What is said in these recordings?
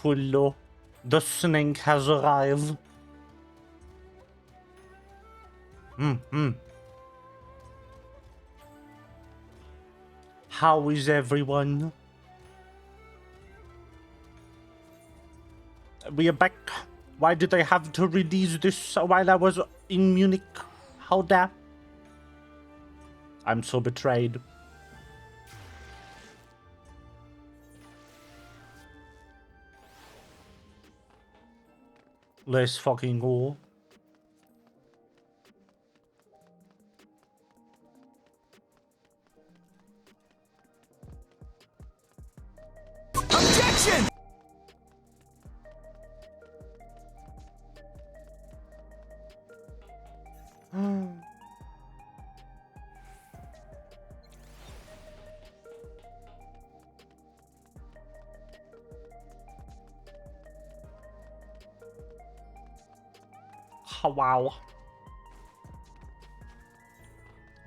Pullo. The snake has arrived. How is everyone? We are back. Why did I have to release this while I was in Munich? How dare? I'm so betrayed. Let's fucking go. Objection! Oh, wow.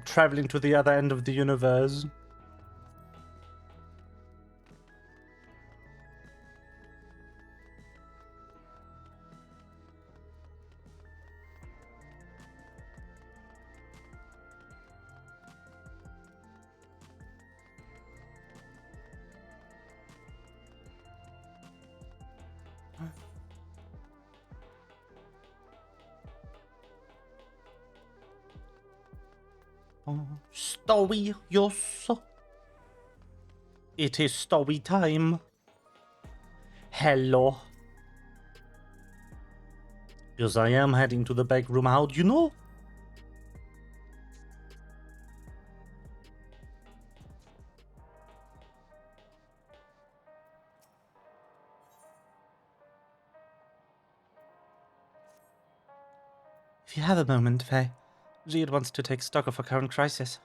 Traveling to the other end of the universe. Story, yes. It is story time. Hello. Yes, I am heading to the back room. How do you know? If you have a moment, Faye, Reed wants to take stock of our current crisis.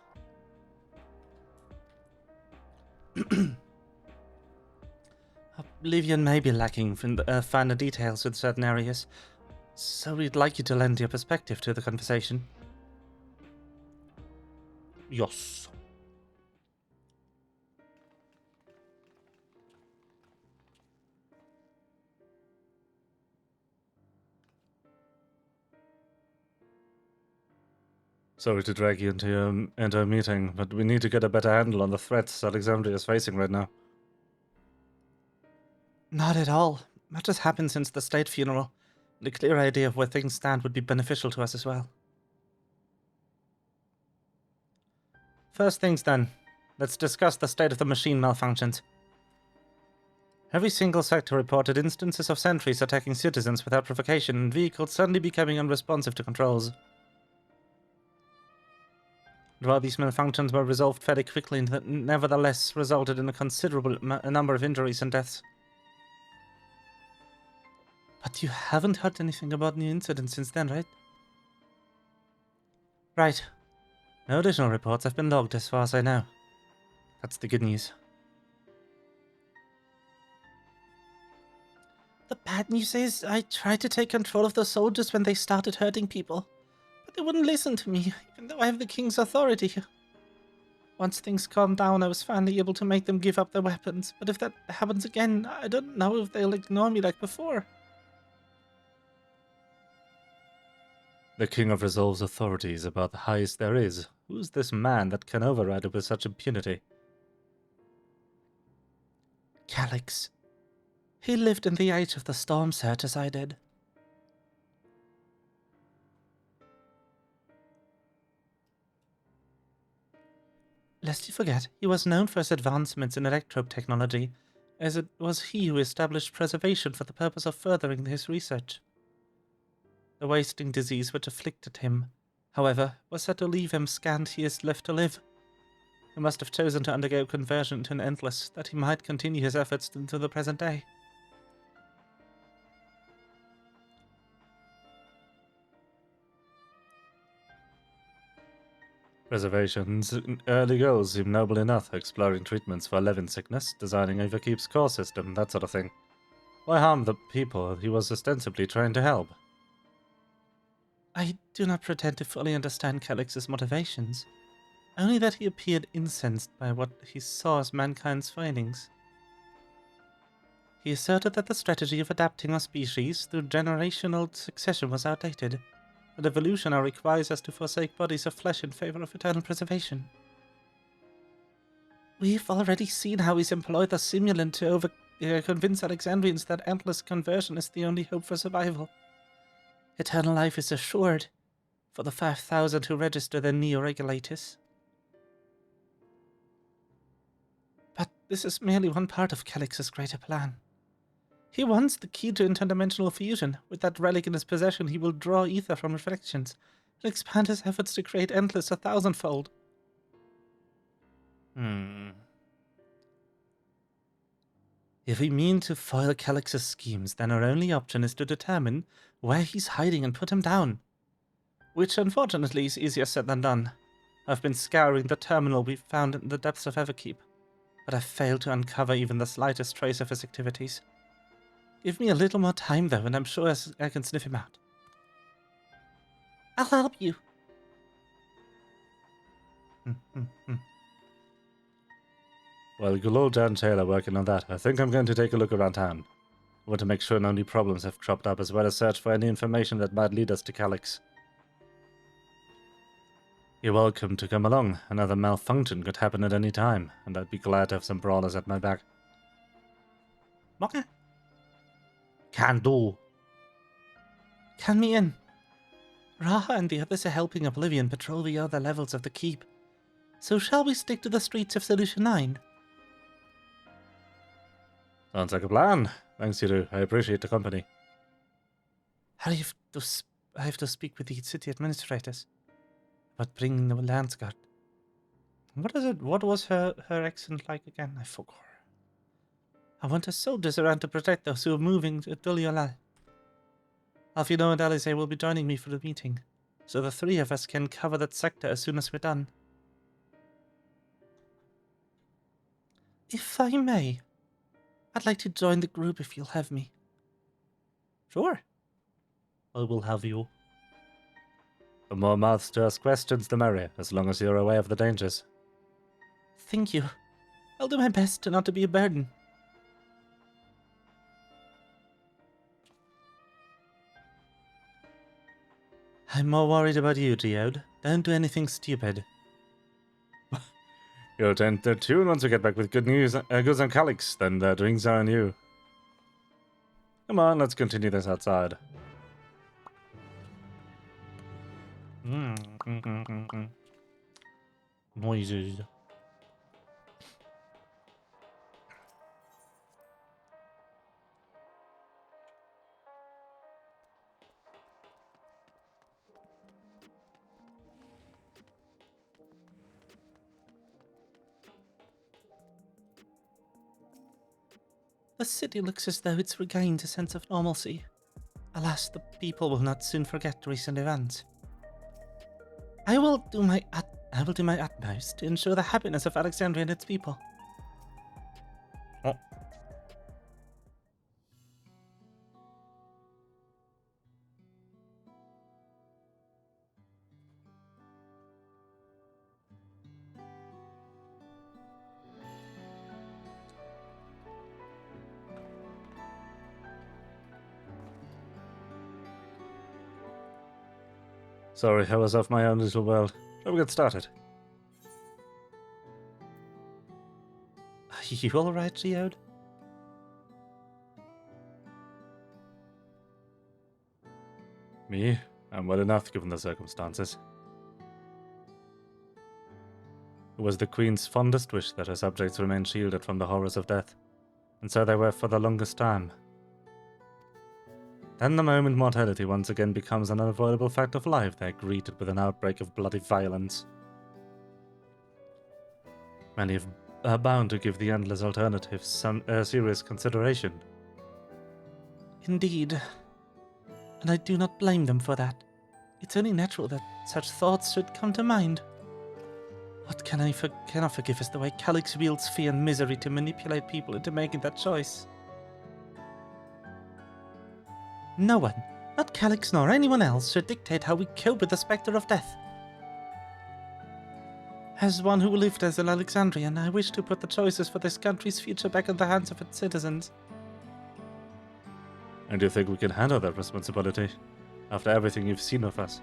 Oblivion may be lacking from the finer details in certain areas, so we'd like you to lend your perspective to the conversation. Yes. Sorry to drag you into a meeting, but we need to get a better handle on the threats Alexandria is facing right now. Not at all. Much has happened since the state funeral. And a clear idea of where things stand would be beneficial to us as well. First things then, let's discuss the state of the machine malfunctions. Every single sector reported instances of sentries attacking citizens without provocation and vehicles suddenly becoming unresponsive to controls. While these malfunctions were resolved fairly quickly, that nevertheless resulted in a considerable number of injuries and deaths. But you haven't heard anything about new incidents since then, right? Right. No additional reports have been logged as far as I know. That's the good news. The bad news is, I tried to take control of the soldiers when they started hurting people. But they wouldn't listen to me, even though I have the king's authority. Once things calmed down, I was finally able to make them give up their weapons. But if that happens again, I don't know if they'll ignore me like before. The King of Resolve's authority is about the highest there is. Who's this man that can override it with such impunity? Calix. He lived in the age of the storm surge as I did. Lest you forget, he was known for his advancements in electrope technology, as it was he who established preservation for the purpose of furthering his research. The wasting disease which afflicted him, however, was said to leave him scant years left to live. He must have chosen to undergo conversion to an endless, that he might continue his efforts into the present day. Preservation's early goals seem noble enough, exploring treatments for Levin sickness, designing Overkeep's core system, that sort of thing. Why harm the people he was ostensibly trying to help? I do not pretend to fully understand Calix's motivations, only that he appeared incensed by what he saw as mankind's findings. He asserted that the strategy of adapting our species through generational succession was outdated, that evolution now requires us to forsake bodies of flesh in favor of eternal preservation. We've already seen how he's employed the simulant to convince Alexandrians that endless conversion is the only hope for survival. Eternal life is assured for the 5,000 who register their neo-regulators. But this is merely one part of Calix's greater plan. He wants the key to interdimensional fusion. With that relic in his possession, he will draw ether from reflections and expand his efforts to create endless 1,000-fold. If we mean to foil Calix's schemes, then our only option is to determine where he's hiding and put him down. Which, unfortunately, is easier said than done. I've been scouring the terminal we found in the depths of Everkeep, but I've failed to uncover even the slightest trace of his activities. Give me a little more time, though, and I'm sure I can sniff him out. I'll help you. While Gulold and Taylor are working on that, I think I'm going to take a look around town. I want to make sure no new problems have cropped up, as well as search for any information that might lead us to Calix. You're welcome to come along. Another malfunction could happen at any time, and I'd be glad to have some brawlers at my back. Okay. Can do. Can me in. Raha and the others are helping Oblivion patrol the other levels of the keep. So shall we stick to the streets of Solution 9? Sounds like a plan. Thanks, Yiru. I appreciate the company. I have to speak with the city administrators about bringing the Landsguard. What was her accent like again? I forgot. I want her soldiers around to protect those who are moving to Duliolal. Alfino and Alize will be joining me for the meeting, so the three of us can cover that sector as soon as we're done. If I may, I'd like to join the group if you'll have me. Sure. I will have you. The more mouths to ask questions, the merrier, as long as you're aware of the dangers. Thank you. I'll do my best not to be a burden. I'm more worried about you, Geode. Don't do anything stupid. You'll tend to tune once we get back with good news, goods on Calix, then the drinks are on you. Come on, let's continue this outside. Noises. The city looks as though it's regained a sense of normalcy. Alas, the people will not soon forget recent events. I will do my utmost to ensure the happiness of Alexandria and its people. Oh. Sorry, I was off my own little world. Shall we get started? Are you alright, Geode? Me? I'm well enough given the circumstances. It was the Queen's fondest wish that her subjects remain shielded from the horrors of death, and so they were for the longest time. Then the moment mortality once again becomes an unavoidable fact of life, they're greeted with an outbreak of bloody violence. Many are bound to give the endless alternatives some serious consideration. Indeed. And I do not blame them for that. It's only natural that such thoughts should come to mind. What cannot forgive is the way Calix wields fear and misery to manipulate people into making that choice. No one, not Calix nor anyone else, should dictate how we cope with the spectre of death. As one who lived as an Alexandrian, I wish to put the choices for this country's future back in the hands of its citizens. And do you think we can handle that responsibility after everything you've seen of us?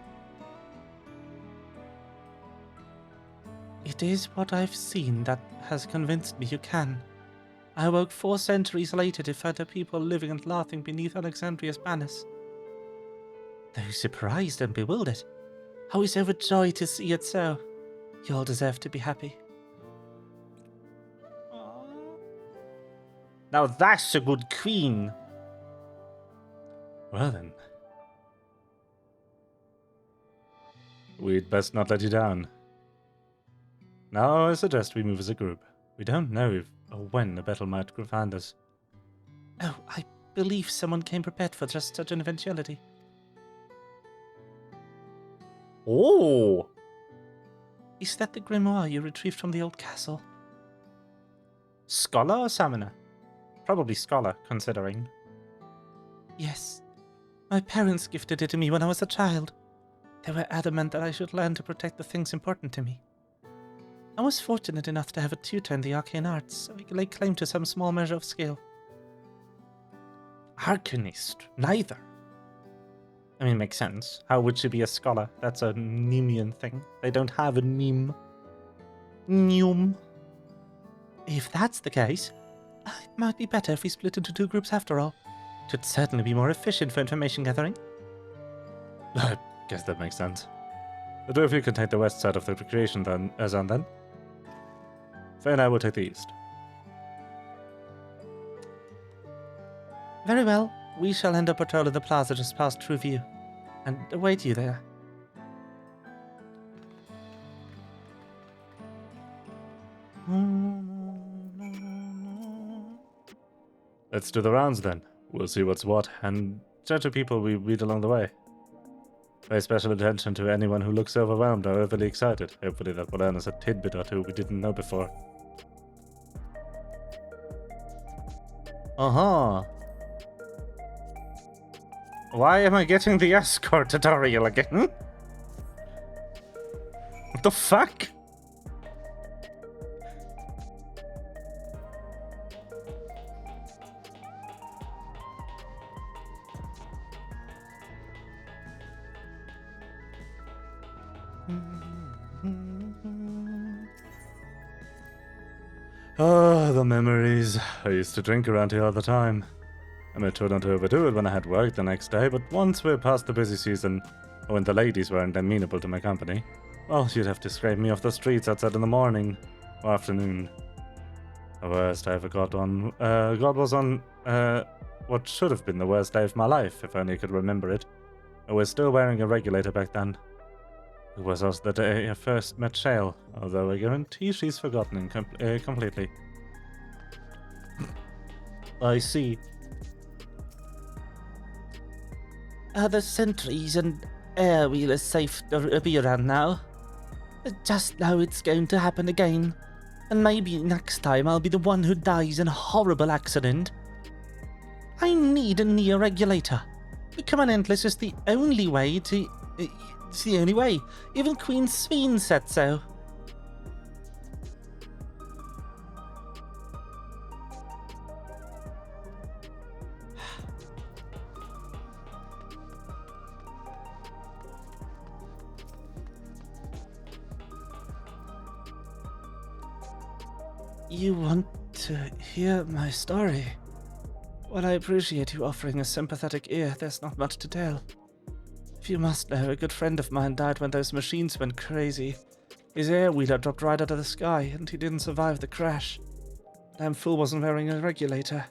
It is what I've seen that has convinced me you can. I awoke 4 centuries later to find a people living and laughing beneath Alexandria's banners. Though surprised and bewildered, I was overjoyed to see it so. You all deserve to be happy. Now that's a good queen. Well then. We'd best not let you down. Now I suggest we move as a group. We don't know if or when the battle might find us. Oh, I believe someone came prepared for just such an eventuality. Oh! Is that the grimoire you retrieved from the old castle? Scholar or summoner? Probably scholar, considering. Yes. My parents gifted it to me when I was a child. They were adamant that I should learn to protect the things important to me. I was fortunate enough to have a tutor in the arcane arts, so I could lay claim to some small measure of skill. Arcanist? Neither. I mean, makes sense. How would she be a scholar? That's a Nemean thing. They don't have a Neme. Neum. If that's the case, it might be better if we split into 2 groups after all. It would certainly be more efficient for information gathering. I guess that makes sense. The 2 of you can take the west side of the recreation zone then. Faye and I will take the east. Very well. We shall end our patrol at the plaza just past True View, and await you there. Let's do the rounds then. We'll see what's what, and judge the people we meet along the way. Pay special attention to anyone who looks overwhelmed or overly excited. Hopefully that will earn us a tidbit or 2 we didn't know before. Uh-huh. Why am I getting the escort tutorial again? What the fuck? Ah, the memories. I used to drink around here all the time. I made sure not to overdo it when I had work the next day, but once we're past the busy season, when the ladies weren't amenable to my company, well, you'd have to scrape me off the streets outside in the morning or afternoon. The worst I ever got on, was on, what should have been the worst day of my life, if only I could remember it. I was still wearing a regulator back then. It was also the day I first met Shale, although I guarantee she's forgotten completely. I see. Are the sentries and air wheelers safe to be around now? Just know it's going to happen again. And maybe next time I'll be the one who dies in a horrible accident. I need a neo-regulator. Become an Endless is the only way to... It's the only way. Even Queen Sveen said so. You want to hear my story? Well, I appreciate you offering a sympathetic ear. There's not much to tell. If you must know, a good friend of mine died when those machines went crazy. His air wheeler dropped right out of the sky, and he didn't survive the crash. Damn fool wasn't wearing a regulator.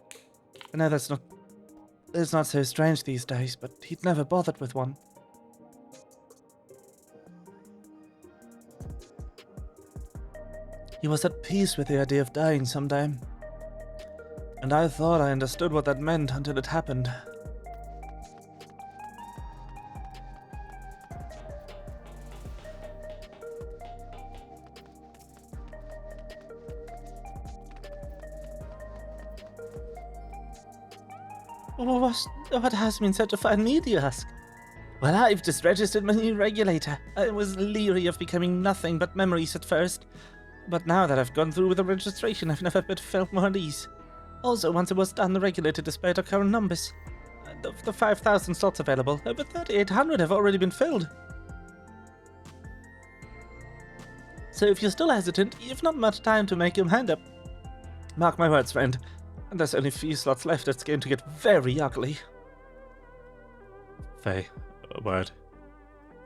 I know that's not so strange these days, but he'd never bothered with one. He was at peace with the idea of dying someday. And I thought I understood what that meant until it happened. What has me in such a fine mood, you ask? Well, I've just registered my new regulator. I was leery of becoming nothing but memories at first. But now that I've gone through with the registration, I've never felt more at ease. Also, once it was done, the regulator displayed our current numbers. of the 5,000 slots available, but 3,800 have already been filled. So if you're still hesitant, you've not much time to make your mind up. Mark my words, friend. And there's only a few slots left, it's going to get very ugly. Faye, a word.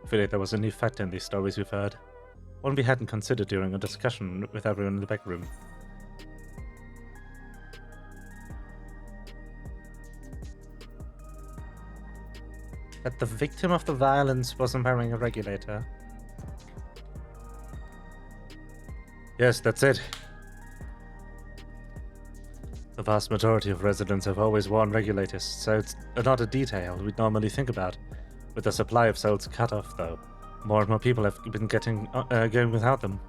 I feel like there was a new factor in these stories we've heard. One we hadn't considered during a discussion with everyone in the back room. That the victim of the violence wasn't wearing a regulator. Yes, that's it. The vast majority of residents have always worn regulators, so it's not a detail we'd normally think about. With the supply of souls cut off, though, more and more people have been going without them.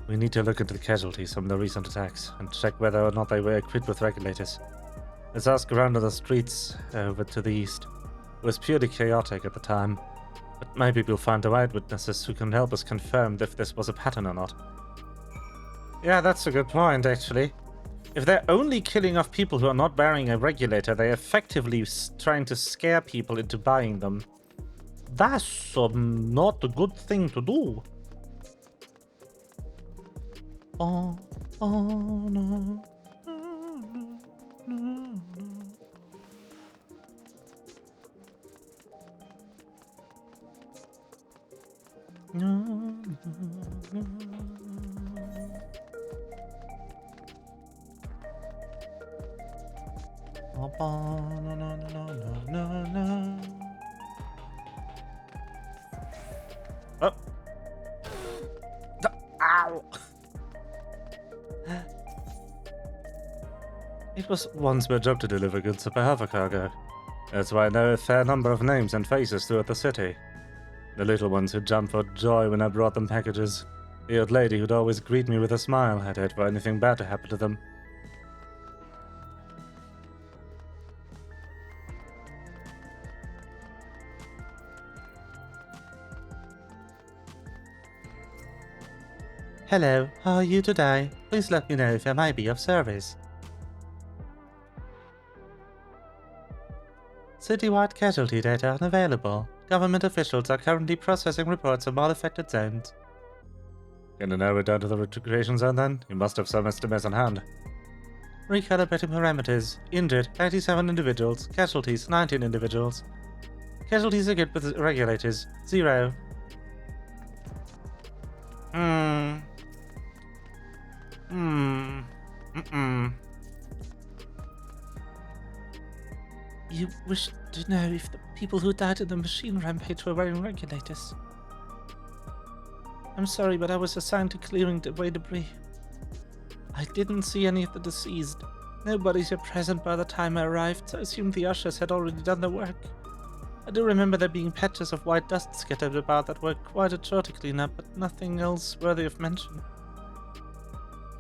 We need to look into the casualties from the recent attacks and check whether or not they were equipped with regulators. Let's ask around on the streets over to the east. It was purely chaotic at the time, but maybe we'll find eyewitnesses who can help us confirm if this was a pattern or not. Yeah, that's a good point, actually. If they're only killing off people who are not wearing a regulator, they're effectively trying to scare people into buying them. That's not a good thing to do. Oh, oh, no. Oh. Ow. It was once my job to deliver goods on behalf of cargo. That's why I know a fair number of names and faces throughout the city. The little ones who jumped for joy when I brought them packages. The old lady who'd always greet me with a smile had hoped for anything bad to happen to them. Hello, how are you today? Please let me know if I might be of service. Citywide casualty data unavailable. Government officials are currently processing reports of all affected zones. Gonna narrow it down to the recreation zone then? You must have some estimates on hand. Recalibrating parameters. Injured, 97 individuals. Casualties, 19 individuals. Casualties equipped with regulators, 0. You wish to know if the people who died in the machine rampage were wearing regulators? I'm sorry, but I was assigned to clearing away debris. I didn't see any of the deceased. Nobody's here present by the time I arrived, so I assumed the ushers had already done their work. I do remember there being patches of white dust scattered about that were quite a chore to clean up, but nothing else worthy of mention.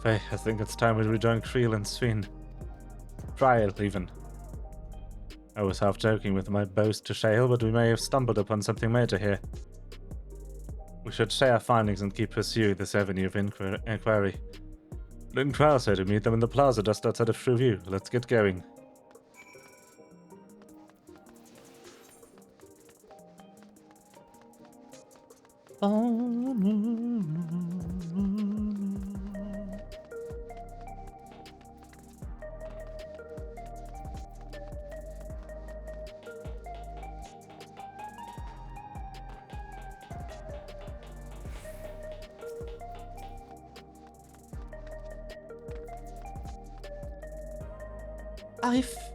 Faye, I think it's time we rejoin Creel and Sveen. Trial, even. I was half joking with my boast to Shale, but we may have stumbled upon something major here. We should share our findings and keep pursuing this avenue of inquiry. Lynn Crowell said to meet them in the plaza just outside of Shrewview. Let's get going.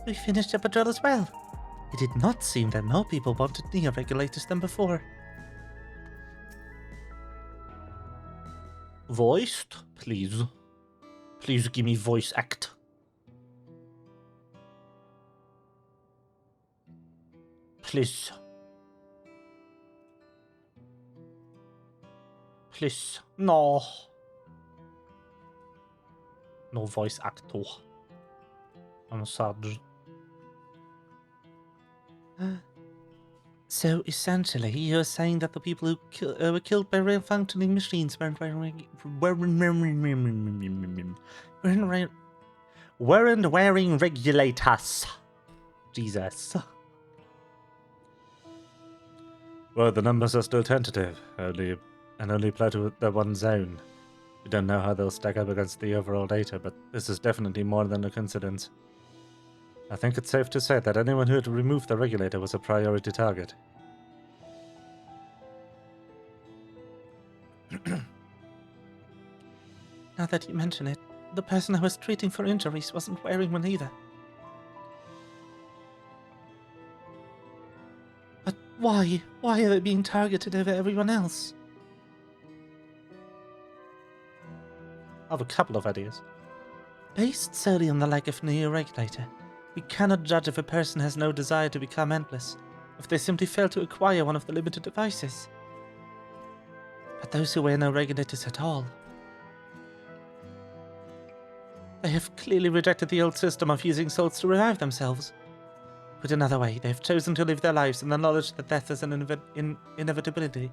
We finished our patrol as well. It did not seem that more people wanted neo regulators than before. Voiced, please. Please give me voice act. Please. Please. No. No voice actor. I'm sad. So essentially, you're saying that the people who were killed by functioning machines weren't wearing regulators. Jesus. Well, the numbers are still tentative, only apply to the one zone. We don't know how they'll stack up against the overall data, but this is definitely more than a coincidence. I think it's safe to say that anyone who had removed the regulator was a priority target. Now that you mention it, the person I was treating for injuries wasn't wearing one either. But why? Why are they being targeted over everyone else? I have a couple of ideas. Based solely on the lack of new regulator, we cannot judge if a person has no desire to become endless, if they simply fail to acquire one of the limited devices. But those who wear no regulators at all, they have clearly rejected the old system of using souls to revive themselves. Put another way, they have chosen to live their lives in the knowledge that death is an inevitability.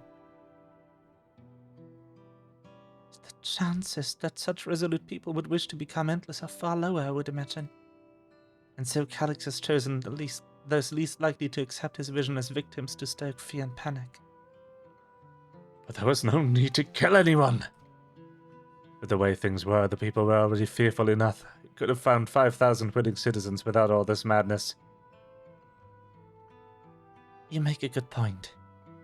The chances that such resolute people would wish to become endless are far lower, I would imagine. And so Calix has chosen those least likely to accept his vision as victims to stoke fear and panic. But there was no need to kill anyone! With the way things were, the people were already fearful enough. You could have found 5,000 willing citizens without all this madness. You make a good point.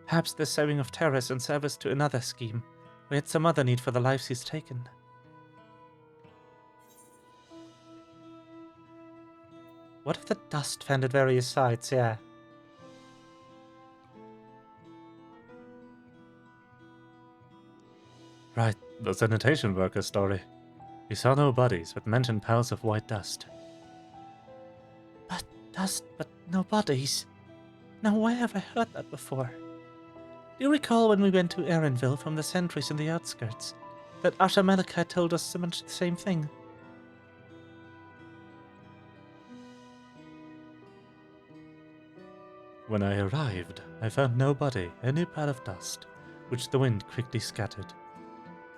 Perhaps the sowing of terror is in service to another scheme, or yet some other need for the lives he's taken. What if the dust fanned at various sites, yeah? Right, the sanitation worker story. We saw no bodies, but mentioned piles of white dust. But dust, but no bodies. Now where have I heard that before? Do you recall when we went to Erinville from the sentries in the outskirts, that Asha Malachi told us so much the same thing? When I arrived, I found no body, only a pile of dust, which the wind quickly scattered.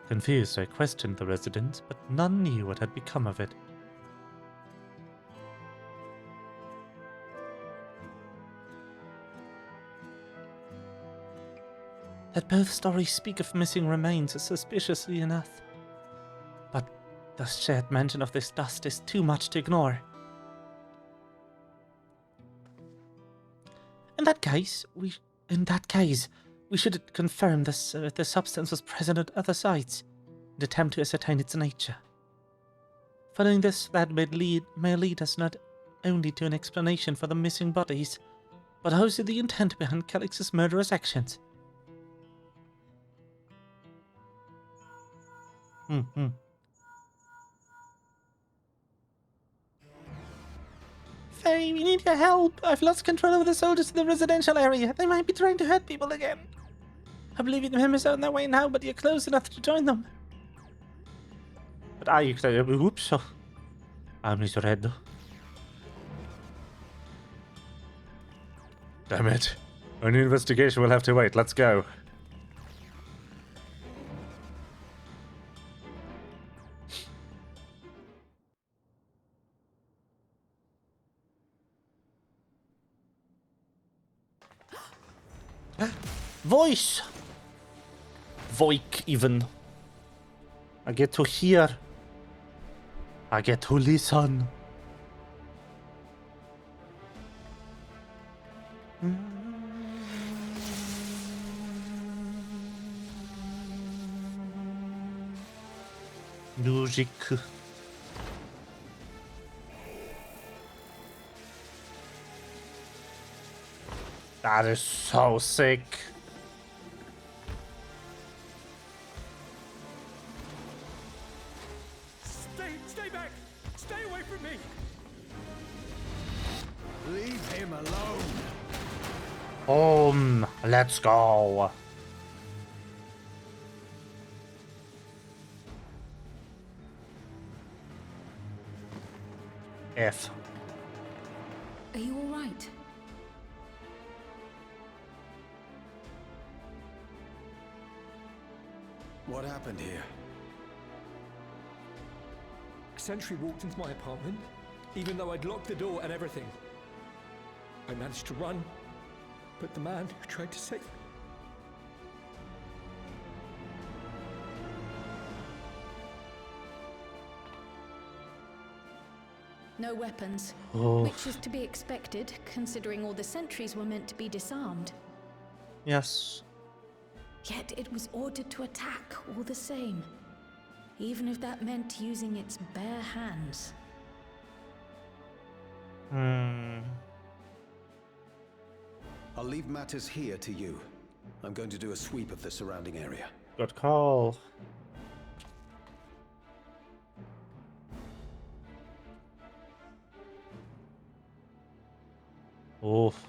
Confused, I questioned the residents, but none knew what had become of it. That both stories speak of missing remains is suspiciously enough. But the shared mention of this dust is too much to ignore. In that case, we should confirm the substance was present at other sites and attempt to ascertain its nature. Following this, that may lead us not only to an explanation for the missing bodies, but also the intent behind Calix's murderous actions. Faye, we need your help. I've lost control over the soldiers in the residential area. They might be trying to hurt people again. I believe the members are on their way now, but you're close enough to join them. But are you close? Oops. I'm misread. Damn it. Our new investigation will have to wait. Let's go. Voice! Voik, even. I get to hear. I get to listen. Music. That is so sick. Stay back! Stay away from me! Leave him alone. Let's go. F. Are you all right? What happened here? Sentry walked into my apartment, even though I'd locked the door and everything. I managed to run, but the man who tried to save me. No weapons, Oh. which is to be expected, considering all the sentries were meant to be disarmed. Yes. Yet it was ordered to attack all the same, even if that meant using its bare hands. I'll leave matters here to you. I'm going to do a sweep of the surrounding area. Good call. Oof.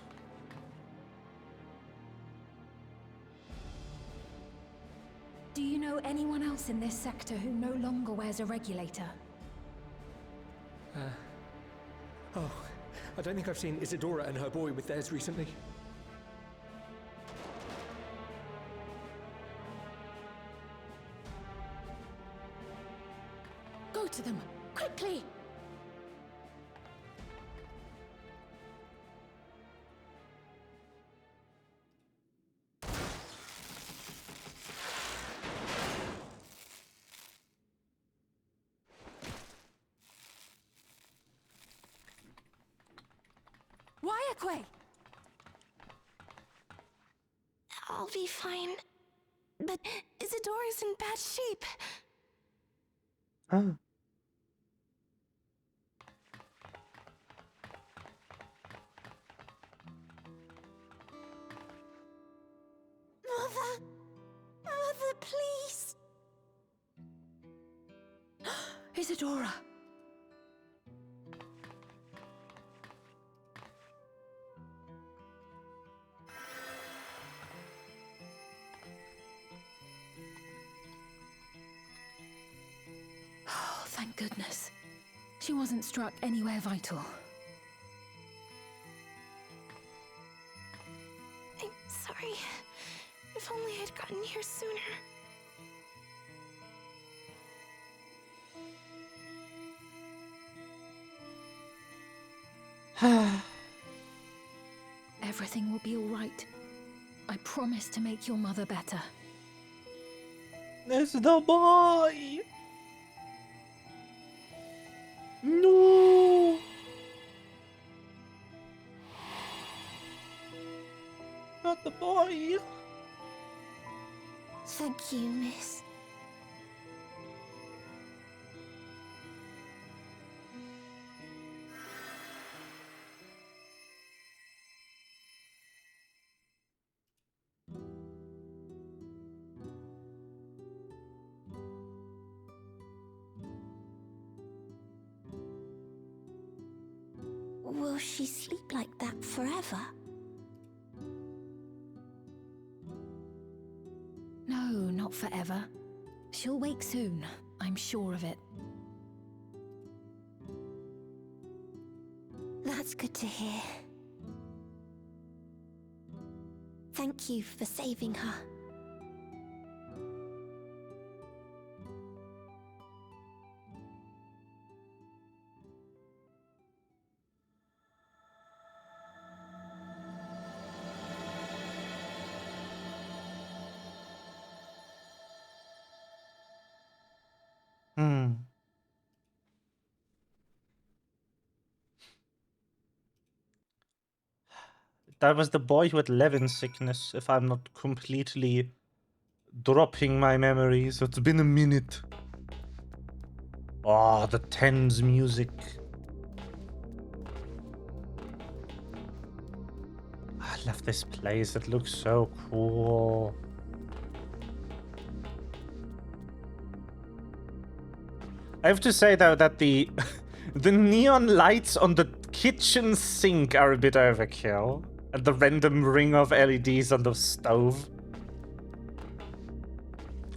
Do you know anyone else in this sector who no longer wears a regulator? Oh, I don't think I've seen Isadora and her boy with theirs recently. Go to them, quickly! Wyaquay! I'll be fine. But Isadora's in bad shape. Ah. Mother, please. Isadora! Oh, thank goodness. She wasn't struck anywhere vital. I'm sorry. If only I'd gotten here sooner. Everything will be all right. I promise to make your mother better. It's the boy! No! Not the boy! Thank you, miss. Will she sleep like that forever? No, not forever. She'll wake soon, I'm sure of it. That's good to hear. Thank you for saving her. That was the boy who had Levin sickness, if I'm not completely dropping my memories. It's been a minute. Oh, the Thames music. I love this place. It looks so cool. I have to say though that the the neon lights on the kitchen sink are a bit overkill. And the random ring of LEDs on the stove.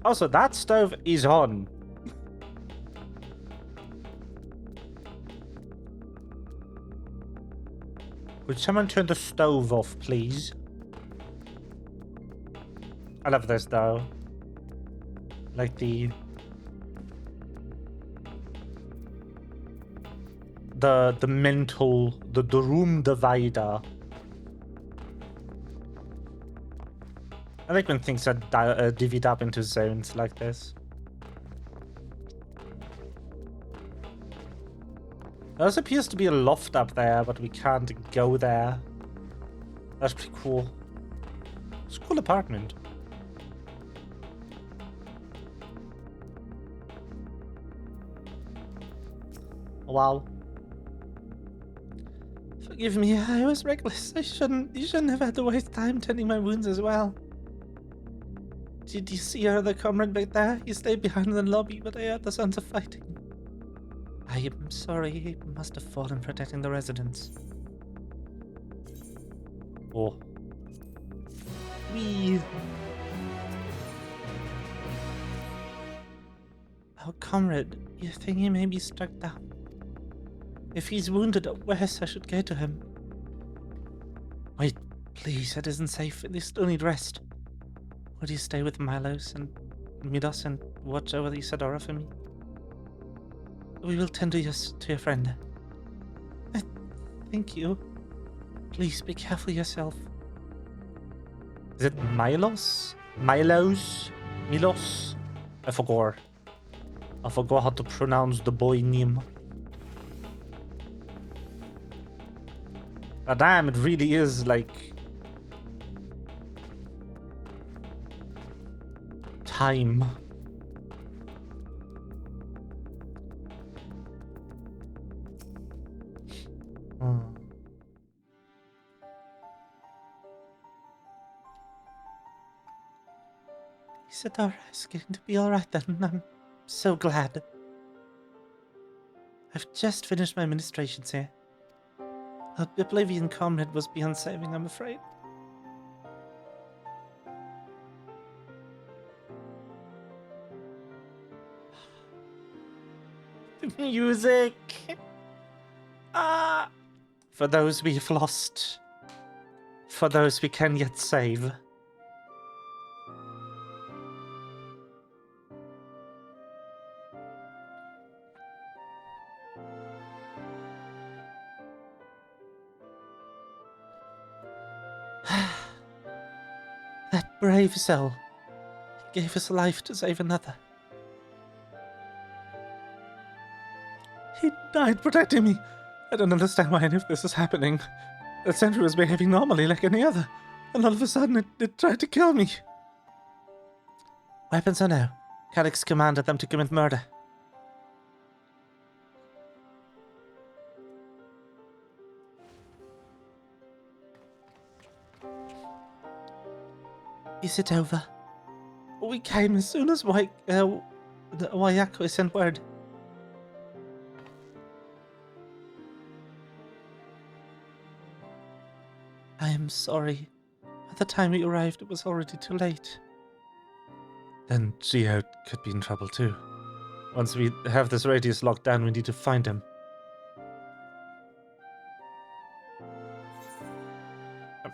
Also, that stove is on. Would someone turn the stove off, please? I love this though. Like the mental, the room divider I like when things are divvied up into zones like this. There also appears to be a loft up there, but we can't go there. That's pretty cool. It's a cool apartment. Wow. Forgive me, I was reckless. You shouldn't have had to waste time tending my wounds as well. Did you see our other comrade back there? He stayed behind in the lobby, but I heard the sounds of fighting. I am sorry, he must have fallen protecting the residents. Oh. Wee. Our comrade, you think he may be struck down? If he's wounded or worse, I should go to him. Wait, please, it isn't safe. They still need rest. Would you stay with Milos and meet us and watch over the Isadora for me? We will tend to your friend. Thank you. Please be careful yourself. Is it Milos? Milos? Milos? I forgot. I forgot how to pronounce the boy name. Ah, damn, it really is like time. Isadora is going to be alright then. I'm so glad. I've just finished my administrations here. Our Oblivion comrade was beyond saving, I'm afraid. The music! Ah! For those we've lost. For those we can yet save. That brave soul. He gave his life to save another. He died protecting me. I don't understand why any of this is happening. That sentry was behaving normally like any other, and all of a sudden it tried to kill me. Weapons or no, Calyx commanded them to commit murder. Is it over? We came as soon as Wayako sent word. I am sorry. By the time we arrived, it was already too late. Then Geo could be in trouble too. Once we have this radius locked down, we need to find him.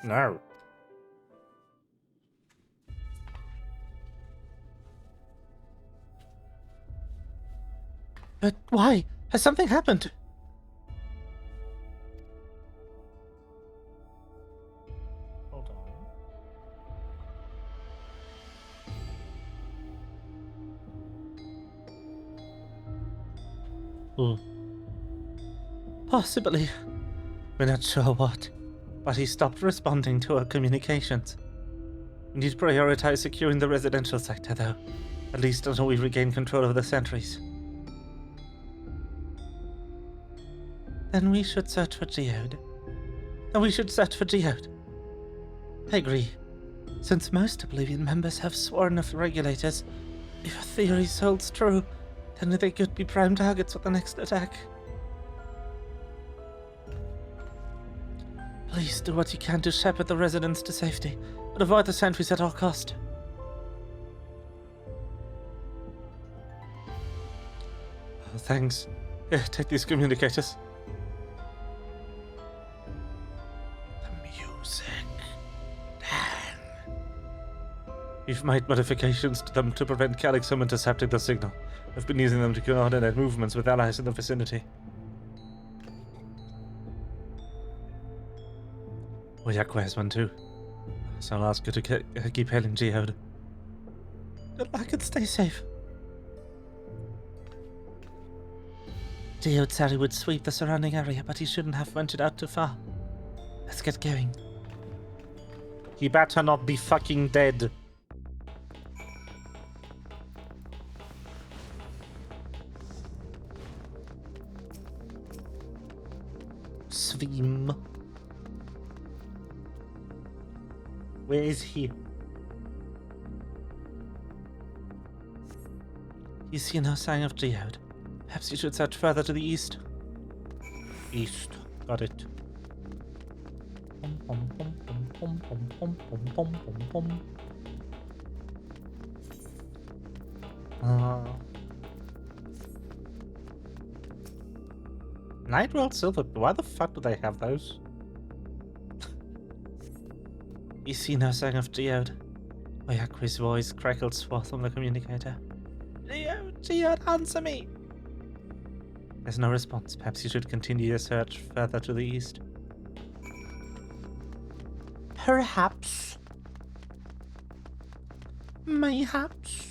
No. But why? Has something happened? Hold on. Possibly. We're not sure what. But he stopped responding to our communications. We need to prioritize securing the residential sector, though. At least until we regain control of the sentries. Then we should search for Geode. And we should search for Geode. I agree. Since most Oblivion members have sworn of regulators, if our theories holds true, then they could be prime targets for the next attack. Please do what you can to shepherd the residents to safety, but avoid the sentries at all cost. Oh, thanks. Here, take these communicators. We've made modifications to them to prevent Calyx from intercepting the signal. I've been using them to coordinate movements with allies in the vicinity. Oyako has one too. So I'll ask you to keep hailing Geode. Good luck and stay safe. Geode said he would sweep the surrounding area, but he shouldn't have ventured out too far. Let's get going. He better not be fucking dead. Swim. Where is he? You see no sign of Geode. Perhaps you should search further to the east. East. Got it. Night World Silver. Why the fuck do they have those? You see no sign of Geode. Oyaku's voice crackled forth from the communicator. Geode, answer me! There's no response. Perhaps you should continue your search further to the east. Perhaps. Mayhaps.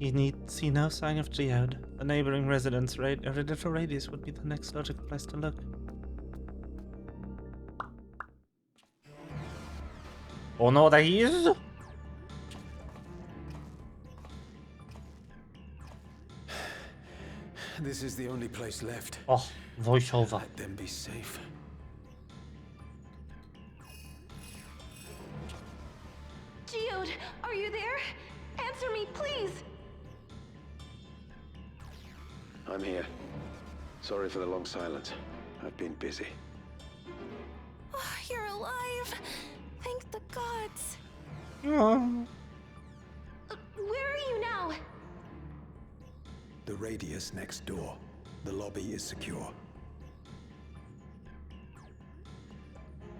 You need see no sign of Geode. The neighboring residence a little radius would be the next logical place to look. Oh no, there he is! This is the only place left. Oh, voiceover. Let them be safe. Geode, are you there? Answer me, please! I'm here. Sorry for the long silence. I've been busy. Oh, you're alive! Thank the gods. Oh. Where are you now? The radius next door. The lobby is secure.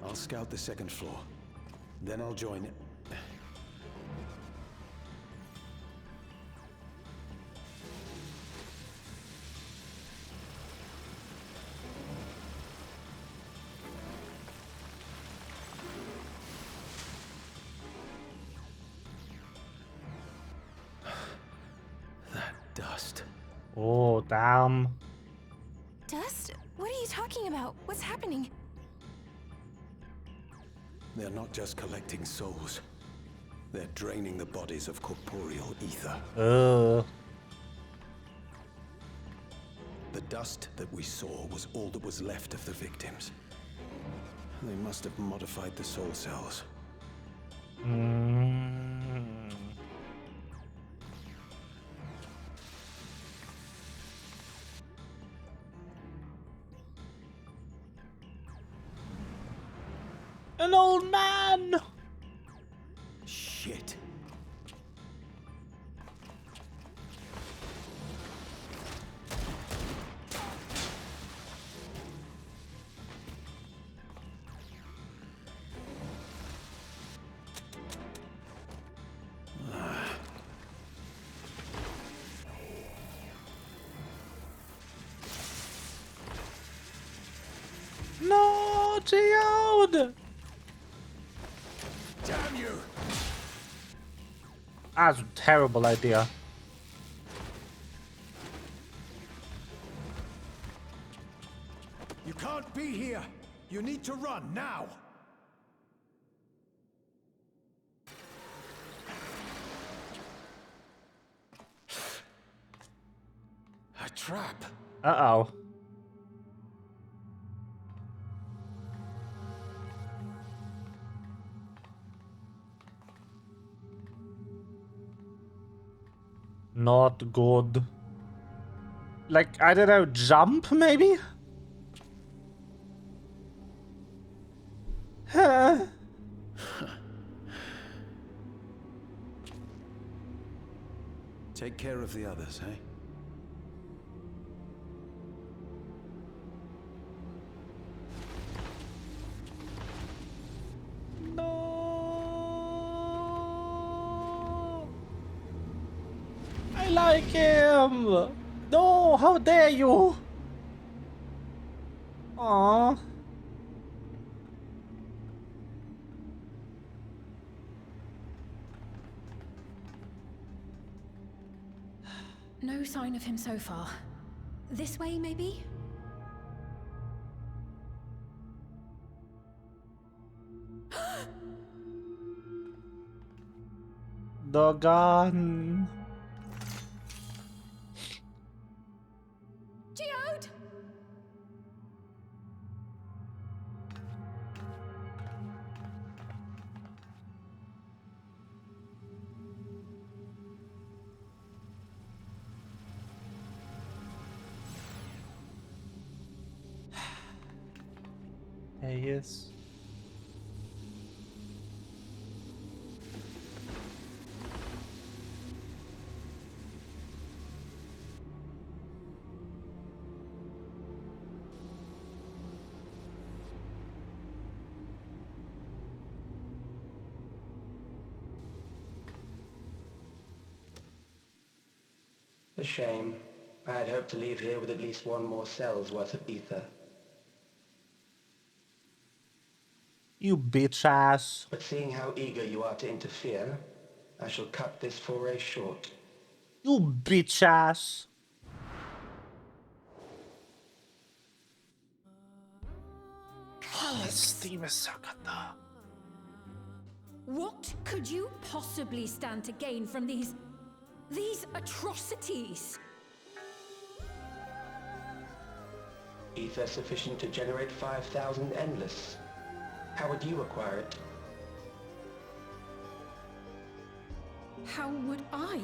I'll scout the second floor. Then I'll join it. Dust. Oh, damn. Dust? What are you talking about? What's happening? They're not just collecting souls. They're draining the bodies of corporeal ether. The dust that we saw was all that was left of the victims. They must have modified the soul cells. An old man! Shit. No, Geode! Damn you! That's a terrible idea. You can't be here! You need to run, now! A trap! Uh-oh. Not good. Like, I don't know, jump maybe? Take care of the others, eh? No! I like him! No, how dare you! Aww. No sign of him so far. This way, maybe? Doggone. Geode! There he is. A shame. I had hoped to leave here with at least one more cell's worth of ether. You bitch ass. But seeing how eager you are to interfere, I shall cut this foray short. You bitch ass. Oh, Steve is so good though. What could you possibly stand to gain from these atrocities? Ether sufficient to generate 5,000 endless. How would you acquire it? How would I?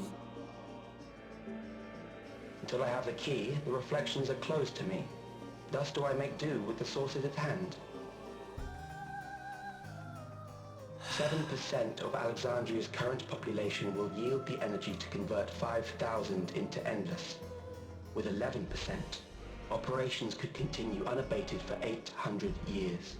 Until I have the key, the reflections are closed to me. Thus do I make do with the sources at hand. 7% of Alexandria's current population will yield the energy to convert 5,000 into endless. With 11%, operations could continue unabated for 800 years.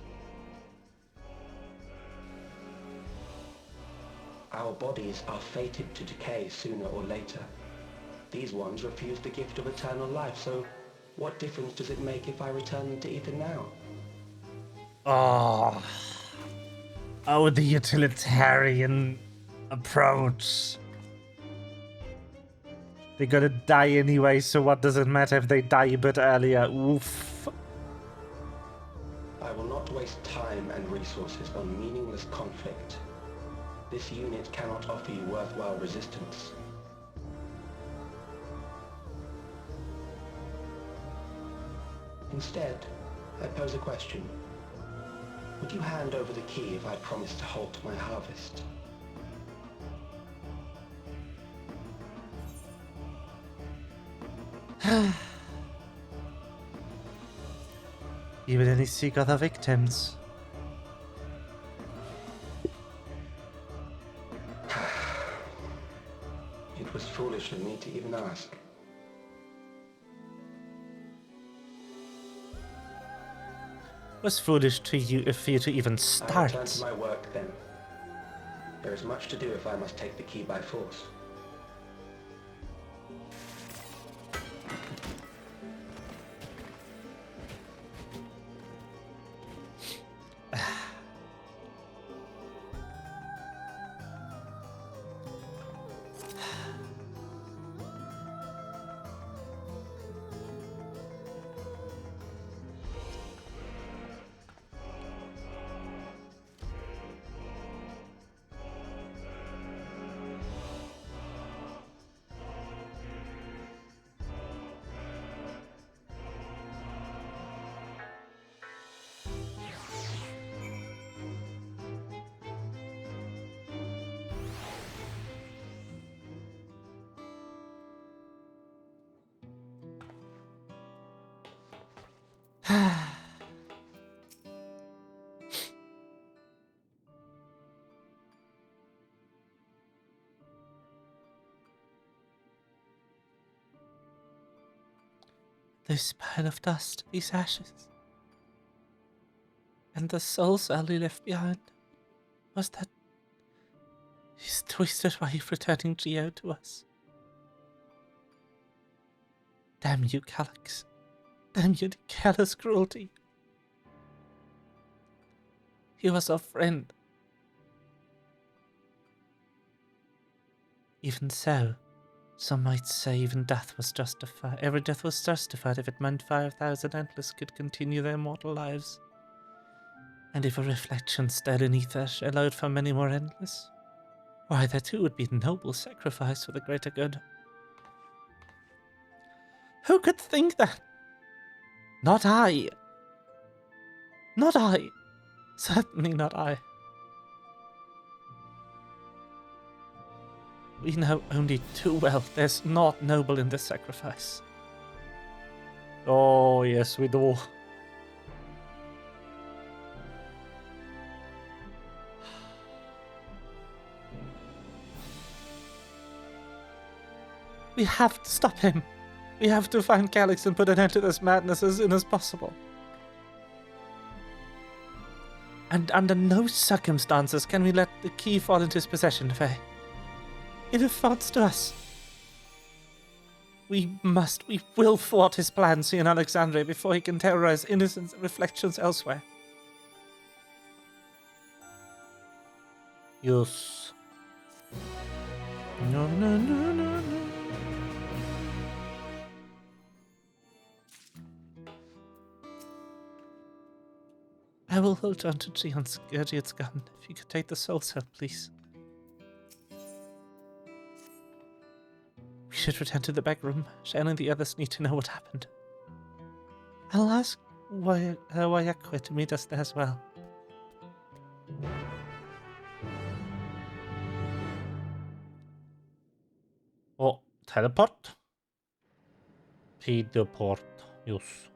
Our bodies are fated to decay sooner or later. These ones refuse the gift of eternal life, so what difference does it make if I return them to ether now? Oh. Oh, the utilitarian approach. They're gonna die anyway, so what does it matter if they die a bit earlier? Oof. I will not waste time and resources on meaningless conflict. This unit cannot offer you worthwhile resistance. Instead, I pose a question. Would you hand over the key if I promise to halt my harvest? You would only seek other victims. It was foolish of me to even ask. It was foolish to you for you to even I start. return to my work then. There is much to do if I must take the key by force. This pile of dust, these ashes, and the soul cell he left behind. Was that his twisted wife returning Geo to us? Damn you, Calyx. Damn you, the callous cruelty. He was our friend. Even so, some might say even death was justified. Every death was justified if it meant 5,000 Endless could continue their mortal lives. And if a reflection still in ether allowed for many more Endless, why, that too would be a noble sacrifice for the greater good. Who could think that? Not I. Not I. Certainly not I. We know only too well there's naught noble in this sacrifice. Oh, yes, we do. We have to stop him. We have to find Calyx and put an end to this madness as soon as possible. And under no circumstances can we let the key fall into his possession, Faye. It affords to us. We will thwart his plans here in Alexandria before he can terrorize innocent reflections elsewhere. Yes. No, no, no, no, no. I will hold on to Gideon's gun. If you could take the soul cell, please. We should return to the back room. Shan and the others need to know what happened. I'll ask Wayakwe to meet us there as well. Oh, teleport? Pedoport. Yes.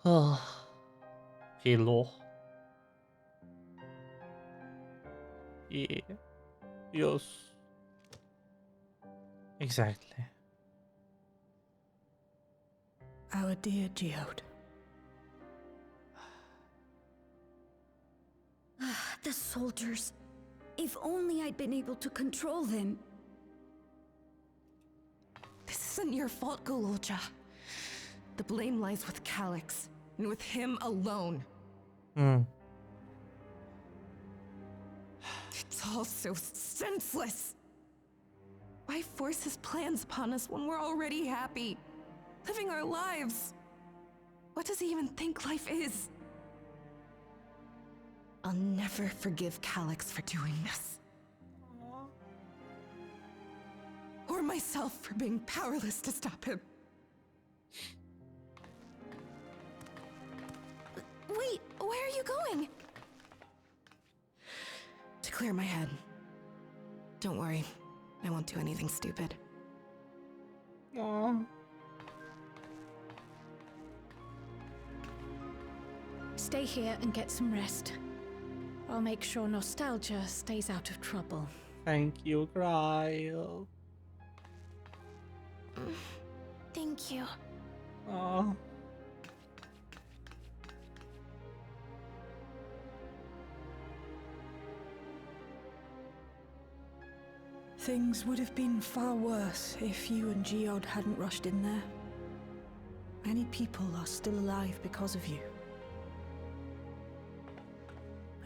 Oh, Hello. yeah. Yes. Exactly. Our dear Geode. The soldiers. If only I'd been able to control them. This isn't your fault, Gololja. The blame lies with Calyx, and with him alone. It's all so senseless. Why force his plans upon us when we're already happy, living our lives? What does he even think life is? I'll never forgive Calyx for doing this. Or myself for being powerless to stop him. Wait, where are you going? To clear my head. Don't worry, I won't do anything stupid. Aww. Stay here and get some rest. I'll make sure Nostalgia stays out of trouble. Thank you, Gryle. Thank you. Aww. Things would have been far worse if you and Geode hadn't rushed in there. Many people are still alive because of you.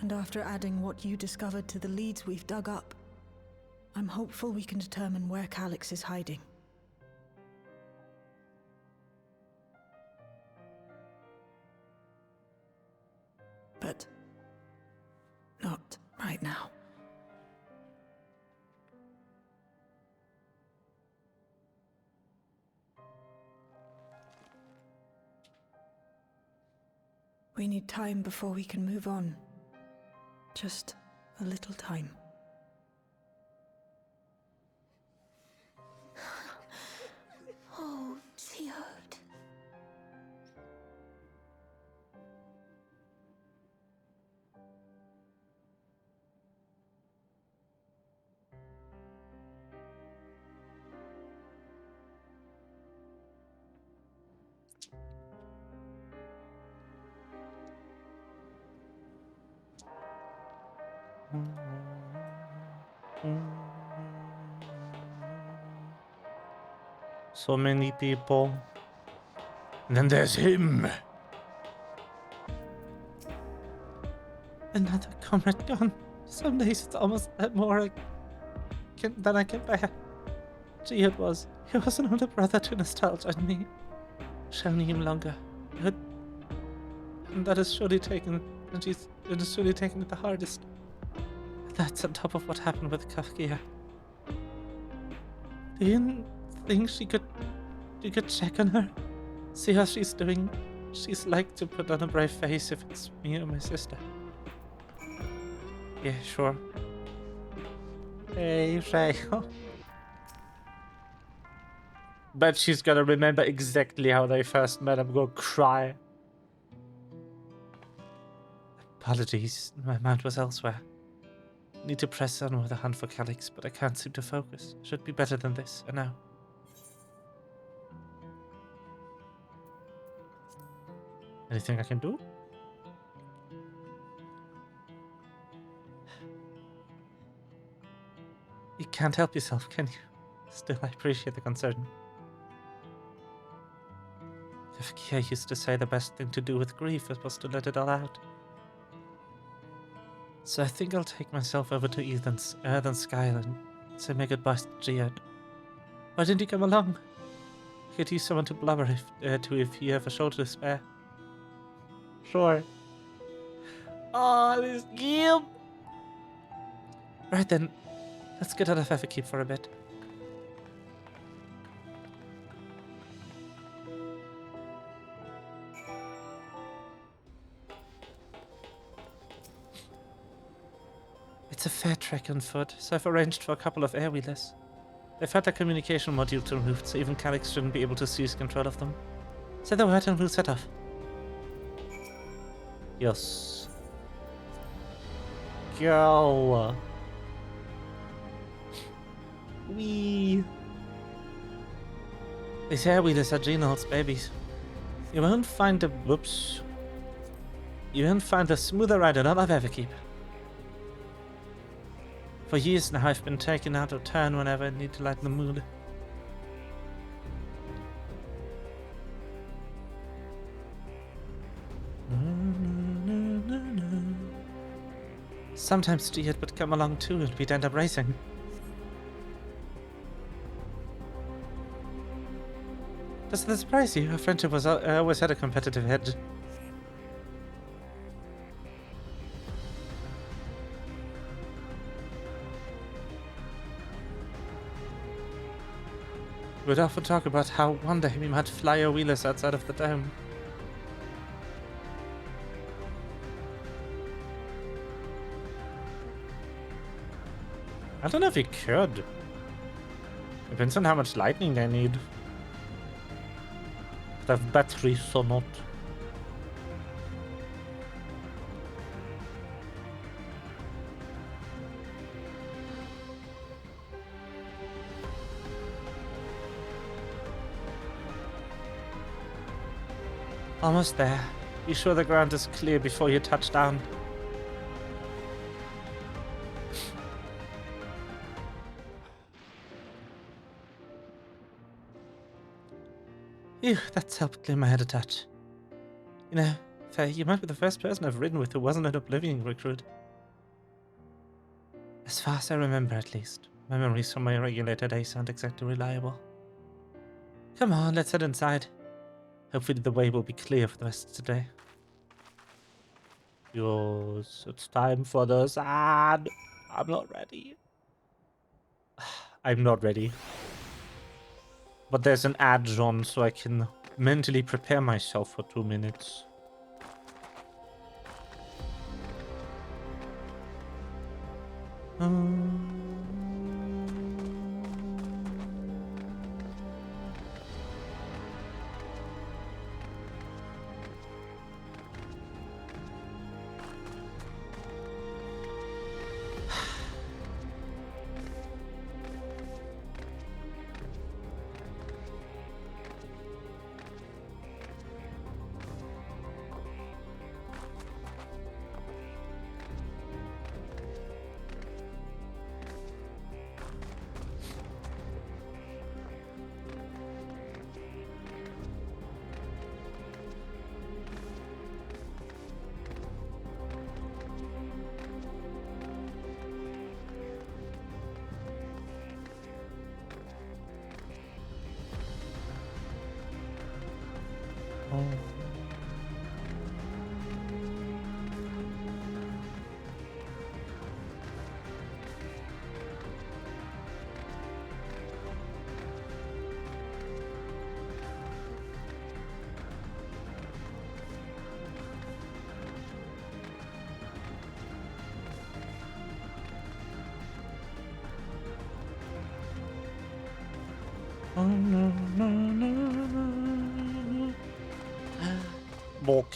And after adding what you discovered to the leads we've dug up, I'm hopeful we can determine where Calyx is hiding. But not right now. We need time before we can move on. Just a little time. Oh, Geode. So many people. And then there's him. Another comrade gone. Some days it's almost more than I can bear. Gee, it was. He was an older brother to nostalgia and me. Shown him longer. But, and that is surely taken, and it is surely taken it the hardest. That's on top of what happened with Kafkia. Do you think you could check on her? See how she's doing? She's like to put on a brave face if it's me or my sister. Yeah, sure. Hey, Rachel. Bet she's gonna remember exactly how they first met. I'm gonna cry. Apologies, my mind was elsewhere. Need to press on with a hunt for Calyx, but I can't seem to focus. Should be better than this, I know. Anything I can do? You can't help yourself, can you? Still, I appreciate the concern. Kafkia used to say the best thing to do with grief was to let it all out. So I think I'll take myself over to Earth and Skyland and say my goodbyes to Geode. Why didn't you come along? I could use someone to blubber if you have a shoulder to spare. Sure. Oh, this game! Right then, let's get out of Everkeep for a bit. It's a fair trek on foot, so I've arranged for a couple of airwheelers. They've had their communication modules removed, so even Calyx shouldn't be able to seize control of them. Say the word and we'll set off. Yes. Go. Wee. These airwheelers are Genold's babies. You won't find a smoother ride in all of Everkeep. For years now, I've been taken out of turn whenever I need to lighten the mood. Sometimes Geode would come along too and we'd end up racing. Does that surprise you? Our friendship was always had a competitive edge. We'd often talk about how one day we might fly our wheelers outside of the dome. I don't know if you could. Depends on how much lightning they need. They have batteries or not. Almost there. Be sure the ground is clear before you touch down. Phew, that's helped clear my head a touch. You know, Faye, you might be the first person I've ridden with who wasn't an Oblivion recruit. As far as I remember, at least. My memories from my regulator days aren't exactly reliable. Come on, let's head inside. Hopefully the way will be clear for the rest of today. Yes, it's time for the sand. I'm not ready. I'm not ready. But there's an ad on, so I can mentally prepare myself for 2 minutes.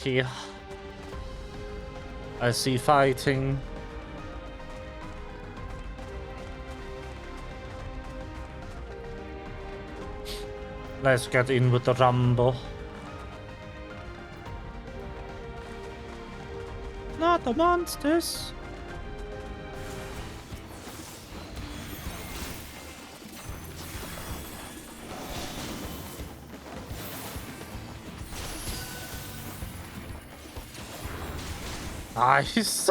Okay. I see fighting. Let's get in with the rumble. Not the monsters. Nice.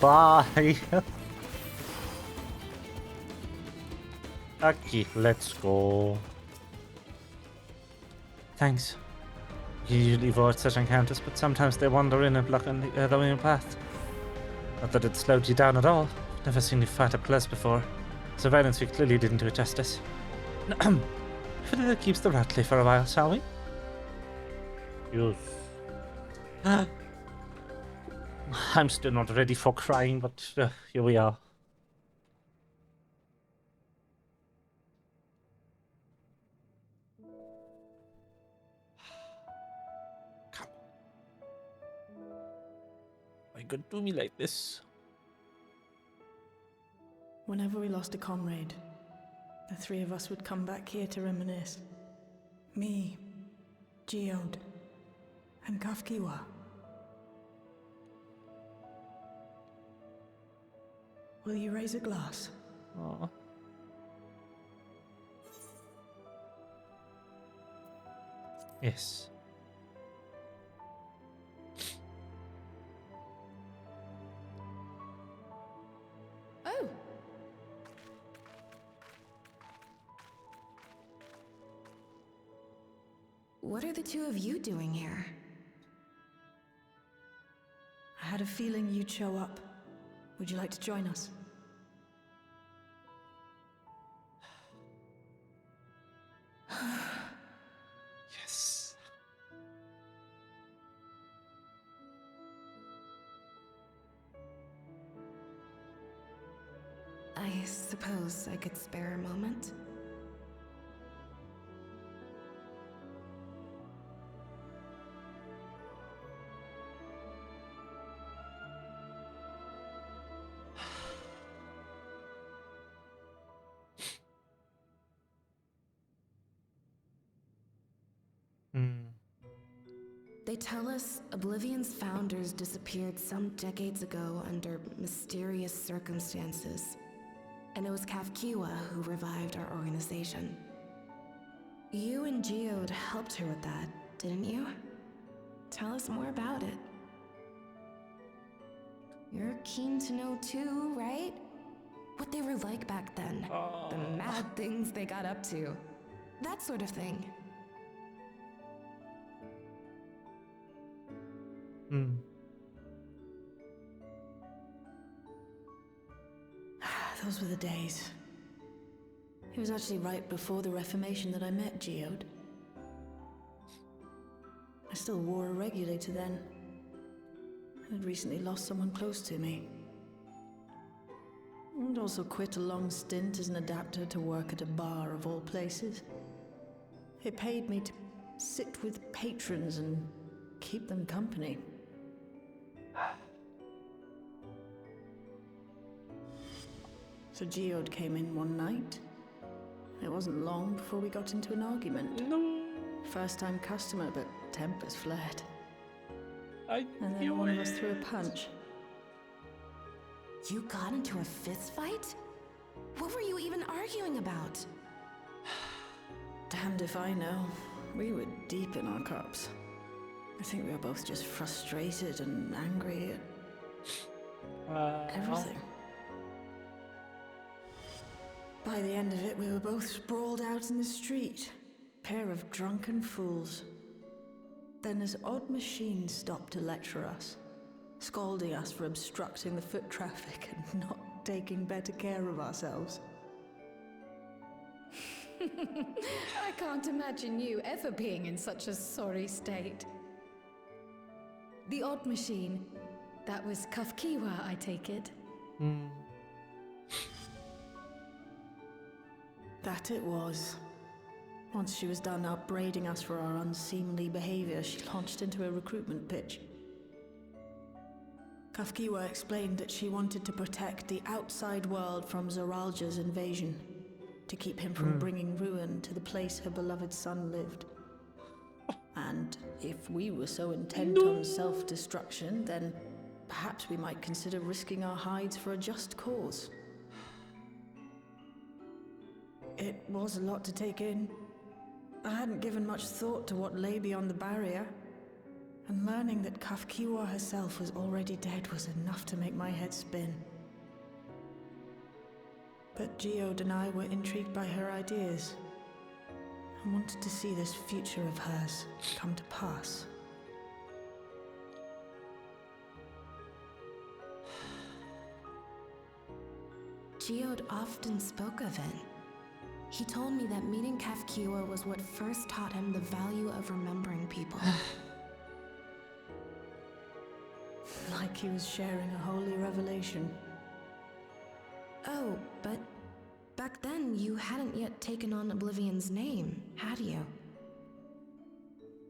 Bye. Okay, let's go. Thanks. You usually avoid such encounters, but sometimes they wander in and block on the other path. Not that it slowed you down at all. Never seen you fight up close before. Surveillance we clearly didn't do it justice. Hopefully that keeps the Ratley for a while, shall we? Yes. I'm still not ready for crying, but here we are. Come on. Why you gonna do me like this? Whenever we lost a comrade, the three of us would come back here to reminisce. Me, Geode, and Kafkiwa. Will you raise a glass? Aww. Yes. Oh! What are the two of you doing here? I had a feeling you'd show up. Would you like to join us? Yes. I suppose I could spare a moment. They tell us Oblivion's founders disappeared some decades ago under mysterious circumstances. And it was Kafkiwa who revived our organization. You and Geode helped her with that, didn't you? Tell us more about it. You're keen to know too, right? What they were like back then. The mad things they got up to. That sort of thing. Those were the days. It was actually right before the Reformation that I met Geode. I still wore a regulator then. I'd recently lost someone close to me. And also quit a long stint as an adapter to work at a bar of all places. It paid me to sit with patrons and keep them company. So Geode came in one night. It wasn't long before we got into an argument. No. First-time customer, but tempers flared. I And then knew one of us it. threw a punch. You got into a fist fight? What were you even arguing about? Damned if I know. We were deep in our cups. I think we were both just frustrated and angry at everything. By the end of it, we were both sprawled out in the street. Pair of drunken fools. Then this odd machine stopped to lecture us, scolding us for obstructing the foot traffic and not taking better care of ourselves. I can't imagine you ever being in such a sorry state. The odd machine. That was Kafkiwa, I take it. That it was. Once she was done upbraiding us for our unseemly behavior, she launched into a recruitment pitch. Kafkiwa explained that she wanted to protect the outside world from Zoralja's invasion, to keep him from bringing ruin to the place her beloved son lived. And if we were so intent on self-destruction, then perhaps we might consider risking our hides for a just cause. It was a lot to take in. I hadn't given much thought to what lay beyond the barrier, and learning that Kafkiwa herself was already dead was enough to make my head spin. But Geode and I were intrigued by her ideas, and wanted to see this future of hers come to pass. Geode often spoke of it. He told me that meeting Kafkiwa was what first taught him the value of remembering people. Like he was sharing a holy revelation. Oh, but back then you hadn't yet taken on Oblivion's name, had you?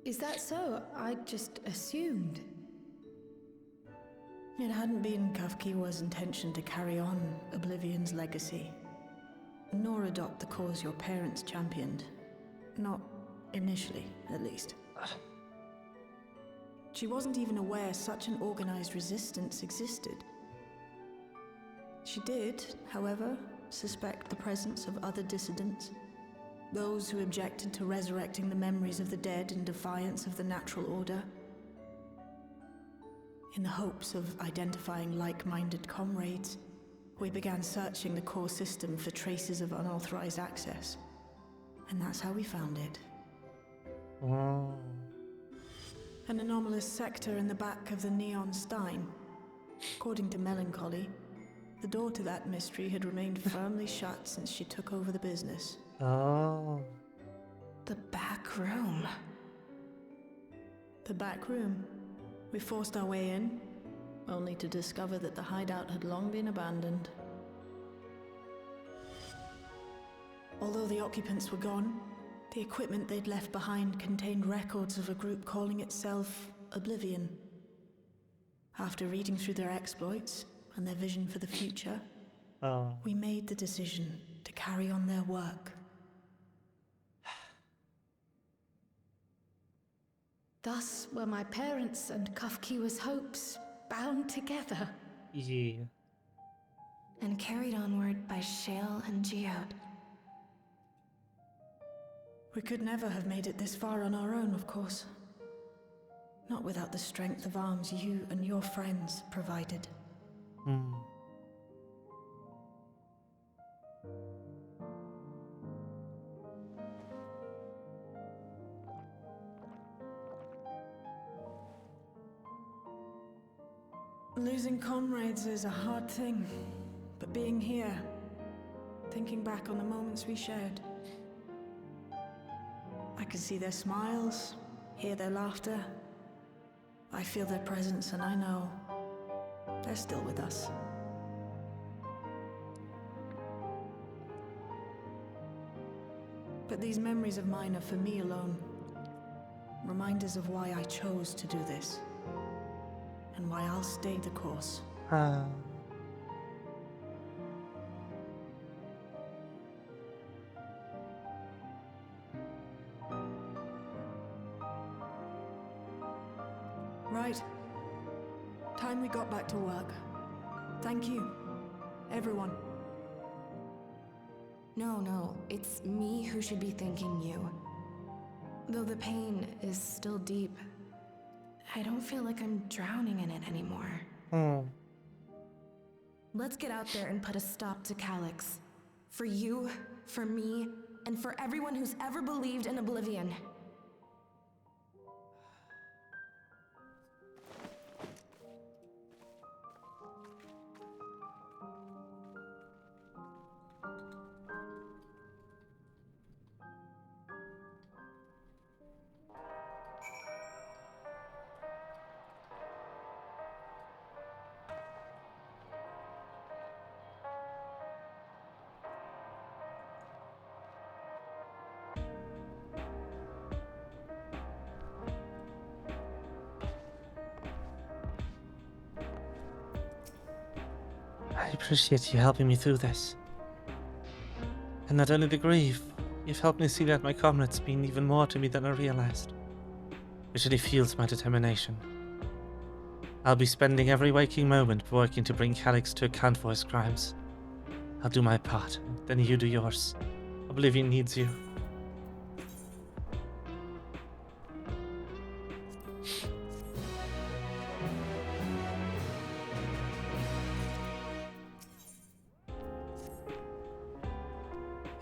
Is that so? I just assumed. It hadn't been Kafkiwa's intention to carry on Oblivion's legacy, nor adopt the cause your parents championed. Not initially, at least. She wasn't even aware such an organized resistance existed. She did, however, suspect the presence of other dissidents, those who objected to resurrecting the memories of the dead in defiance of the natural order. In the hopes of identifying like-minded comrades, we began searching the core system for traces of unauthorized access. And that's how we found it. Oh. An anomalous sector in the back of the Neon Stein. According to Melancholy, the door to that mystery had remained firmly shut since she took over the business. Oh. The back room. The back room. We forced our way in, only to discover that the hideout had long been abandoned. Although the occupants were gone, the equipment they'd left behind contained records of a group calling itself Oblivion. After reading through their exploits and their vision for the future, we made the decision to carry on their work. Thus were my parents' and Kafkiwa's hopes bound together. Yeah. And carried onward by Shale and Geode. We could never have made it this far on our own, of course. Not without the strength of arms you and your friends provided. Losing comrades is a hard thing, but being here, thinking back on the moments we shared, I can see their smiles, hear their laughter. I feel their presence, and I know they're still with us. But these memories of mine are for me alone. Reminders of why I chose to do this. And why I'll stay the course. Right. Time we got back to work. Thank you, everyone. No, it's me who should be thanking you. Though the pain is still deep, I don't feel like I'm drowning in it anymore. Let's get out there and put a stop to Calyx. For you, for me, and for everyone who's ever believed in Oblivion. I appreciate you helping me through this. And not only the grief, you've helped me see that my comrades mean even more to me than I realized. Which really fuels my determination. I'll be spending every waking moment working to bring Calyx to account for his crimes. I'll do my part, then you do yours. Oblivion needs you.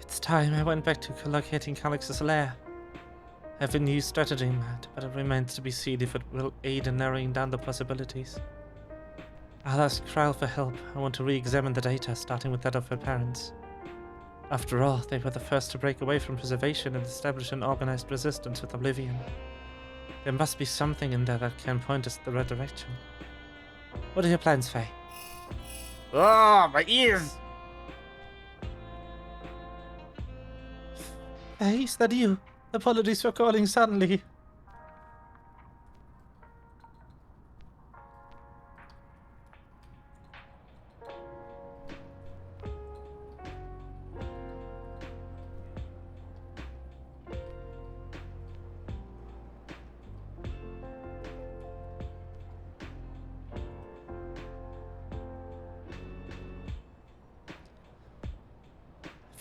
It's time I went back to locating Calyx's lair. I have a new strategy in mind, but it remains to be seen if it will aid in narrowing down the possibilities. I'll ask Kral for help. I want to re-examine the data, starting with that of her parents. After all, they were the first to break away from preservation and establish an organized resistance with Oblivion. There must be something in there that can point us in the right direction. What are your plans, Faye? Ah, my ears! Faye, is that you? Apologies for calling suddenly.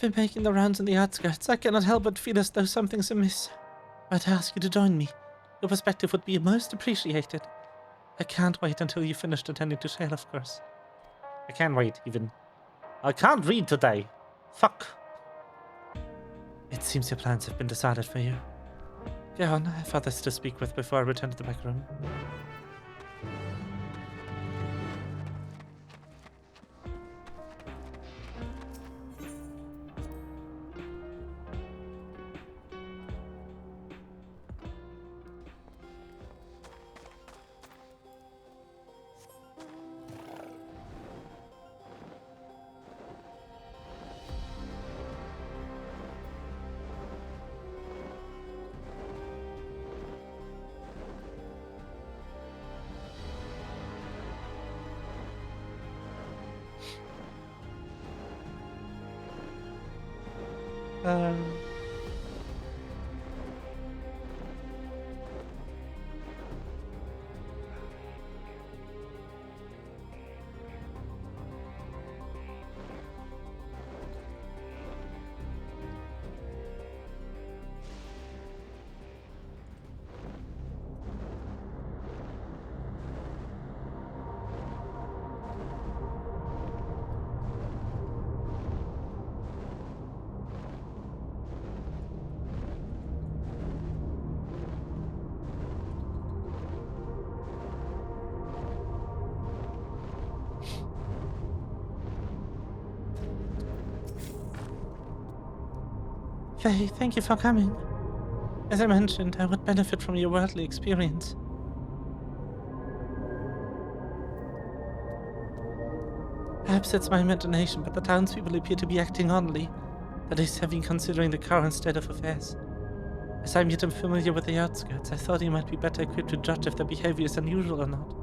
I've been making the rounds in the outskirts. I cannot help but feel as though something's amiss. I'd ask you to join me. Your perspective would be most appreciated. I can't wait until you finished attending to Shale, of course. I can't wait, even. I can't read today. Fuck. It seems your plans have been decided for you. Go on, I have others to speak with before I return to the back room. Faye, thank you for coming. As I mentioned, I would benefit from your worldly experience. Perhaps it's my imagination, but the townspeople appear to be acting oddly. At least have you considering the current state of affairs? As I'm yet unfamiliar with the outskirts, I thought you might be better equipped to judge if their behavior is unusual or not.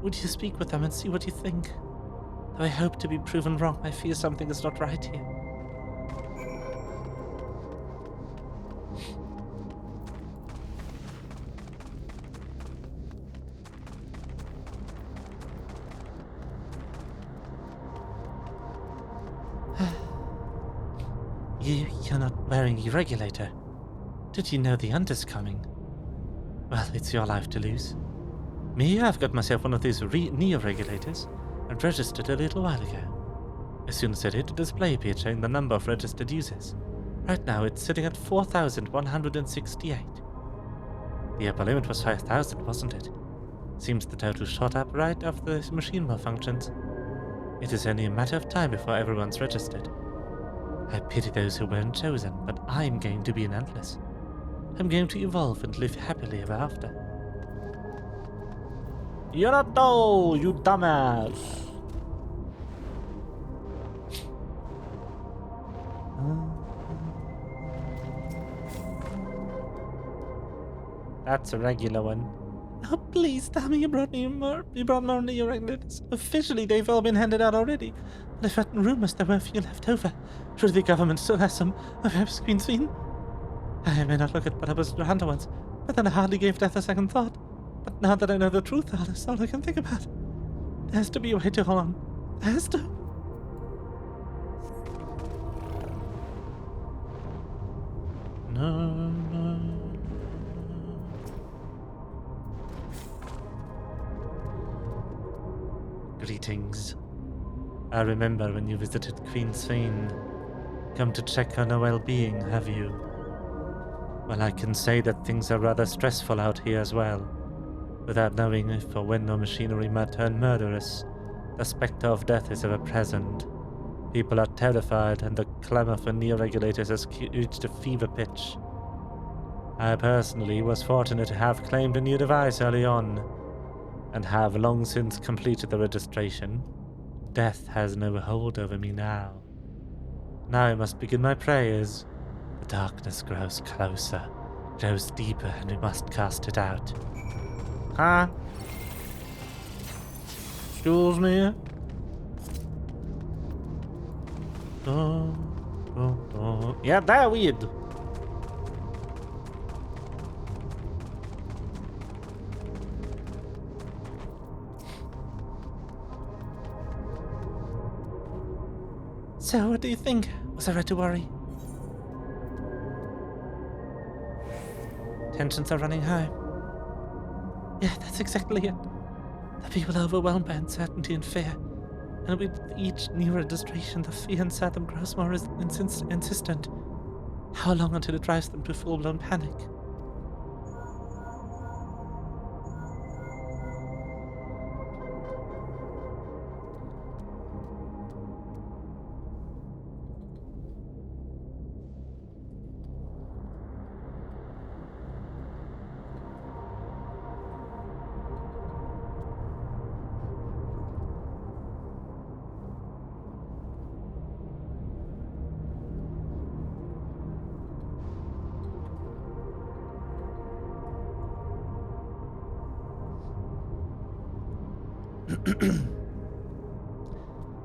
Would you speak with them and see what you think? Though I hope to be proven wrong, I fear something is not right here. You're not wearing your regulator. Did you know the end is coming? Well, it's your life to lose. Me, I've got myself one of these neo-regulators and registered a little while ago. As soon as it hit, the display appeared showing the number of registered users. Right now, it's sitting at 4,168. The upper limit was 5,000, wasn't it? Seems the total shot up right after the machine malfunctions. It is only a matter of time before everyone's registered. I pity those who weren't chosen, but I'm going to be an endless. I'm going to evolve and live happily ever after. You're not no, you dumbass! That's a regular one. Oh, please tell me you brought more neo-regulators. Officially, they've all been handed out already. But I've heard rumors there were a few left over. Surely the government still has some. Perhaps Queen Seen? I may not look at what I was hunter once, but then I hardly gave death a second thought. But now that I know the truth, that's all I can think about. There has to be a way to hold on. There has to. No. Greetings. I remember when you visited Queen Seen. Come to check on her well-being, have you? Well, I can say that things are rather stressful out here as well. Without knowing if or when our machinery might turn murderous, the spectre of death is ever present. People are terrified, and the clamor for neo-regulators has reached a fever pitch. I personally was fortunate to have claimed a new device early on, and have long since completed the registration. Death has no hold over me now. Now I must begin my prayers. The darkness grows closer, grows deeper, and we must cast it out. Huh? Excuse me? Yeah, they're weird. So, what do you think? Was I right to worry? Tensions are running high. Yeah, that's exactly it. The people are overwhelmed by uncertainty and fear. And with each new registration, the fear inside them grows more insistent. How long until it drives them to full-blown panic?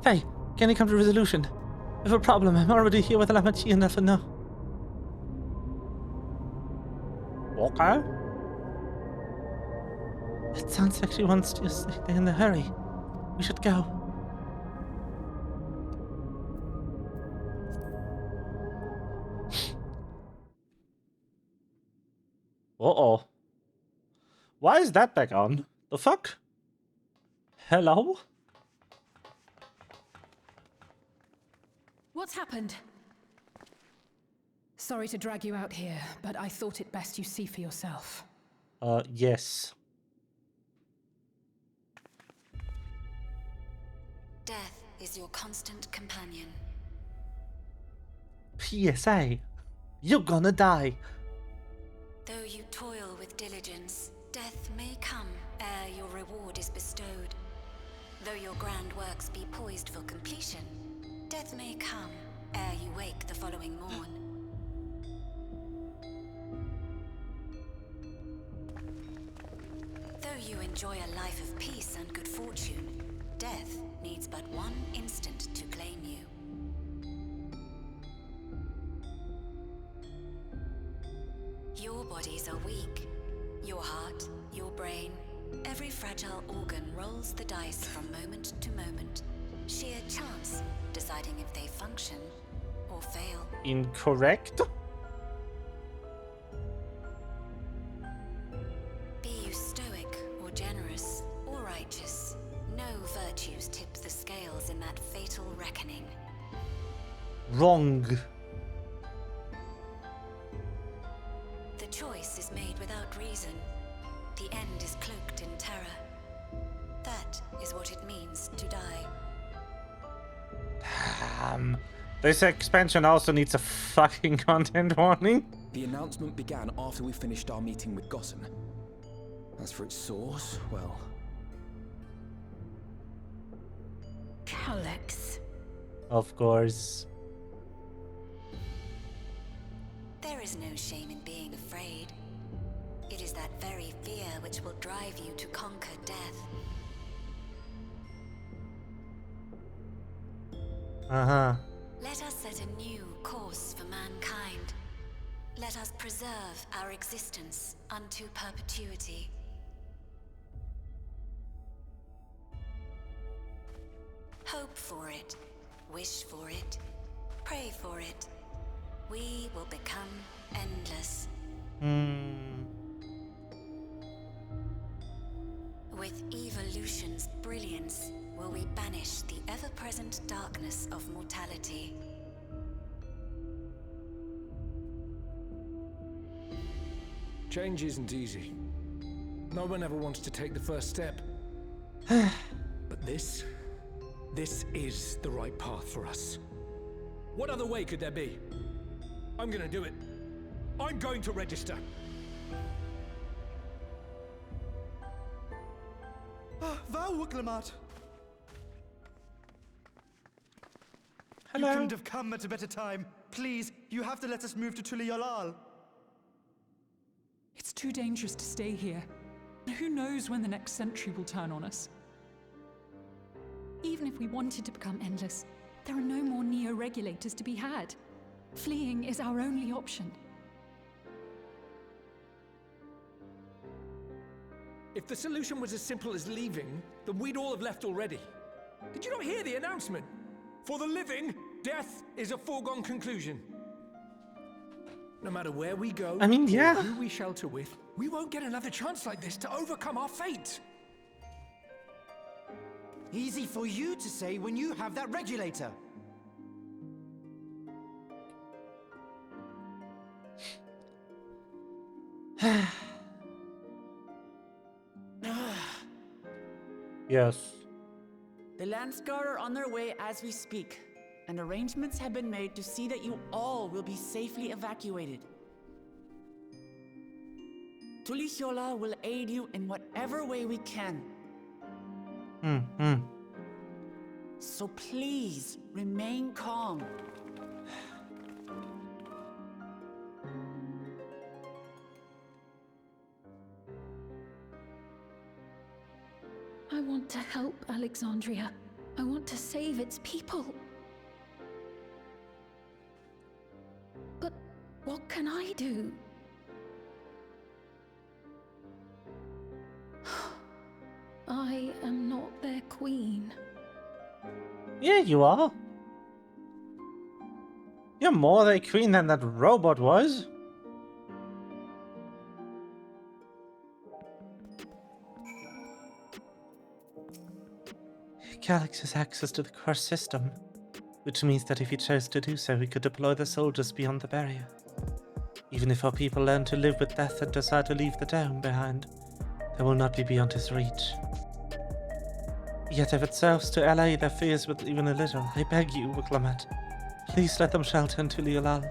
Hey, can you come to a resolution? I have a problem. I'm already here with Lamachi and nothing now. Okay. It sounds like she wants to stay in a hurry. We should go. Uh-oh. Why is that back on? The fuck? Hello? What's happened? Sorry to drag you out here, but I thought it best you see for yourself. Yes. Death is your constant companion. PSA. You're gonna die. Though you toil with diligence, death may come ere your reward is bestowed. Though your grand works be poised for completion, death may come ere you wake the following morn. Though you enjoy a life of peace and good fortune, death needs but one instant to claim you. Your bodies are weak. Your heart, your brain, every fragile organ rolls the dice from moment to moment. Sheer chance deciding if they function or fail. Incorrect? Be you stoic or generous or righteous, no virtues tip the scales in that fatal reckoning. Wrong. The choice is made without reason. The end is cloaked in terror. That is what it means to die. Damn. This expansion also needs a fucking content warning. The announcement began after we finished our meeting with Gossen. As for its source, well... Calyx. Of course. There is no shame in being afraid. It is that very fear which will drive you to conquer death. Uh-huh. Let us set a new course for mankind. Let us preserve our existence unto perpetuity. Hope for it, wish for it, pray for it. We will become endless. With evolution's brilliance, will we banish the ever-present darkness of mortality. Change isn't easy. No one ever wants to take the first step. But this is the right path for us. What other way could there be? I'm gonna do it. I'm going to register. Wuklemat. Hello. You couldn't have come at a better time. Please, you have to let us move to Tuliolal. It's too dangerous to stay here. Who knows when the next century will turn on us? Even if we wanted to become endless, there are no more neo-regulators to be had. Fleeing is our only option. If the solution was as simple as leaving, then we'd all have left already. Did you not hear the announcement? For the living, death is a foregone conclusion. No matter where we go, I mean, yeah. or who we shelter with, we won't get another chance like this to overcome our fate. Easy for you to say when you have that regulator. Yes. The Landsguard are on their way as we speak, and arrangements have been made to see that you all will be safely evacuated. Tulichola will aid you in whatever way we can. So please, remain calm. I want to help Alexandria. I want to save its people. But what can I do? I am not their queen. Yeah, you are. You're more their queen than that robot was. Calyx has access to the core system, which means that if he chose to do so, he could deploy the soldiers beyond the barrier. Even if our people learn to live with death and decide to leave the dome behind, they will not be beyond his reach. Yet if it serves to allay their fears with even a little, I beg you, Wuklemat, please let them shelter in Tuliolal.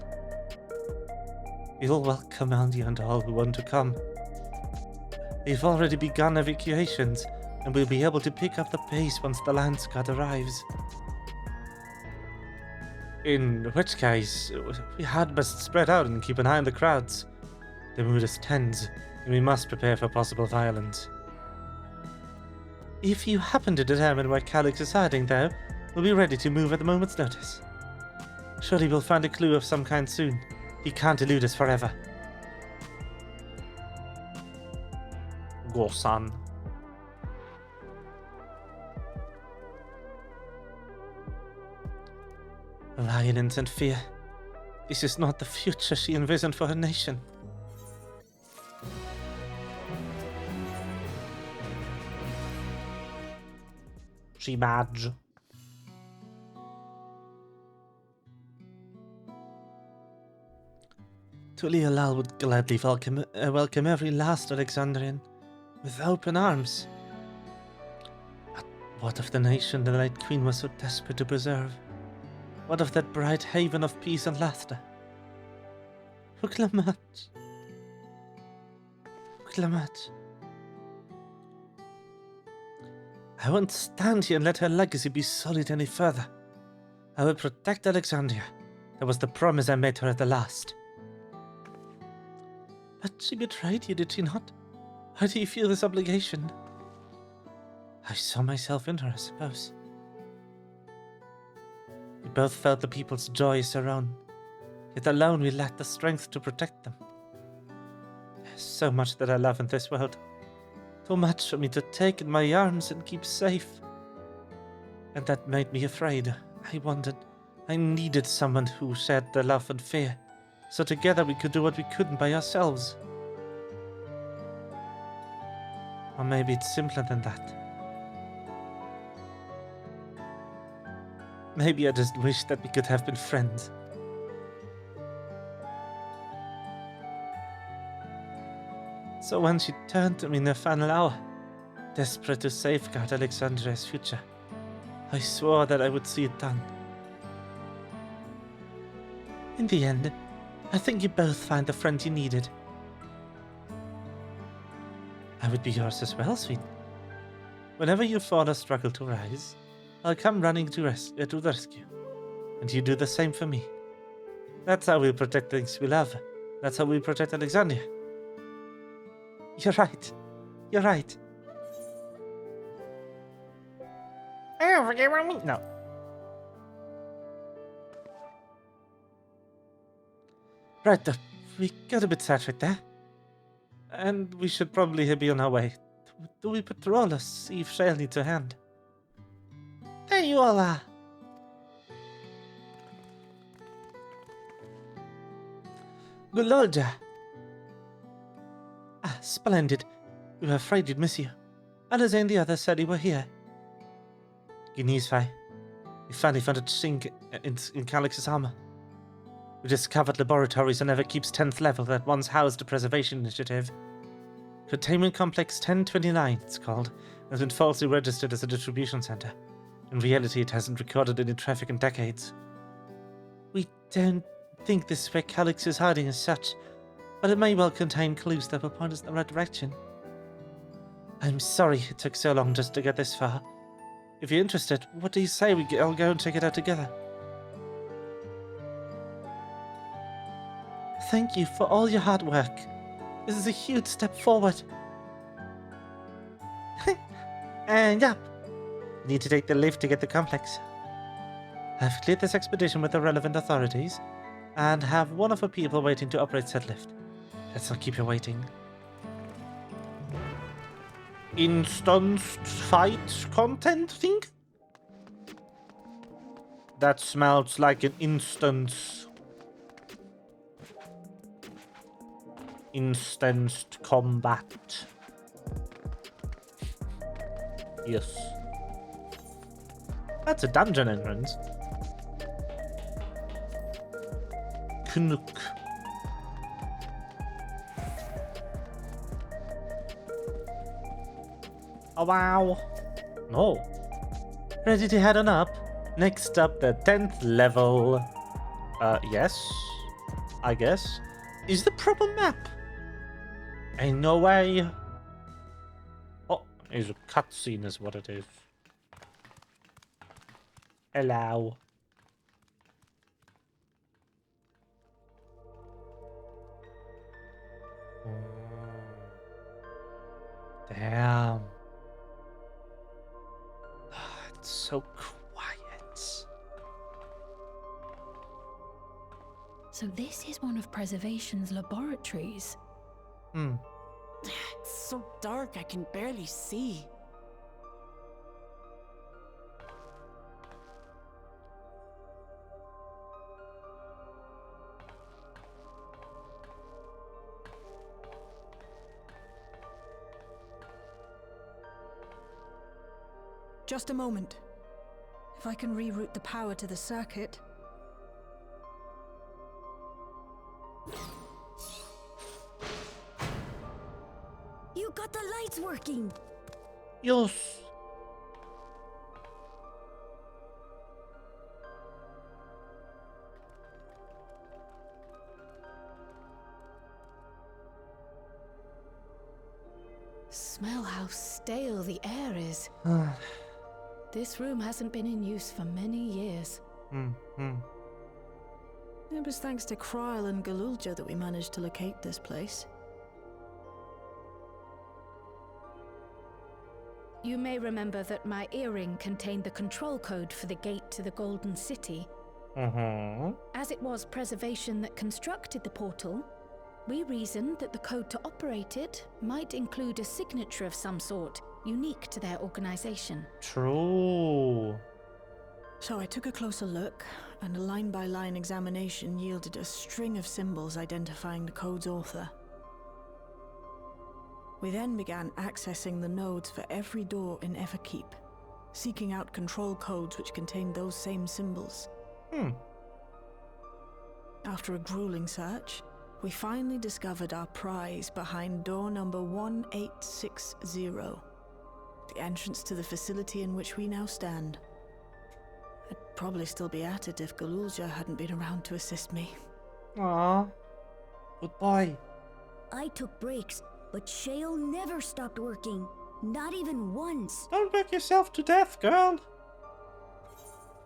We'll welcome you and all who want to come. We've already begun evacuations, and we'll be able to pick up the pace once the Landsguard arrives. In which case, we had best spread out and keep an eye on the crowds. The mood is tense, and we must prepare for possible violence. If you happen to determine where Calyx is hiding, though, we'll be ready to move at the moment's notice. Surely we'll find a clue of some kind soon. He can't elude us forever. Go, son. Violence and fear. This is not the future she envisioned for her nation. She badge. Tulialal would gladly welcome every last Alexandrian with open arms. But what of the nation the late queen was so desperate to preserve? What of that bright haven of peace and laughter? Huklamat. Huklamat. I won't stand here and let her legacy be sullied any further. I will protect Alexandria. That was the promise I made her at the last. But she betrayed you, did she not? Why do you feel this obligation? I saw myself in her, I suppose. We both felt the people's joy as our own, yet alone we lacked the strength to protect them. There's so much that I love in this world, too much for me to take in my arms and keep safe. And that made me afraid. I needed someone who shared the love and fear, so together we could do what we couldn't by ourselves. Or maybe it's simpler than that. Maybe I just wish that we could have been friends. So when she turned to me in the final hour, desperate to safeguard Alexandria's future, I swore that I would see it done. In the end, I think you both found the friend you needed. I would be yours as well, sweet. Whenever you fall or struggle to rise, I'll come running to the rescue, and you do the same for me. That's how we protect things we love. That's how we protect Alexandria. You're right. You're right. Oh, forget about me. No. Right, though. We got a bit sidetracked there. And we should probably be on our way. Do we patrol or see if Shale needs a hand? There you all are. Good lord, ja. Ah, splendid. We were afraid you'd miss you. Alize and the others said you were here. Good news, Faye. We finally found a chink in Calyx's armor. We discovered laboratories on Everkeep's 10th level that once housed the Preservation Initiative. Containment Complex 1029, it's called, has been falsely registered as a distribution center. In reality, it hasn't recorded any traffic in decades. We don't think this is where Calyx is hiding as such, but it may well contain clues that will point us in the right direction. I'm sorry it took so long just to get this far. If you're interested, what do you say we all go and check it out together? Thank you for all your hard work. This is a huge step forward. And yeah, we need to take the lift to get the complex. I've cleared this expedition with the relevant authorities and have one of our people waiting to operate said lift. Let's not keep you waiting. Instanced fight content thing? That smells like an instanced combat. Yes. That's a dungeon entrance. Knook. Oh wow. No. Ready to head on up? Next up, the 10th level. Yes. I guess. Is the proper map? Ain't no way. Oh, it's a cutscene is what it is. Hello. Damn. It's so quiet. So this is one of Preservation's laboratories. It's so dark I can barely see. Just a moment. If I can reroute the power to the circuit. You got the lights working! Yes. Smell how stale the air is. This room hasn't been in use for many years. It was thanks to Kryl and Galulja that we managed to locate this place. You may remember that my earring contained the control code for the gate to the Golden City. As it was Preservation that constructed the portal, we reasoned that the code to operate it might include a signature of some sort, unique to their organization. True. So I took a closer look, and a line-by-line examination yielded a string of symbols identifying the code's author. We then began accessing the nodes for every door in Everkeep, seeking out control codes which contained those same symbols. After a grueling search, we finally discovered our prize behind door number 1860, the entrance to the facility in which we now stand. I'd probably still be at it if Galulja hadn't been around to assist me. Aww. Goodbye. I took breaks, but Shale never stopped working. Not even once. Don't work yourself to death, girl.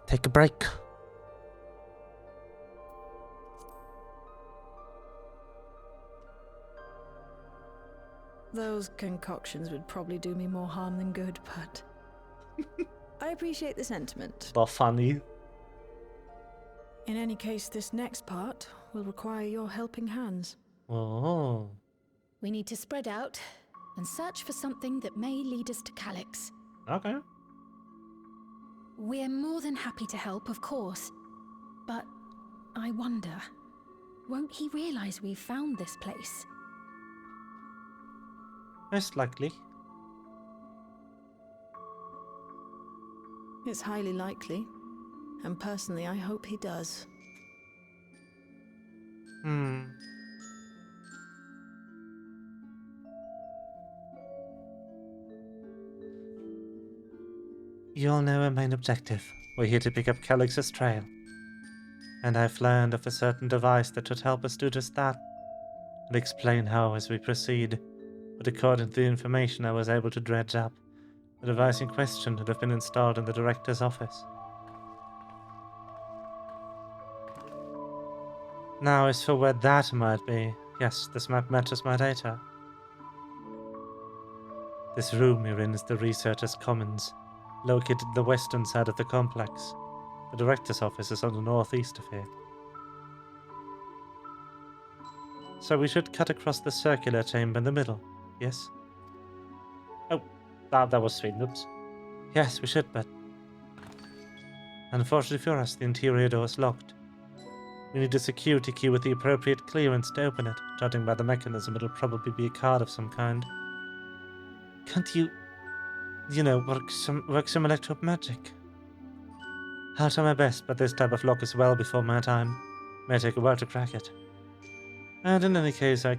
Take a break. Those concoctions would probably do me more harm than good, but I appreciate the sentiment. They're funny. In any case, this next part will require your helping hands. Oh. We need to spread out and search for something that may lead us to Calyx. Okay. We're more than happy to help, of course. But I wonder, won't he realize we've found this place? Most likely. It's highly likely, and personally I hope he does. You all know our main objective. We're here to pick up Calyx's trail. And I've learned of a certain device that should help us do just that. I'll explain how as we proceed. But according to the information I was able to dredge up, the device in question would have been installed in the director's office. Now, as for where that might be, yes, this map matches my data. This room you're in is the Researchers' Commons, located on the western side of the complex. The director's office is on the northeast of here. So we should cut across the circular chamber in the middle, yes? Oh, that was sweet, oops. Yes, we should, but... Unfortunately for us, the interior door is locked. We need a security key with the appropriate clearance to open it. Judging by the mechanism, it'll probably be a card of some kind. Can't you work some electro magic? I'll try my best, but this type of lock is well before my time. May take a while to crack it. And in any case, I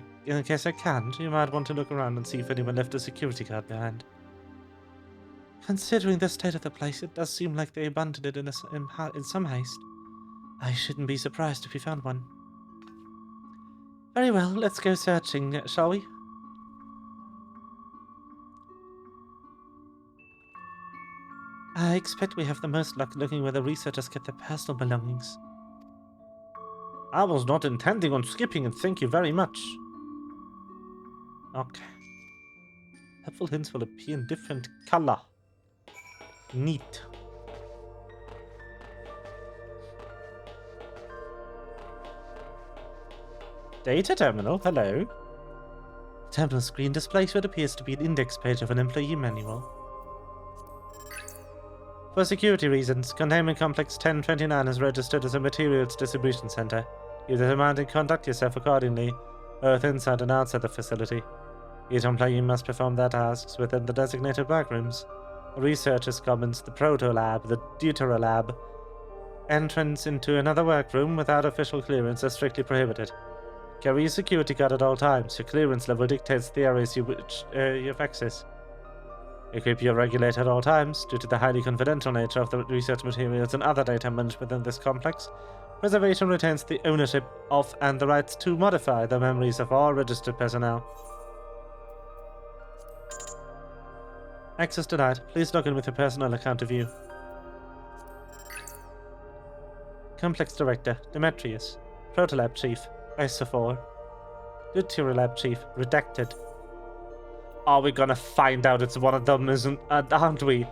can't, you might want to look around and see if anyone left a security card behind. Considering the state of the place, it does seem like they abandoned it in some haste. I shouldn't be surprised if we found one. Very well, let's go searching, shall we? I expect we have the most luck looking where the researchers get their personal belongings. I was not intending on skipping, and thank you very much. Okay. Helpful hints will appear in different color. Neat. Data terminal, hello. Terminal screen displays what appears to be an index page of an employee manual. For security reasons, Containment Complex 1029 is registered as a materials distribution center. You demand and conduct yourself accordingly, both inside and outside the facility. Each employee must perform their tasks within the designated workrooms. Researchers' commons, the proto-lab, the deutero-lab. Entrance into another workroom without official clearance is strictly prohibited. Carry a security card at all times. Your clearance level dictates the areas you have access. Equip your regulator at all times. Due to the highly confidential nature of the research materials and other data managed within this complex, Preservation retains the ownership of and the rights to modify the memories of all registered personnel. Access denied. Please log in with your personal account to view. Complex Director, Demetrius. Protolab Chief, Isophore. Deuterolab Chief, Redacted. Are we gonna find out it's one of them, aren't we?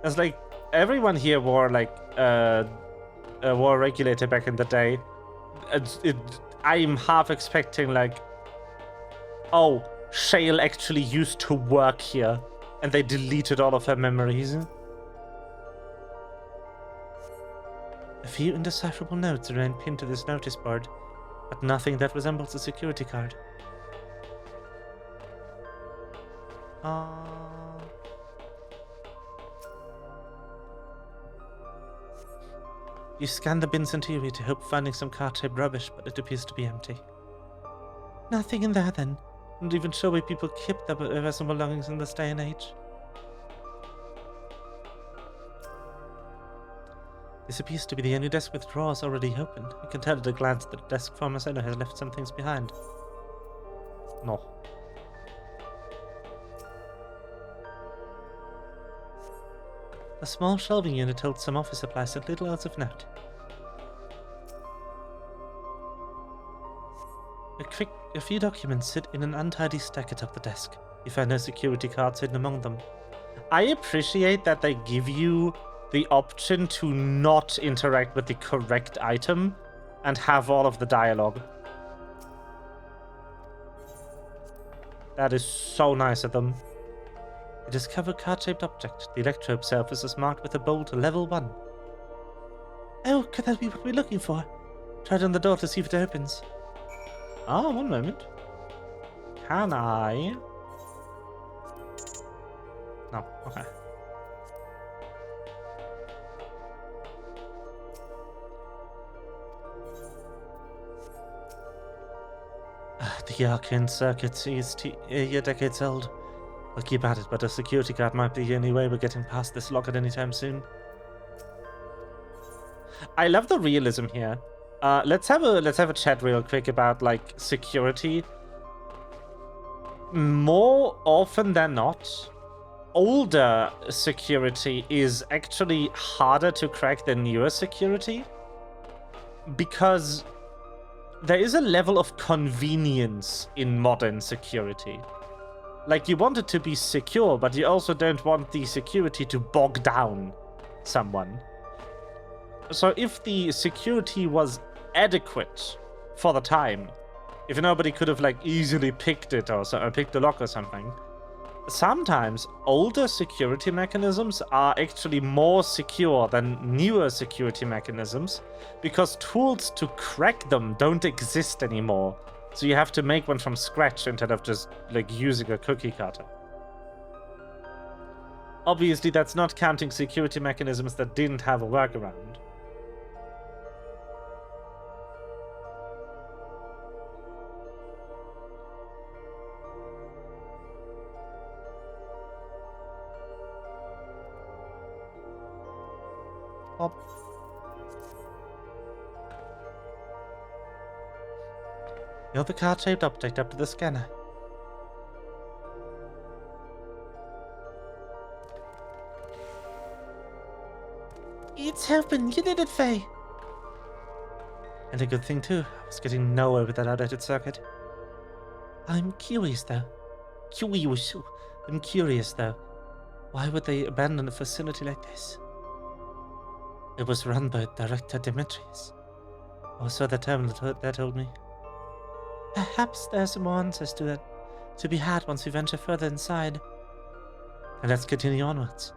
It's like, everyone here wore, like, a war regulator back in the day. I'm half expecting, like, oh, Shale actually used to work here, and they deleted all of her memories. A few indecipherable notes remain pinned to this notice board, but nothing that resembles a security card. You scan the bin's interior to hope finding some card-shaped rubbish, but it appears to be empty. Nothing in there then. Not even sure where people keep their personal belongings in this day and age. This appears to be the only desk with drawers already open. You can tell at a glance that the desk former owner has left some things behind. No. A small shelving unit holds some office supplies and little else of note. A few documents sit in an untidy stack atop the desk. You find no security cards hidden among them. I appreciate that they give you the option to not interact with the correct item and have all of the dialogue. That is so nice of them. You discover a card-shaped object. The electrode surface is marked with a bold level 1. Oh, could that be what we're looking for? Try it on the door to see if it opens. Ah, one moment. Can I? No, okay. The arcane circuit is decades old. I'll keep at it, but a security card might be the only way we're getting past this lock at any time soon. I love the realism here. Let's have a chat real quick about like security. More often than not, older security is actually harder to crack than newer security because there is a level of convenience in modern security. Like, you want it to be secure, but you also don't want the security to bog down someone. So if the security was adequate for the time, if nobody could have, like, easily picked it or picked the lock or something, sometimes older security mechanisms are actually more secure than newer security mechanisms because tools to crack them don't exist anymore. So you have to make one from scratch instead of just, like, using a cookie cutter. Obviously, that's not counting security mechanisms that didn't have a workaround. Oh. You're the card-shaped object up to the scanner. It's open! You did it, Faye! And a good thing too. I was getting nowhere with that outdated circuit. I'm curious though. Curious. I'm curious, though. Why would they abandon a facility like this? It was run by Director Demetrius. Or so the terminal that told me. Perhaps there's some more answers to that to be had once we venture further inside. And let's continue onwards.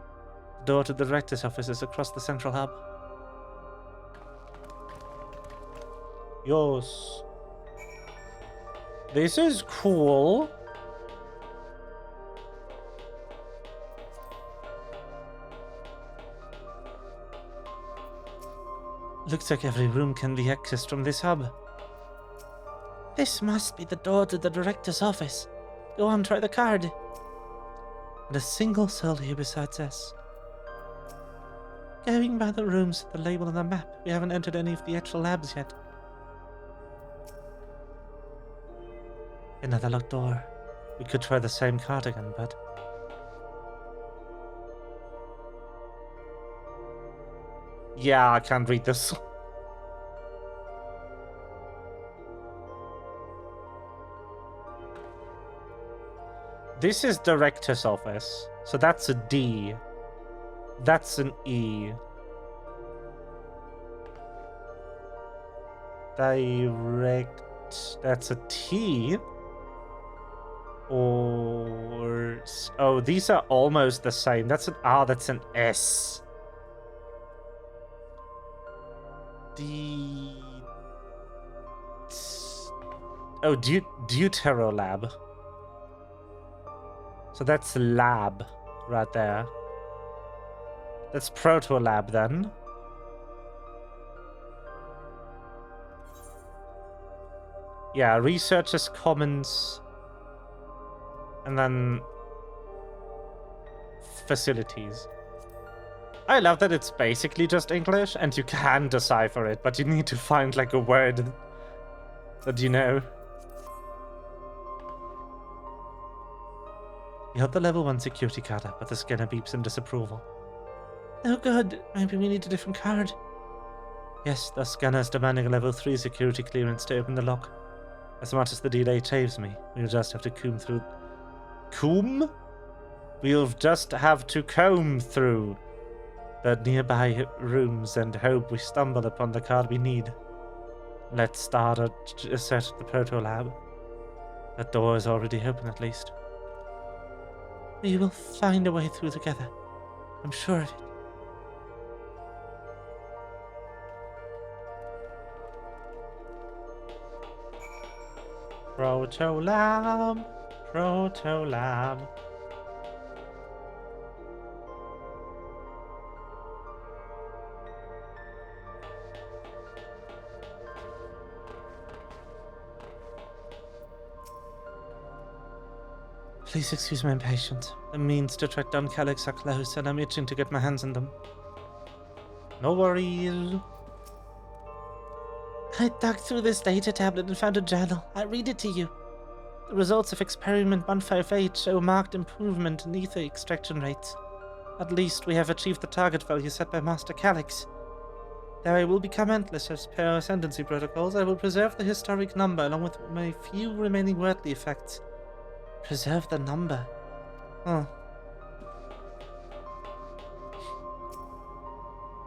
The door to the director's office is across the central hub. Yes. This is cool. Looks like every room can be accessed from this hub. This must be the door to the director's office. Go on, try the card. And a single soul here besides us. Going by the rooms with the label on the map, we haven't entered any of the actual labs yet. Another locked door. We could try the same card again, but... Yeah, I can't read this. This is director's office, so that's a D. That's an E. Direct... That's a T. Or... Oh, these are almost the same. That's an R, that's an S. D... Oh, Deuterolab. So that's lab right there. That's Protolab then. Yeah, researchers commons. And then facilities. I love that it's basically just English and you can decipher it, but you need to find like a word that you know. You have the level 1 security card up, but the scanner beeps in disapproval. Oh good, maybe we need a different card. Yes, the scanner is demanding a level 3 security clearance to open the lock. As much as the delay shaves me, we'll just have to comb through... Comb? We'll just have to comb through the nearby rooms and hope we stumble upon the card we need. Let's start a search at the Proto-Lab. That door is already open at least. We will find a way through together. I'm sure of it. Proto-Lab. Proto-Lab. Please excuse my impatience. The means to track down Calyx are close, and I'm itching to get my hands on them. No worries. I dug through this data tablet and found a journal. I'll read it to you. The results of Experiment 158 show a marked improvement in ether extraction rates. At least we have achieved the target value set by Master Calyx. Though I will become endless as per our ascendancy protocols, I will preserve the historic number along with my few remaining worldly effects. Preserve the number. Huh.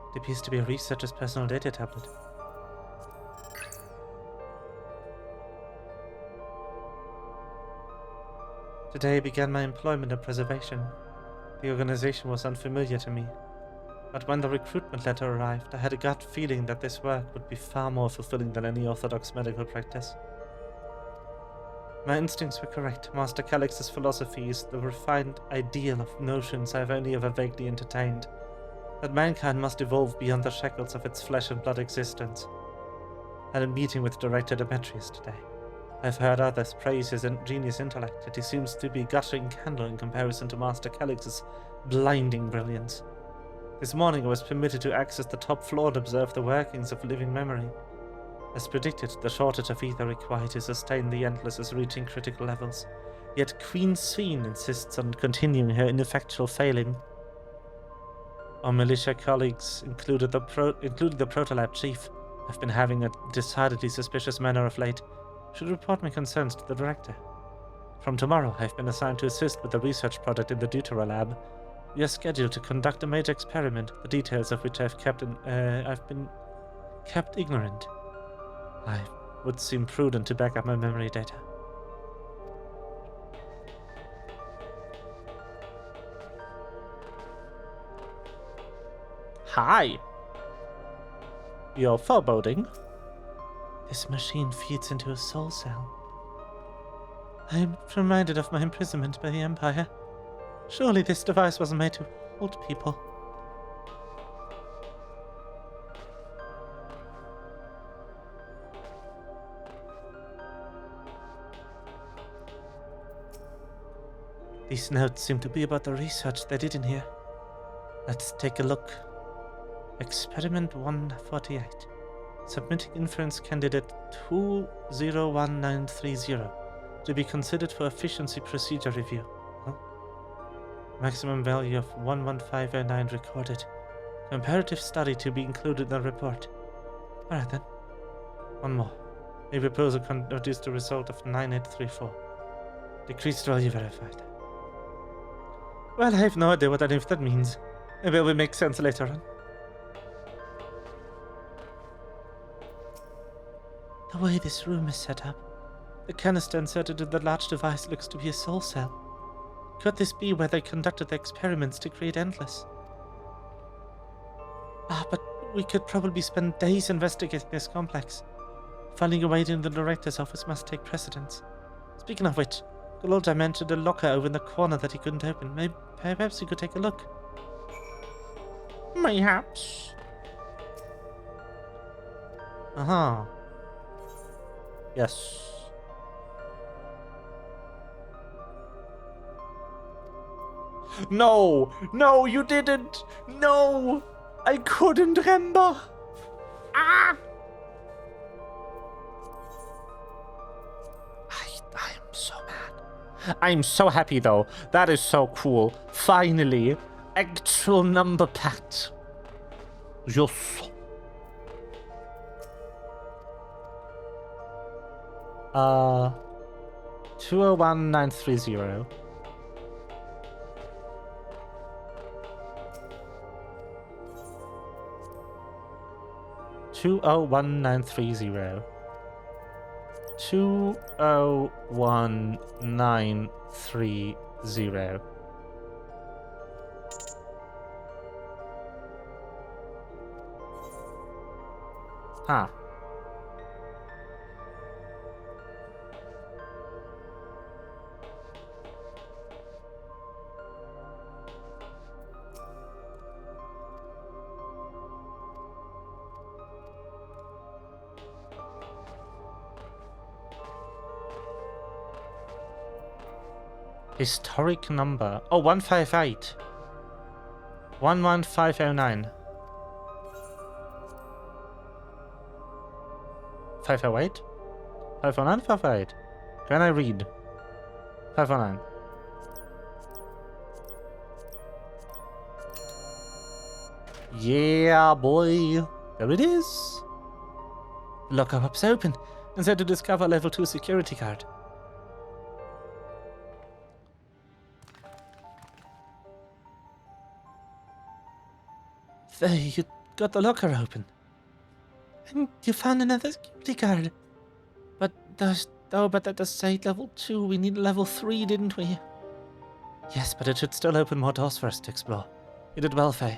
It appears to be a researcher's personal data tablet. Today began my employment in preservation. The organization was unfamiliar to me, but when the recruitment letter arrived, I had a gut feeling that this work would be far more fulfilling than any orthodox medical practice. My instincts were correct. Master Calyx's philosophy is the refined ideal of notions I've only ever vaguely entertained, that mankind must evolve beyond the shackles of its flesh and blood existence. I had a meeting with Director Demetrius today. I've heard others praise his ingenious intellect, yet he seems to be a guttering candle in comparison to Master Calyx's blinding brilliance. This morning I was permitted to access the top floor and observe the workings of living memory. As predicted, the shortage of ether required to sustain the Endless is reaching critical levels, yet Queen Sveen insists on continuing her ineffectual failing. Our militia colleagues, including the Protolab chief, have been having a decidedly suspicious manner of late. Should report my concerns to the director. From tomorrow, I've been assigned to assist with the research project in the Deutera lab. We are scheduled to conduct a major experiment, the details of which I've been kept ignorant. I would seem prudent to back up my memory data. Hi. You're foreboding? This machine feeds into a soul cell. I'm reminded of my imprisonment by the Empire. Surely this device wasn't made to hold people. These notes seem to be about the research they did in here. Let's take a look. Experiment 148. Submitting inference candidate 201930 to be considered for efficiency procedure review. Huh? Maximum value of 11509 recorded. Comparative study to be included in the report. Alright then. One more. A proposal can reduce the result of 9834. Decreased value verified. Well, I have no idea what any of that means. Maybe it will make sense later on. The way this room is set up, the canister inserted in the large device looks to be a soul cell. Could this be where they conducted the experiments to create Endless? But we could probably spend days investigating this complex. Finding a way in the director's office must take precedence. Speaking of which, Golda mentioned a locker over in the corner that he couldn't open. Perhaps you could take a look. Mayhaps. Uh-huh. Yes. No! No, you didn't! No! I couldn't remember! Ah! I am so mad. I'm so happy though. That is so cool. Finally, actual number pad. Yes. 201930. Two oh one nine three zero. 201,930. Huh. Historic number. Oh, 158. 11509. 508? 509, 508. Can I read? 509. Yeah, boy. There it is. The locker pops open and said to discover level 2 security card. There, you got the locker open. And you found another security card. But that does say level 2. We need level 3, didn't we? Yes, but it should still open more doors for us to explore. You did well, Faye.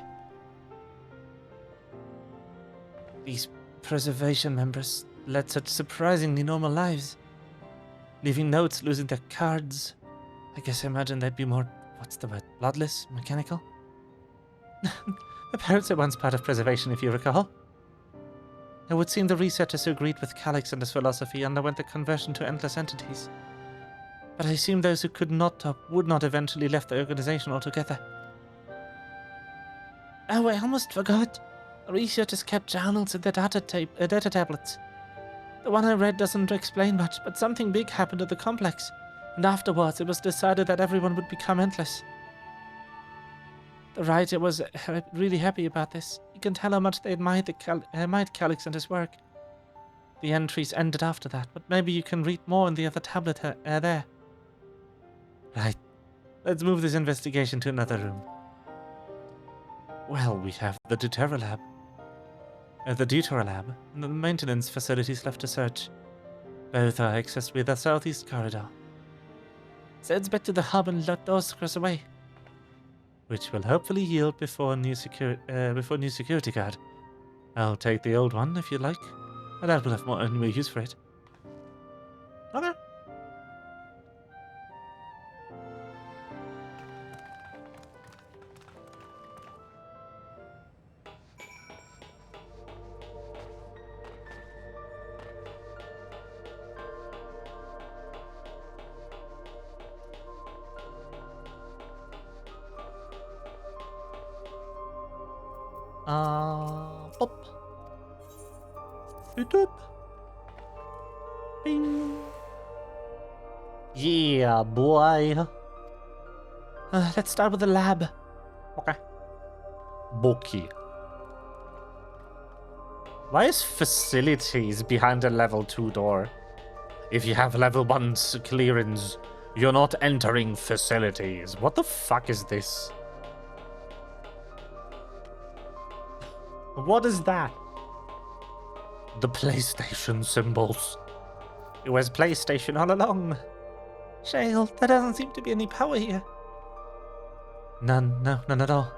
These preservation members led such surprisingly normal lives. Leaving notes, losing their cards. I guess I imagine they'd be more, what's the word, bloodless, mechanical? The parents are once part of preservation, if you recall. It would seem the researchers who agreed with Calix and his philosophy underwent the conversion to endless entities. But I assume those who could not or would not eventually left the organization altogether. Oh, I almost forgot. The researchers kept journals in their data tablets. The one I read doesn't explain much, but something big happened at the complex, and afterwards it was decided that everyone would become endless. The writer was really happy about this. You can tell how much they admired Calix and his work. The entries ended after that, but maybe you can read more in the other tablet there. Right. Let's move this investigation to another room. Well, we have the Deutera Lab. The Deutera Lab and the maintenance facilities left to search. Both are accessed via the southeast corridor. So let's back to the hub and let those across away. Which will hopefully yield before new security guard. I'll take the old one if you like. I doubt we'll have any more use for it. Okay. Pop. Boop. Bing. Yeah, boy. Let's start with the lab. Okay. Bulky. Why is facilities behind a level 2 door? If you have level 1 clearance, you're not entering facilities. What the fuck is this? What is that? The PlayStation symbols. It was PlayStation all along. Shale, there doesn't seem to be any power here. None at all.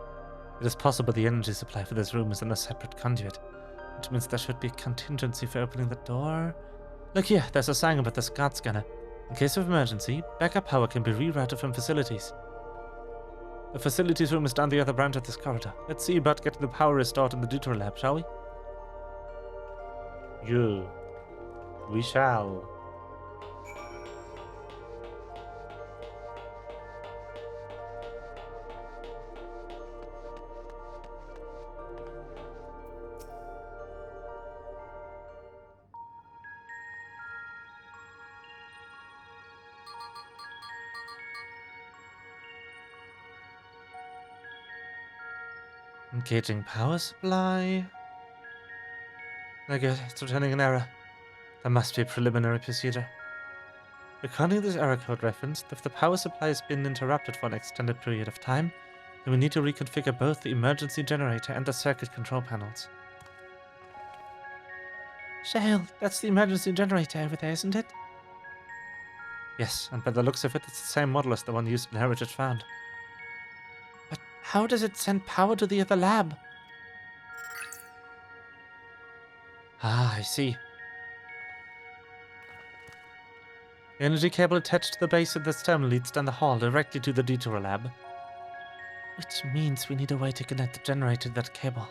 It is possible the energy supply for this room is in a separate conduit, which means there should be a contingency for opening the door. Look here, there's a sign about the SCART scanner. In case of emergency, backup power can be rerouted from facilities. The facilities room is down the other branch of this corridor. Let's see about getting the power restored in the Deutera Lab, shall we? Yeah, we shall. Engaging power supply. No good, it's returning an error. There must be a preliminary procedure. According to this error code reference, if the power supply has been interrupted for an extended period of time, then we need to reconfigure both the emergency generator and the circuit control panels. Shale, that's the emergency generator over there, isn't it? Yes, and by the looks of it, it's the same model as the one used in Heritage Found. But how does it send power to the other lab? Ah, I see. The energy cable attached to the base of this terminal leads down the hall directly to the Deutera Lab. Which means we need a way to connect the generator to that cable.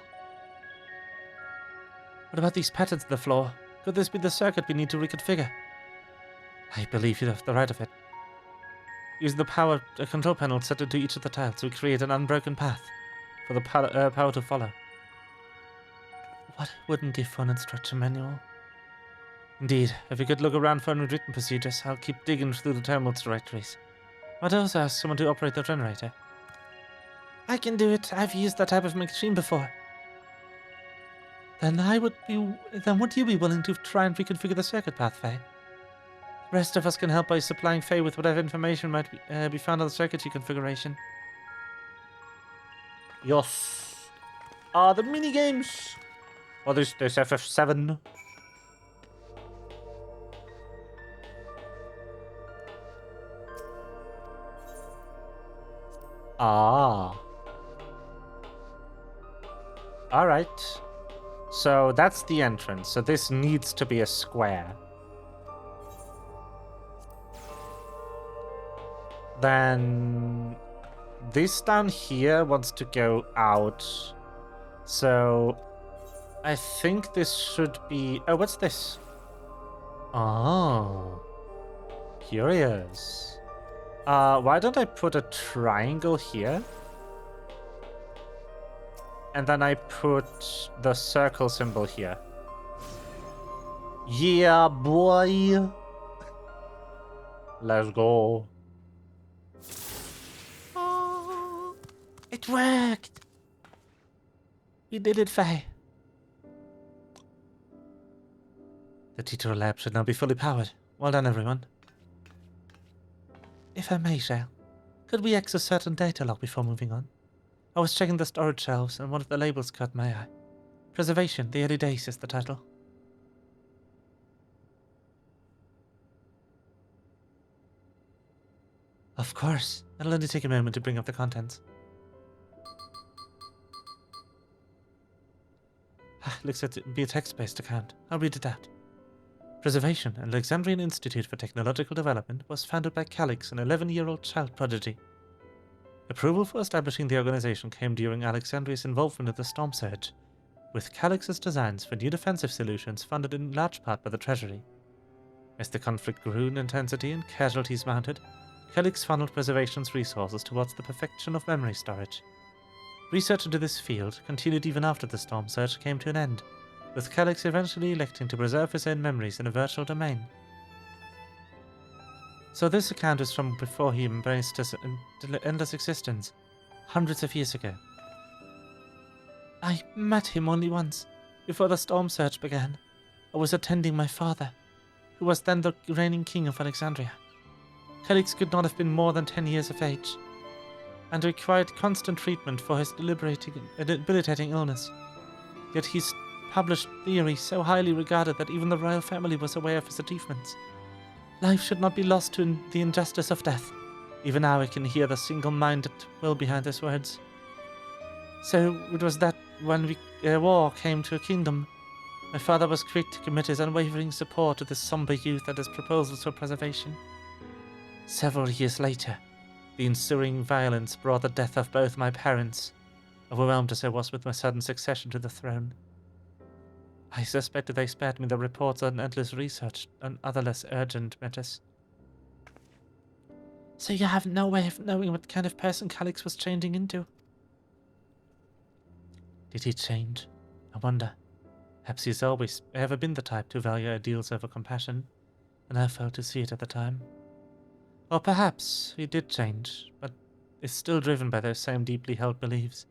What about these patterns on the floor? Could this be the circuit we need to reconfigure? I believe you have the right of it. Using the power control panel set into each of the tiles, we create an unbroken path for the power to follow. What wouldn't give for an instruction manual? Indeed, if you could look around for any written procedures, I'll keep digging through the terminal's directories. I'd also ask someone to operate the generator. I can do it. I've used that type of machine before. Then would you be willing to try and reconfigure the circuit path, Faye? The rest of us can help by supplying Faye with whatever information might be found on the circuitry configuration. Yes. The mini games. Oh, there's FF7. Ah. Alright. So that's the entrance. So this needs to be a square. Then this down here wants to go out. So I think this should be... Oh, what's this? Oh. Curious. Why don't I put a triangle here? And then I put the circle symbol here. Yeah, boy. Let's go. Oh, it worked. We did it, Faye. The Deutera Lab should now be fully powered. Well done, everyone. If I may, Shale, Could we access certain data log before moving on? I was checking the storage shelves and one of the labels caught my eye. Preservation, the early days is the title. Of course. It'll only take a moment to bring up the contents. Looks like to be a text-based account. I'll read it out. Preservation, an Alexandrian Institute for Technological Development, was founded by Calix, an 11-year-old child prodigy. Approval for establishing the organization came during Alexandria's involvement in the Storm Surge, with Calix's designs for new defensive solutions funded in large part by the Treasury. As the conflict grew in intensity and casualties mounted, Calix funneled Preservation's resources towards the perfection of memory storage. Research into this field continued even after the Storm Surge came to an end, with Calix eventually electing to preserve his own memories in a virtual domain. So this account is from before he embraced his endless existence, hundreds of years ago. I met him only once, before the Storm Surge began. I was attending my father, who was then the reigning king of Alexandria. Calix could not have been more than 10 years of age, and required constant treatment for his debilitating illness. Yet his published theory so highly regarded that even the royal family was aware of his achievements. Life should not be lost to the injustice of death. Even now I can hear the single-minded will behind his words. So it was that when war came to a kingdom, my father was quick to commit his unwavering support to this somber youth and his proposals for preservation. Several years later, the ensuing violence brought the death of both my parents, overwhelmed as I was with my sudden succession to the throne. I suspected they spared me the reports on endless research and other less urgent matters. So you have no way of knowing what kind of person Calix was changing into? Did he change? I wonder. Perhaps he's always ever been the type to value ideals over compassion, and I failed to see it at the time. Or perhaps he did change, but is still driven by those same deeply held beliefs,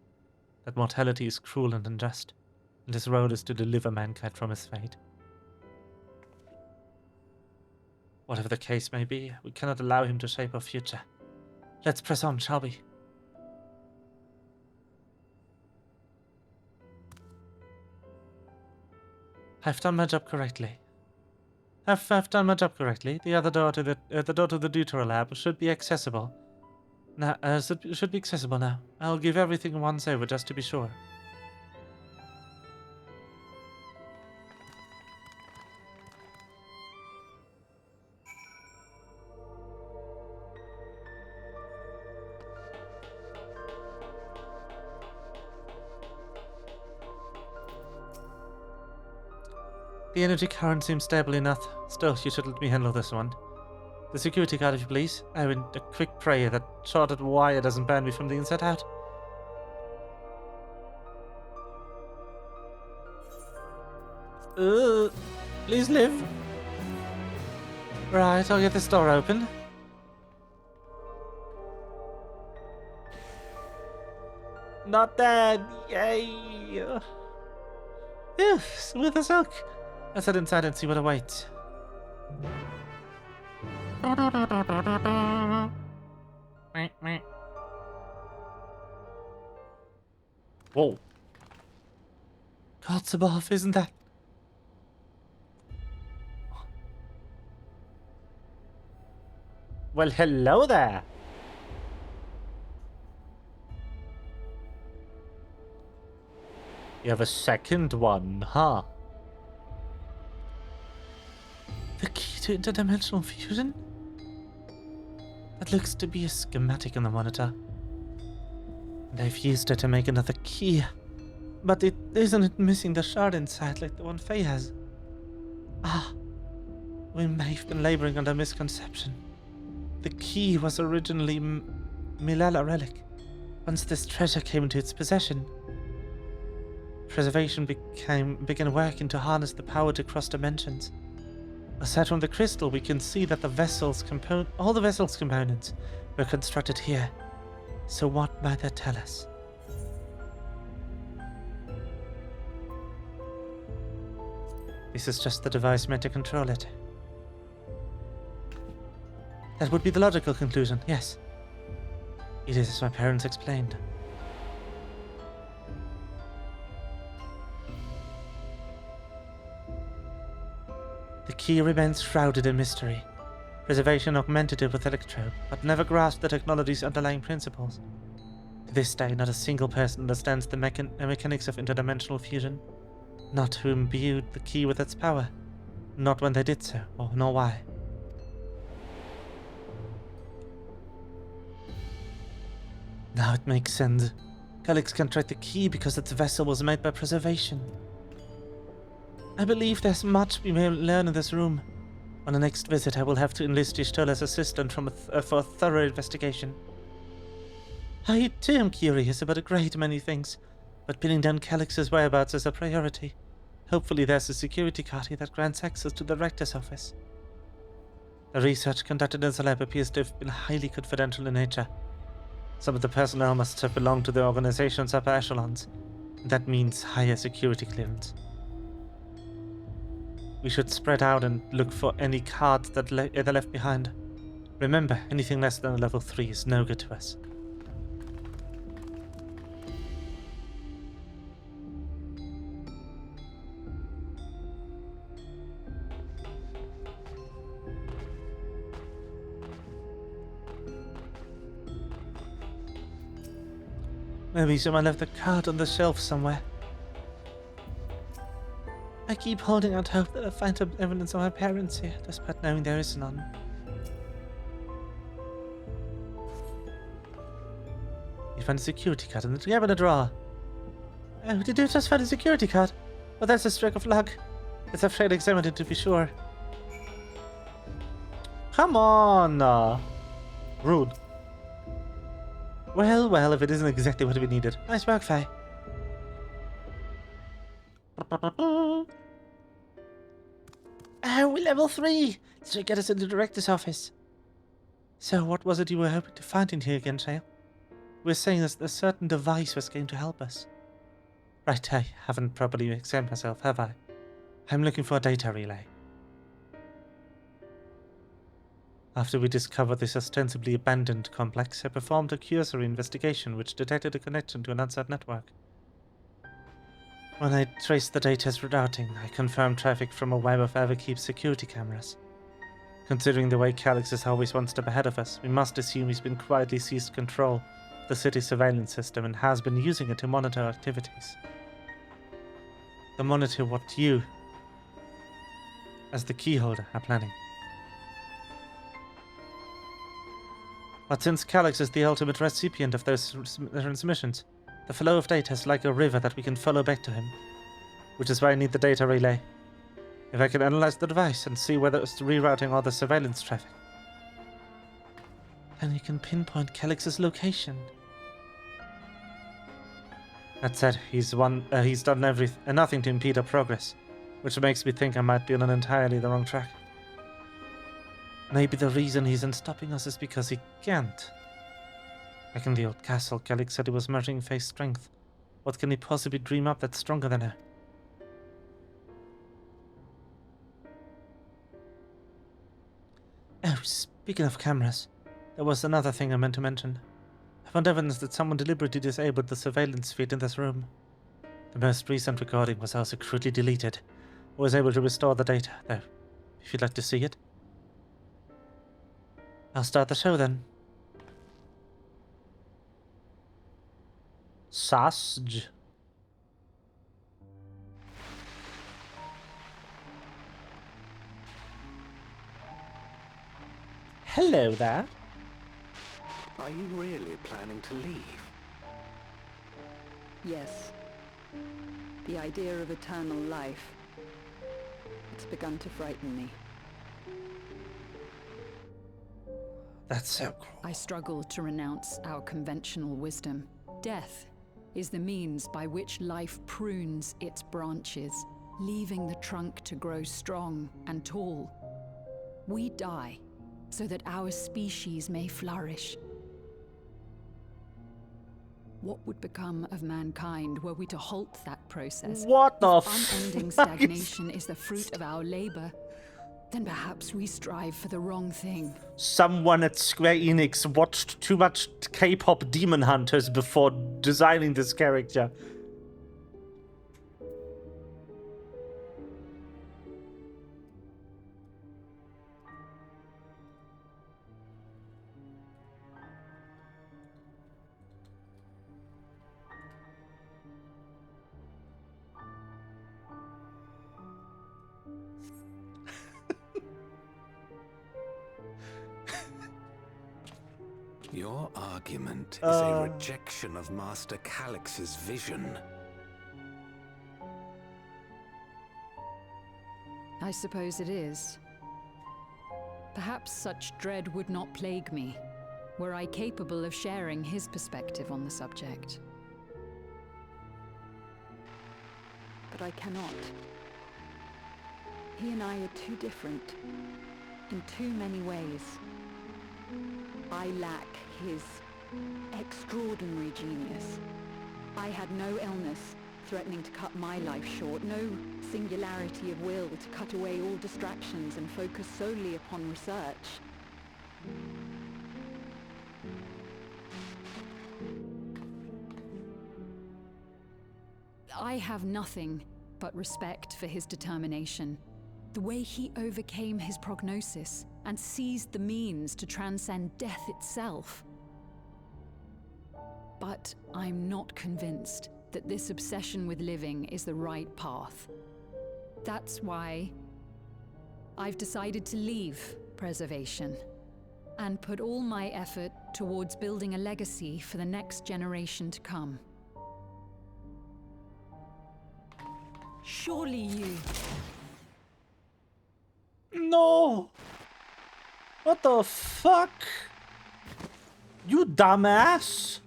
that mortality is cruel and unjust, and his role is to deliver mankind from his fate. Whatever the case may be, we cannot allow him to shape our future. Let's press on, shall we? I've done my job correctly. I've done my job correctly. The other door to the Dawntrail lab should be accessible. Now, should be accessible now. I'll give everything once over just to be sure. The energy current seems stable enough. Still, you should let me handle this one. The security guard, if you please. I mean, a quick prayer that shorted wire doesn't burn me from the inside out. Please live. Right, I'll get this door open. Not dead! Yay! Smooth as silk. Let's head inside and see what awaits. Whoa. Gods above, isn't that? Well, hello there. You have a second one, huh? The key to interdimensional fusion? That looks to be a schematic on the monitor. And I've used it to make another key. But isn't it missing the shard inside like the one Faye has? Ah, we may have been laboring under misconception. The key was originally Milala relic. Once this treasure came into its possession, preservation began working to harness the power to cross dimensions. Aside from the crystal, we can see that all the vessel's components were constructed here. So what might that tell us? This is just the device meant to control it. That would be the logical conclusion, yes. It is as my parents explained. The key remains shrouded in mystery. Preservation augmented it with electrode, but never grasped the technology's underlying principles. To this day, not a single person understands the mechanics of interdimensional fusion. Not who imbued the key with its power. Not when they did so, or nor why. Now it makes sense. Calyx can track the key because its vessel was made by preservation. I believe there's much we may learn in this room. On the next visit, I will have to enlist Y'shtola's assistant for a thorough investigation. I too am curious about a great many things, but pinning down Calyx's whereabouts is a priority. Hopefully there's a security card here that grants access to the rector's office. The research conducted in the lab appears to have been highly confidential in nature. Some of the personnel must have belonged to the organization's upper echelons, and that means higher security clearance. We should spread out and look for any cards that they're left behind. Remember, anything less than a level 3 is no good to us. Maybe someone left the card on the shelf somewhere. I keep holding out hope that I'll find some evidence of my parents here, despite knowing there is none. You found a security card in the cabinet drawer. Oh, did you just find a security card? Well, that's a stroke of luck. Let's have Fred examine it to be sure. Come on! Rude. Well, if it isn't exactly what we needed. Nice work, Faye. Oh, level 3! This should get us into the director's office. So, what was it you were hoping to find in here again, Shale? You were saying that a certain device was going to help us. Right, I haven't properly examined myself, have I? I'm looking for a data relay. After we discovered this ostensibly abandoned complex, I performed a cursory investigation which detected a connection to an outside network. When I traced the data's routing, I confirmed traffic from a web of Everkeep's security cameras. Considering the way Calyx is always one step ahead of us, we must assume he's been quietly seized control of the city's surveillance system and has been using it to monitor activities. To monitor what you, as the keyholder, are planning. But since Calyx is the ultimate recipient of those transmissions, the flow of data is like a river that we can follow back to him. Which is why I need the data relay. If I can analyze the device and see whether it's rerouting all the surveillance traffic, then you can pinpoint Calyx's location. That said, he's done nothing to impede our progress, which makes me think I might be on an entirely the wrong track. Maybe the reason he isn't stopping us is because he can't. Back in the old castle, Calyx said he was measuring Faye's strength. What can he possibly dream up that's stronger than her? Oh, speaking of cameras, there was another thing I meant to mention. I found evidence that someone deliberately disabled the surveillance feed in this room. The most recent recording was also crudely deleted. I was able to restore the data, though, if you'd like to see it. I'll start the show then. Sausage. Hello there. Are you really planning to leave? Yes. The idea of eternal life. It's begun to frighten me. That's so cool. I struggle to renounce our conventional wisdom. Death is the means by which life prunes its branches, leaving the trunk to grow strong and tall. We die so that our species may flourish. What would become of mankind were we to halt that process? What the Unending stagnation is the fruit of our labor. then perhaps we strive for the wrong thing. Someone at Square Enix watched too much K-pop Demon Hunters before designing this character. Your argument is a rejection of Master Calix's vision. I suppose it is. Perhaps such dread would not plague me, were I capable of sharing his perspective on the subject. But I cannot. He and I are too different, in too many ways. I lack his extraordinary genius. I had no illness threatening to cut my life short, no singularity of will to cut away all distractions and focus solely upon research. I have nothing but respect for his determination. The way he overcame his prognosis and seized the means to transcend death itself. But I'm not convinced that this obsession with living is the right path. That's why I've decided to leave preservation and put all my effort towards building a legacy for the next generation to come. Surely you... No! What the fuck? You dumbass!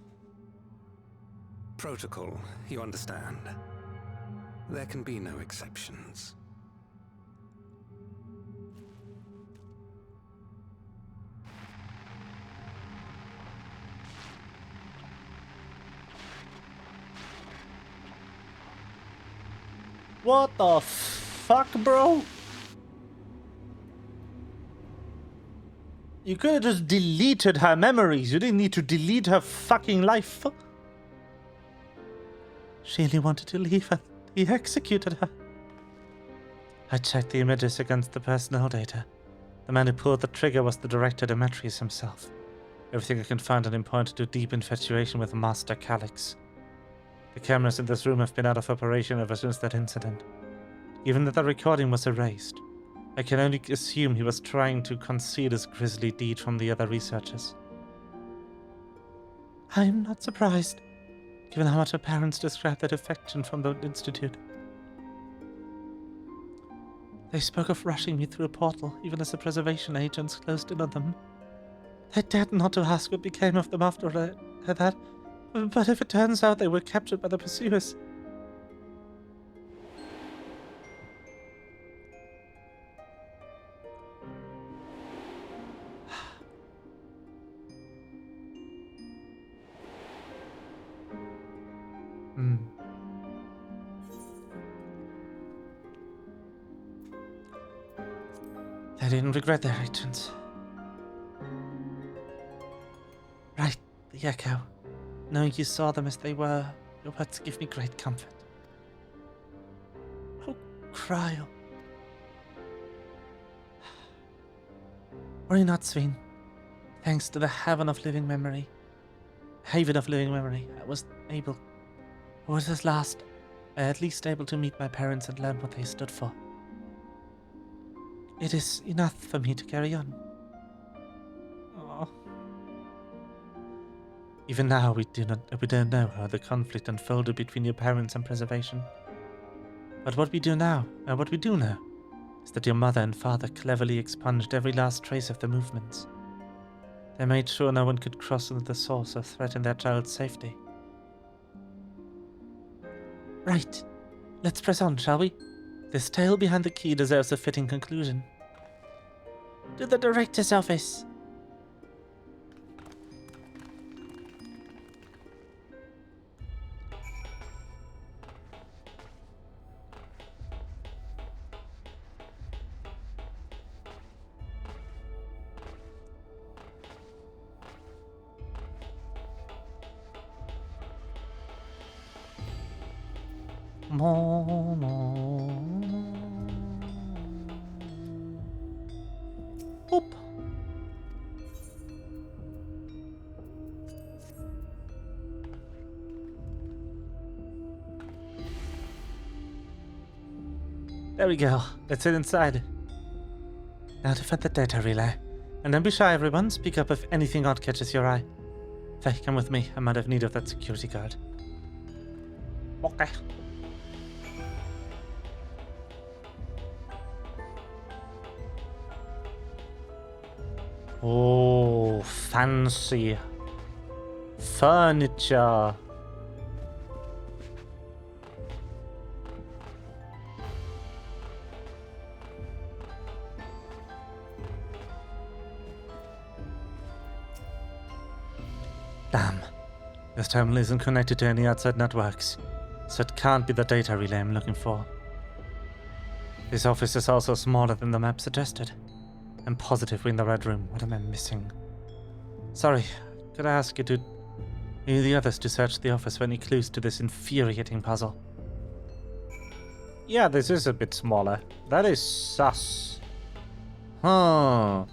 Protocol, you understand. There can be no exceptions. What the fuck, bro? You could have just deleted her memories. You didn't need to delete her fucking life. She only wanted to leave and he executed her. I checked the images against the personnel data. The man who pulled the trigger was the director Demetrius himself. Everything I can find on him pointed to deep infatuation with Master Calix. The cameras in this room have been out of operation ever since that incident. Given that the recording was erased, I can only assume he was trying to conceal his grisly deed from the other researchers. I'm not surprised, given how much her parents described their defection from the Institute. They spoke of rushing me through a portal, even as the preservation agents closed in on them. I dared not to ask what became of them after that, but if it turns out they were captured by the pursuers... They didn't regret their actions. Right, the Echo. Knowing you saw them as they were, your words give me great comfort. Oh, Cryo. Worry not, Sveen. Thanks to the haven of living memory, I was at least able to meet my parents and learn what they stood for. It is enough for me to carry on. Oh. Even now, we don't know how the conflict unfolded between your parents and preservation. But what we do know, is that your mother and father cleverly expunged every last trace of the movements. They made sure no one could cross into the source or threaten their child's safety. Right. Let's press on, shall we? This tale behind the key deserves a fitting conclusion. To the director's office. Boop. There we go. Let's head inside. Now to find the data relay. And don't be shy, everyone. Speak up if anything odd catches your eye. Faye, come with me. I might have need of that security guard. Okay. Oh, fancy furniture. Damn. This terminal isn't connected to any outside networks, so it can't be the data relay I'm looking for. This office is also smaller than the map suggested. I'm positive we're in the red room. What am I missing? Sorry, could I ask you the others to search the office for any clues to this infuriating puzzle? Yeah, this is a bit smaller. That is sus. Huh.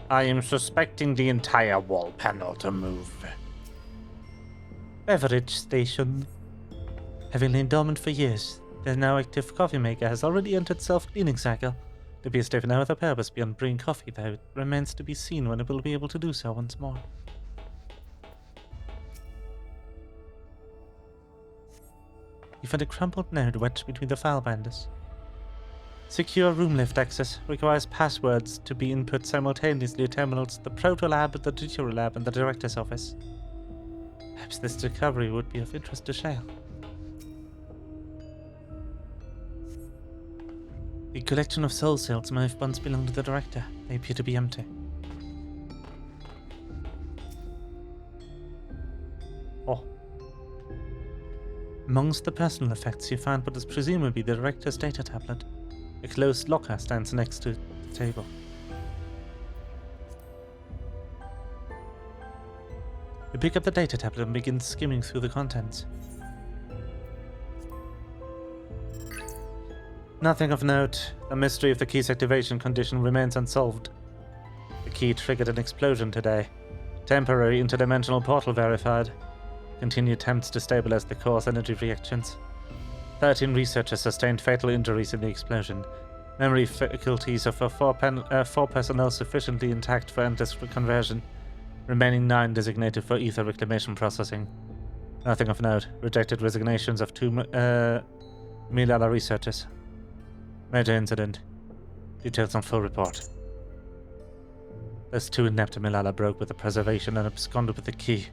I am suspecting the entire wall panel to move. Beverage station. Having lain dormant for years, the now active coffee maker has already entered self-cleaning cycle. It appears to have no other purpose beyond brewing coffee, though it remains to be seen when it will be able to do so once more. You find a crumpled node wedged between the file binders. Secure room lift access requires passwords to be input simultaneously at terminals the Proto Lab, the Tutorial Lab, and the Director's Office. Perhaps this discovery would be of interest to Shale. The collection of soul cells may have once belonged to the Director. They appear to be empty. Oh. Amongst the personal effects, you find what is presumably the Director's data tablet. A closed locker stands next to the table. You pick up the data tablet and begin skimming through the contents. Nothing of note. The mystery of the key's activation condition remains unsolved. The key triggered an explosion today. Temporary interdimensional portal verified. Continued attempts to stabilize the core's energy reactions. 13 researchers sustained fatal injuries in the explosion. Memory faculties of four personnel sufficiently intact for endless conversion. Remaining 9 designated for ether reclamation processing. Nothing of note. Rejected resignations of 2 Milala researchers. Major incident. Details on full report. Those 2 inept Milala broke with the preservation and absconded with the key.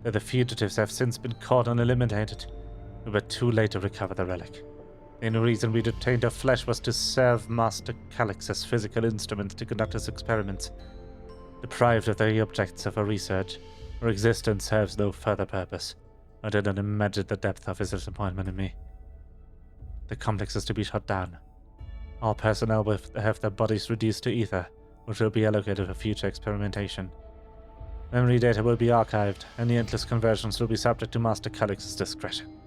Though the fugitives have since been caught and eliminated. We were too late to recover the relic. The only reason we obtained her flesh was to serve Master Calix as physical instruments to conduct his experiments. Deprived of the objects of her research, her existence serves no further purpose. I did not imagine the depth of his disappointment in me. The complex is to be shut down. All personnel will have their bodies reduced to ether, which will be allocated for future experimentation. Memory data will be archived, and the endless conversions will be subject to Master Calix's discretion.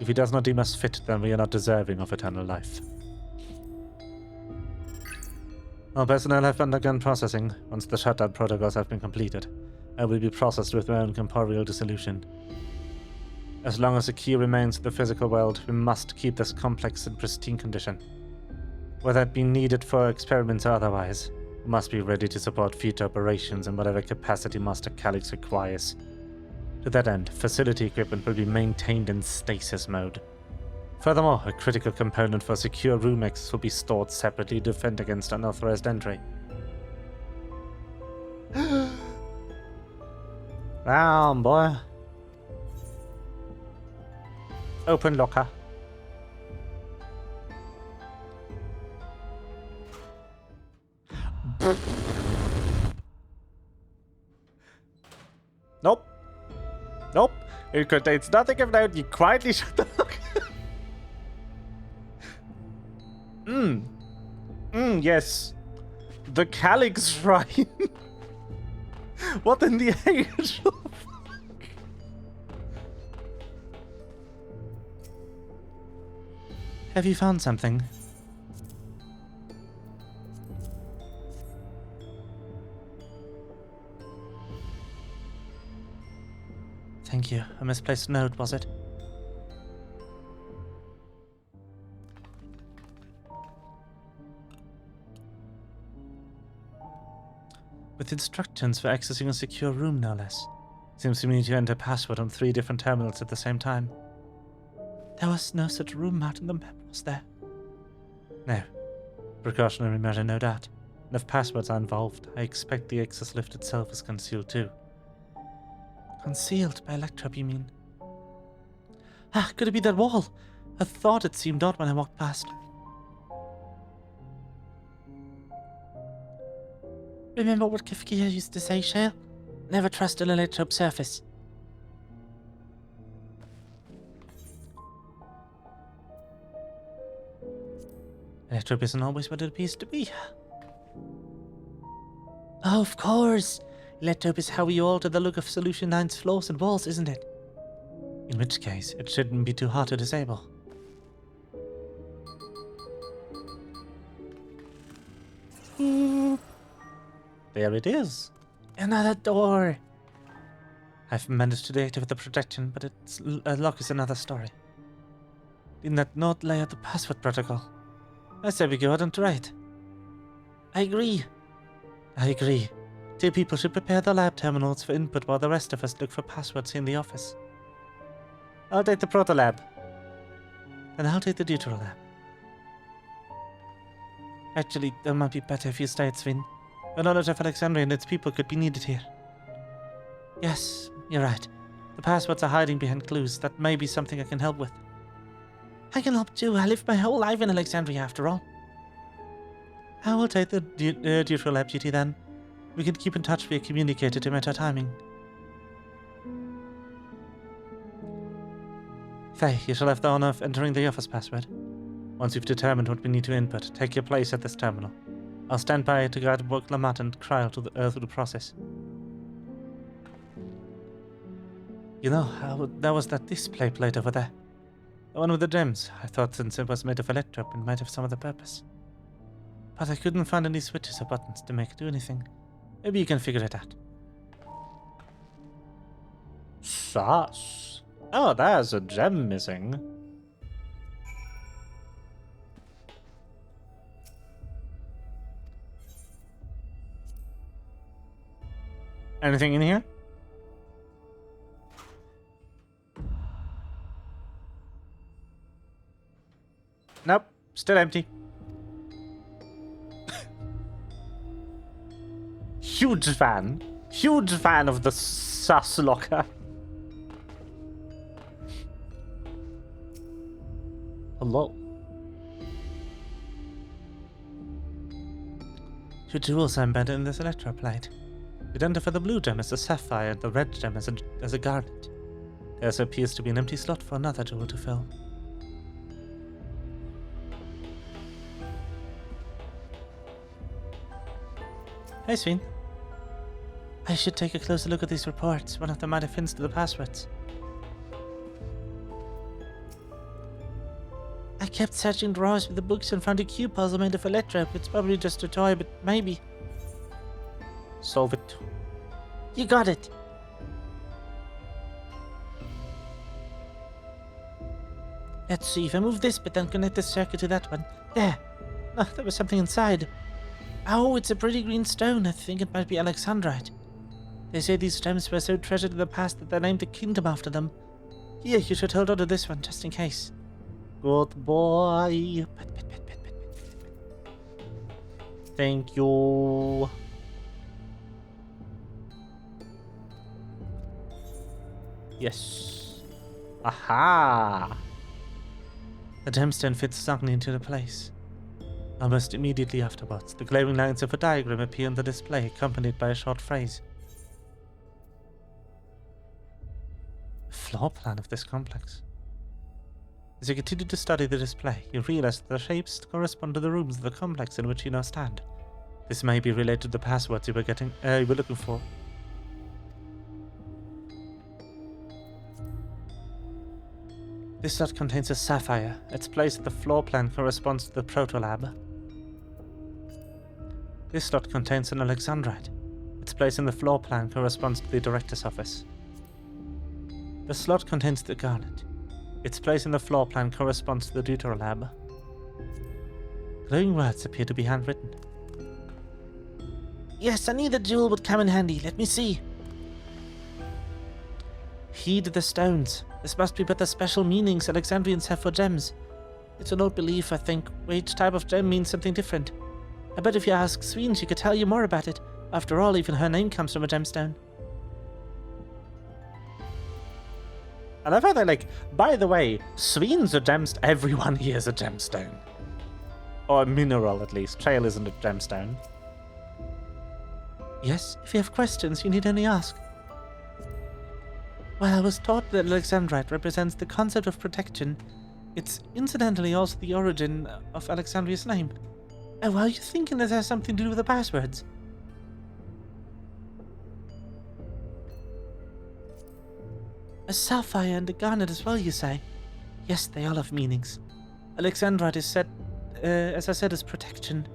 If he does not deem us fit, then we are not deserving of eternal life. All personnel have undergone processing. Once the shutdown protocols have been completed, I will be processed with my own corporeal dissolution. As long as the key remains in the physical world, we must keep this complex in pristine condition. Whether it be needed for experiments or otherwise, we must be ready to support future operations in whatever capacity Master Calix requires. To that end, facility equipment will be maintained in stasis mode. Furthermore, a critical component for secure room access will be stored separately to defend against unauthorized entry. Down, boy. Open locker. Nope. Nope. It contains nothing of note. You quietly shut the locker. Yes. The Calix Shrine. What in the actual fuck? Have you found something? Thank you. A misplaced note, was it? With instructions for accessing a secure room, no less. Seems to me you enter a password on 3 different terminals at the same time. There was no such room marked in the map, was there? No. Precautionary measure, no doubt. And if passwords are involved, I expect the access lift itself is concealed too. Concealed by electrope, you mean? Ah, could it be that wall? I thought it seemed odd when I walked past. Remember what Kafkia used to say, Shale? Never trust an electrope surface. Electrope isn't always what it appears to be. Oh, of course! Electrope is how we alter the look of Solution 9's floors and walls, isn't it? In which case, it shouldn't be too hard to disable. There it is. Another door! I've managed to deactivate the protection, but its lock is another story. Did that not lay out the password protocol? I say we go out and try it. I agree. 2 people should prepare the lab terminals for input while the rest of us look for passwords in the office. I'll take the proto lab. And I'll take the deuteral lab. Actually, that might be better if you stay at Svin. Your knowledge of Alexandria and its people could be needed here. Yes, you're right. The passwords are hiding behind clues. That may be something I can help with. I can help too. I lived my whole life in Alexandria after all. I will take the deuteral lab duty then. We can keep in touch via communicator to match our timing. Faye, you shall have the honor of entering the office password. Once you've determined what we need to input, take your place at this terminal. I'll stand by to guide both Lamat and Kryl through the process. You know, there was that display plate over there. The one with the gems. I thought since it was made of electrope, it might have some other purpose. But I couldn't find any switches or buttons to make it do anything. Maybe you can figure it out. Sus. Oh, there's a gem missing. Anything in here? Nope, still empty. Huge fan of the sus locker. Hello. 2 jewels are embedded in this electroplate. Identify the blue gem as a sapphire and the red gem as a garnet. There also appears to be an empty slot for another jewel to fill. Hey, Sveen. I should take a closer look at these reports. One of them might have hints to the passwords. I kept searching drawers with the books and found a cube puzzle made of electrope. It's probably just a toy, but maybe. Solve it. You got it! Let's see, if I move this bit, then connect this circuit to that one. There! Oh, there was something inside. Oh, it's a pretty green stone. I think it might be Alexandrite. They say these gems were so treasured in the past that they named the kingdom after them. Here, you should hold on to this one, just in case. Good boy. Thank you. Yes. Aha! The gemstone fits snugly into the place. Almost immediately afterwards, the glowing lines of a diagram appear on the display, accompanied by a short phrase. A floor plan of this complex. As you continue to study the display, you realize that the shapes correspond to the rooms of the complex in which you now stand. This may be related to the passwords you were looking for. This slot contains a sapphire. Its place in the floor plan corresponds to the proto-lab. This slot contains an alexandrite. Its place in the floor plan corresponds to the director's office. The slot contains the garnet. Its place in the floor plan corresponds to the deuterolab. Glowing words appear to be handwritten. Yes, I knew the jewel would come in handy. Let me see. Heed the stones. This must be but the special meanings Alexandrians have for gems. It's an old belief, I think, where each type of gem means something different. I bet if you ask Sween, she could tell you more about it. After all, even her name comes from a gemstone. I love how they're like, by the way, Sween's a gemstone. Everyone here is a gemstone. Or a mineral, at least. Trail isn't a gemstone. Yes, if you have questions, you need only ask. Well, I was taught that Alexandrite represents the concept of protection. It's incidentally also the origin of Alexandria's name. Oh, are you thinking this has something to do with the passwords? A sapphire and a garnet as well, you say? Yes, they all have meanings. Alexandrite is said, as I said, as protection.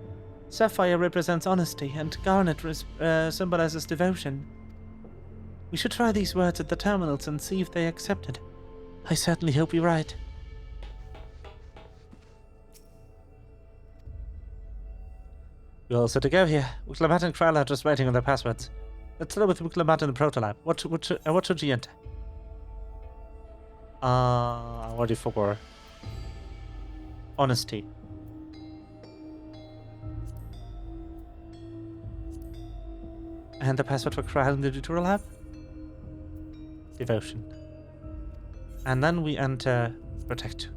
Sapphire represents honesty, and garnet symbolizes devotion. We should try these words at the terminals and see if they accept it. I certainly hope you're right. We're all set to go here. Wicklamat and Krala are just waiting on their passwords. Let's start with Wicklamat and the Protolab. What should you enter? I already forgot. Honesty. And the password for Krala in the Deuterolab? Devotion. And then we enter Protect.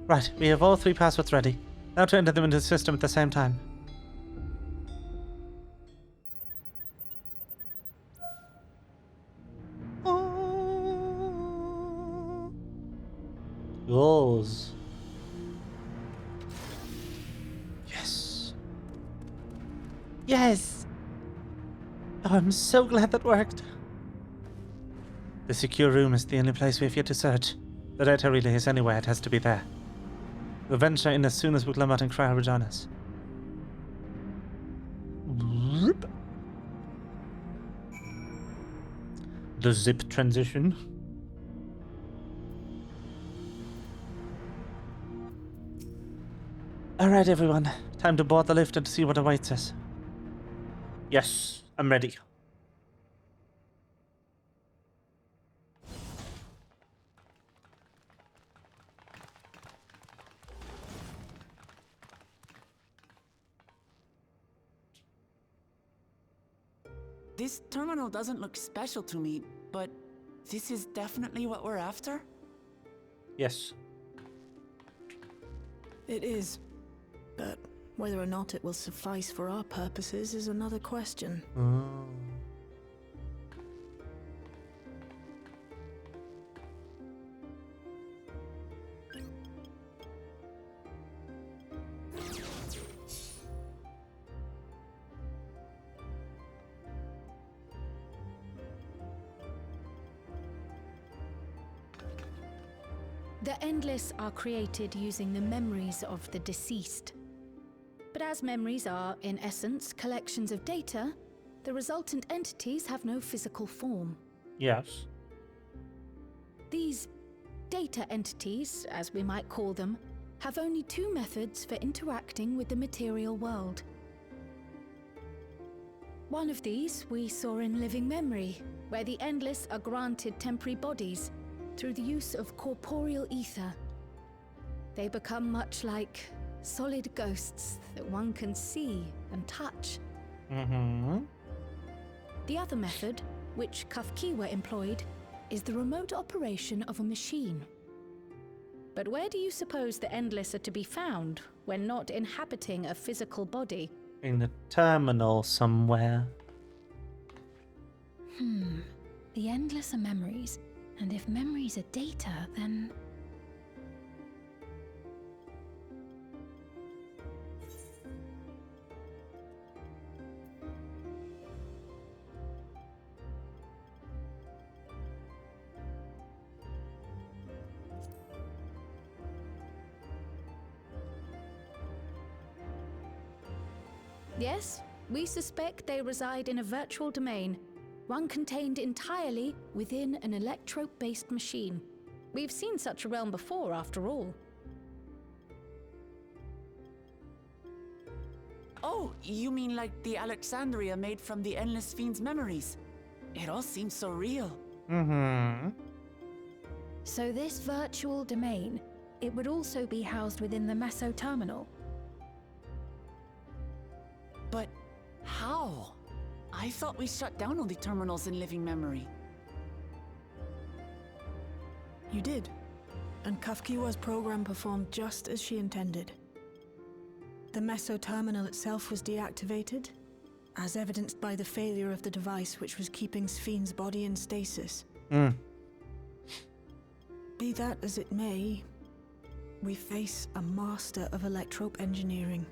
Right, we have all three passwords ready. Now to enter them into the system at the same time. Goals. Yes. Yes! Oh, I'm so glad that worked. The secure room is the only place we have yet to search. The data relay is anywhere, it has to be there. We'll venture in as soon as Wicklamat and Cryer rejoin us. The zip transition. Alright everyone, time to board the lift and see what awaits us. Yes, I'm ready. This terminal doesn't look special to me, but this is definitely what we're after? Yes. It is. But whether or not it will suffice for our purposes is another question. The Endless are created using the memories of the deceased. But as memories are, in essence, collections of data, the resultant entities have no physical form. Yes. These data entities, as we might call them, have only two methods for interacting with the material world. One of these we saw in Living Memory, where the Endless are granted temporary bodies through the use of corporeal ether. They become much like solid ghosts that one can see and touch. The other method, which Kafkiwa employed, is the remote operation of a machine. But where do you suppose the Endless are to be found when not inhabiting a physical body? In the terminal somewhere. The Endless are memories, and if memories are data, then... Yes, we suspect they reside in a virtual domain, one contained entirely within an electrope-based machine. We've seen such a realm before, after all. Oh, you mean like the Alexandria made from the Endless Fiend's memories? It all seems so real. Mm-hmm. So this virtual domain, it would also be housed within the Meso terminal. But how? I thought we shut down all the terminals in living memory. You did. And Kafkiwa's program performed just as she intended. The Meso terminal itself was deactivated, as evidenced by the failure of the device which was keeping Spheen's body in stasis. Be that as it may, we face a master of electrope engineering.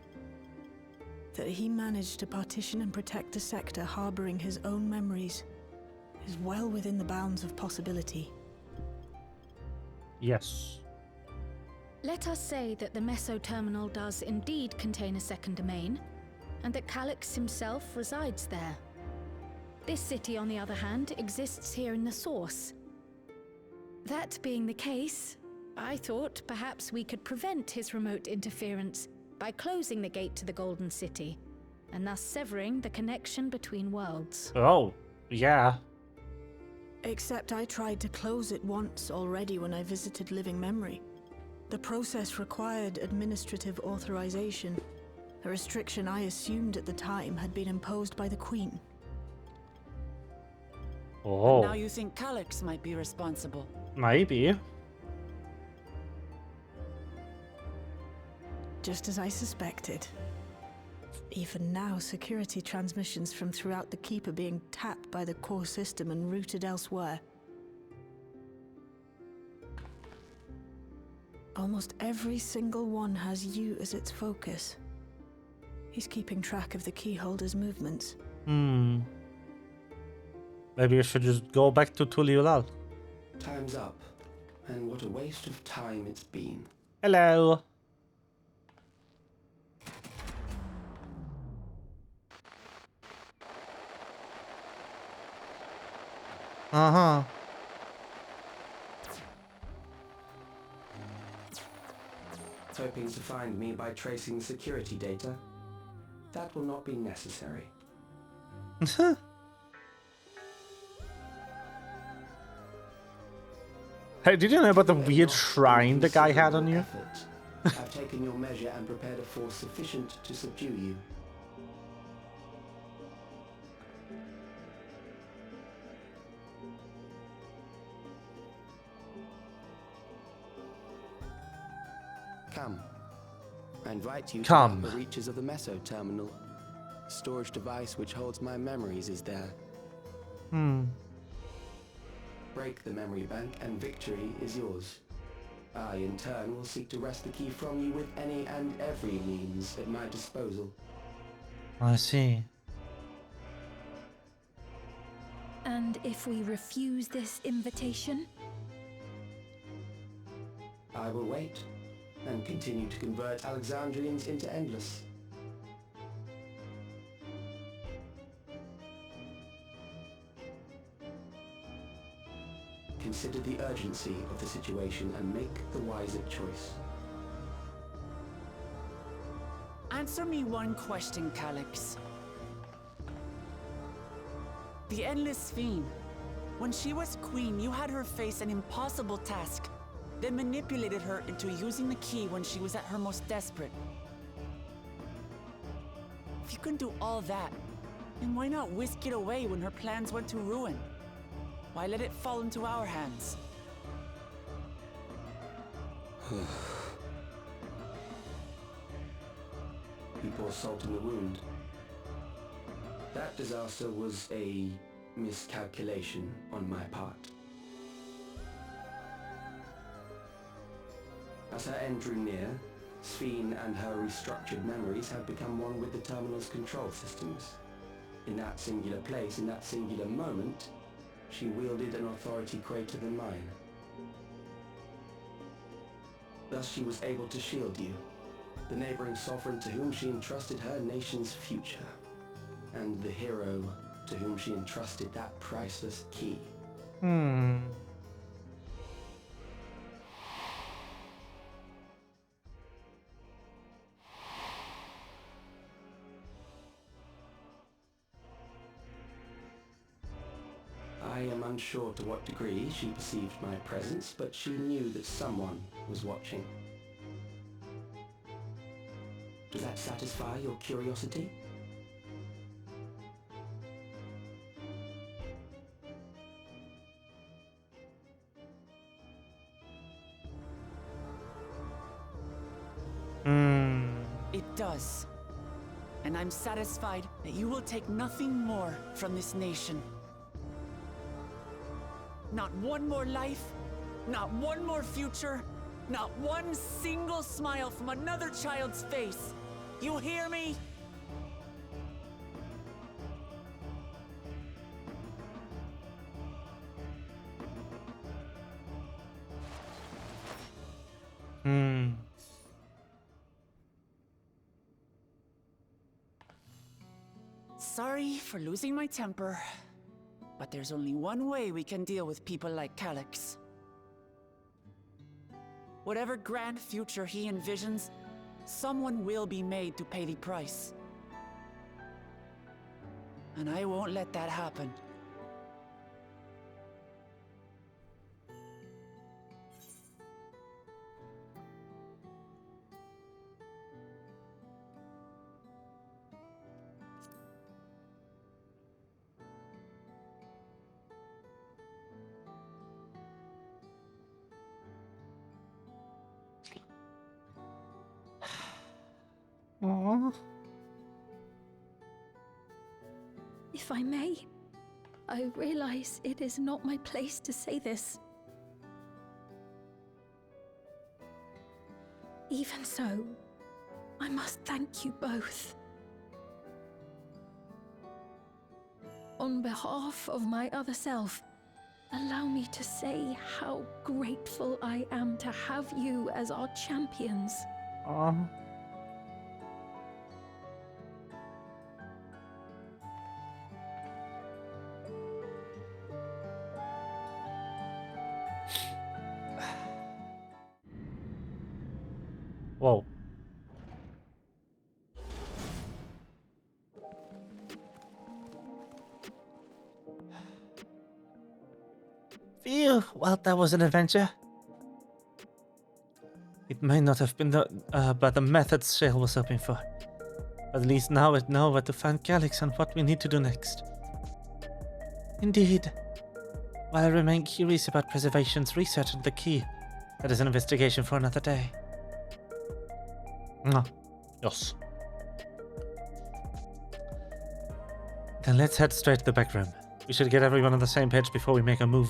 That he managed to partition and protect the sector harboring his own memories is well within the bounds of possibility. Yes. Let us say that the Meso terminal does indeed contain a second domain, and that Calyx himself resides there. This city, on the other hand, exists here in the source. That being the case, I thought perhaps we could prevent his remote interference by closing the gate to the Golden City, and thus severing the connection between worlds. Oh, yeah. Except I tried to close it once already when I visited living memory. The process required administrative authorization, a restriction I assumed at the time had been imposed by the Queen. Oh. And now you think Calyx might be responsible? Maybe. Just as I suspected. Even now, security transmissions from throughout the keep are being tapped by the core system and routed elsewhere. Almost every single one has you as its focus. He's keeping track of the keyholder's movements. Maybe I should just go back to Tuliulal. Time's up, and what a waste of time it's been. Hello. Uh-huh. Hoping to find me by tracing security data? That will not be necessary. Hey, did you know about the weird shrine the guy had on you? I've taken your measure and prepared a force sufficient to subdue you. Come. I invite you to the reaches of the Meso terminal. The storage device which holds my memories is there. Break the memory bank and victory is yours. I, in turn, will seek to wrest the key from you with any and every means at my disposal. I see. And if we refuse this invitation? I will wait and continue to convert Alexandrians into Endless. Consider the urgency of the situation and make the wiser choice. Answer me one question, Calyx. The Endless Fiend. When she was queen, you had her face an impossible task, then manipulated her into using the key when she was at her most desperate. If you can do all that, then why not whisk it away when her plans went to ruin? Why let it fall into our hands? You pour salt in the wound. That disaster was a miscalculation on my part. As her end drew near, Sphene and her restructured memories had become one with the terminal's control systems. In that singular place, in that singular moment, she wielded an authority greater than mine. Thus she was able to shield you, the neighboring sovereign to whom she entrusted her nation's future, and the hero to whom she entrusted that priceless key. I am unsure to what degree she perceived my presence, but she knew that someone was watching. Does that satisfy your curiosity? It does. And I'm satisfied that you will take nothing more from this nation. Not one more life, not one more future, not one single smile from another child's face. You hear me? Sorry for losing my temper, but there's only one way we can deal with people like Calyx. Whatever grand future he envisions, someone will be made to pay the price. And I won't let that happen. Aww. If I may, I realize it is not my place to say this. Even so, I must thank you both. On behalf of my other self, allow me to say how grateful I am to have you as our champions. Aww. Whoa. Phew, well, that was an adventure. It may not have been but the methods Shale was hoping for. But at least now we know where to find Calyx and what we need to do next. Indeed. While I remain curious about Preservation's research and the key, that is an investigation for another day. Yes. Then let's head straight to the back room. We should get everyone on the same page before we make a move.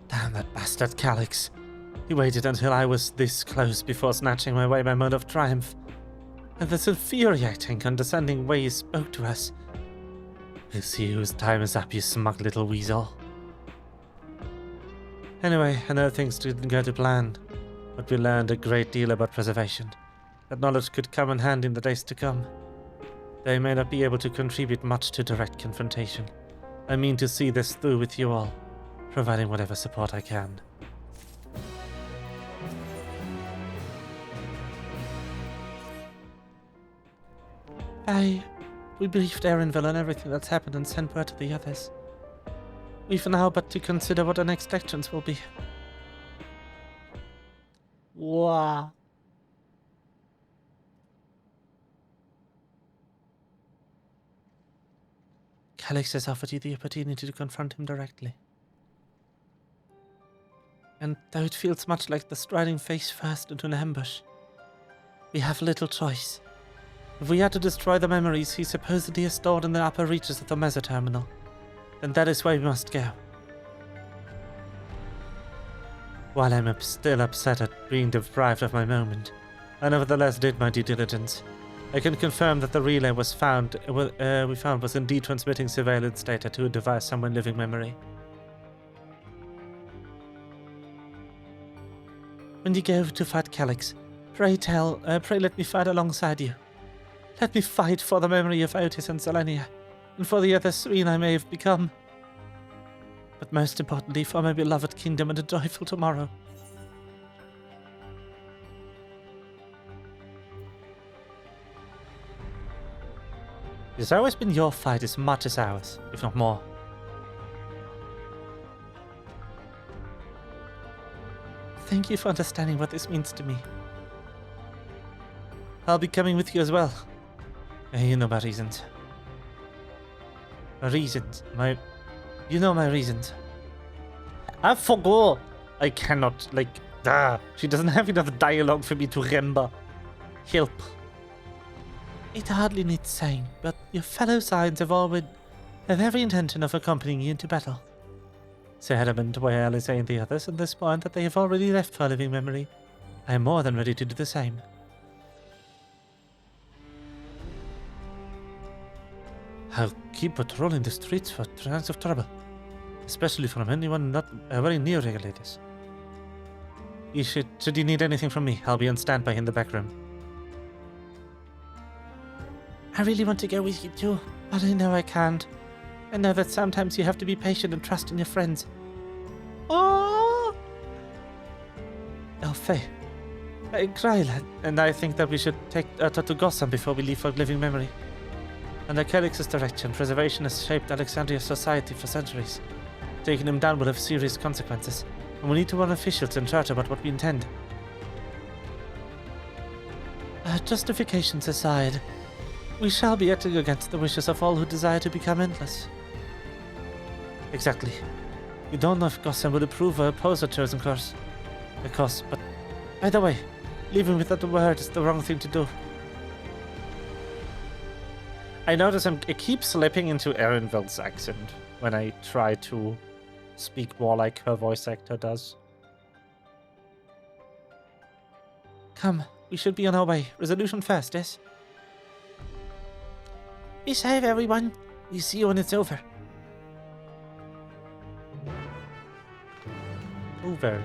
Damn that bastard Calyx. He waited until I was this close before snatching away my mode of triumph. And this infuriating, condescending way he spoke to us. I see whose time is up, you smug little weasel. Anyway, I know things didn't go to plan, but we learned a great deal about preservation. That knowledge could come in handy in the days to come. They may not be able to contribute much to direct confrontation. I mean to see this through with you all, providing whatever support I can. We briefed Erinville on everything that's happened and sent word to the others. We've now but to consider what our next actions will be. Wow. Calix has offered you the opportunity to confront him directly. And though it feels much like the striding face first into an ambush, we have little choice. If we had to destroy the memories he supposedly has stored in the upper reaches of the Mesoterminal, then that is where we must go. While I'm still upset at being deprived of my moment, I nevertheless did my due diligence. I can confirm that the relay we found was indeed transmitting surveillance data to a device somewhere in living memory. When you go to fight Calix, pray let me fight alongside you. Let me fight for the memory of Otis and Selenia, and for the other Serene I may have become. But most importantly, for my beloved kingdom and a joyful tomorrow. It has always been your fight as much as ours, if not more. Thank you for understanding what this means to me. I'll be coming with you as well. You know my reasons. You know my reasons. I forgot. I cannot, she doesn't have enough dialogue for me to remember. Help. It hardly needs saying, but your fellow Scions have every intention of accompanying you into battle. So adamant were Alisaie and the others at this point that they have already left for living memory. I am more than ready to do the same. I'll keep patrolling the streets for signs of trouble, especially from anyone not very near regulators. Should you need anything from me, I'll be on standby in the back room. I really want to go with you too, but I know I can't. I know that sometimes you have to be patient and trust in your friends. Oh, Faye. Kryla and I think that we should take to Gotham before we leave for living memory. Under Calix's direction, preservation has shaped Alexandria's society for centuries. Taking him down will have serious consequences, and we need to warn officials in charge about what we intend. Justifications aside, we shall be acting against the wishes of all who desire to become endless. Exactly. We don't know if Gotham will approve or oppose our chosen course. But either way, leaving without a word is the wrong thing to do. I notice I keep slipping into Erinville's accent when I try to speak more like her voice actor does. Come, we should be on our way. Resolution first, yes? Be safe, everyone. We see you when it's over. Over.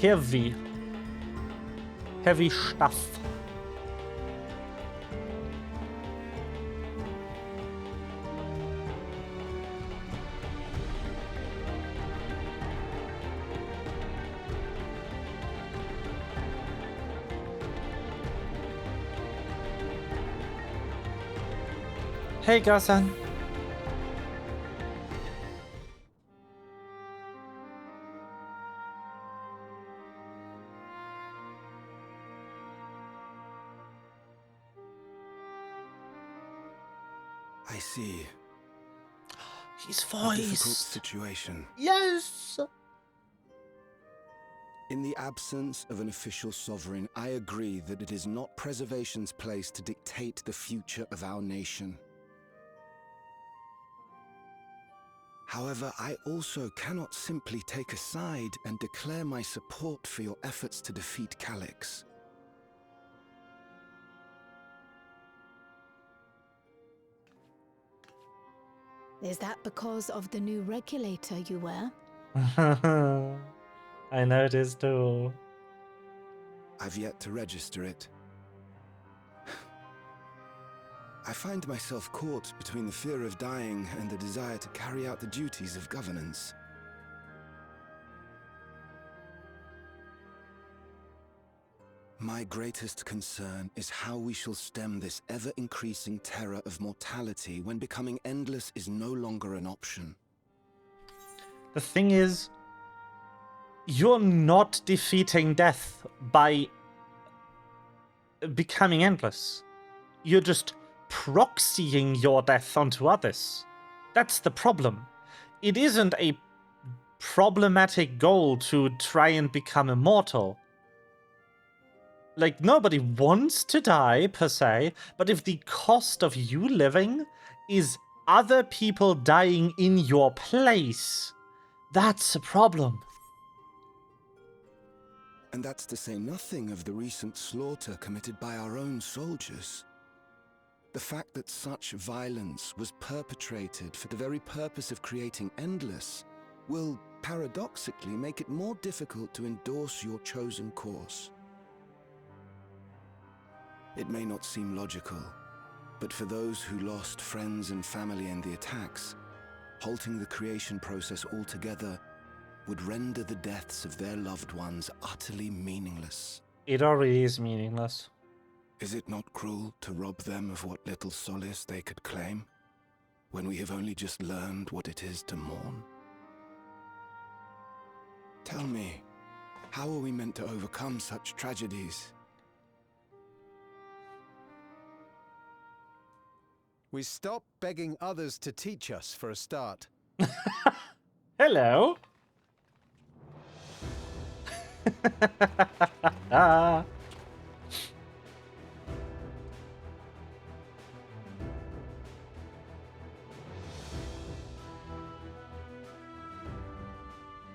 Heavy stuff. Hey, Garson. I see. His A difficult voice. situation. Yes. In the absence of an official sovereign, I agree that it is not Preservation's place to dictate the future of our nation. However, I also cannot simply take a side and declare my support for your efforts to defeat Calyx. Is that because of the new regulator you wear? I know it is too. I've yet to register it. I find myself caught between the fear of dying and the desire to carry out the duties of governance. My greatest concern is how we shall stem this ever-increasing terror of mortality when becoming endless is no longer an option. The thing is, you're not defeating death by becoming endless. You're just proxying your death onto others. That's the problem. It isn't a problematic goal to try and become immortal. Like, nobody wants to die, per se, but if the cost of you living is other people dying in your place, that's a problem. And that's to say nothing of the recent slaughter committed by our own soldiers. The fact that such violence was perpetrated for the very purpose of creating Endless will, paradoxically, make it more difficult to endorse your chosen course. It may not seem logical, but for those who lost friends and family in the attacks, halting the creation process altogether would render the deaths of their loved ones utterly meaningless. It already is meaningless. Is it not cruel to rob them of what little solace they could claim, when we have only just learned what it is to mourn? Tell me, how are we meant to overcome such tragedies? We stop begging others to teach us for a start. Hello.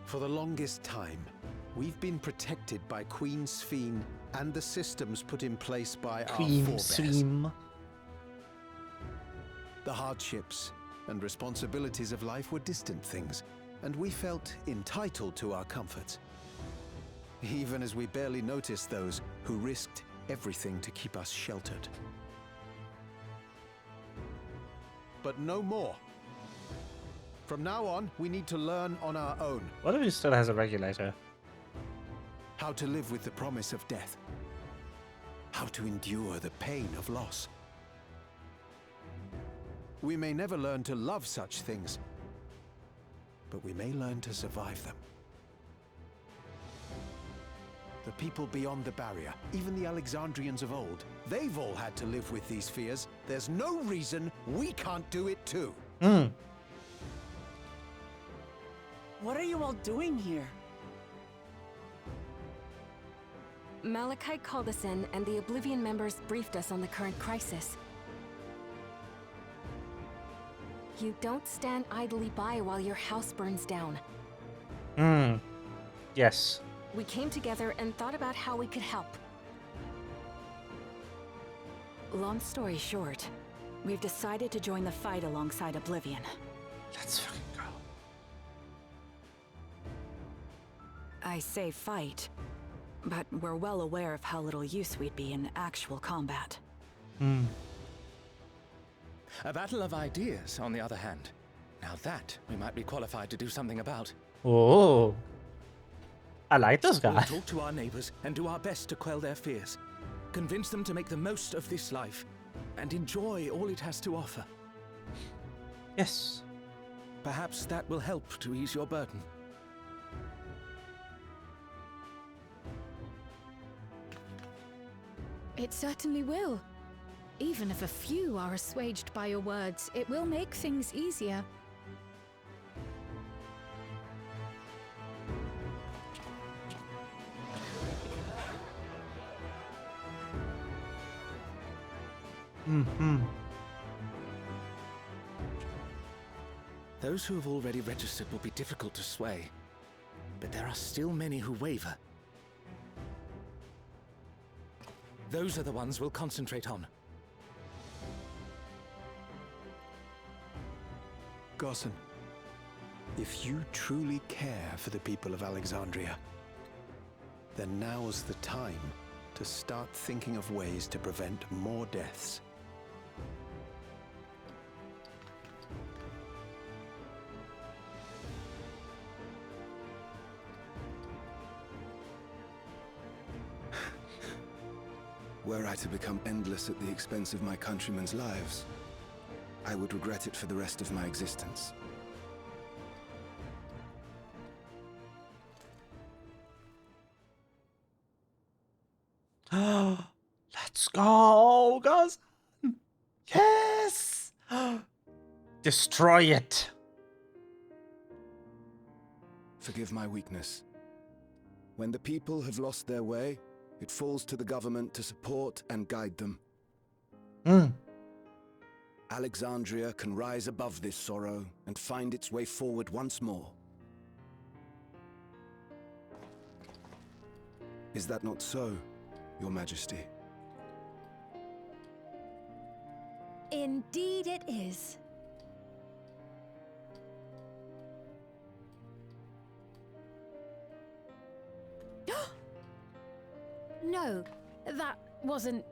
For the longest time, we've been protected by Queen Sphene and the systems put in place by our forebears. The hardships and responsibilities of life were distant things, and we felt entitled to our comforts, even as we barely noticed those who risked everything to keep us sheltered. But no more. From now on, we need to learn on our own. What if he still has a regulator? How to live with the promise of death. How to endure the pain of loss. We may never learn to love such things, but we may learn to survive them. The people beyond the barrier, even the Alexandrians of old, they've all had to live with these fears. There's no reason we can't do it too. What are you all doing here? Malachite called us in, and the Oblivion members briefed us on the current crisis. You don't stand idly by while your house burns down. Yes. We came together and thought about how we could help. Long story short, we've decided to join the fight alongside Oblivion. Let's fucking go. I say fight, but we're well aware of how little use we'd be in actual combat. A battle of ideas, on the other hand. Now that we might be qualified to do something about. Oh. I like this guy. We'll talk to our neighbors and do our best to quell their fears. Convince them to make the most of this life and enjoy all it has to offer. Yes. Perhaps that will help to ease your burden. It certainly will. Even if a few are assuaged by your words, it will make things easier. Those who have already registered will be difficult to sway, but there are still many who waver. Those are the ones we'll concentrate on. Gossan, if you truly care for the people of Alexandria, then now's the time to start thinking of ways to prevent more deaths. Were I to become endless at the expense of my countrymen's lives, I would regret it for the rest of my existence. Let's go, guys! Yes! Destroy it! Forgive my weakness. When the people have lost their way, it falls to the government to support and guide them. Alexandria can rise above this sorrow and find its way forward once more. Is that not so, Your Majesty? Indeed it is. No, that wasn't...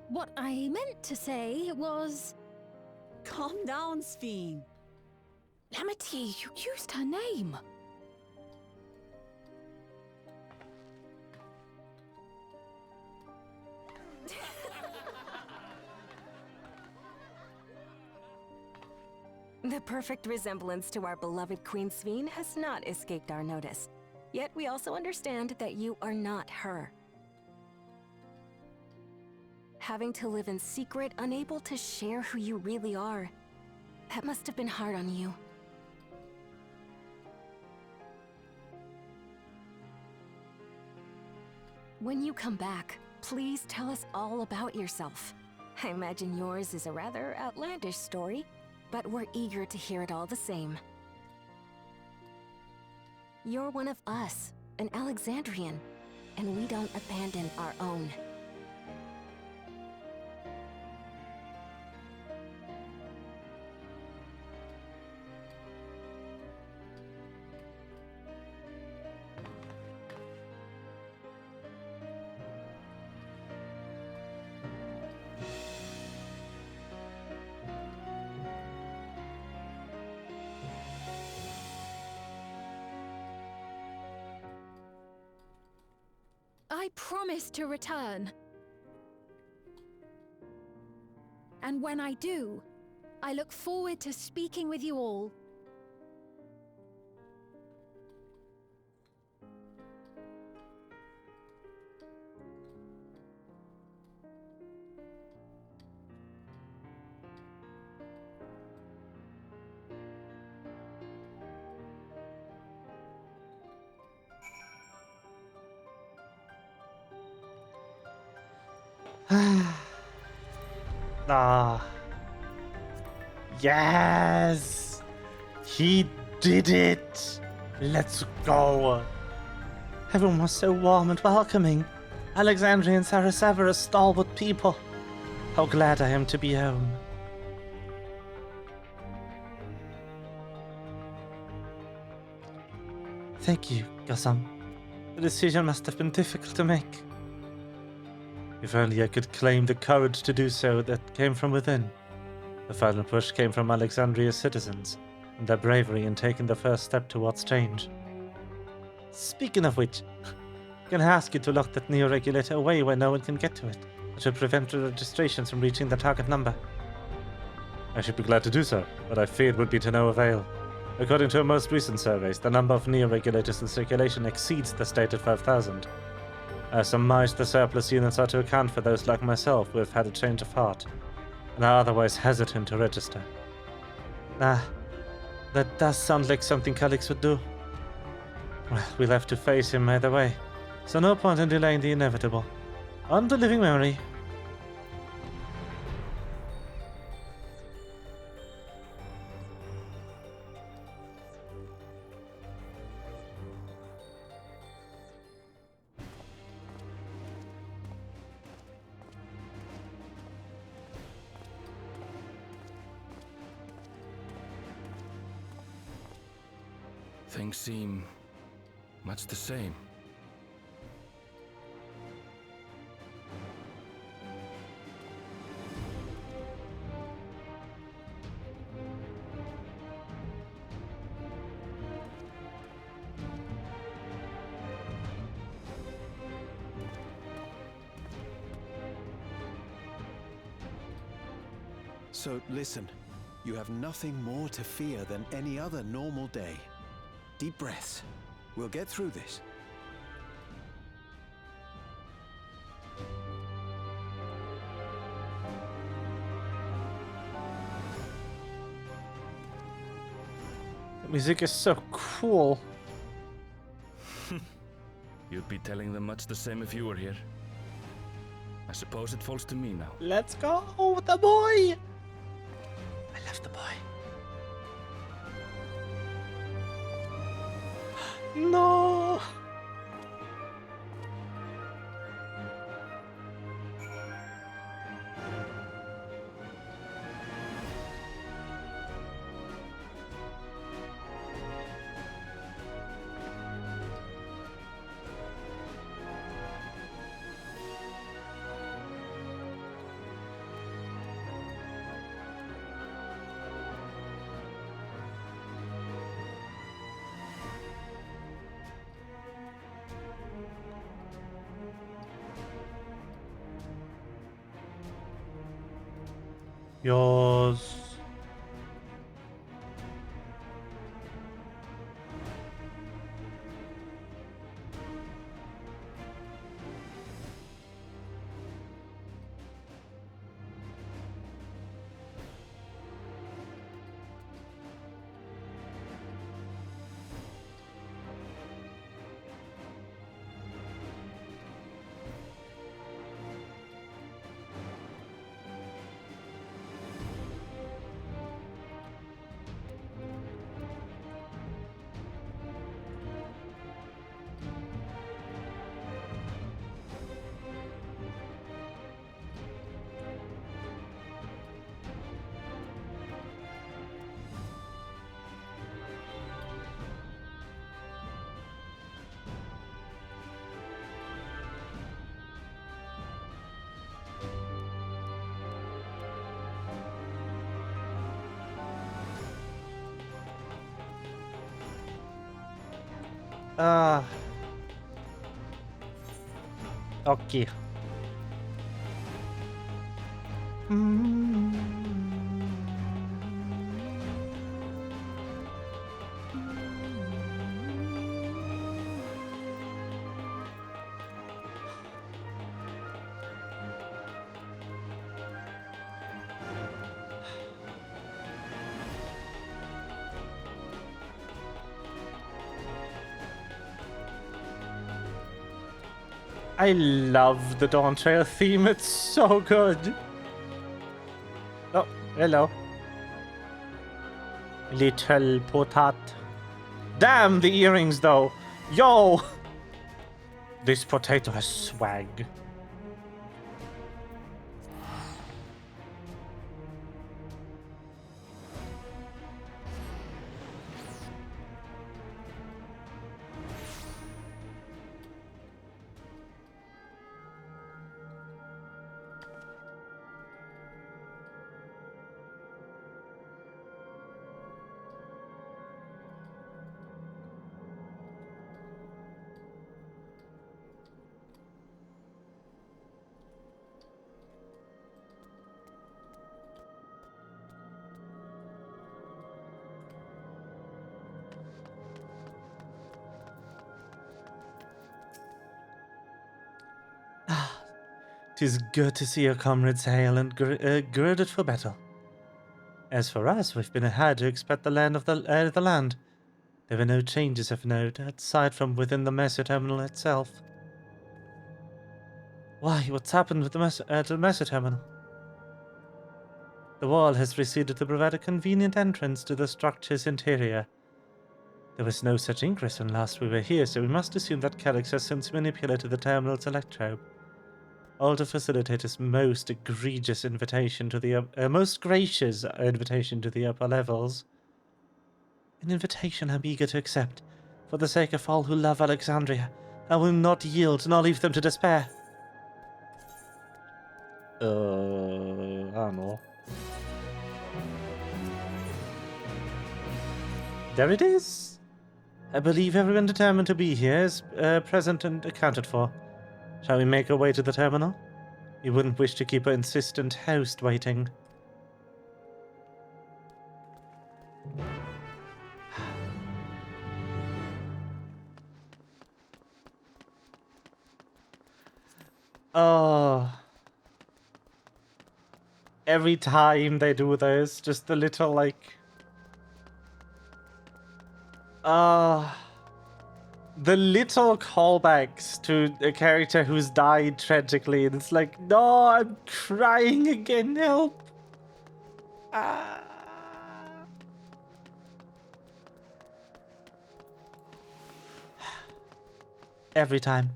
what I meant to say was... Calm down, Sphene. Amity, you used her name. The perfect resemblance to our beloved Queen Sphene has not escaped our notice. Yet we also understand that you are not her. Having to live in secret, unable to share who you really are, that must have been hard on you. When you come back, please tell us all about yourself. I imagine yours is a rather outlandish story, but we're eager to hear it all the same. You're one of us, an Alexandrian, and we don't abandon our own. I promise to return. And when I do, I look forward to speaking with you all. Yes! He did it! Let's go! Everyone was so warm and welcoming. Alexandrians are as ever a stalwart people. How glad I am to be home. Thank you, Gossan. The decision must have been difficult to make. If only I could claim the courage to do so that came from within. The final push came from Alexandria's citizens, and their bravery in taking the first step towards change. Speaking of which, can I ask you to lock that neo-regulator away where no one can get to it? It should prevent the registrations from reaching the target number. I should be glad to do so, but I fear it would be to no avail. According to our most recent surveys, the number of neo-regulators in circulation exceeds the stated 5,000. I surmise the surplus units are to account for those like myself who have had a change of heart, and are otherwise hesitant to register. Ah, that does sound like something Calix would do. Well, we'll have to face him either way, so no point in delaying the inevitable. On to living memory. Things seem much the same. So listen, you have nothing more to fear than any other normal day. Deep breaths. We'll get through this. The music is so cool. You'd be telling them much the same if you were here. I suppose it falls to me now. Let's go, the boy! I love the boy. No! Yours. Okay. I love the Dawntrail theme, it's so good. Oh, hello. Little potat. Damn the earrings though. Yo! This potato has swag. 'Tis good to see your comrades hail and girded for battle. As for us, we've been ahead to expect the land of the land. There were no changes of note, aside from within the Mesa terminal itself. Why, what's happened with the Mesa terminal? The wall has receded to provide a convenient entrance to the structure's interior. There was no such ingress when last we were here, so we must assume that Calyx has since manipulated the terminal's electrobe. All to facilitate his most gracious invitation to the upper levels. An invitation I'm eager to accept, for the sake of all who love Alexandria. I will not yield, nor leave them to despair. I don't know. There it is. I believe everyone determined to be here is present and accounted for. Shall we make our way to the terminal? You wouldn't wish to keep our insistent host waiting. Oh. Every time they do this, just the little, like... the little callbacks to a character who's died tragically, and it's like, no, I'm crying again, help! Every time.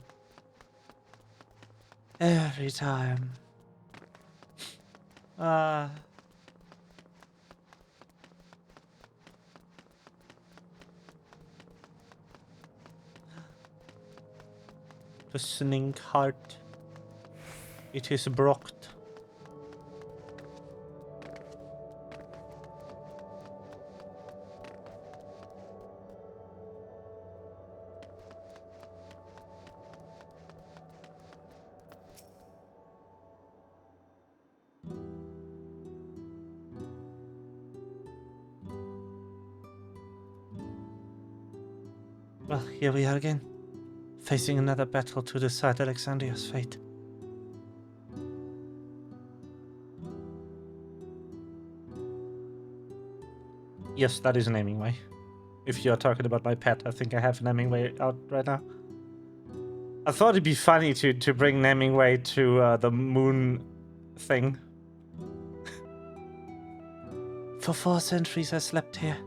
Every time. Listening heart. It is brocked. Well, here we are again, facing another battle to decide Alexandria's fate. Yes, that is an Hemingway. If you're talking about my pet, I think I have an Hemingway out right now. I thought it'd be funny to bring Hemingway to the moon thing. For 4 centuries I slept here.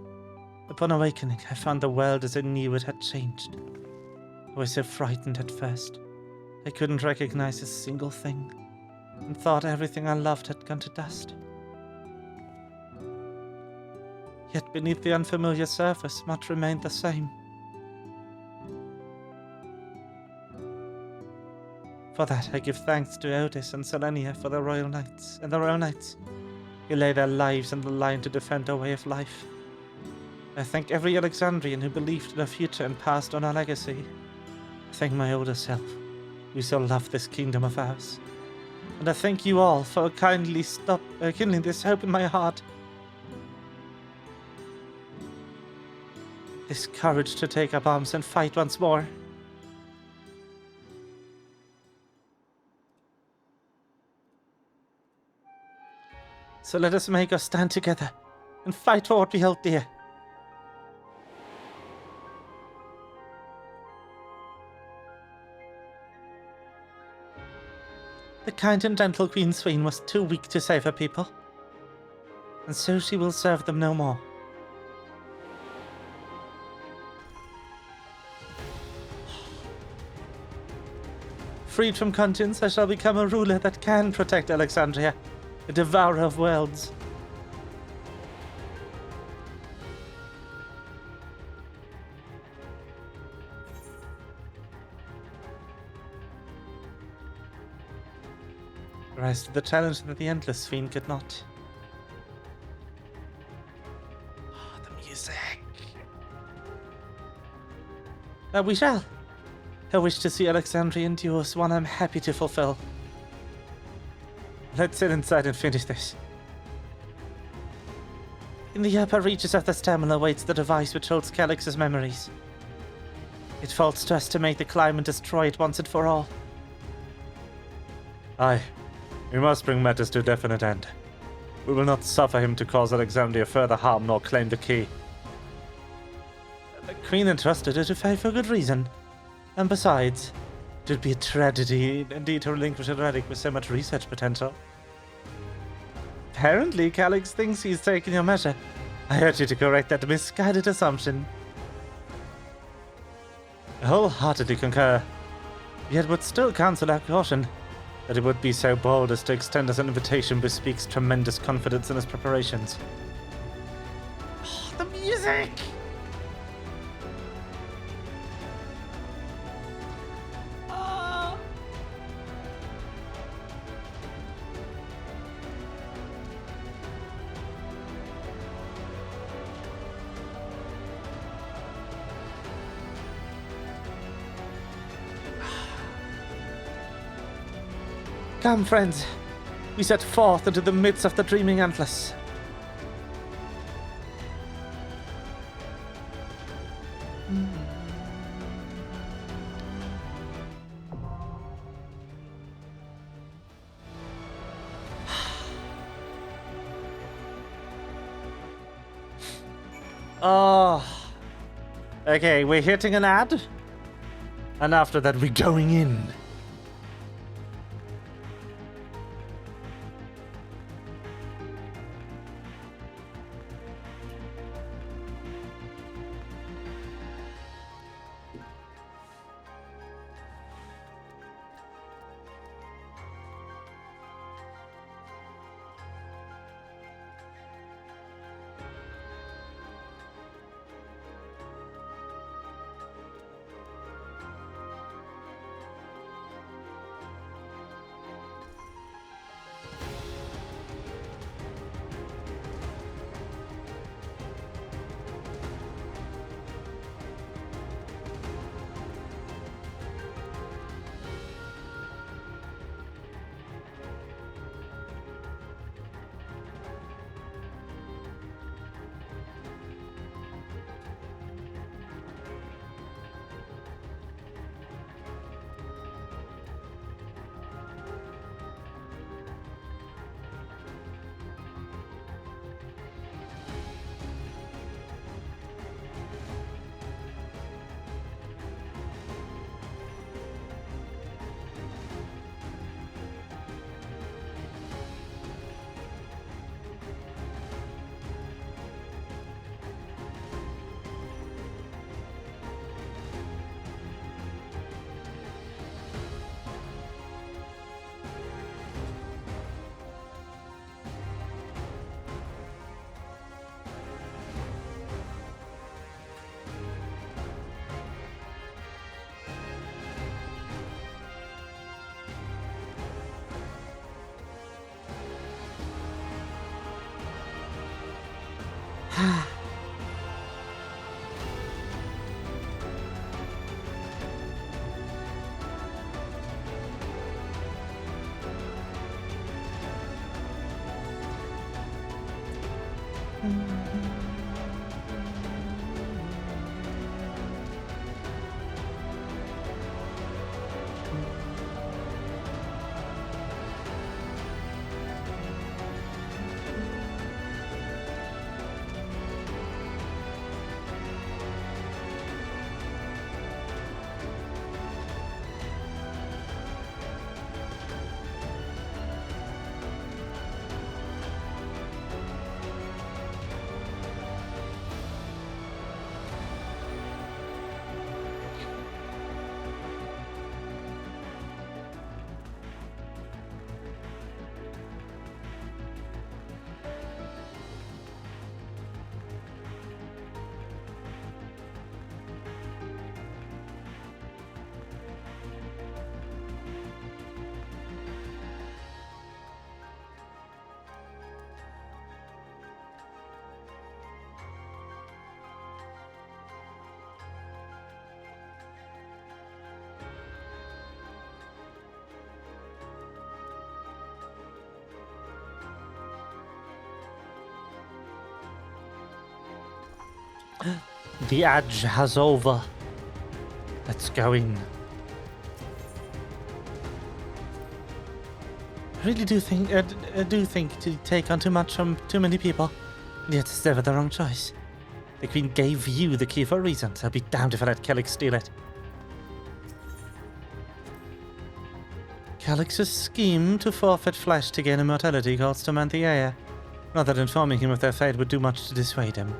Upon awakening, I found the world as I knew it had changed. I was so frightened at first. I couldn't recognize a single thing, and thought everything I loved had gone to dust. Yet beneath the unfamiliar surface, much remained the same. For that, I give thanks to Otis and Selenia for the Royal Knights, who lay their lives on the line to defend our way of life. I thank every Alexandrian who believed in our future and passed on our legacy. I thank my older self, who so loved this kingdom of ours. And I thank you all for kindly kindling this hope in my heart. This courage to take up arms and fight once more. So let us make us stand together and fight for what we held dear. The kind and gentle Queen Swain was too weak to save her people, and so she will serve them no more. Freed from conscience, I shall become a ruler that can protect Alexandria, a devourer of worlds. Rise to the challenge that the Endless Fiend could not. Oh, the music. That we shall. I wish to see Alexandria endure is one I'm happy to fulfill. Let's sit inside and finish this. In the upper reaches of this terminal awaits the device which holds Calyx's memories. It falls to us to make the climb and destroy it once and for all. Aye, we must bring matters to a definite end. We will not suffer him to cause Alexandria further harm nor claim the key. The Queen entrusted her to Faye for good reason. And besides, it would be a tragedy indeed to relinquish a relic with so much research potential. Apparently, Calix thinks he's taken your measure. I urge you to correct that misguided assumption. I wholeheartedly concur, yet would still counsel our caution. That he would be so bold as to extend us an invitation bespeaks tremendous confidence in his preparations. Oh, the music! Oh. Come, friends. We set forth into the midst of the dreaming Endless. Oh. Okay, we're hitting an ad. And after that, we're going in. The edge has over. Let's go in. I really do think to take on too much from too many people. Yet it's never the wrong choice. The Queen gave you the key for a reason, so I'll be damned if I let Calyx steal it. Calyx's scheme to forfeit flesh to gain immortality calls to Mantheia. Not that informing him of their fate would do much to dissuade him.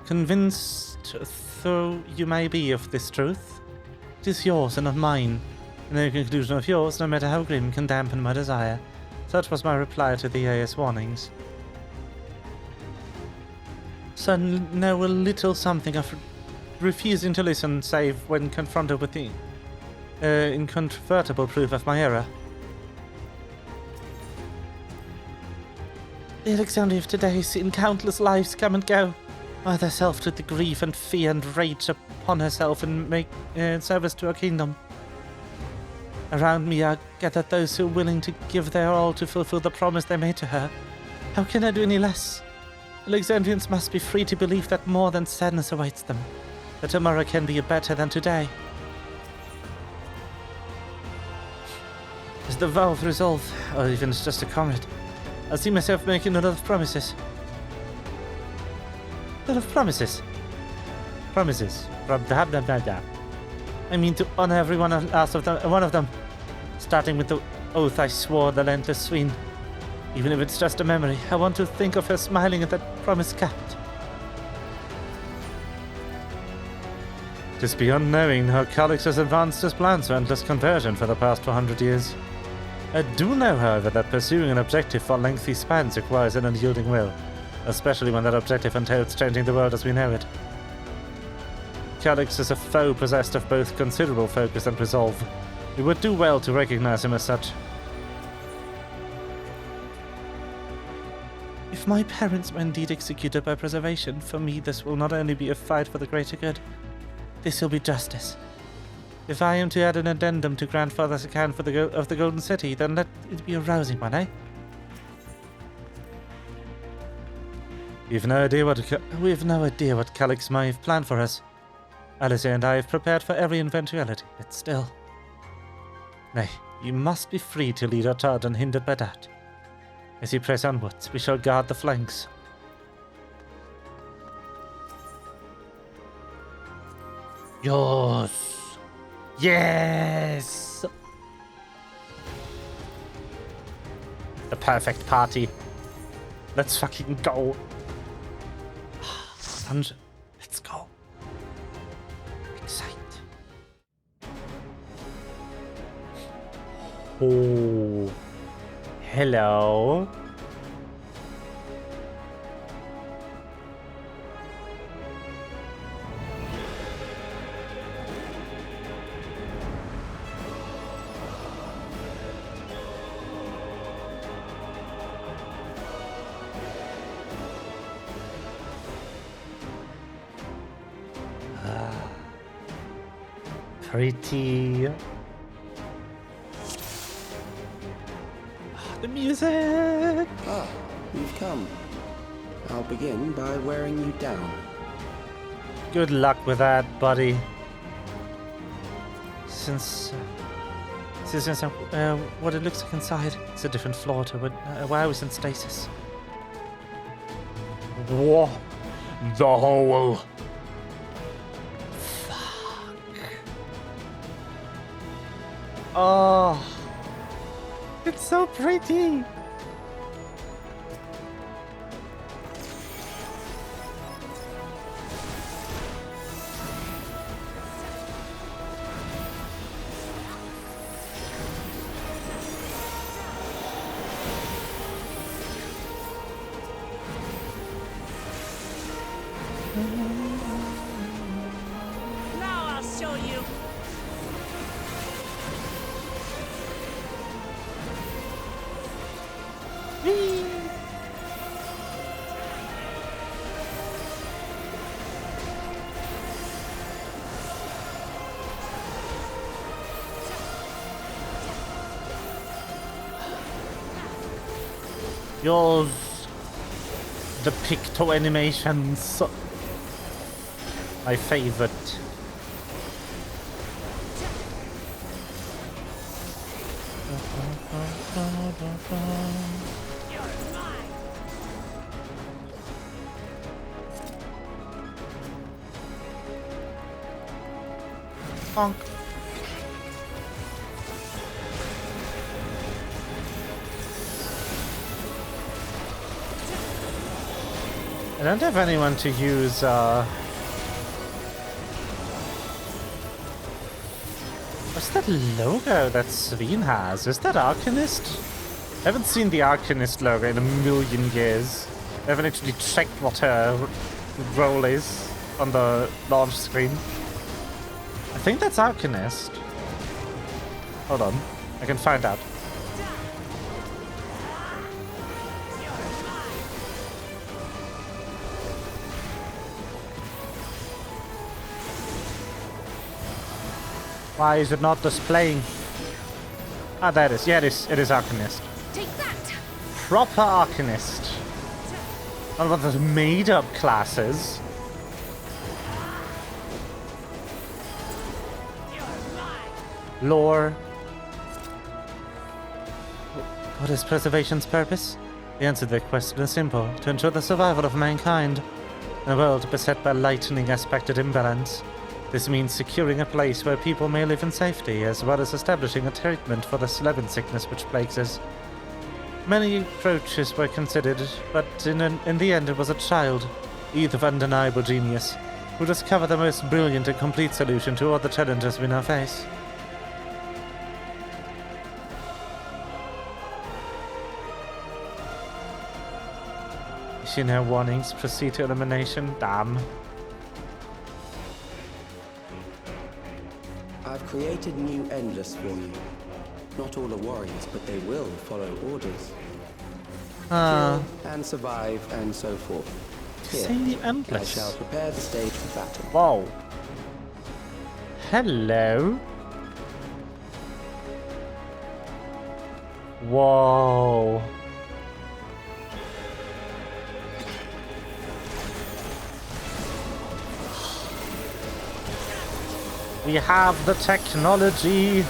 Convinced though you may be of this truth, it is yours and not mine. And no conclusion of yours, no matter how grim, can dampen my desire. Such was my reply to the AI's warnings. So know a little something of refusing to listen, save when confronted with the incontrovertible proof of my error. The Alexandria of today has seen countless lives come and go, either herself to the grief and fear and rage upon herself and make service to her kingdom. Around me are gathered those who are willing to give their all to fulfill the promise they made to her. How can I do any less? Alexandrians must be free to believe that more than sadness awaits them, that tomorrow can be better than today. Is the vow of resolve, or even it's just a comrade? I see myself making a lot of promises. A lot of promises. Promises. I mean to honor every one of them, starting with the oath I swore the landless Sween. Even if it's just a memory, I want to think of her smiling at that promise kept. It is beyond knowing how Calyx has advanced his plans for endless conversion for the past 400 years. I do know, however, that pursuing an objective for lengthy spans requires an unyielding will, especially when that objective entails changing the world as we know it. Calyx is a foe possessed of both considerable focus and resolve. We would do well to recognize him as such. If my parents were indeed executed by preservation, for me this will not only be a fight for the greater good, this will be justice. If I am to add an addendum to Grandfather's account of the Golden City, then let it be a rousing one, eh? We have no idea what Calyx may have planned for us. Alice and I have prepared for every eventuality, but still. Nay, you must be free to lead our charge unhindered by that. As you press onwards, we shall guard the flanks. Yours! Yes! The perfect party. Let's fucking go. Dungeon. Let's go. Excite. Oh. Hello. Pretty. The music! Ah, you've come. I'll begin by wearing you down. Good luck with that, buddy. Since what it looks like inside, it's a different floor to where I was in stasis. Whoa! The hole! Oh, it's so pretty. Now I'll show you. Yours. The picto animations. My favorite. Bonk. I don't have anyone to use, what's that logo that Sveen has? Is that Arcanist? I haven't seen the Arcanist logo in a million years. I haven't actually checked what her role is on the launch screen. I think that's Arcanist. Hold on, I can find out. Why is it not displaying? Ah, there it is. Yeah, it is. It is Arcanist. Take that. Proper Arcanist. Not one of those made-up classes. Lore. What is preservation's purpose? The answer to that question is simple: to ensure the survival of mankind in a world beset by lightning aspected imbalance. This means securing a place where people may live in safety, as well as establishing a treatment for the Slevin sickness which plagues us. Many approaches were considered, but in the end it was a child, youth of undeniable genius, who discovered the most brilliant and complete solution to all the challenges we now face. You know, warnings, proceed to elimination, damn. I've created new Endless for you. Not all are warriors, but they will follow orders. Kill and survive and so forth. Here, I shall prepare the stage for battle. Whoa. Hello. Whoa. We have the technology.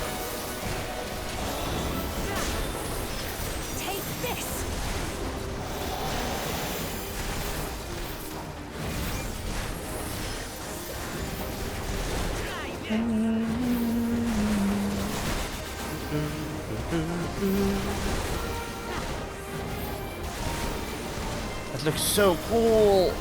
Take this. That looks so cool.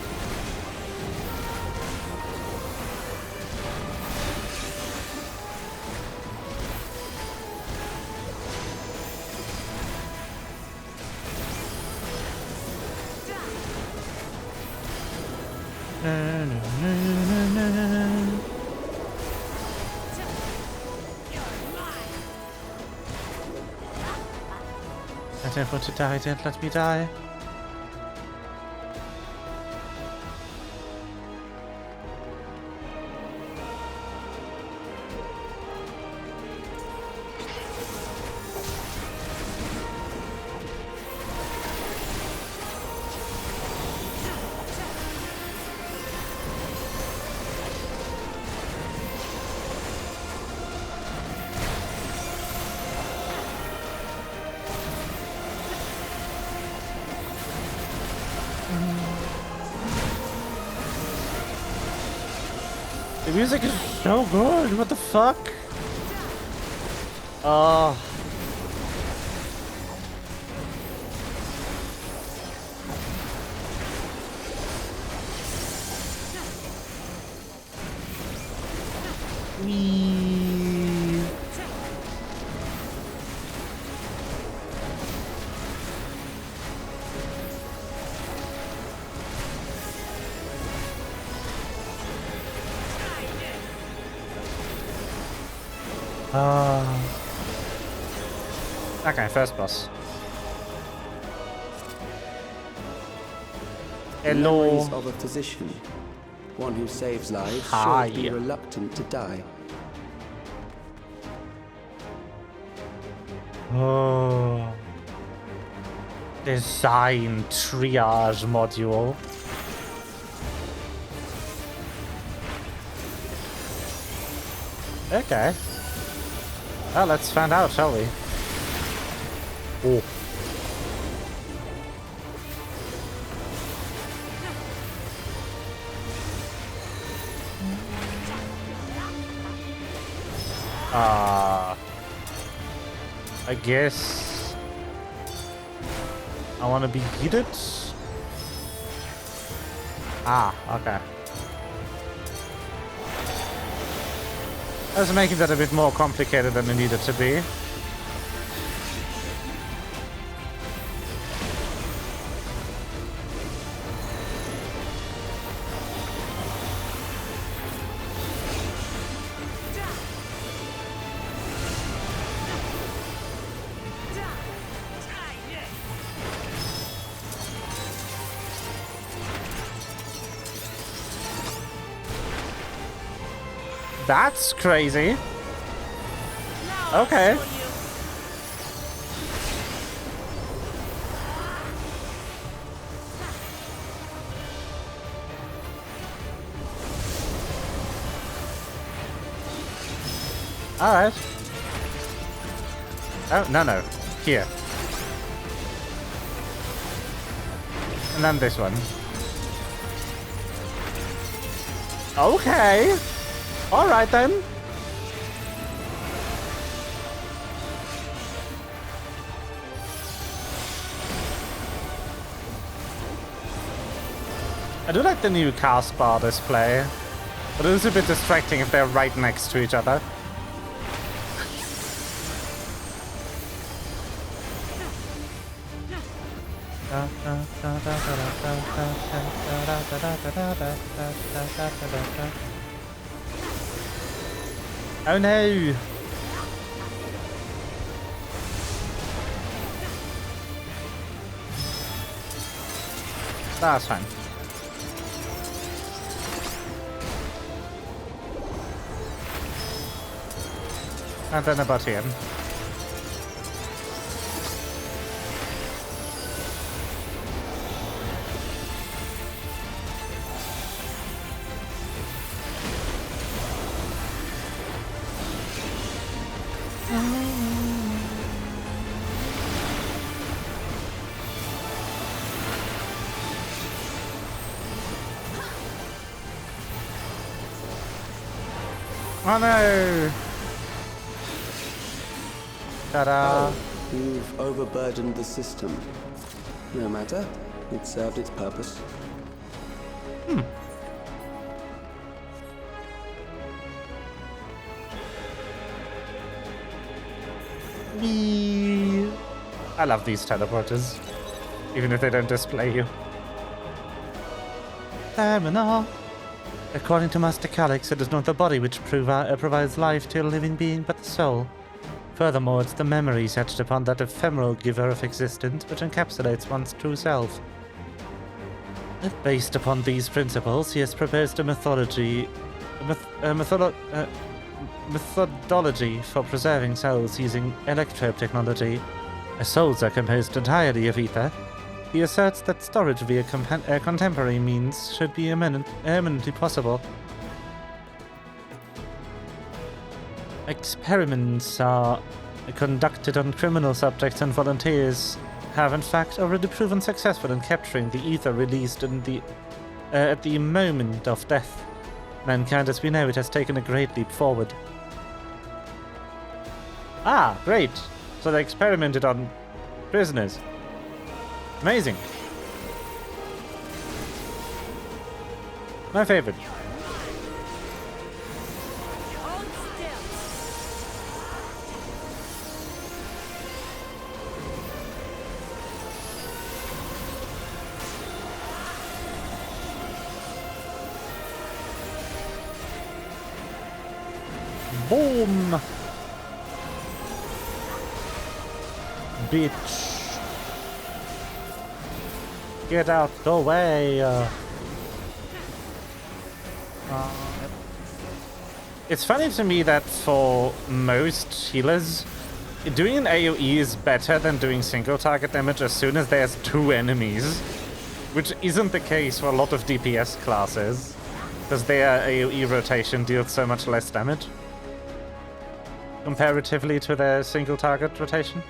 I don't want to die, don't let me die. The music is so good, what the fuck? Oh. Okay, first boss. Hello. Memories of a physician, one who saves lives, Hi. should be reluctant to die. Oh. Design triage module. Okay. Well, let's find out, shall we? Oh. I guess I want to be heated. Okay. I was making that a bit more complicated than it needed to be. That's crazy. Okay. Alright. Oh, no. Here. And then this one. Okay. Alright then. I do like the new cast bar display, but it is a bit distracting if they're right next to each other. Oh no! That's fine. And then about here. Oh no! Ta-da! Oh, you've overburdened the system. No matter, it served its purpose. Whee! I love these teleporters, even if they don't display you. Terminal. According to Master Calyx, it is not the body which provides life to a living being, but the soul. Furthermore, it's the memories etched upon that ephemeral giver of existence which encapsulates one's true self. Based upon these principles, he has proposed a methodology for preserving souls using electrope technology. As souls are composed entirely of ether, he asserts that storage via contemporary means should be eminently possible. Experiments are conducted on criminal subjects, and volunteers have in fact already proven successful in capturing the ether released in at the moment of death. Mankind as we know it has taken a great leap forward. Ah, great! So they experimented on prisoners. Amazing. My favorite. Boom! Bitch. Get out the way. It's funny to me that for most healers, doing an AoE is better than doing single target damage as soon as there's 2 enemies, which isn't the case for a lot of DPS classes, because their AoE rotation deals so much less damage comparatively to their single target rotation.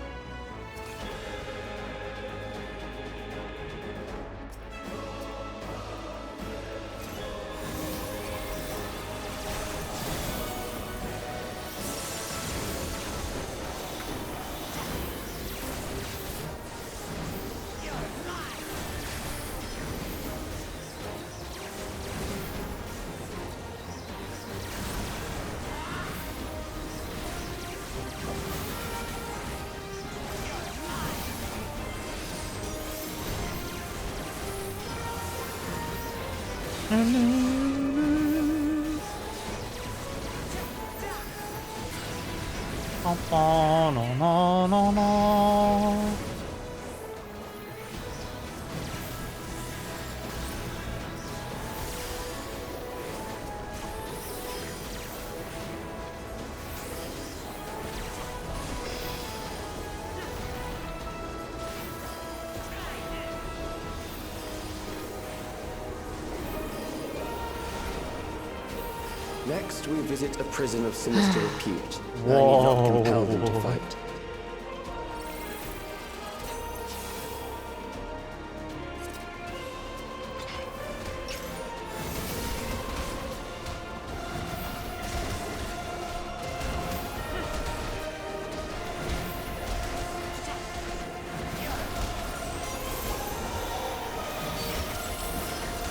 Next, we visit a prison of sinister repute. I need not compel them to fight.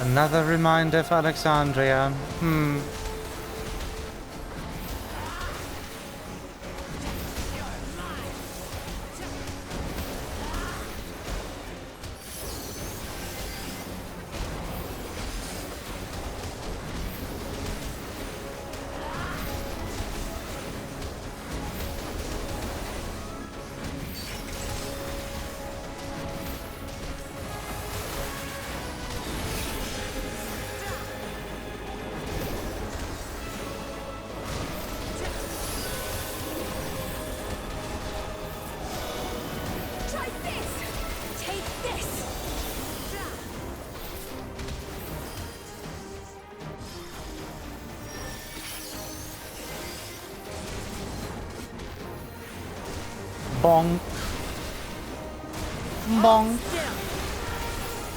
Another reminder of Alexandria. Bonk. Bonk.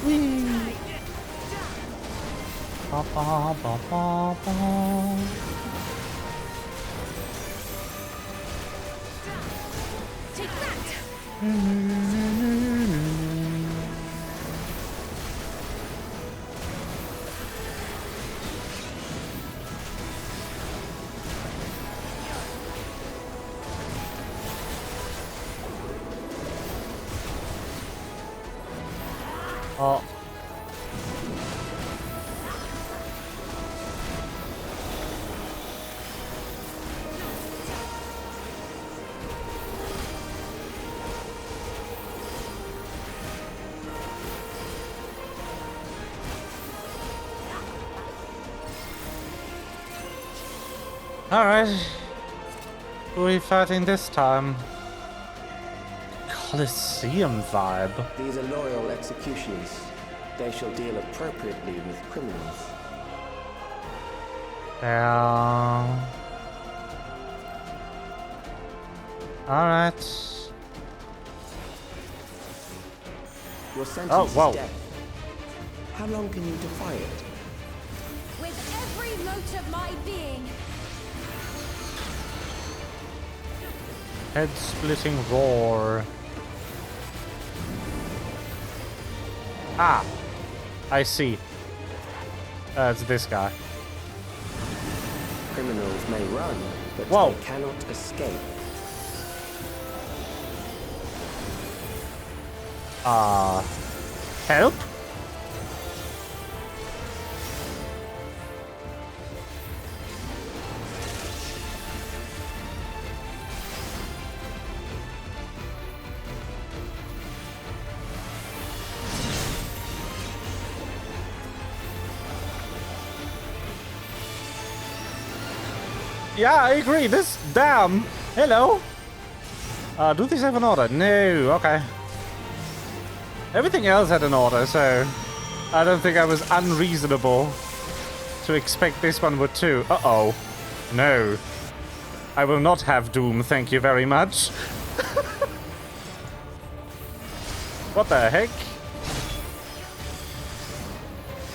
Whee. Ba ba ba ba ba. Take that. Oh. Alright. Who are we fighting this time? Colosseum vibe. These are loyal executioners. They shall deal appropriately with criminals. Yeah. Alright. Your sentence whoa. is death. How long can you defy it? With every mote of my being. Head-splitting roar. Ah, I see. It's this guy. Criminals may run, but Whoa. they cannot escape. Help? Yeah, I agree. This damn. Hello. Do these have an order? No. Okay. Everything else had an order, so I don't think I was unreasonable to expect this one would too. Uh-oh. No. I will not have Doom, thank you very much. What the heck?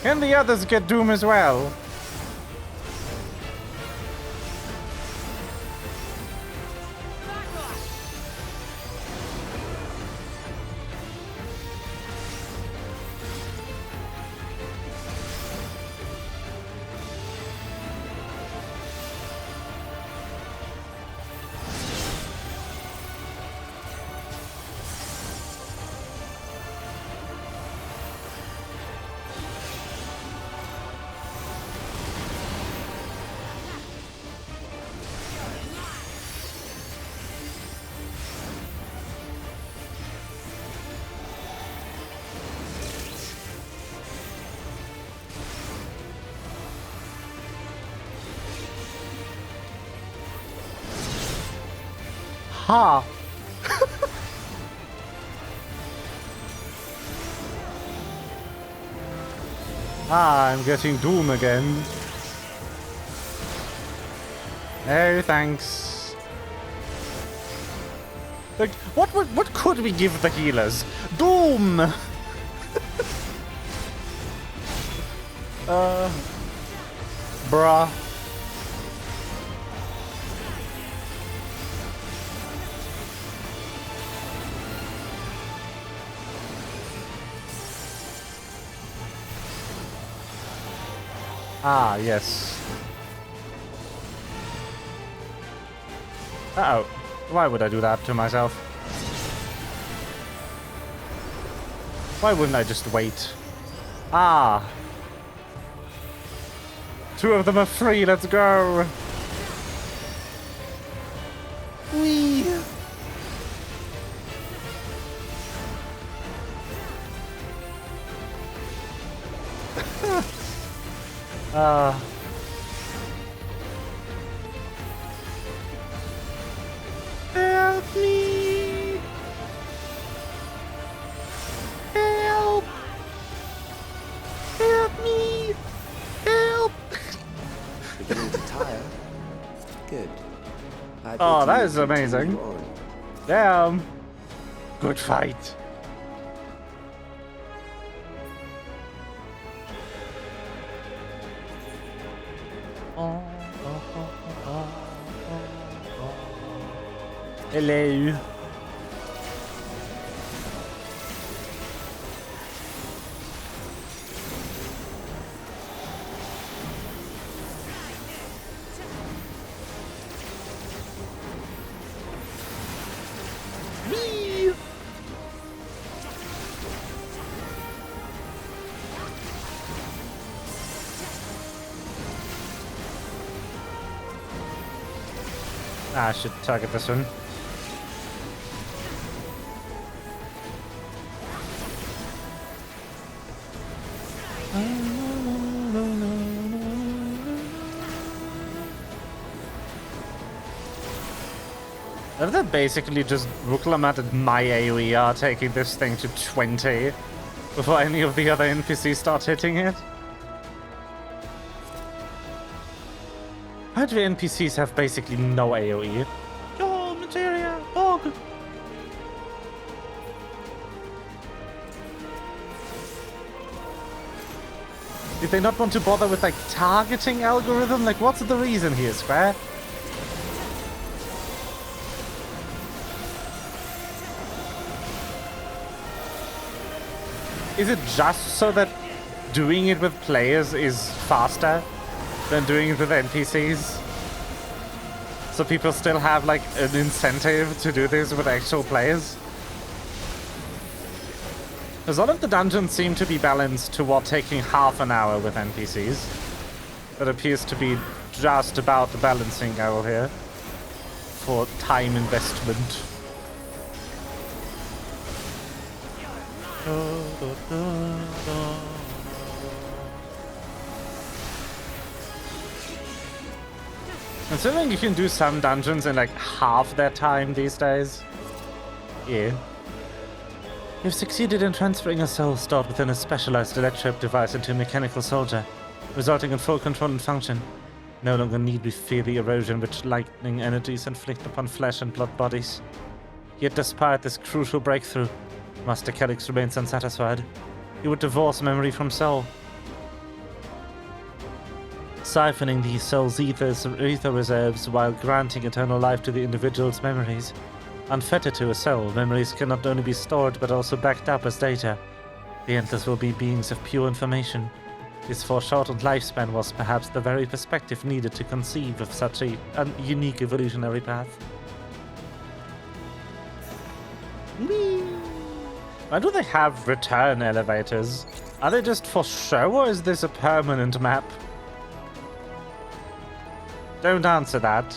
Can the others get Doom as well? Ha! I'm getting Doom again. No, thanks. Like, what could we give the healers? Doom! Bruh. Ah, yes. Uh-oh. Why would I do that to myself? Why wouldn't I just wait? Ah. 2 of them are free, let's go! Whee! Help me! Help! Help me! Help! Beginning to tire? Good. Oh, that is amazing. Damn. Good fight. Hello. Whee! I should target this one. They're basically just Ruklamad and my AoE are taking this thing to 20 before any of the other NPCs start hitting it. Why do NPCs have basically no AoE? Yo, materia, bog! Did they not want to bother with, like, targeting algorithm? Like, what's the reason here, Square? Is it just so that doing it with players is faster than doing it with NPCs? So people still have, like, an incentive to do this with actual players? Because all of the dungeons seem to be balanced toward taking half an hour with NPCs. That appears to be just about the balancing arrow here for time investment. Considering you can do some dungeons in like half their time these days. Yeah. You've succeeded in transferring a soul stored within a specialized electrode device into a mechanical soldier, resulting in full control and function. No longer need we fear the erosion which lightning energies inflict upon flesh and blood bodies. Yet despite this crucial breakthrough, Master Calyx remains unsatisfied. He would divorce memory from soul, siphoning the soul's ether reserves while granting eternal life to the individual's memories. Unfettered to a soul, memories can not only be stored but also backed up as data. The Endless will be beings of pure information. His foreshortened lifespan was perhaps the very perspective needed to conceive of such a unique evolutionary path. Why do they have return elevators? Are they just for show, or is this a permanent map? Don't answer that.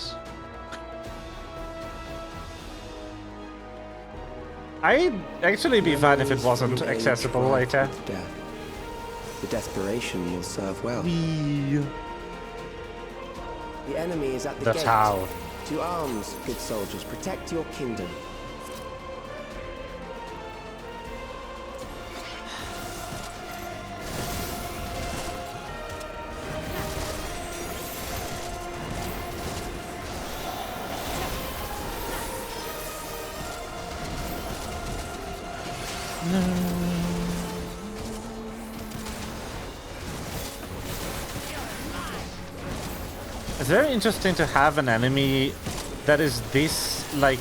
I'd actually be fine if it wasn't accessible later. The desperation will serve well. The enemy is at the gate. Tau. To arms, good soldiers, protect your kingdom. It's very interesting to have an enemy that is this, like...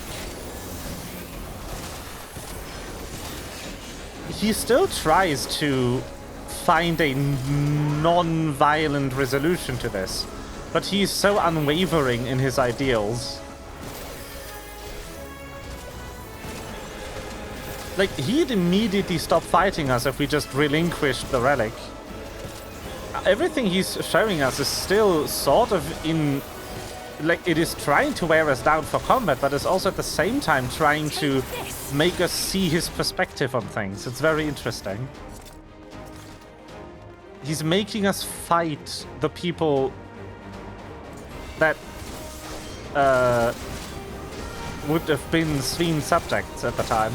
He still tries to find a non-violent resolution to this, but he's so unwavering in his ideals. Like, he'd immediately stop fighting us if we just relinquished the relic. Everything he's showing us is still sort of in... Like, it is trying to wear us down for combat, but it's also at the same time trying to make us see his perspective on things. It's very interesting. He's making us fight the people that would have been Sveen subjects at the time.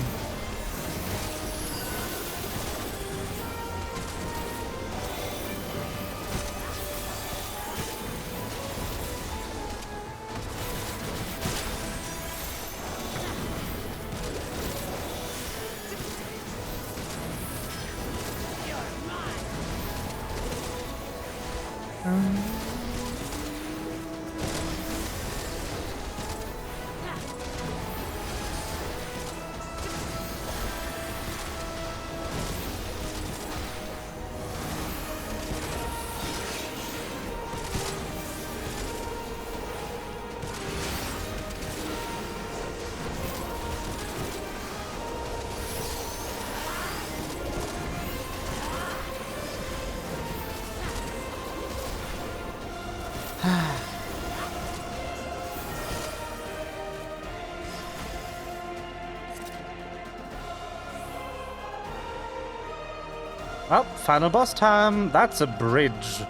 Well, final boss time. That's a bridge.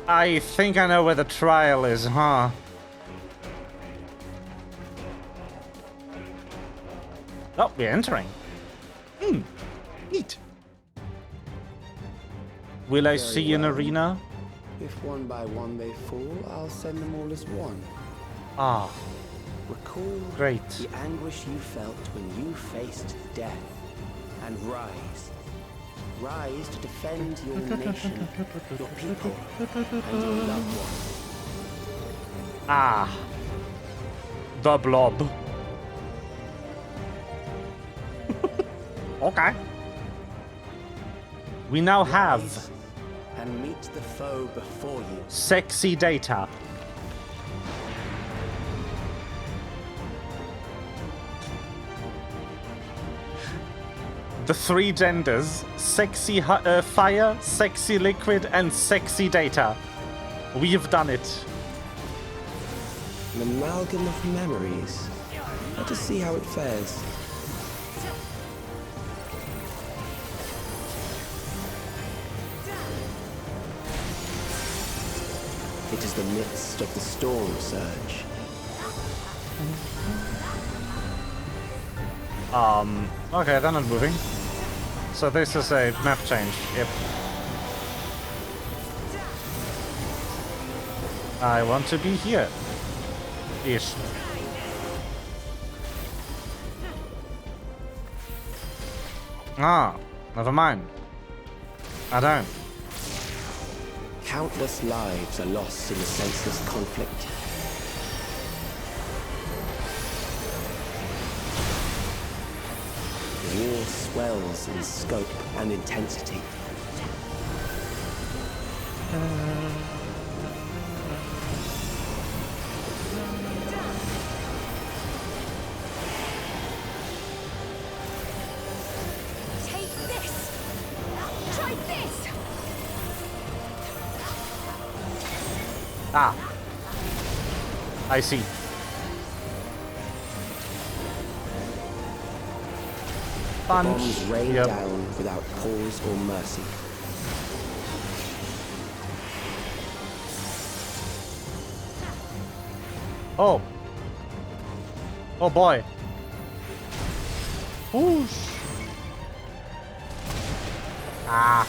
I think I know where the trial is, huh? Oh, we're entering. Neat. Will I see an arena? If one by one they fall, I'll send them all as one. Ah. Recall Great. the anguish you felt when you faced death, and rise. Rise to defend your nation, your people, and your loved ones. Ah. The blob. Okay. We now have... and meet the foe before you. Sexy data. The three genders, sexy fire, sexy liquid, and sexy data. We've done it. An amalgam of memories. Let us see how it fares. It is the midst of the storm surge. Okay, they're not moving. So this is a map change, yep. I want to be here. Ish. Ah, never mind. I don't. Countless lives are lost in the senseless conflict. The war swells in scope and intensity. Take this! Try this! Ah. I see. Punch. Bombs rain Yep. down without pause or mercy. Oh. Oh boy. Whoosh. Ah.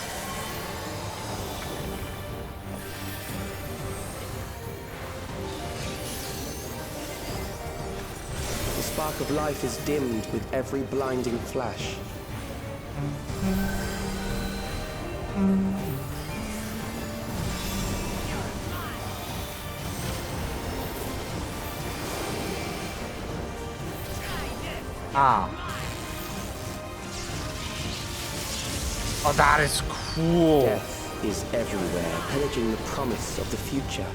The spark of life is dimmed with every blinding flash. Ah. Oh, that is cool. Death is everywhere, pillaging the promise of the future.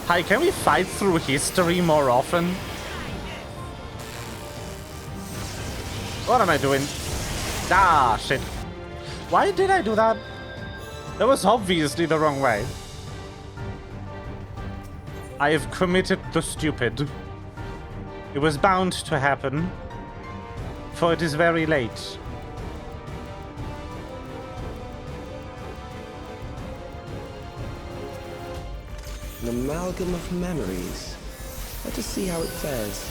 Hi, can we fight through history more often? What am I doing? Ah, shit. Why did I do that? That was obviously the wrong way. I have committed the stupid. It was bound to happen, for it is very late. An amalgam of memories. Let us see how it fares.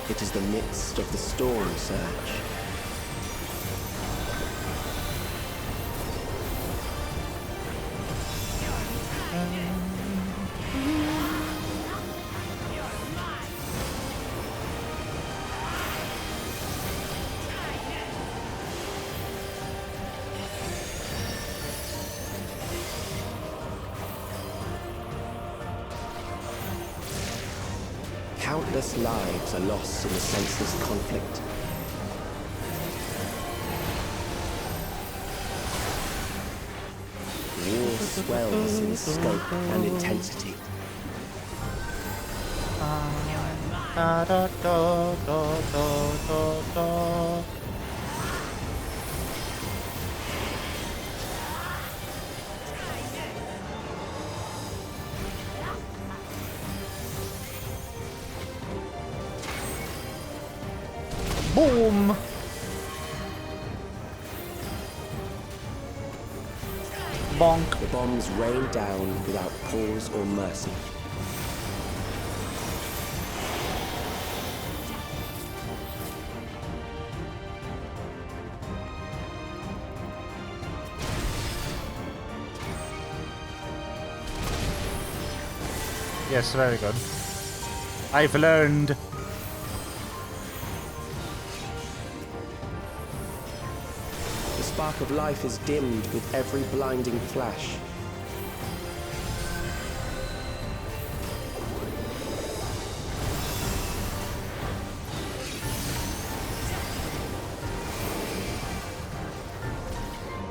It is the midst of the storm surge. Countless lives are lost in the senseless conflict. War swells in scope and intensity. Da, da, da, da, da, da. Boom! Bonk. The bombs rain down without pause or mercy. Yes, very good. I've learned. The spark of life is dimmed with every blinding flash.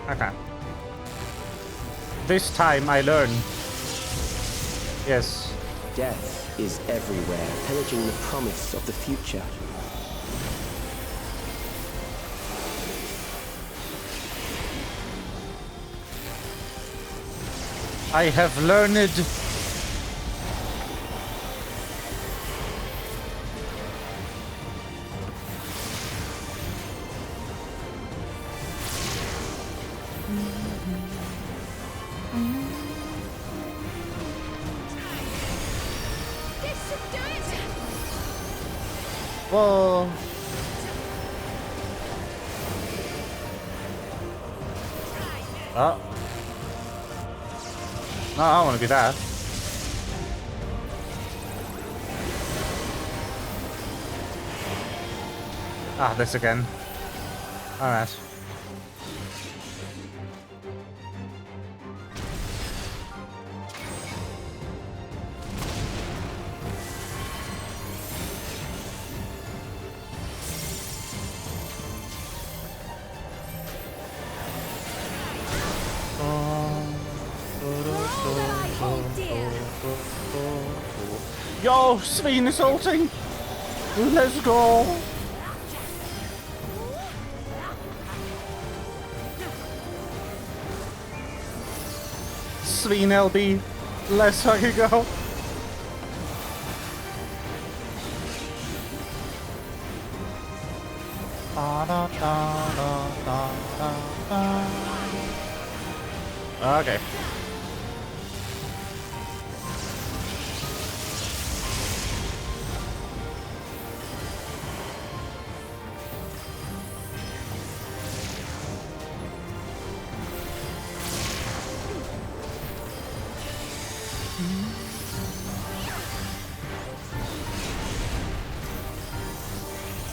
Okay. This time I learn. Yes. Death is everywhere, pillaging the promise of the future. I have learned. Whoa. Oh. No, I don't want to be that. Ah, this again. Alright. Yo, Sveen is ulting! Let's go! Sveen LB, let's fucking go! Okay.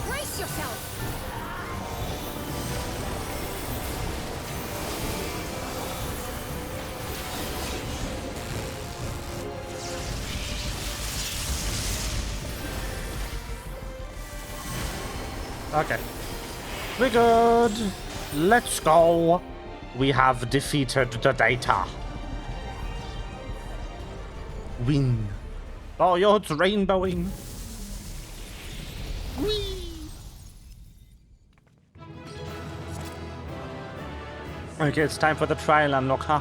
Brace yourself! Okay. We're good. Let's go. We have defeated the data. Win. Oh, yo, it's rainbowing. Whee! Okay, it's time for the trial unlock, huh?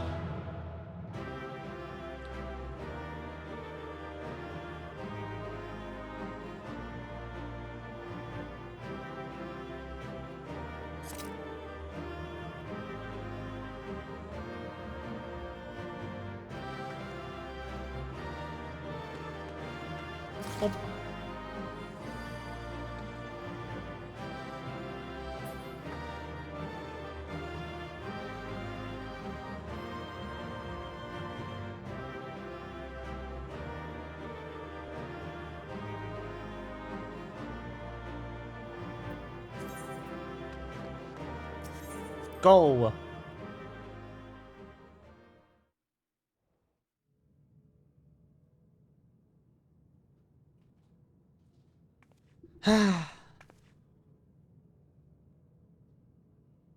Go.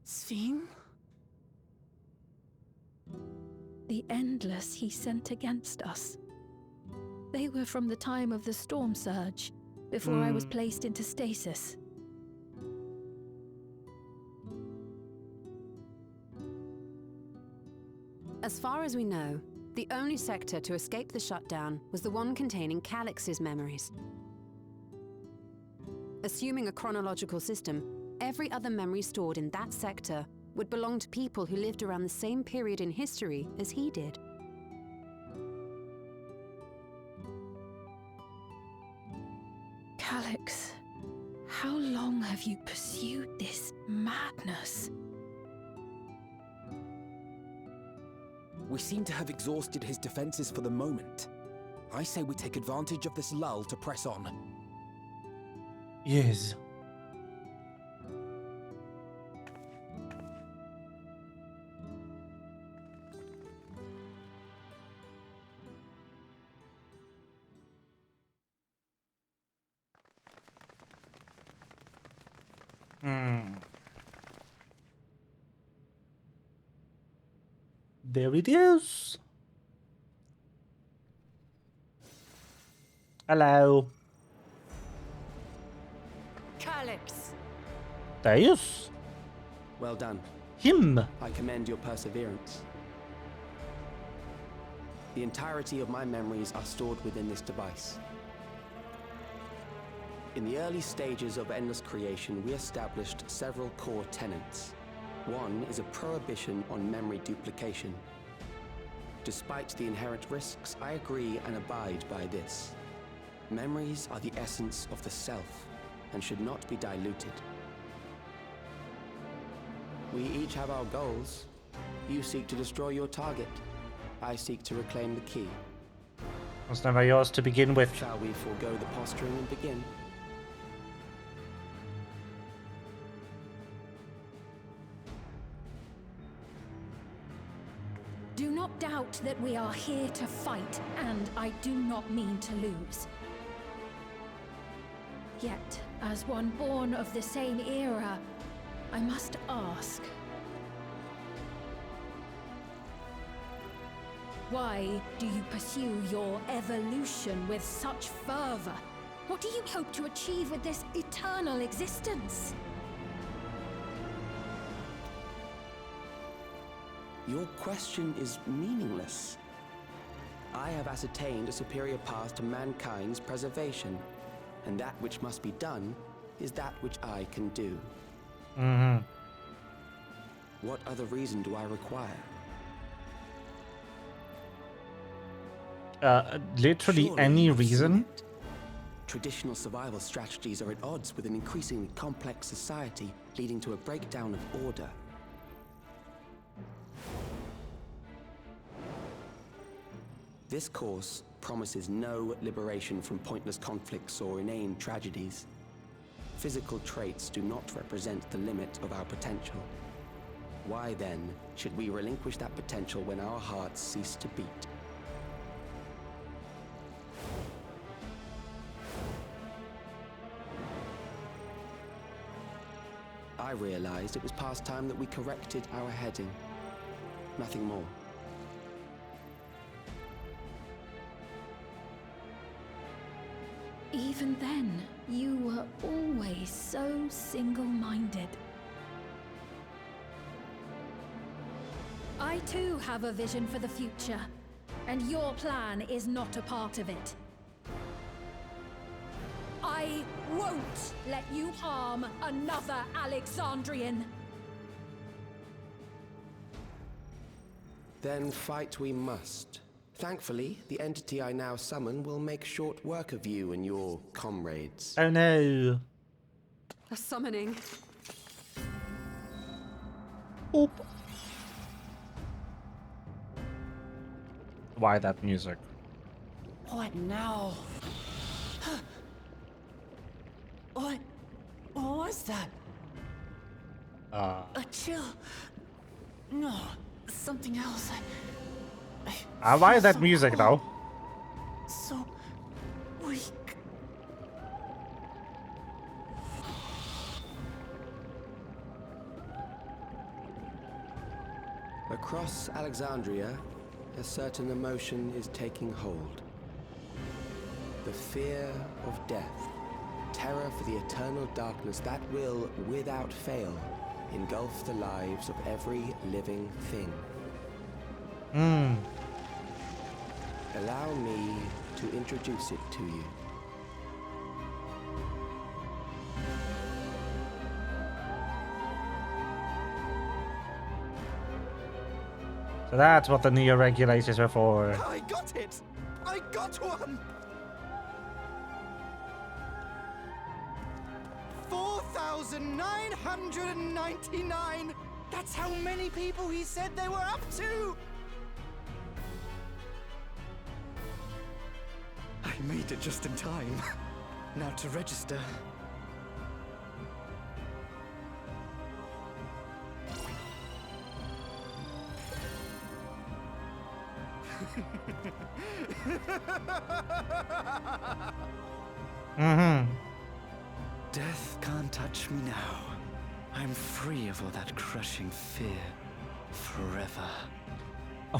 Sphene? The Endless he sent against us. They were from the time of the storm surge, before I was placed into stasis. As far as we know, the only sector to escape the shutdown was the one containing Calix's memories. Assuming a chronological system, every other memory stored in that sector would belong to people who lived around the same period in history as he did. Calix, how long have you pursued this madness? We seem to have exhausted his defenses for the moment. I say we take advantage of this lull to press on. Yes. There it is. Hello. Calix! Deus. Well done. Him. I commend your perseverance. The entirety of my memories are stored within this device. In the early stages of Endless creation, we established several core tenets. One is a prohibition on memory duplication. Despite the inherent risks, I agree and abide by this. Memories are the essence of the self and should not be diluted. We each have our goals. You seek to destroy your target. I seek to reclaim the key. It was never yours to begin with. Shall we forego the posturing and begin? Do not doubt that we are here to fight, and I do not mean to lose. Yet, as one born of the same era, I must ask, why do you pursue your evolution with such fervor? What do you hope to achieve with this eternal existence? Your question is meaningless. I have ascertained a superior path to mankind's preservation, and that which must be done is that which I can do. Mm-hmm. What other reason do I require? Literally Surely any you've seen reason. it. Traditional survival strategies are at odds with an increasingly complex society, leading to a breakdown of order. This course promises no liberation from pointless conflicts or inane tragedies. Physical traits do not represent the limit of our potential. Why then should we relinquish that potential when our hearts cease to beat? I realized it was past time that we corrected our heading. Nothing more. Even then, you were always so single-minded. I too have a vision for the future, and your plan is not a part of it. I won't let you harm another Alexandrian. Then fight we must. Thankfully, the entity I now summon will make short work of you and your comrades. Oh no. A summoning. Oop. Why that music? What now? What was that? A chill? No, something else. Why that music though? So weak. Across Alexandria, a certain emotion is taking hold. The fear of death. Terror for the eternal darkness that will, without fail, engulf the lives of every living thing. Allow me to introduce it to you. So that's what the neo-regulators are for. I got it! I got one! 4,999! That's how many people he said they were up to! I made it just in time. Now to register. Death can't touch me now. I'm free of all that crushing fear. Forever.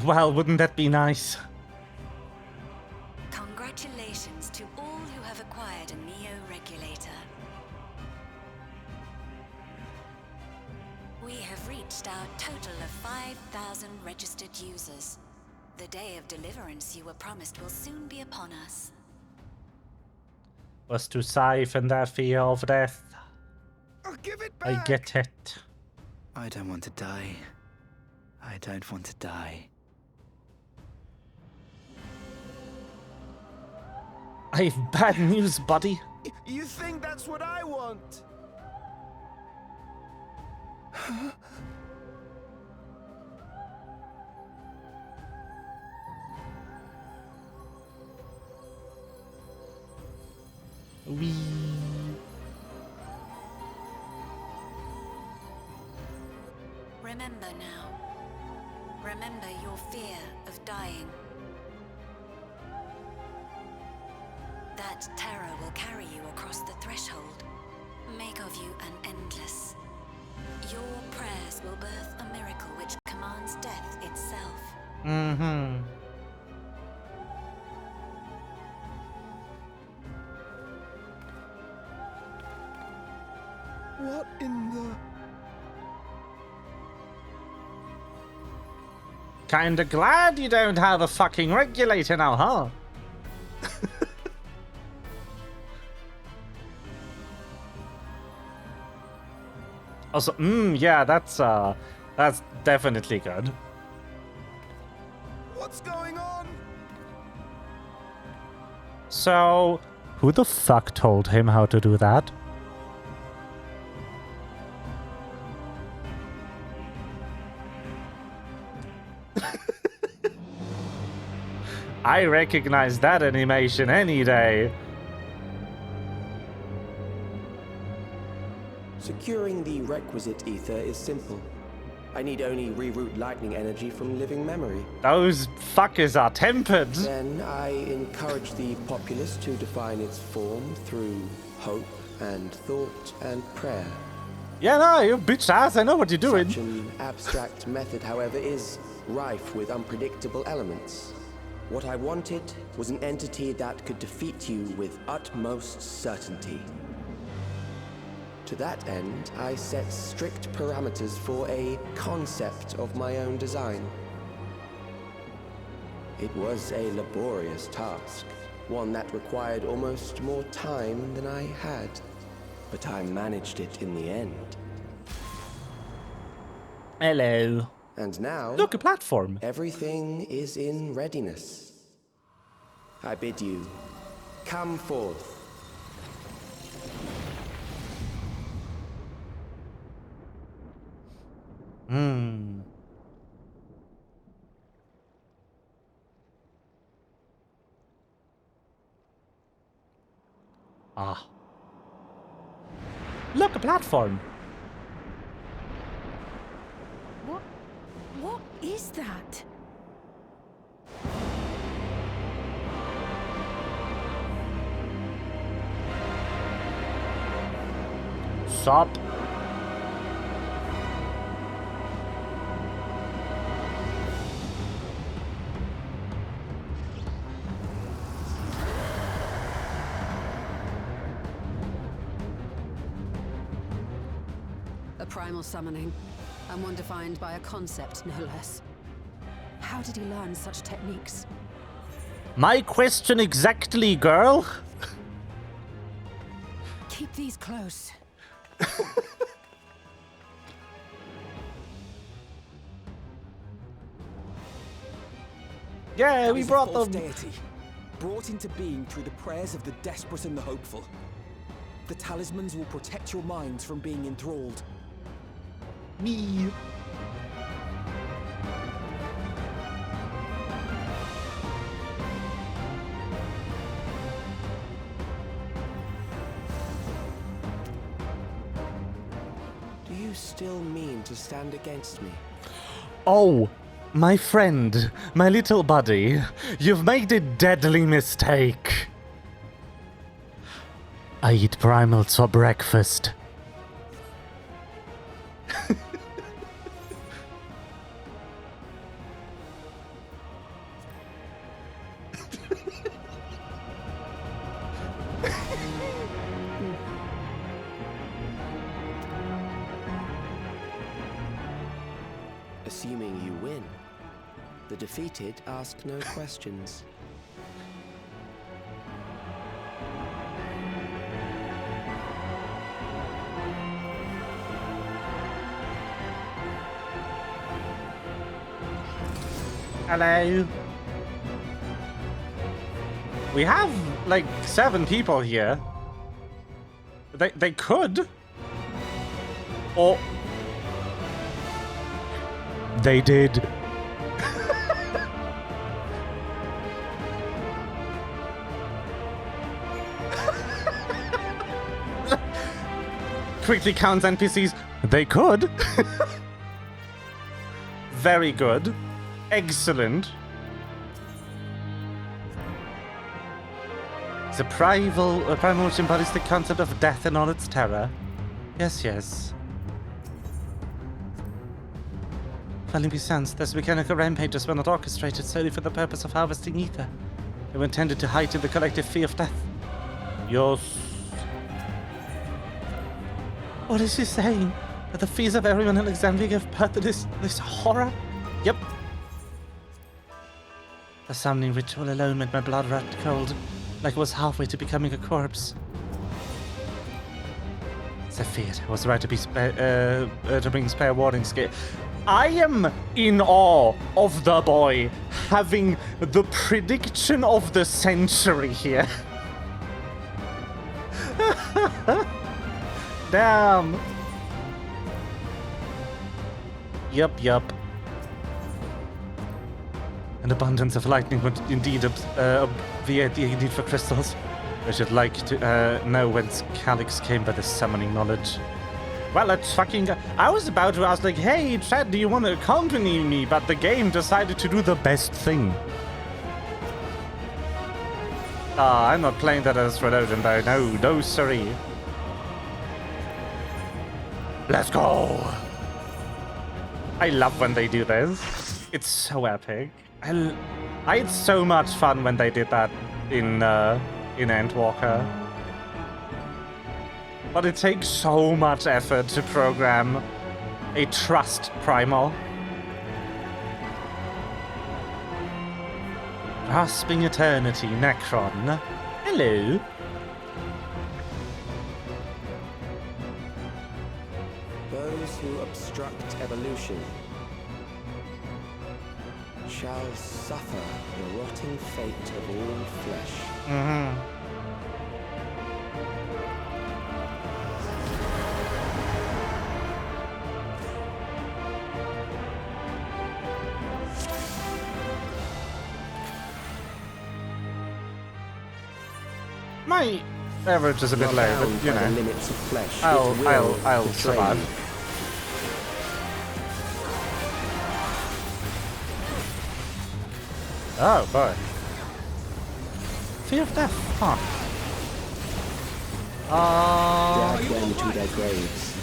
Well, wouldn't that be nice? Congratulations to all who have acquired a Neo-Regulator. We have reached our total of 5,000 registered users. The day of deliverance you were promised will soon be upon us. Was to siphon their fear of death. I'll give it back. I get it. I don't want to die. I don't want to die. I have bad news, buddy. You think that's what I want? Wee. Remember now. Remember your fear of dying. That terror will carry you across the threshold. Make of you an endless. Your prayers will birth a miracle which commands death itself. What in the... Kinda glad you don't have a fucking regulator now, huh? Also, yeah, that's definitely good. What's going on? So, who the fuck told him how to do that? I recognize that animation any day. Securing the requisite ether is simple. I need only reroute lightning energy from living memory. Those fuckers are tempered. Then I encourage the populace to define its form through hope and thought and prayer. Yeah, no, you bitch ass, I know what you're doing. Such an abstract method, however, is rife with unpredictable elements. What I wanted was an entity that could defeat you with utmost certainty. To that end, I set strict parameters for a concept of my own design. It was a laborious task, one that required almost more time than I had, but I managed it in the end. Hello. And now, look, a platform. Everything is in readiness. I bid you, come forth. Ah. Look, a platform. What is that? Stop. A primal summoning, and one defined by a concept, no less. How did he learn such techniques? My question exactly, girl. Keep these close. Yeah, we brought them. Deity, brought into being through the prayers of the desperate and the hopeful. The talismans will protect your minds from being enthralled. Me. Do you still mean to stand against me? Oh, my friend, my little buddy, you've made a deadly mistake. I eat primals for breakfast. Assuming you win, the defeated ask no questions. Hello. We have like 7 people here. They could. Or they did. Quickly counts NPCs. They could. Very good. Excellent. The primal which embodies the concept of death and all its terror. Yes, yes. Finally makes sense. Those mechanical rampages were not orchestrated solely for the purpose of harvesting ether. They were intended to heighten the collective fear of death. Yes. What is she saying? That the fears of everyone in Alexandria give birth to this horror? Yep. The summoning ritual alone made my blood run cold, like it was halfway to becoming a corpse. As I feared, I was right to bring spare warnings. I am in awe of the boy having the prediction of the century here. Damn. Yup. An abundance of lightning would indeed obviate the need for crystals. I should like to know whence Calyx came by the summoning knowledge. Well, it's fucking... I was about to ask, like, hey, Chad, do you want to accompany me? But the game decided to do the best thing. I'm not playing that as Reloading, though. No, sorry. Let's go! I love when they do this. It's so epic. I had so much fun when they did that in Endwalker. But it takes so much effort to program a trust primal. Grasping Eternity, Necron. Hello. Those who obstruct evolution shall suffer the rotting fate of all flesh. Mm-hmm. My average is a bit low, but you know, limits of flesh, I'll survive. Oh boy. Fear of death, huh? Drag them to their graves.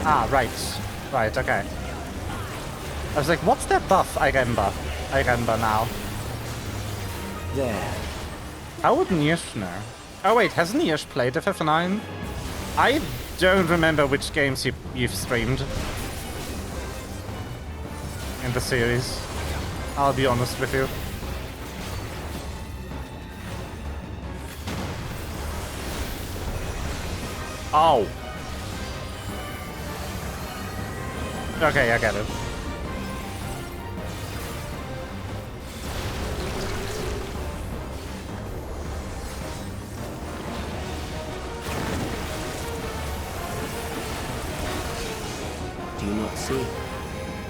Ah, right, okay. I was like, what's that buff? I remember now. There. How would Nirsch know? Oh wait, hasn't Nirsch played FF9? I don't remember which games you've streamed in the series. I'll be honest with you. Oh. Okay, I get it. Do you not see?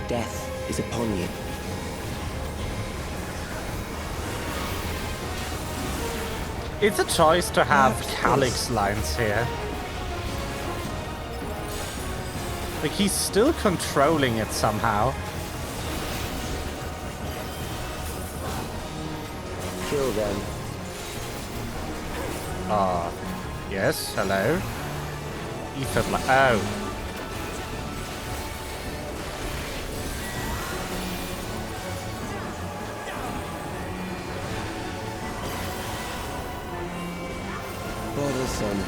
Death is upon you. It's a choice to have Calyx lines here. Like, he's still controlling it somehow. Kill them. Yes, hello? Ethan, oh. Bothersome.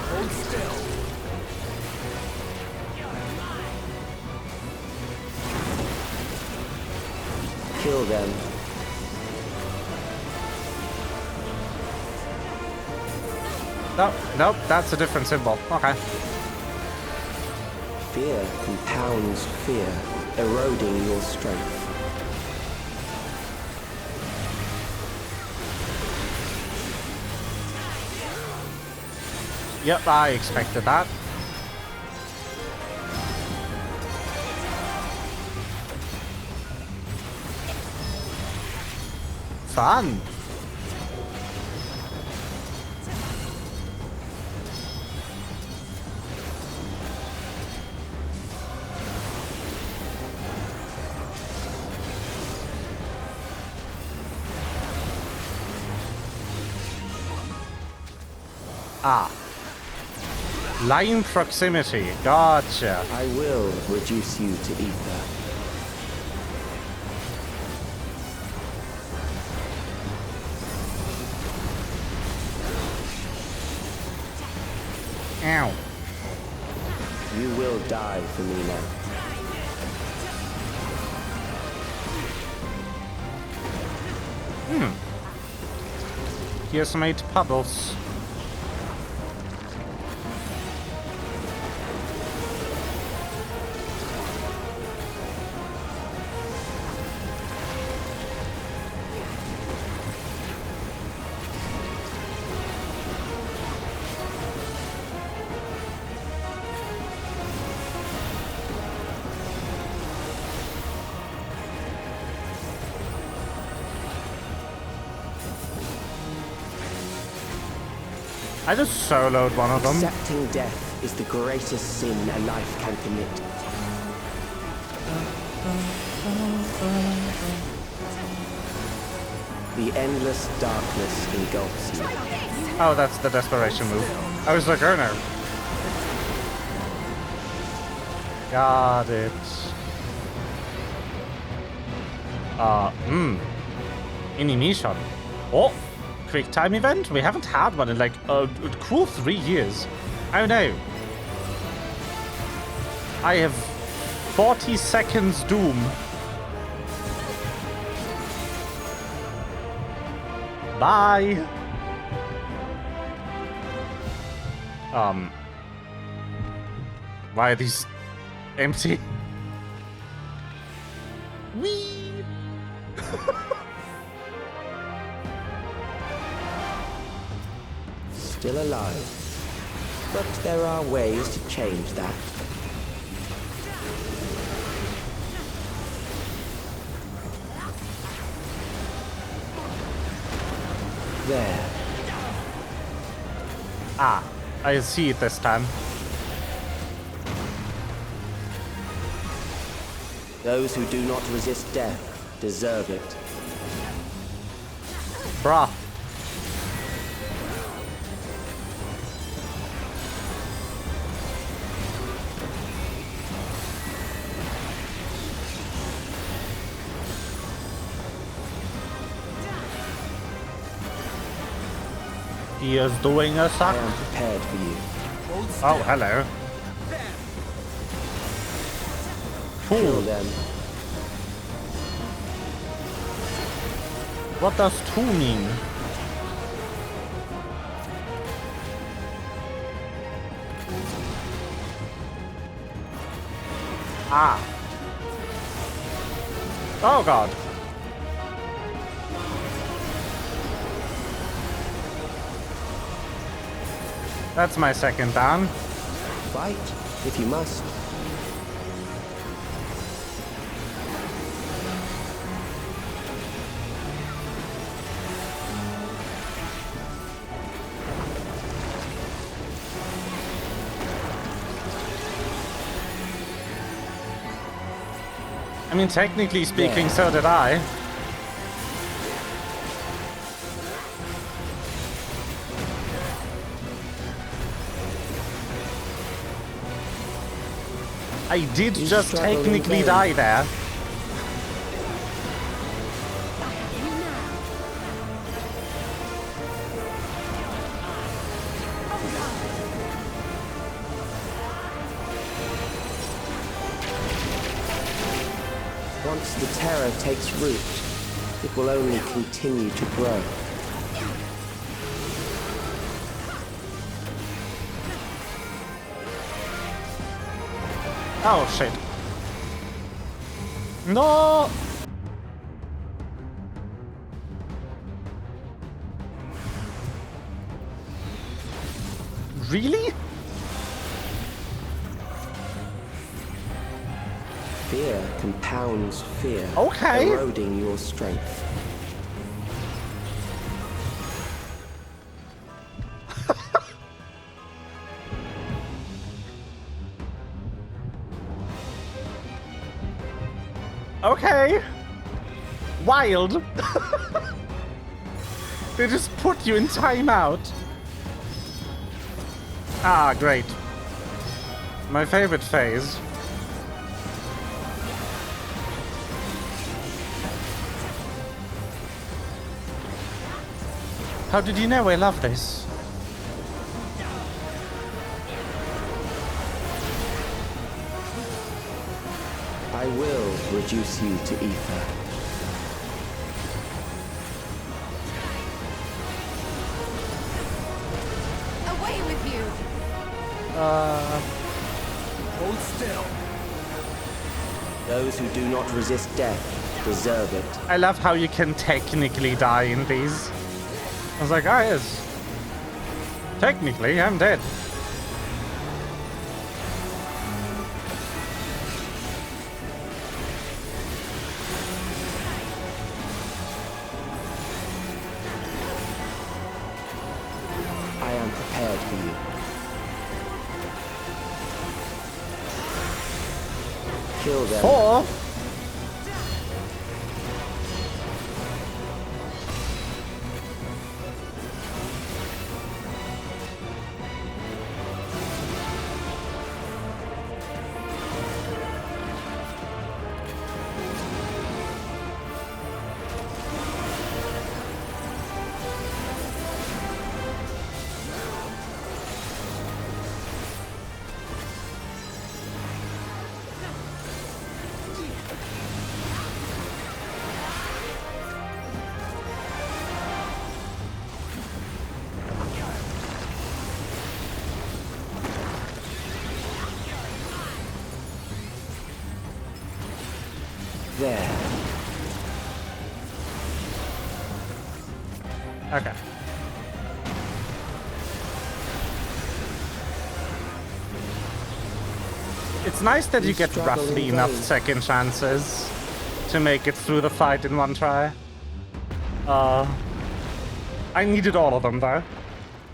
Hold still. Kill them. Nope, that's a different symbol. Okay. Fear compounds fear, eroding your strength. Yep, I expected that. Fun. Ah. Line proximity. Gotcha. I will reduce you to ether. Ow. You will die for me now. Here's some 8 puddles. I just soloed one of them. Accepting death is the greatest sin a life can commit. The endless darkness engulfs you. Oh, that's the desperation move. I was like, oh no. Got it. Enemy shot. Oh! Quick time event? We haven't had one in like a cool 3 years. Oh no. I have 40 seconds doom. Bye. Why are these empty? Whee! Still alive. But there are ways to change that. There. Ah, I see it this time. Those who do not resist death deserve it. Bruh. He is doing a suck. I am prepared for you. Oh, hello. Kill them. What does 2 mean? Ah. Oh god. That's my second down. Fight, if you must. I mean, technically speaking, so did I. I did just technically die there. Once the terror takes root, it will only continue to grow. Oh shit. No! Really? Fear compounds fear, okay. Eroding your strength. Okay. Wild. They just put you in timeout. Ah, great. My favorite phase. How did you know I love this? I will reduce you to ether. Hold still. Those who do not resist death deserve it. I love how you can technically die in these. I was like, ah, yes. Technically, I'm dead. I am prepared for you. Kill them. 4? There. Okay. It's nice that you get roughly enough second chances to make it through the fight in one try. I needed all of them though.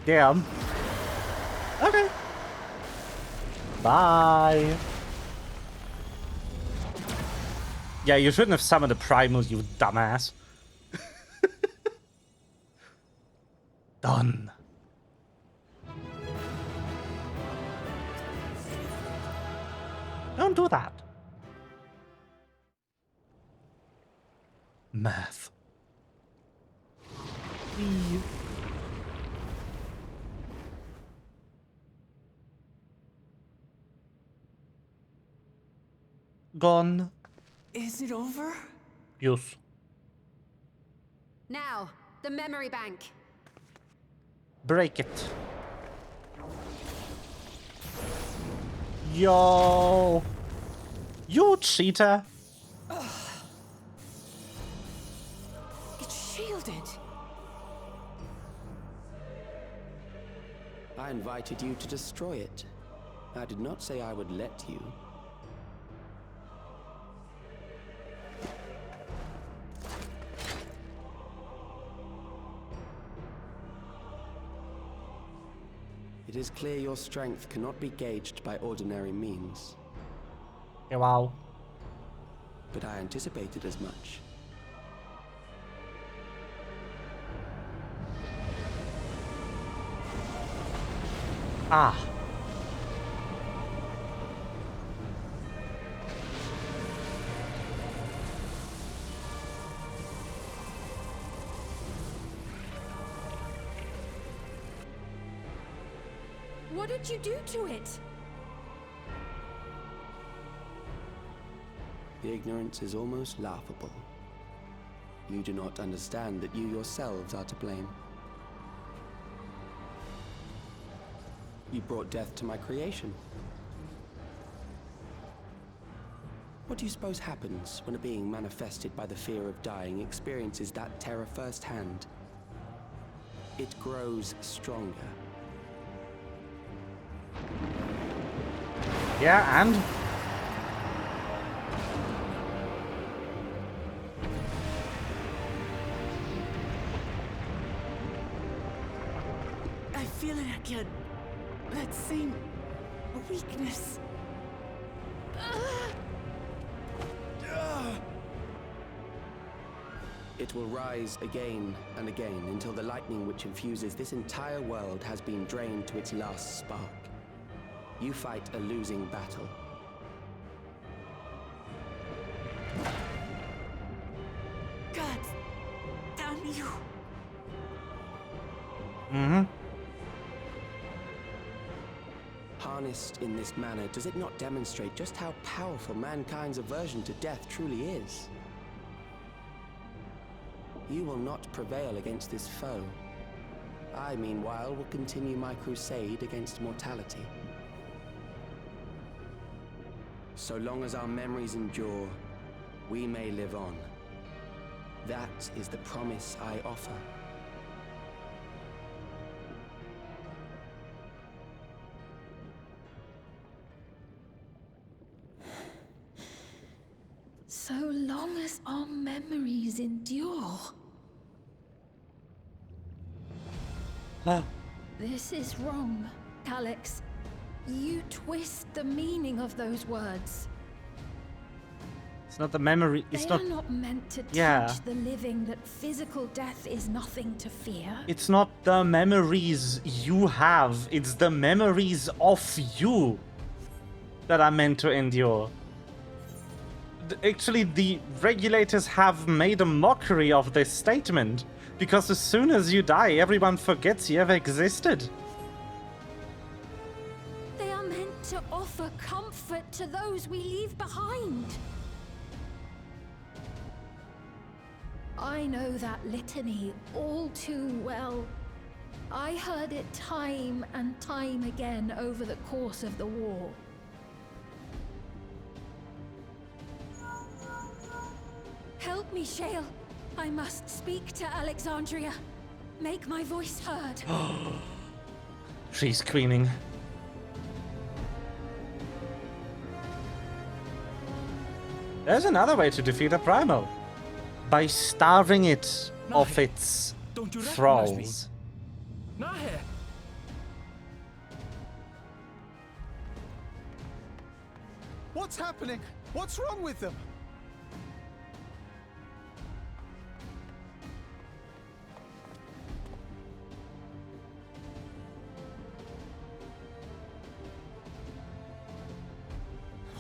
Damn. Okay. Bye. Yeah, you shouldn't have summoned a primal, you dumbass. Done. Don't do that. Math. Gone. Is it over? Yes. Now, the memory bank. Break it. Yo. You cheater. It's shielded. I invited you to destroy it. I did not say I would let you. It is clear your strength cannot be gauged by ordinary means. Yeah, wow. But I anticipated as much. Ah. What did you do to it? The ignorance is almost laughable. You do not understand that you yourselves are to blame. You brought death to my creation. What do you suppose happens when a being manifested by the fear of dying experiences that terror firsthand? It grows stronger. Yeah, and? I feel it again. That same weakness. It will rise again and again until the lightning which infuses this entire world has been drained to its last spark. You fight a losing battle. God damn you. Mm-hmm. Harnessed in this manner, does it not demonstrate just how powerful mankind's aversion to death truly is? You will not prevail against this foe. I, meanwhile, will continue my crusade against mortality. So long as our memories endure, we may live on. That is the promise I offer. So long as our memories endure. This is wrong, Alex. You twist the meaning of those words. It's not the memory. It's They are not meant to teach the living that physical death is nothing to fear. It's not the memories you have. It's the memories of you that are meant to endure. Actually, the regulators have made a mockery of this statement, because as soon as you die, everyone forgets you ever existed. They are meant to offer comfort to those we leave behind. I know that litany all too well. I heard it time and time again over the course of the war. Help me, Shale. I must speak to Alexandria. Make my voice heard. She's screaming. There's another way to defeat a primal. By starving it of its thralls. Nahe! What's happening? What's wrong with them?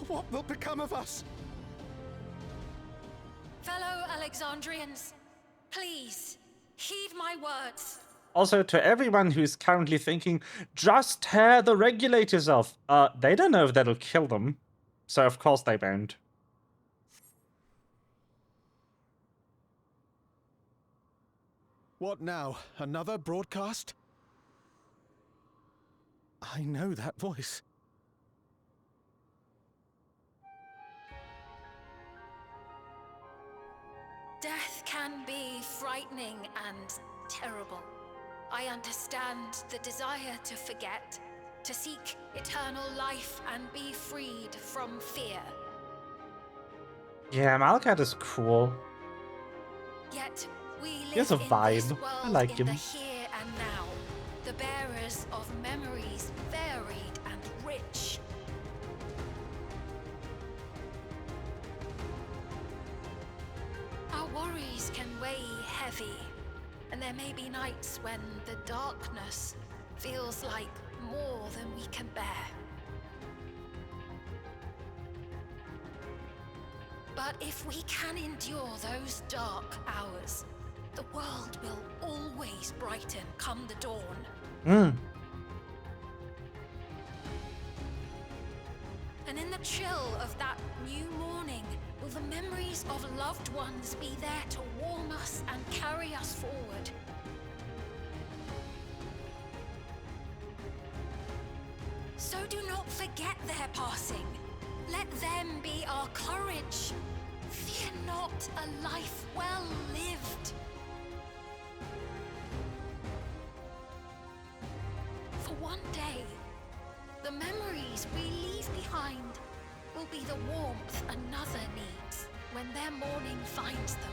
What will become of us? Fellow Alexandrians, please, heed my words. Also, to everyone who's currently thinking, just tear the regulators off. They don't know if that'll kill them. So of course they won't. What now? Another broadcast? I know that voice. Death can be frightening and terrible. I understand the desire to forget, to seek eternal life and be freed from fear. Yeah, Malkat is cool. Yet we He has live a in vibe. this I world like in him. the here and now, the bearers of memories varied and rich. Our worries can weigh heavy, and there may be nights when the darkness feels like more than we can bear. But if we can endure those dark hours, the world will always brighten come the dawn. And in the chill of that new morning, will the memories of loved ones be there to warm us and carry us forward? So do not forget their passing. Let them be our courage. Fear not a life well lived. For one day, the memories we leave behind will be the warmth another needs when their morning finds them.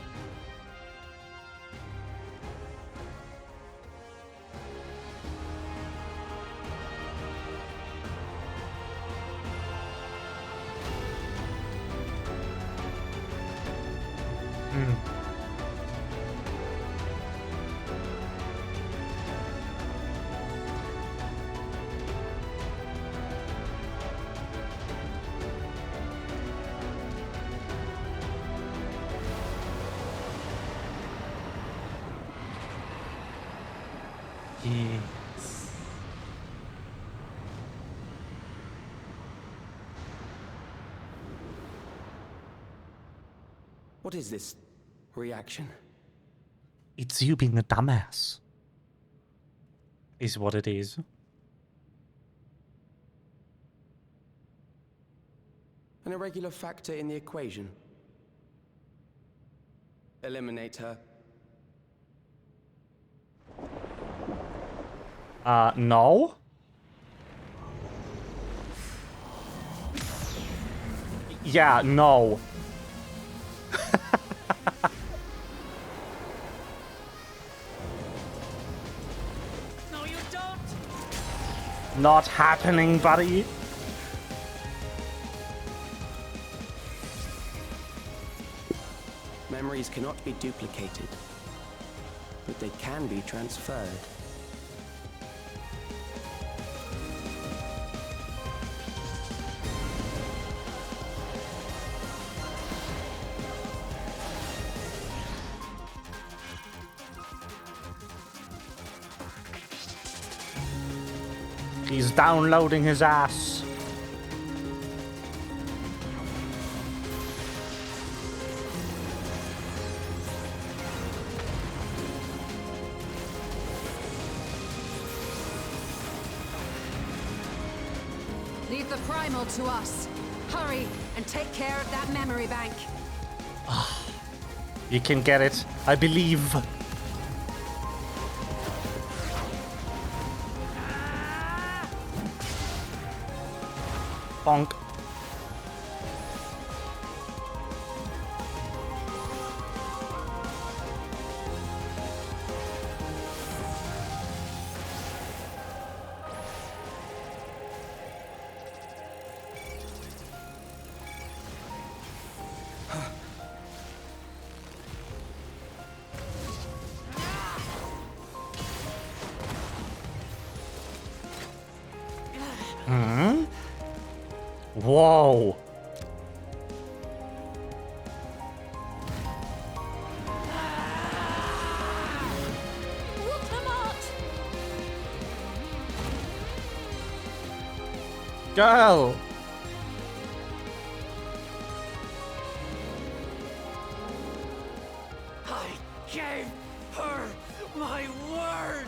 Yes. What is this reaction? It's you being a dumbass. Is what it is. An irregular factor in the equation. Eliminate her. No? Yeah, no. No, you don't! Not happening, buddy. Memories cannot be duplicated, but they can be transferred. He's downloading his ass. Leave the primal to us. Hurry and take care of that memory bank. You can get it. I believe. Bonk. Hmm? Whoa. Girl. I gave her my word!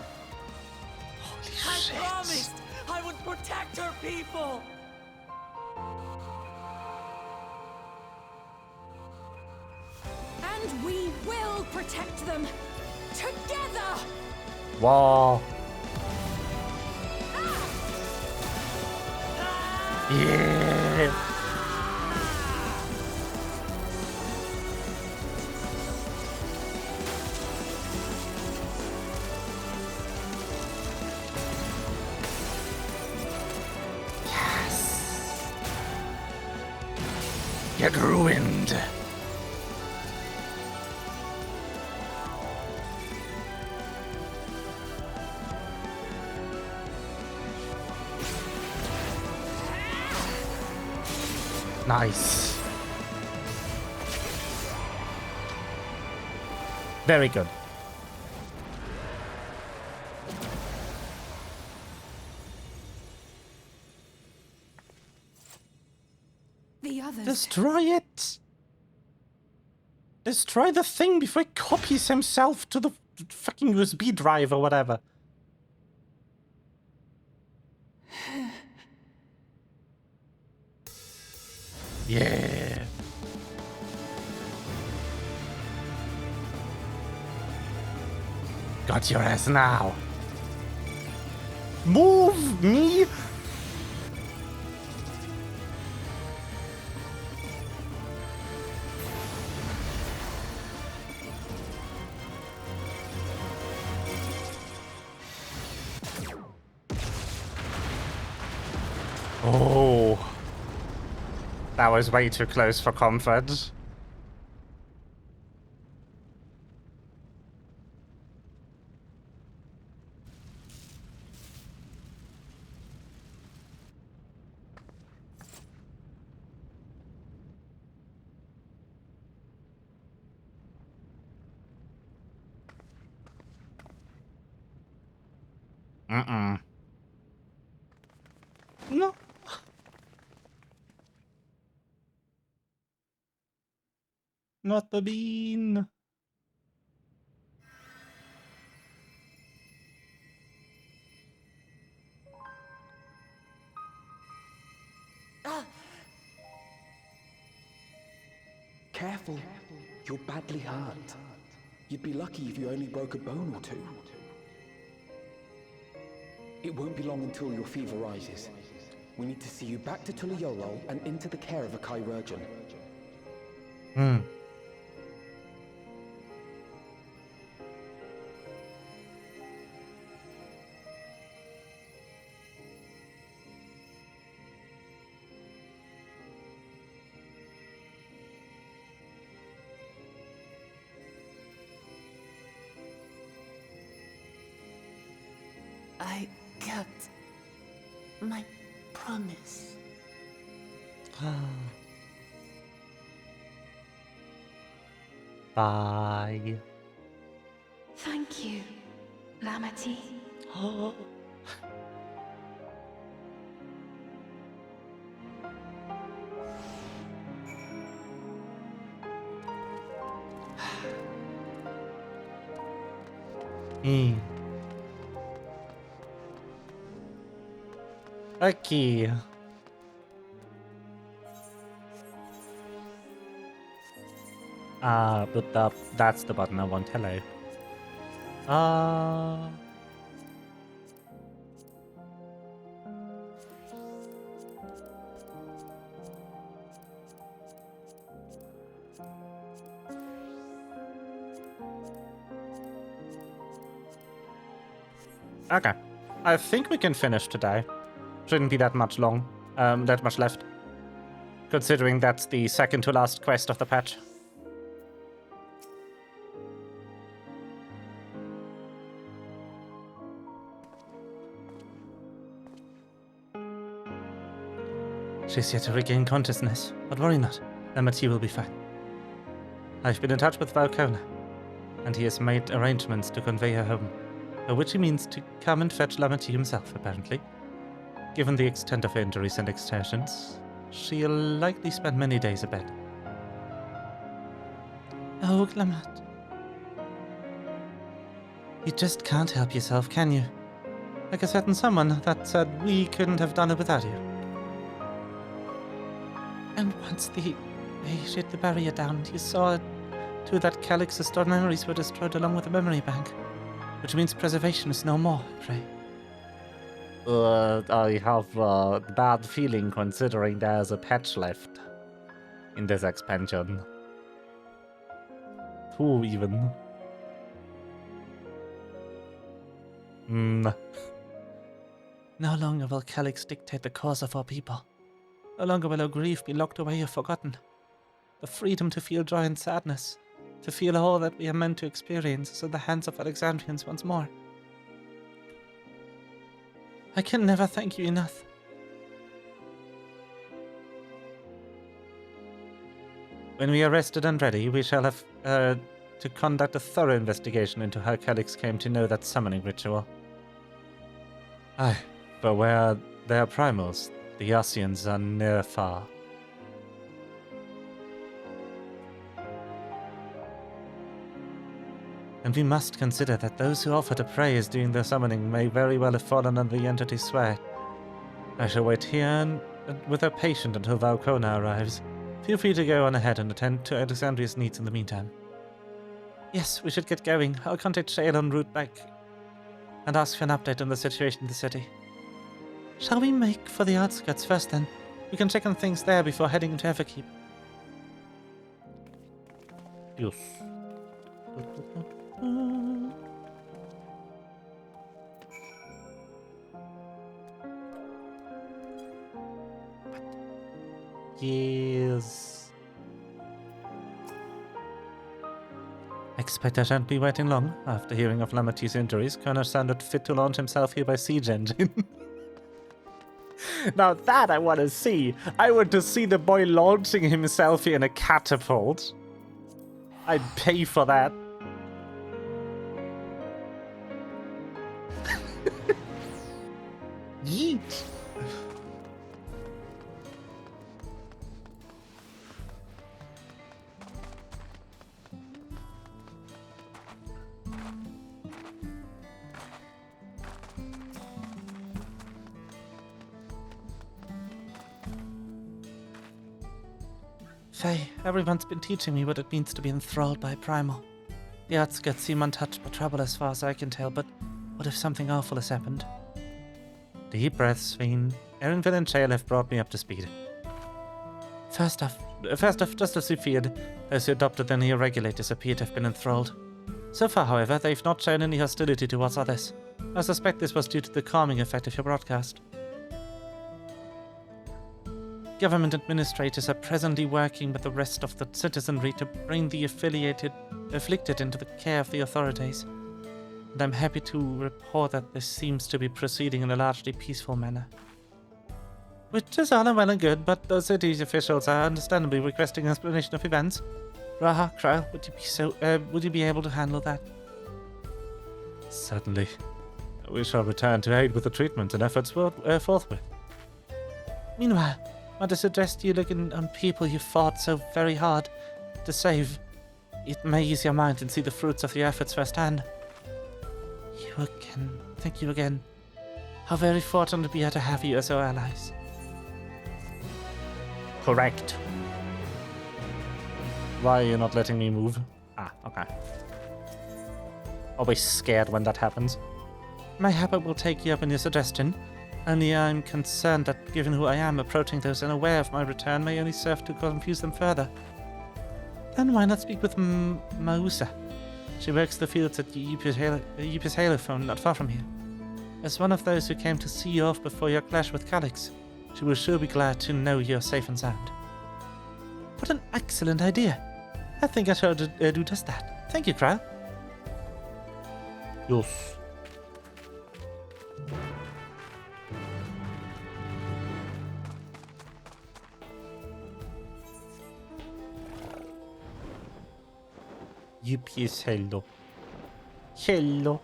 I promised I would protect her people! And we will protect them together. Whoa. Yeah. Yes. Get ruined. Nice. Very good. The others. Destroy it! Destroy the thing before he copies himself to the fucking USB drive or whatever. Yeah. Got your ass now. Move me! Oh. That was way too close for comfort. No. Not the bean. Careful. You're badly hurt. You'd be lucky if you only broke a bone or two. It won't be long until your fever rises. We need to see you back to Tuliyorol and into the care of a chirurgeon. I kept my promise. Bye. Thank you, Lamity. Okay. But that's the button I want. Hello. Okay. I think we can finish today. Shouldn't be that much that much left. Considering that's the second to last quest of the patch. She's yet to regain consciousness, but worry not. Lamity will be fine. I've been in touch with Valkona, and he has made arrangements to convey her home, by which he means to come and fetch Lamity himself, apparently. Given the extent of her injuries and exertions, she'll likely spend many days abed. Oh, Glamat. You just can't help yourself, can you? Like a certain someone that said we couldn't have done it without you. And once they shut the barrier down, you saw to that Calix's stored memories were destroyed along with the memory bank, which means preservation is no more, I pray. I have a bad feeling considering there's a patch left in this expansion. 2 even. No longer will Calix dictate the course of our people. No longer will our grief be locked away or forgotten. The freedom to feel joy and sadness, to feel all that we are meant to experience, is in the hands of Alexandrians once more. I can never thank you enough. When we are rested and ready, we shall have to conduct a thorough investigation into how Calix came to know that summoning ritual. Aye, but where there are primals, the Yassians are near far. And we must consider that those who offer to pray as doing their summoning may very well have fallen under the entity's sway. I shall wait here with our patient until Valkona arrives. Feel free to go on ahead and attend to Alexandria's needs in the meantime. Yes, we should get going. I'll contact Shale en route back and ask for an update on the situation in the city. Shall we make for the outskirts first then? We can check on things there before heading into Everkeep. Yes. Yes. Expect I shan't be waiting long. After hearing of Lamity's injuries, Connor sounded fit to launch himself here by siege engine. Now that I want to see. I want to see the boy launching himself in a catapult. I'd pay for that. Yeet. Faye, everyone's been teaching me what it means to be enthralled by a primal. The outskirts seem untouched by trouble as far as I can tell, but what if something awful has happened? Deep breaths, Fiend. Erinville and Shale have brought me up to speed. First off, just as we feared, those who adopted the Neo-Regulators appear to have been enthralled. So far, however, they've not shown any hostility towards others. I suspect this was due to the calming effect of your broadcast. Government administrators are presently working with the rest of the citizenry to bring the afflicted into the care of the authorities. And I'm happy to report that this seems to be proceeding in a largely peaceful manner. Which is all well and good, but the city's officials are understandably requesting an explanation of events. Raha, Kryle, would you be able to handle that? Certainly. We shall return to aid with the treatment and efforts forthwith. Meanwhile, I want to suggest you look on people you fought so very hard to save. It may ease your mind and see the fruits of your efforts firsthand. Thank you again. How very fortunate we are to have you as our allies. Correct. Why are you not letting me move? Ah, okay. Always scared when that happens. My habit will take you up on your suggestion, only I'm concerned that given who I am, approaching those unaware of my return may only serve to confuse them further. Then why not speak with Mausa? She works the fields at Ypres Halophone not far from here. As one of those who came to see you off before your clash with Calix, she will sure be glad to know you're safe and sound. What an excellent idea! I think I shall do just that. Thank you, Kryle. Yes. Ypres Halo. Hello.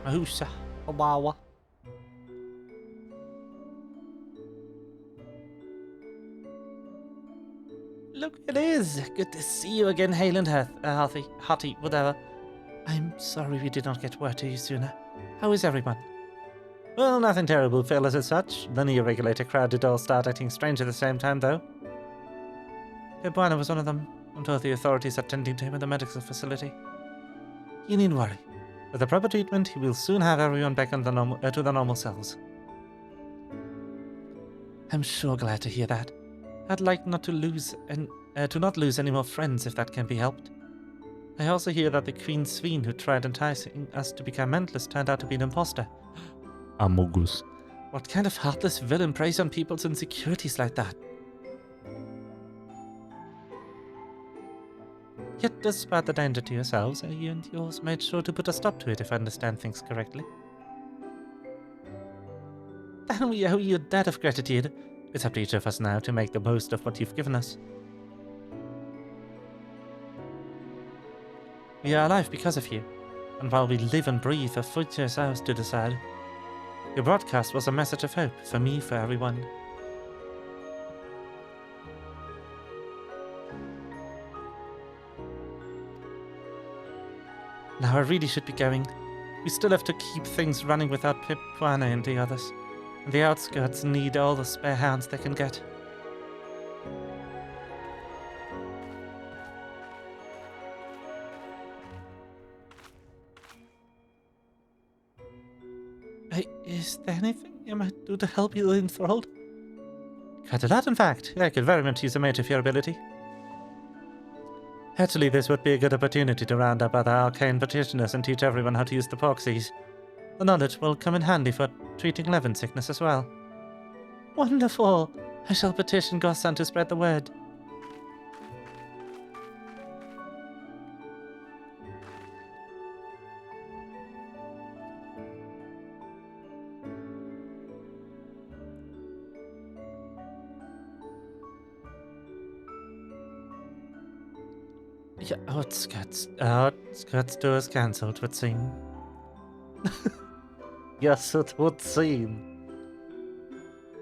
Mahusa. Obawa. Look, it is. Good to see you again, Hale and Hottie, whatever. I'm sorry we did not get word to you sooner. How is everyone? Well, nothing terrible, fellas, as such. The Neo-Regulator crowd did all start acting strange at the same time, though. Pebuana was one of them, and told the authorities attending to him at the medical facility. You needn't worry. With the proper treatment, he will soon have everyone back on to the normal cells. I'm sure glad to hear that. I'd like not to lose any more friends if that can be helped. I also hear that the Queen Sveen who tried enticing us to become mentalist turned out to be an imposter. Amogus. What kind of heartless villain preys on people's insecurities like that? Yet, despite the danger to yourselves, you and yours made sure to put a stop to it, if I understand things correctly. Then we owe you a debt of gratitude. It's up to each of us now to make the most of what you've given us. We are alive because of you, and while we live and breathe, the future is ours to decide. Your broadcast was a message of hope, for me, for everyone. Now I really should be going. We still have to keep things running without Pebuana and the others. And the outskirts need all the spare hands they can get. Hey, is there anything you might do to help you enthralled? Quite a lot, in fact. I could very much use a mate of your ability. Actually, this would be a good opportunity to round up other arcane practitioners and teach everyone how to use the proxies. The knowledge will come in handy for treating Levin sickness as well. Wonderful! I shall petition Gossan to spread the word. Yeah, outskirts tours cancelled, would seem. Yes, it would seem.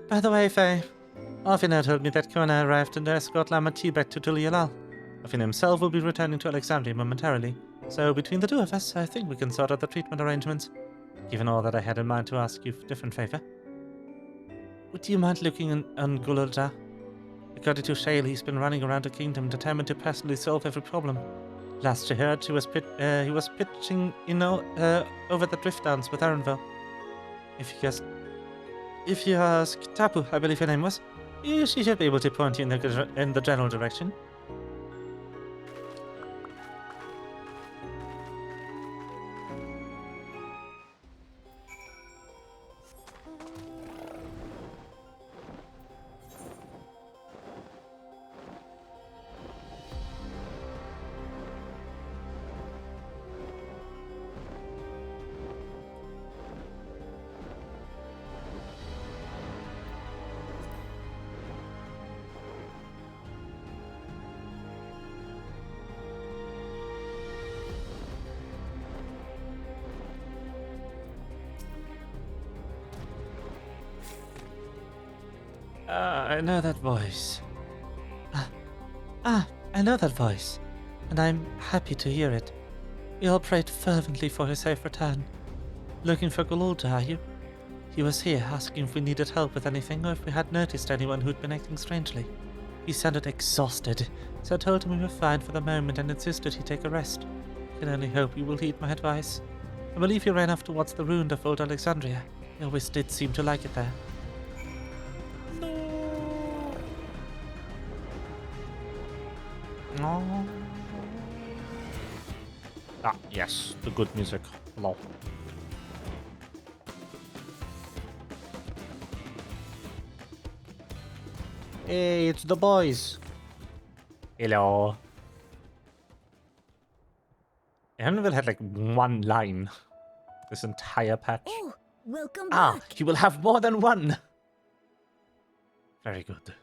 By the way, Faye, Arfina told me that Kona arrived and escort Lamati back to Tulialal. Arfina himself will be returning to Alexandria momentarily, so between the two of us, I think we can sort out the treatment arrangements, given all that I had in mind to ask you for different favor. would you mind looking on Gululda? According to Shale, he's been running around the kingdom, determined to personally solve every problem. Last you heard, he was pitching, over the drift downs with Arenville. If you ask Tapu, I believe her name was, she should be able to point you in the general direction. I know that voice. I know that voice, and I'm happy to hear it. We all prayed fervently for his safe return. Looking for Gululda, are you? He was here asking if we needed help with anything or if we had noticed anyone who'd been acting strangely. He sounded exhausted, so I told him we were fine for the moment and insisted he take a rest. I can only hope you will heed my advice. I believe he ran off towards the ruin of old Alexandria. He always did seem to like it there. No. Ah, yes, the good music. Lol. Hey, it's the boys. Hello. Evanville had like one line this entire patch. Oh, welcome back. You will have more than one. Very good.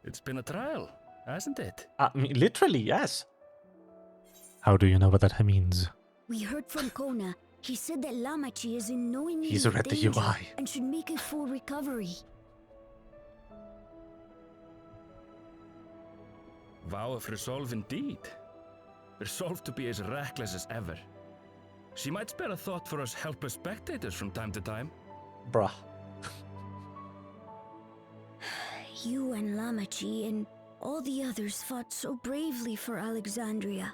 It's been a trial, hasn't it? Literally, yes. How do you know what that means? We heard from Kona. He said that Lamachi is in no immediate He's read the danger UI. and should make a full recovery. Vow of resolve indeed. Resolved to be as reckless as ever. She might spare a thought for us helpless spectators from time to time. Bruh. You and Lamachi and all the others fought so bravely for Alexandria.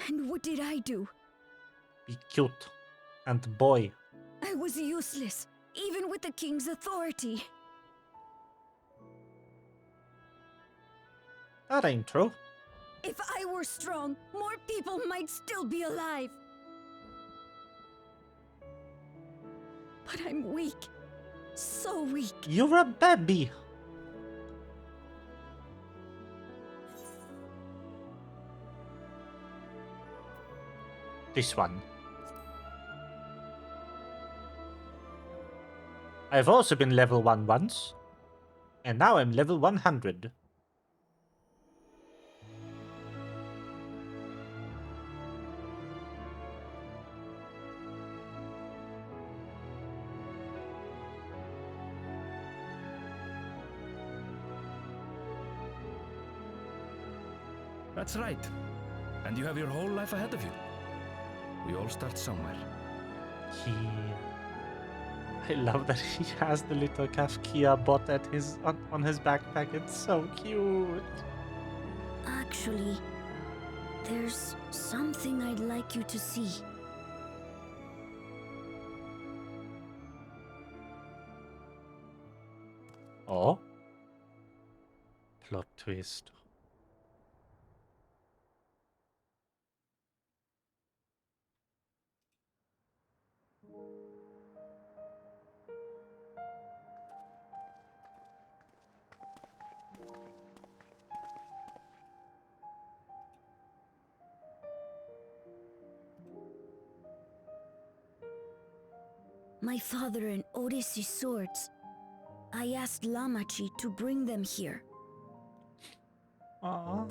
And what did I do? Be cute. And boy. I was useless, even with the king's authority. That ain't true. If I were strong, more people might still be alive. But I'm weak. So weak. You're a baby. This one. I've also been level 1 once. And now I'm level 100. That's right. And you have your whole life ahead of you. We all start somewhere. I love that he has the little Kafkia bot at on his backpack. It's so cute. Actually, there's something I'd like you to see. Oh? Plot twist. My father and Odyssey's swords. I asked Lamachi to bring them here. Aww.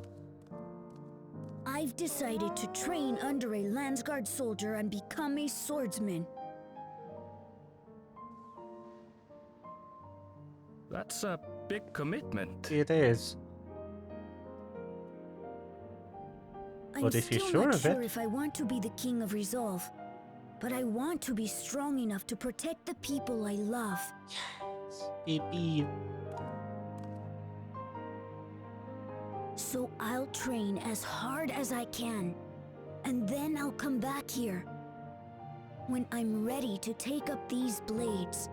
I've decided to train under a Landsguard soldier and become a swordsman. That's a big commitment. It is. I'm But if you're still sure not of sure it. if I want to be the King of Resolve. but I want to be strong enough to protect the people I love. Yes, baby. So I'll train as hard as I can, and then I'll come back here when I'm ready to take up these blades.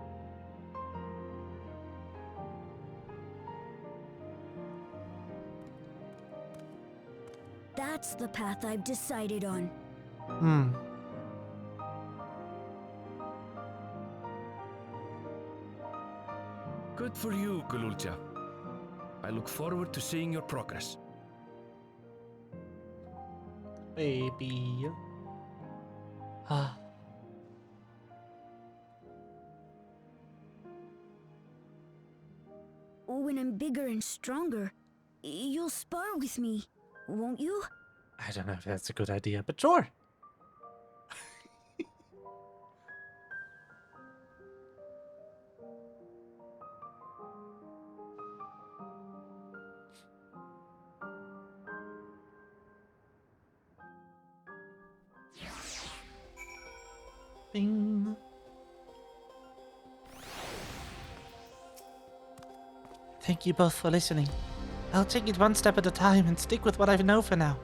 That's the path I've decided on. Good for you, Gululja. I look forward to seeing your progress. Baby. Ah. When I'm bigger and stronger, you'll spar with me, won't you? I don't know if that's a good idea, but sure. Bing. Thank you both for listening. I'll take it one step at a time and stick with what I know for now.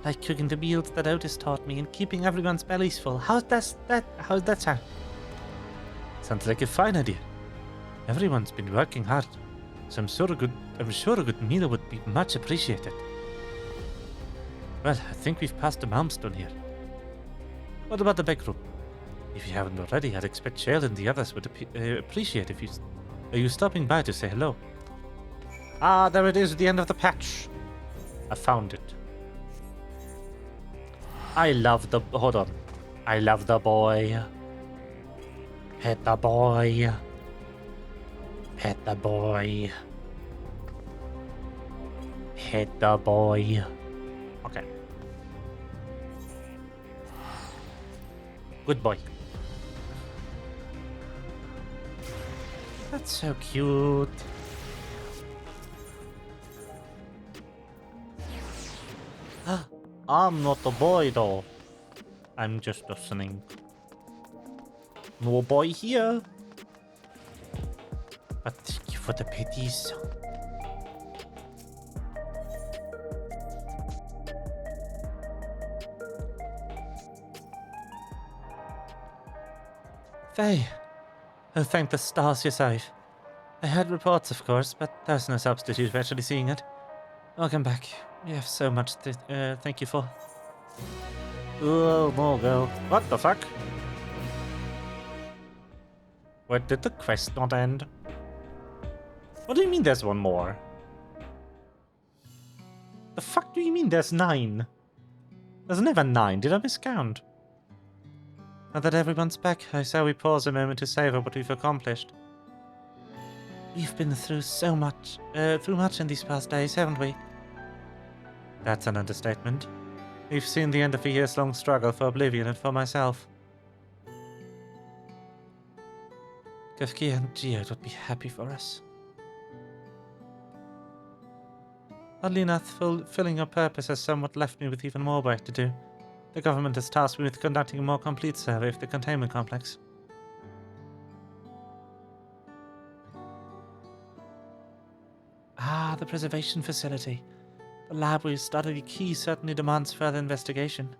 Like cooking the meals that Otis taught me and keeping everyone's bellies full. How's that sound? Sounds like a fine idea. Everyone's been working hard, so I'm sure a good meal would be much appreciated. Well, I think we've passed the milestone here. What about the back room? If you haven't already, I'd expect Shale and the others would appreciate if you... Are you stopping by to say hello? Ah, there it is, the end of the patch. I found it. I love the... Hold on. I love the boy. Pet the boy. Pet the boy. Pet the boy. Okay. Good boy. That's so cute. I'm not a boy though. I'm just listening. No boy here. But thank you for the pities. Faye. Oh, thank the stars you're safe. I heard reports, of course, but there's no substitute for actually seeing it. Welcome back. You have so much to thank you for. Oh, more girl. What the fuck? Where did the quest not end? What do you mean there's one more? The fuck do you mean there's 9? There's never 9. Did I miscount? Now that everyone's back, I say we pause a moment to savor what we've accomplished. We've been through much in these past days, haven't we? That's an understatement. We've seen the end of a years-long struggle for Oblivion and for myself. Kafkia and Geode would be happy for us. Oddly enough, fulfilling your purpose has somewhat left me with even more work to do. The government has tasked me with conducting a more complete survey of the containment complex. Ah, the preservation facility. The lab we studied the key certainly demands further investigation.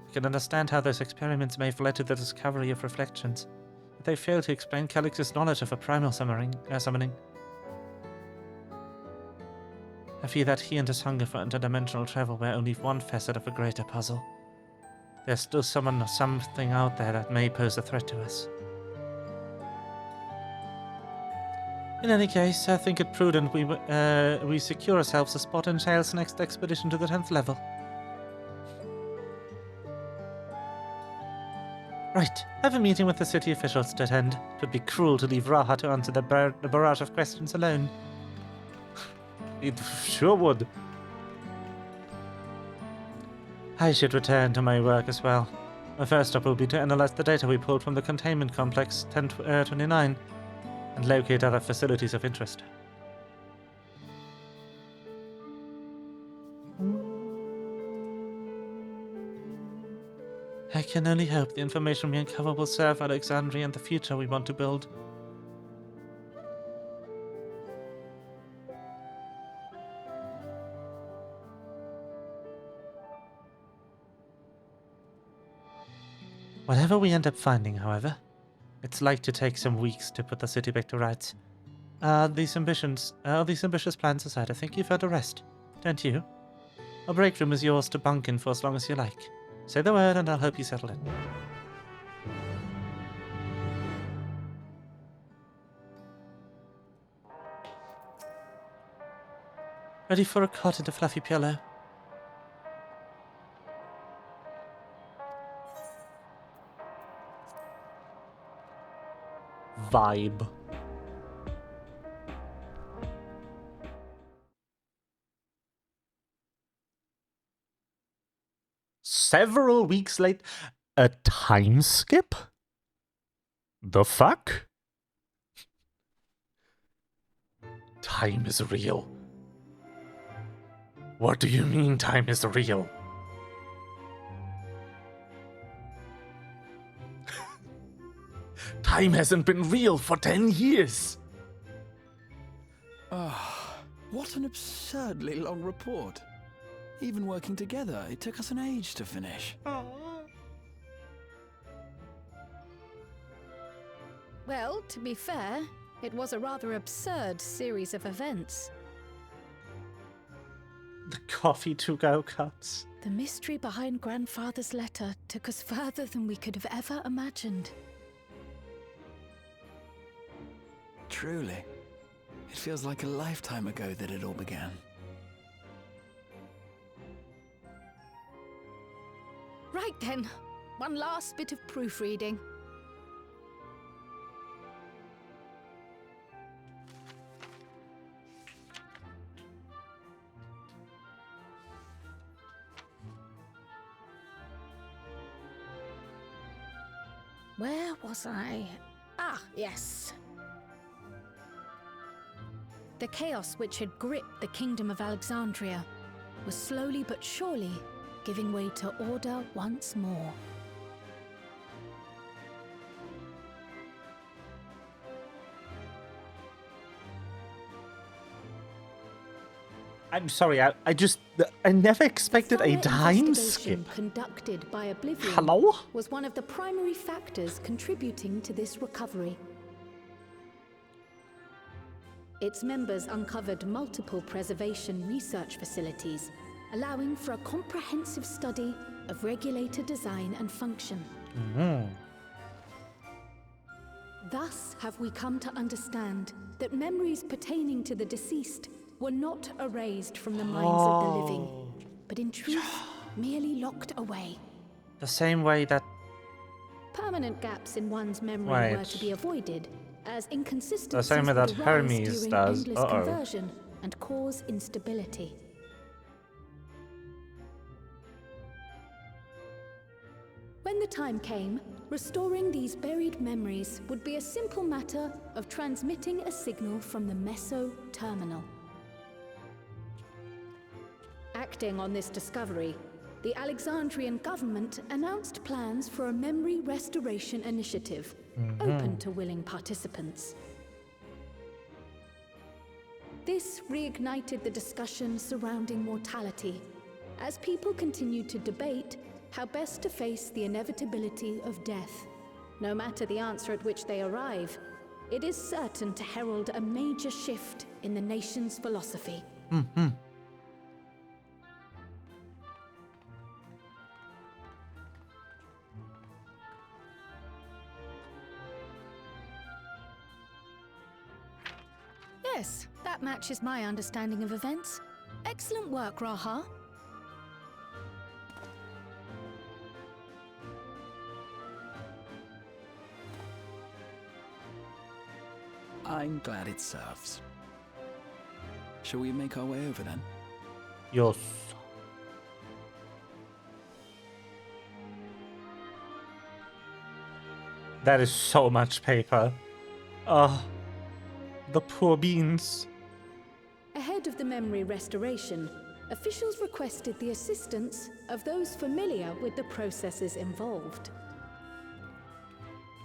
I can understand how those experiments may have led to the discovery of reflections, but they fail to explain Calix's knowledge of a primal summoning. I fear that he and his hunger for interdimensional travel were only one facet of a greater puzzle. There's still someone or something out there that may pose a threat to us. In any case, I think it prudent we secure ourselves a spot in Shale's next expedition to the 10th level. Right, I have a meeting with the city officials to attend. It would be cruel to leave Raha to answer the barrage of questions alone. It sure would. I should return to my work as well. My first stop will be to analyze the data we pulled from the containment complex 1029 and locate other facilities of interest. I can only hope the information we uncover will serve Alexandria and the future we want to build. Whatever we end up finding, however, it's like to take some weeks to put the city back to rights. These ambitious plans aside, I think you've had a rest, don't you? Our break room is yours to bunk in for as long as you like. Say the word and I'll help you settle in. Ready for a cot and a fluffy pillow? Vibe. Several weeks late? A time skip? The fuck? Time is real. What do you mean time is real? Time hasn't been real for 10 years. Ah, what an absurdly long report. Even working together, it took us an age to finish. Well, to be fair, it was a rather absurd series of events. The coffee to-go cuts. The mystery behind Grandfather's letter took us further than we could have ever imagined. Truly. It feels like a lifetime ago that it all began. Right then, one last bit of proofreading. Where was I? Ah, yes. The chaos which had gripped the kingdom of Alexandria was slowly but surely giving way to order once more. I'm sorry, I never expected a time skip. Conducted by Oblivion Hello? was one of the primary factors contributing to this recovery. Its members uncovered multiple preservation research facilities, allowing for a comprehensive study of regulator design and function. Thus have we come to understand that memories pertaining to the deceased were not erased from the minds of the living, but in truth merely locked away. The same way that... Permanent gaps in one's memory were to be avoided, as inconsistencies the same way that would arise Hermes during does. endless conversion and cause instability. When the time came, restoring these buried memories would be a simple matter of transmitting a signal from the meso-terminal. Acting on this discovery, the Alexandrian government announced plans for a memory restoration initiative, open to willing participants. This reignited the discussion surrounding mortality, as people continued to debate how best to face the inevitability of death. No matter the answer at which they arrive, it is certain to herald a major shift in the nation's philosophy. Yes, that matches my understanding of events. Excellent work, Raha. I'm glad it serves. Shall we make our way over then? Yes. That is so much paper. The poor beans. Ahead of the memory restoration, officials requested the assistance of those familiar with the processes involved.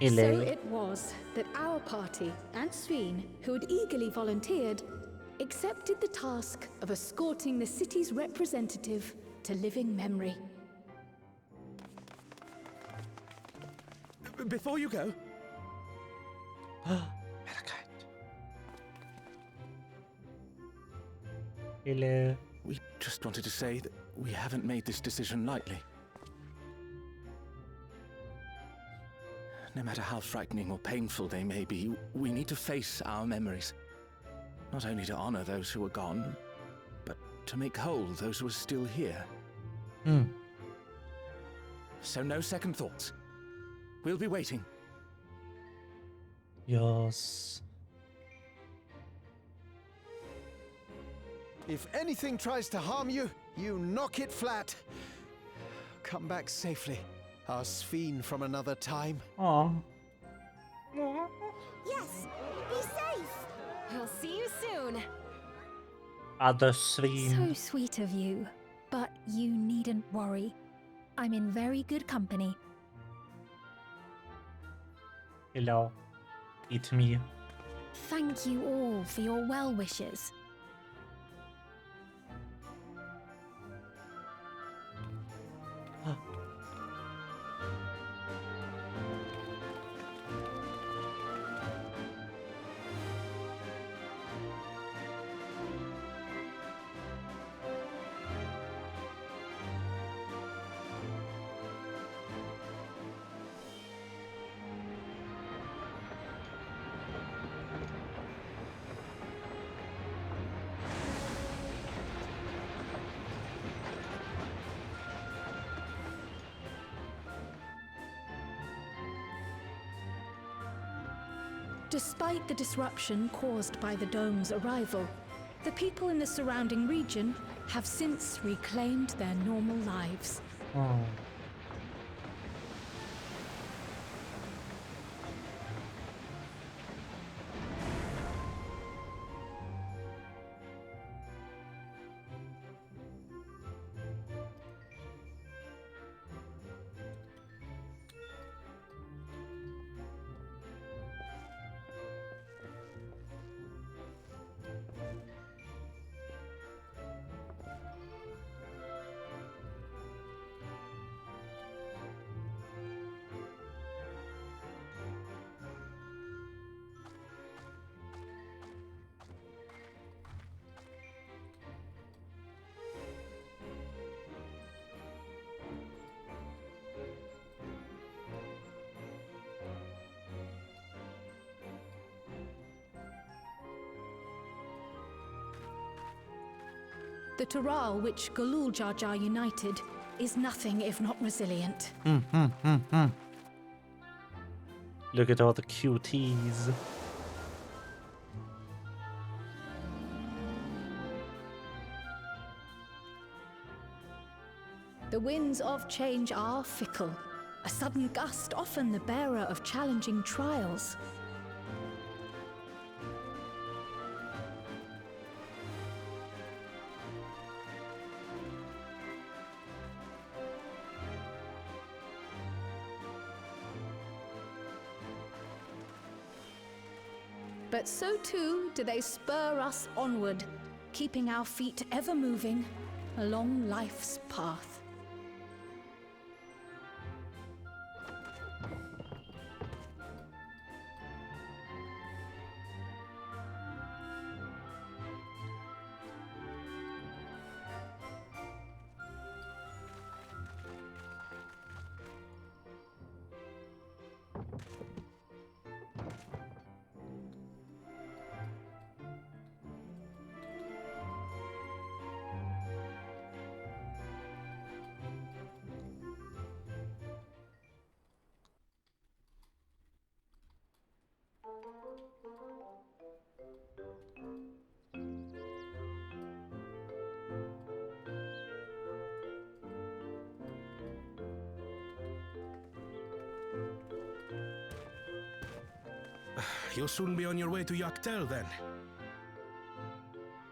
So it was that our party and Sveen, who had eagerly volunteered, accepted the task of escorting the city's representative to living memory. Before you go... Hello. We just wanted to say that we haven't made this decision lightly. No matter how frightening or painful they may be, we need to face our memories. Not only to honor those who are gone, but to make whole those who are still here. So no second thoughts. We'll be waiting. Yes. If anything tries to harm you, you knock it flat. Come back safely, our Sveen from another time. Aw. Yes, be safe. We'll see you soon. Other Sveen. So sweet of you, but you needn't worry. I'm in very good company. Hello. It's me. Thank you all for your well wishes. Despite the disruption caused by the dome's arrival, the people in the surrounding region have since reclaimed their normal lives. Oh. The Taral which Galul Jar Jar united is nothing if not resilient. Look at all the cuties. The winds of change are fickle. A sudden gust often the bearer of challenging trials. But so too do they spur us onward, keeping our feet ever moving along life's path. You'll soon be on your way to Yaktel, then.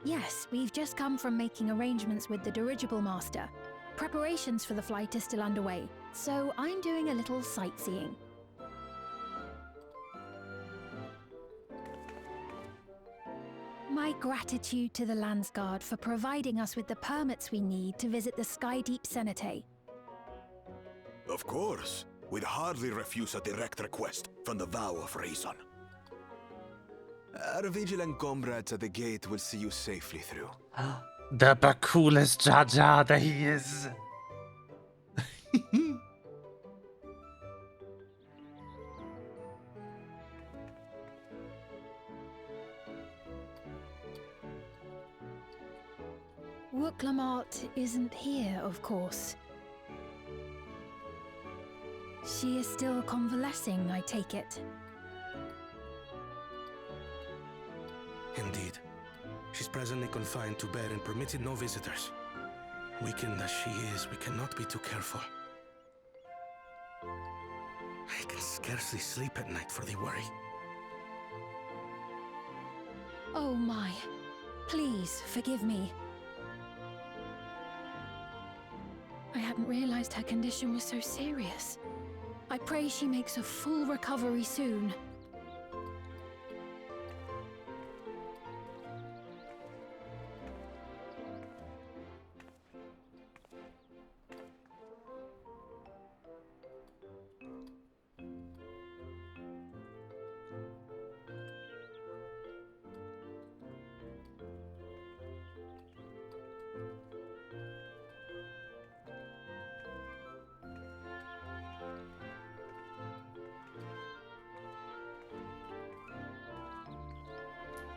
Yes, we've just come from making arrangements with the dirigible master. Preparations for the flight are still underway, so I'm doing a little sightseeing. My gratitude to the Landsguard for providing us with the permits we need to visit the Skydeep Cenote. Of course. We'd hardly refuse a direct request from the vow of reason. Our vigilant comrades at the gate will see you safely through. The coolest Jar Jar that he is. Wooklamart isn't here, of course. She is still convalescing, I take it. Indeed. She's presently confined to bed and permitted no visitors. Weakened as she is, we cannot be too careful. I can scarcely sleep at night for the worry. Oh my. Please, forgive me. I hadn't realized her condition was so serious. I pray she makes a full recovery soon.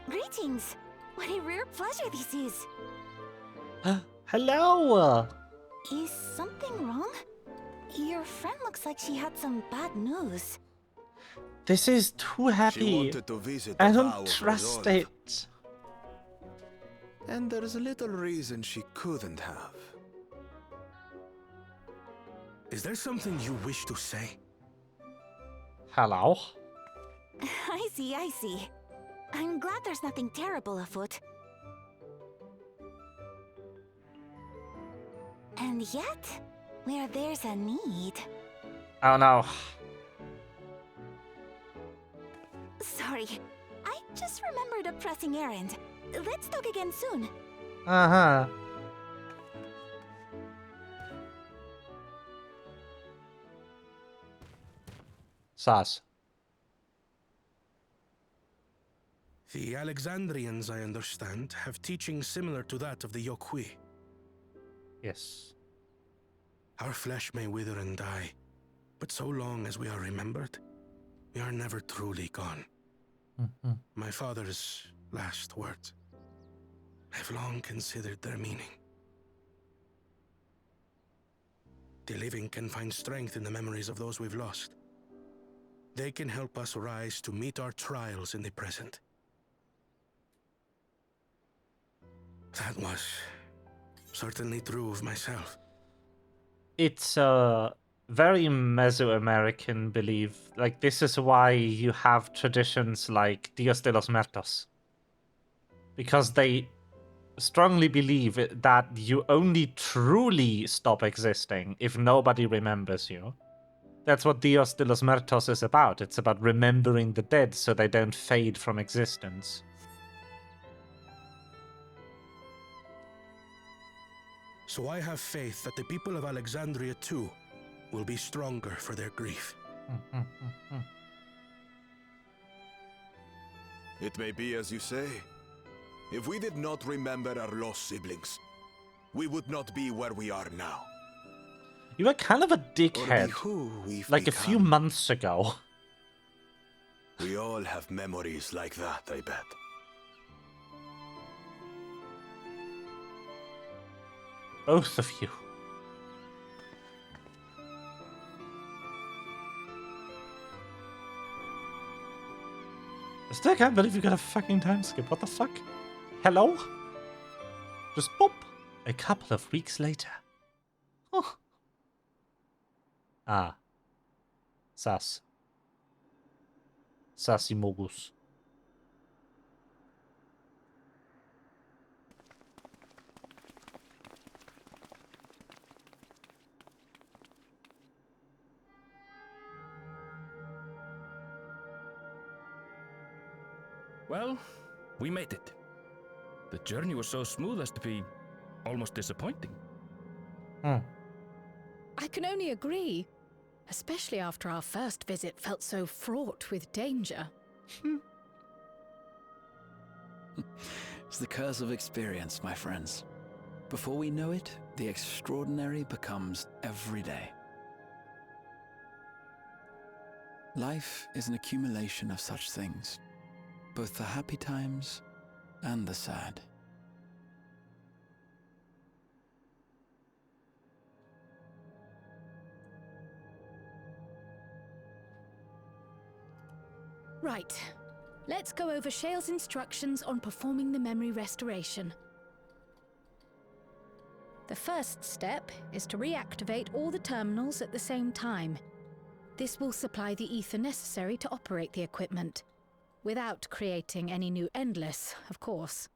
Greetings! What a rare pleasure this is! Hello! Is something wrong? Your friend looks like she had some bad news. This is too happy. wanted to visit the I vow don't of trust resolve. it. And there's a little reason she couldn't have. Is there something you wish to say? Hello? I see. I'm glad there's nothing terrible afoot. And yet, where there's a need... Oh no. Sorry, I just remembered a pressing errand. Let's talk again soon. Uh-huh. Sas. The Alexandrians, I understand, have teaching similar to that of the Yokui. Yes. Our flesh may wither and die, but so long as we are remembered, we are never truly gone. Mm-hmm. My father's last words. I've long considered their meaning. The living can find strength in the memories of those we've lost. They can help us rise to meet our trials in the present. That was certainly true of myself. It's a very Mesoamerican belief. Like, this is why you have traditions like Dios de los Muertos. Because they strongly believe that you only truly stop existing if nobody remembers you. That's what Dios de los Muertos is about. It's about remembering the dead so they don't fade from existence. So I have faith that the people of Alexandria too will be stronger for their grief. It may be as you say. If we did not remember our lost siblings, we would not be where we are now. You were kind of a dickhead, who we've like a few become. months ago. We all have memories like that, I bet. Both of you. I still can't believe you got a fucking time skip. What the fuck? Hello? Just boop. A couple of weeks later. Oh. Ah. Sas. Sasimogus. Well, we made it. The journey was so smooth as to be almost disappointing. I can only agree, especially after our first visit felt so fraught with danger. It's the curse of experience, my friends. Before we know it, the extraordinary becomes everyday. Life is an accumulation of such things, both the happy times and the sad. Right. Let's go over Shale's instructions on performing the memory restoration. The first step is to reactivate all the terminals at the same time. This will supply the ether necessary to operate the equipment, without creating any new Endless, of course.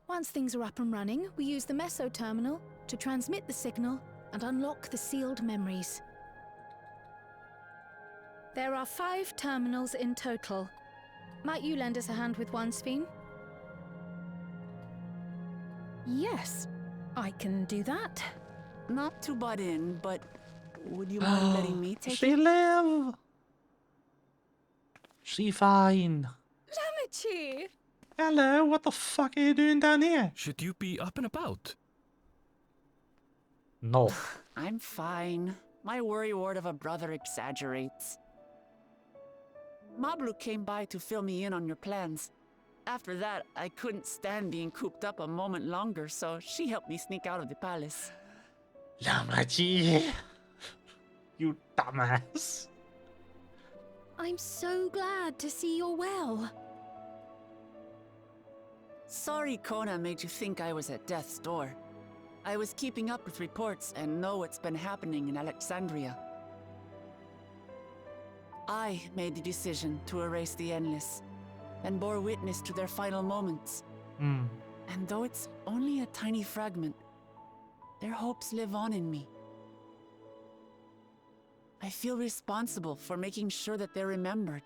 Once things are up and running, we use the Meso terminal to transmit the signal and unlock the sealed memories. There are 5 terminals in total. Might you lend us a hand with one, Sphene? Yes, I can do that. Not to butt in, but would you mind letting me take She it? live. She fine. Lamichi! Hello, what the fuck are you doing down here? Should you be up and about? No. I'm fine. My worrywart of a brother exaggerates. Mablu came by to fill me in on your plans. After that, I couldn't stand being cooped up a moment longer, so she helped me sneak out of the palace. Lamachi. You dumbass. I'm so glad to see you're well. Sorry Kona made you think I was at death's door. I was keeping up with reports and know what's been happening in Alexandria. I made the decision to erase the Endless, and bore witness to their final moments. And though it's only a tiny fragment, their hopes live on in me. I feel responsible for making sure that they're remembered,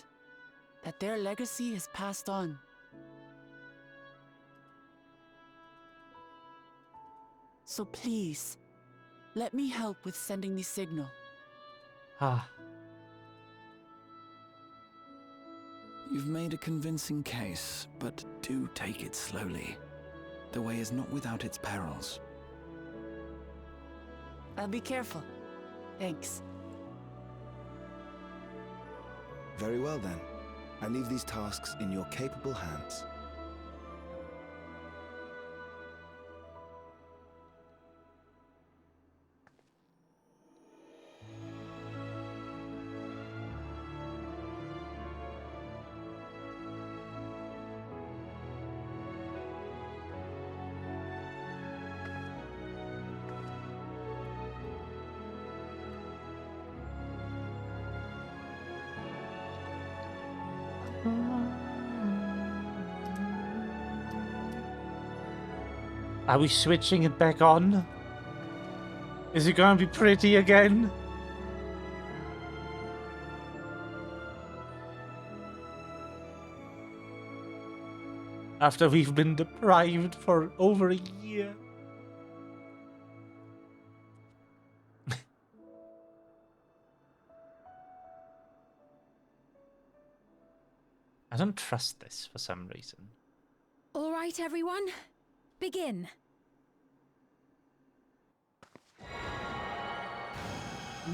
that their legacy is passed on. So please, let me help with sending the signal. You've made a convincing case, but do take it slowly. The way is not without its perils. I'll be careful. Thanks. Very well then. I leave these tasks in your capable hands. Are we switching it back on? Is it going to be pretty again? After we've been deprived for over a year. I don't trust this for some reason. All right, everyone. Begin.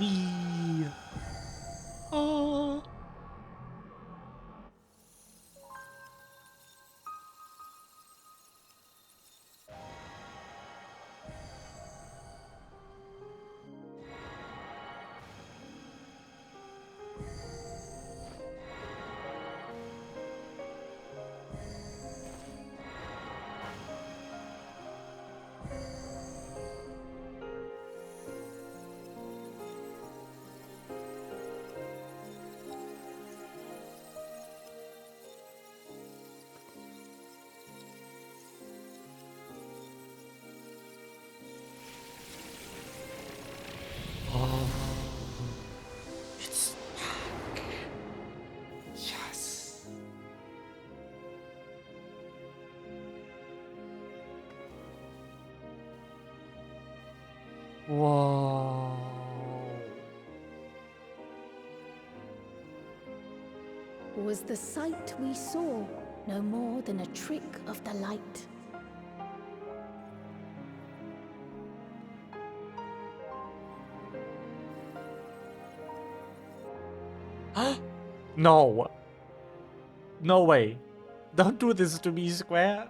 Me. Oh. Was the sight we saw no more than a trick of the light? No. No way. Don't do this to me, Square.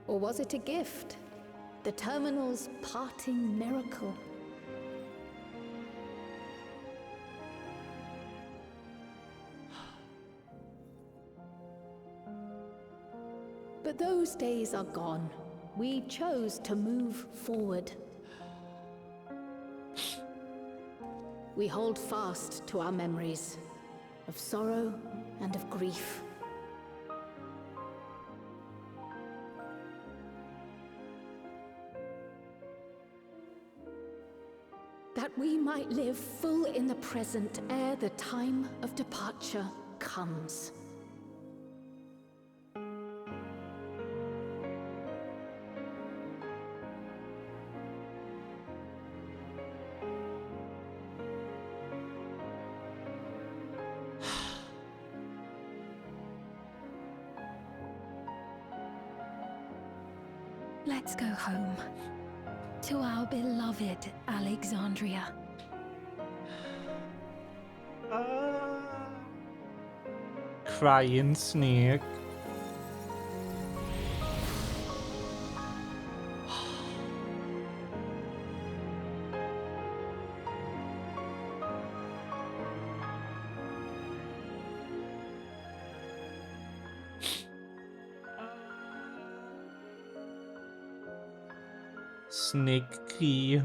Or was it a gift? The terminal's parting miracle? But those days are gone. We chose to move forward. We hold fast to our memories of sorrow and of grief. That we might live full in the present ere the time of departure comes. Let's go home. To our beloved Alexandria. Crying snake. Snake key.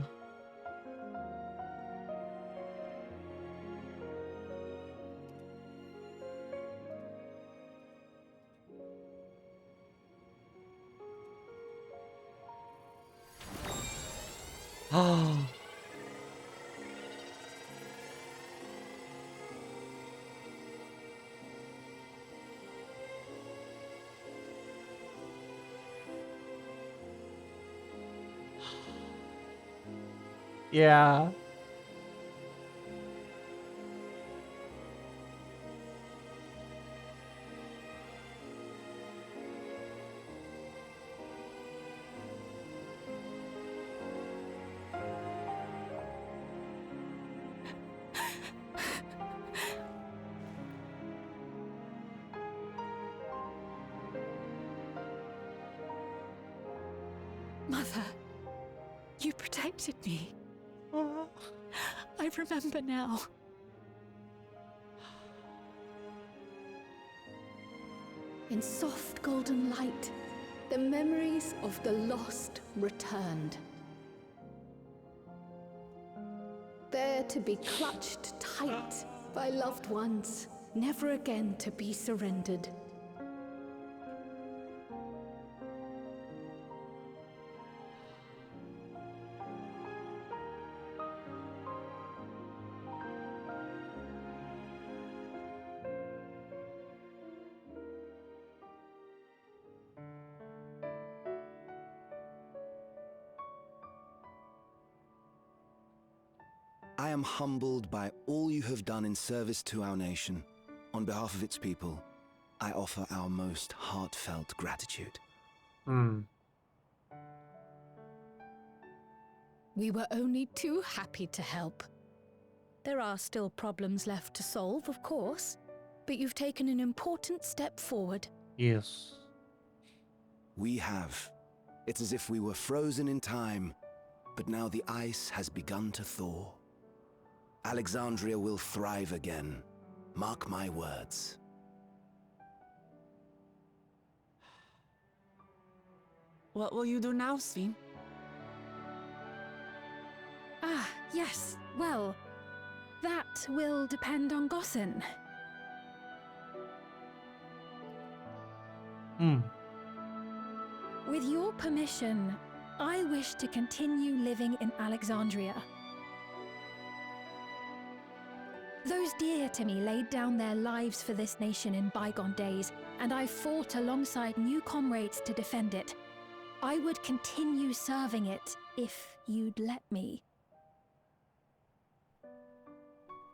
Oh. Yeah. Mother, you protected me. I remember now. In soft golden light, the memories of the lost returned. There to be clutched tight by loved ones, never again to be surrendered. I am humbled by all you have done in service to our nation. On behalf of its people, I offer our most heartfelt gratitude. We were only too happy to help. There are still problems left to solve, of course, but you've taken an important step forward. Yes. We have. It's as if we were frozen in time, but now the ice has begun to thaw. Alexandria will thrive again. Mark my words. What will you do now, Sven? Ah, yes. Well, that will depend on Gossen. With your permission, I wish to continue living in Alexandria. Those dear to me laid down their lives for this nation in bygone days, and I fought alongside new comrades to defend it. I would continue serving it if you'd let me.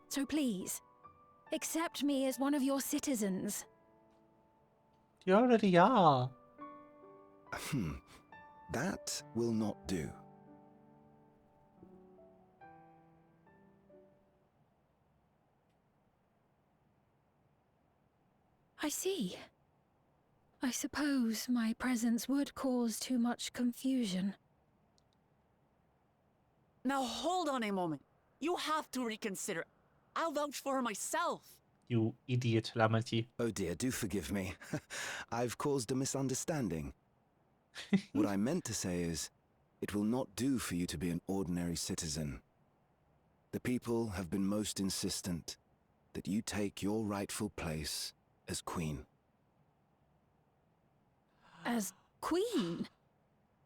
So please, Accept me as one of your citizens. You already are. That will not do. I see. I suppose my presence would cause too much confusion. Now hold on a moment. You have to reconsider. I'll vouch for her myself. You idiot, Lamity. Oh dear, do forgive me. I've caused a misunderstanding. What I meant to say is, it will not do for you to be an ordinary citizen. The people have been most insistent that you take your rightful place as queen. As queen?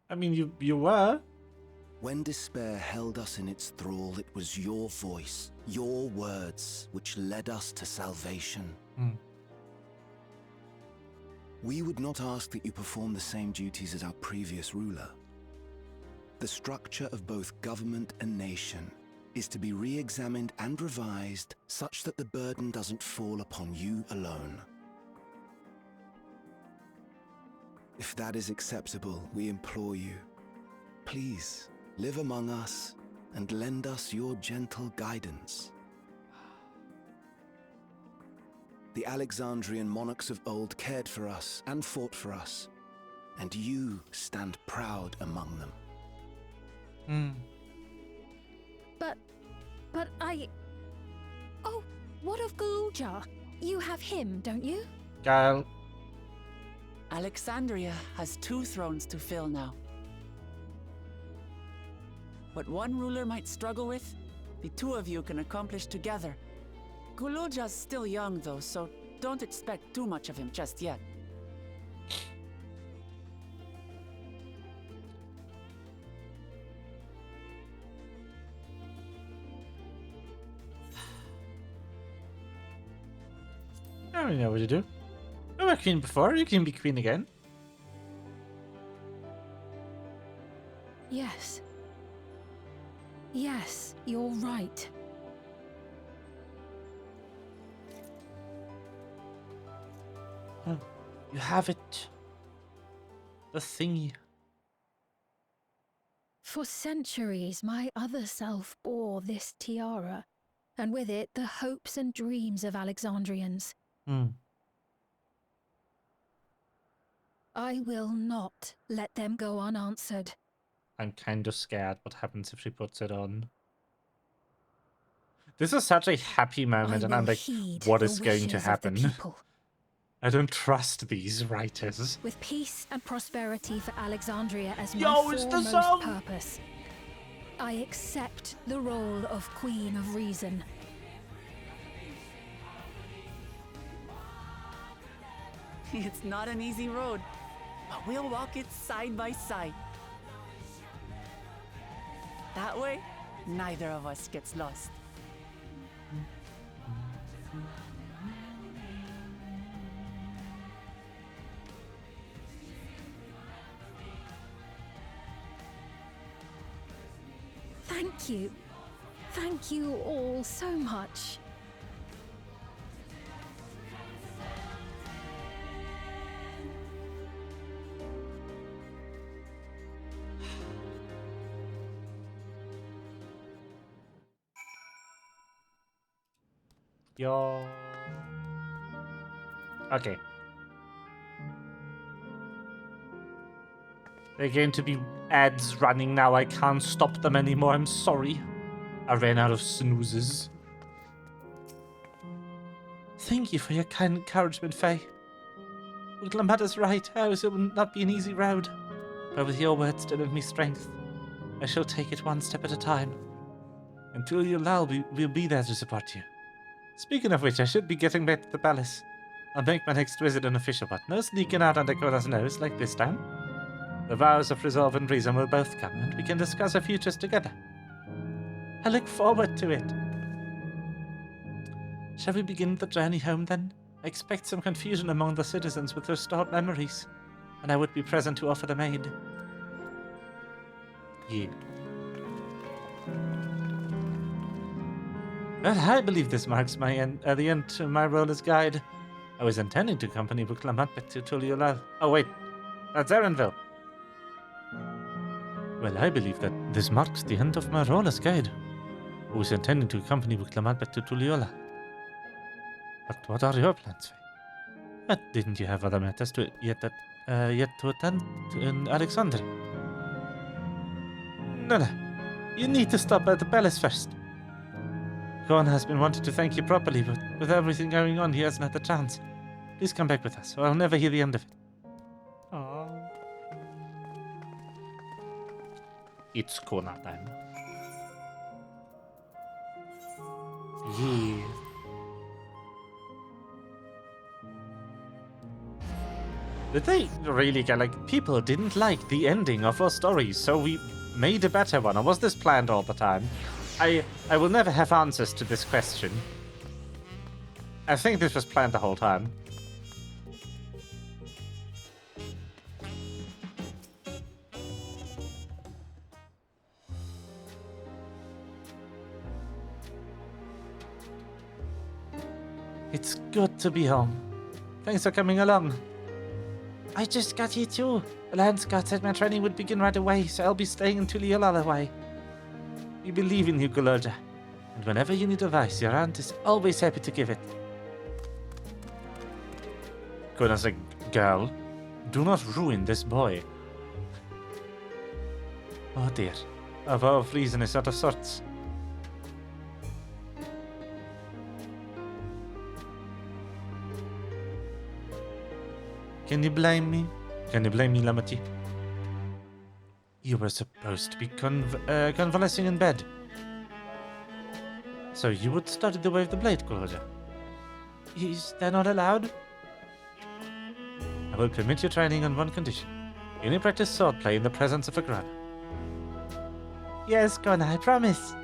I mean, you were. When despair held us in its thrall, it was your voice, your words, which led us to salvation. We would not ask that you perform the same duties as our previous ruler. The structure of both government and nation is to be re-examined and revised such that the burden doesn't fall upon you alone. If that is acceptable, we implore you, please live among us and lend us your gentle guidance. The Alexandrian monarchs of old cared for us and fought for us, and you stand proud among them. But I... Oh, what of Galuja? You have him, don't you? Gal. Alexandria has 2 thrones to fill now. What one ruler might struggle with, the 2 of you can accomplish together. Guluja's still young though, so don't expect too much of him just yet. I don't know what to do. You were queen before, you can be queen again. Yes. Yes, you're right. Oh, you have it. The thingy. For centuries, my other self bore this tiara, and with it the hopes and dreams of Alexandrians. I will not let them go unanswered. I'm kind of scared what happens if she puts it on. This is such a happy moment, and I'm like, what is going to happen? I don't trust these writers. With peace and prosperity for Alexandria as my foremost purpose, I accept the role of Queen of Reason. It's not an easy road, but we'll walk it side by side. That way, neither of us gets lost. Thank you. Thank you all so much. Yo. Okay. There are going to be ads running now. I can't stop them anymore. I'm sorry. I ran out of snoozes. Thank you for your kind encouragement, Faye. With Lamada's right, ours it will not be an easy road. But with your words to give me strength, I shall take it one step at a time. Until you allow, we'll be there to support you. Speaking of which, I should be getting back to the palace. I'll make my next visit an official one. No sneaking out under Kora's nose like this time. The vows of resolve and reason will both come, and we can discuss our futures together. I look forward to it. Shall we begin the journey home then? I expect some confusion among the citizens with restored memories, and I would be present to offer them aid. Yeah. Well, I believe this marks the end to my role as guide. I was intending to accompany Buklamat back to Tuliolal. Oh wait, that's Erenville. Well, I believe that this marks the end of my role as guide. I was intending to accompany Buklamat back to Tuliola. But what are your plans, Faye? Didn't you have other matters to attend in Alexandria? No. You need to stop at the palace first. Gon has been wanting to thank you properly, but with everything going on, he hasn't had the chance. Please come back with us, or I'll never hear the end of it. Aww. It's Kona time. Yeah. Did they really get, people didn't like the ending of our story, so we made a better one, or was this planned all the time? I will never have answers to this question. I think this was planned the whole time. It's good to be home. Thanks for coming along. I just got here too. The Land Scott said my training would begin right away, so I'll be staying until you're all away. We believe in you, Guloja. And whenever you need advice, your aunt is always happy to give it. Goodness, girl, do not ruin this boy. Oh dear, our vow of reason is out of sorts. Can you blame me? Can you blame me, Lamati? You were supposed to be convalescing in bed. So you would study the way of the blade, Guloja. Is that not allowed? I will permit your training on one condition. You only practice swordplay in the presence of a grub. Yes, Kona, I promise.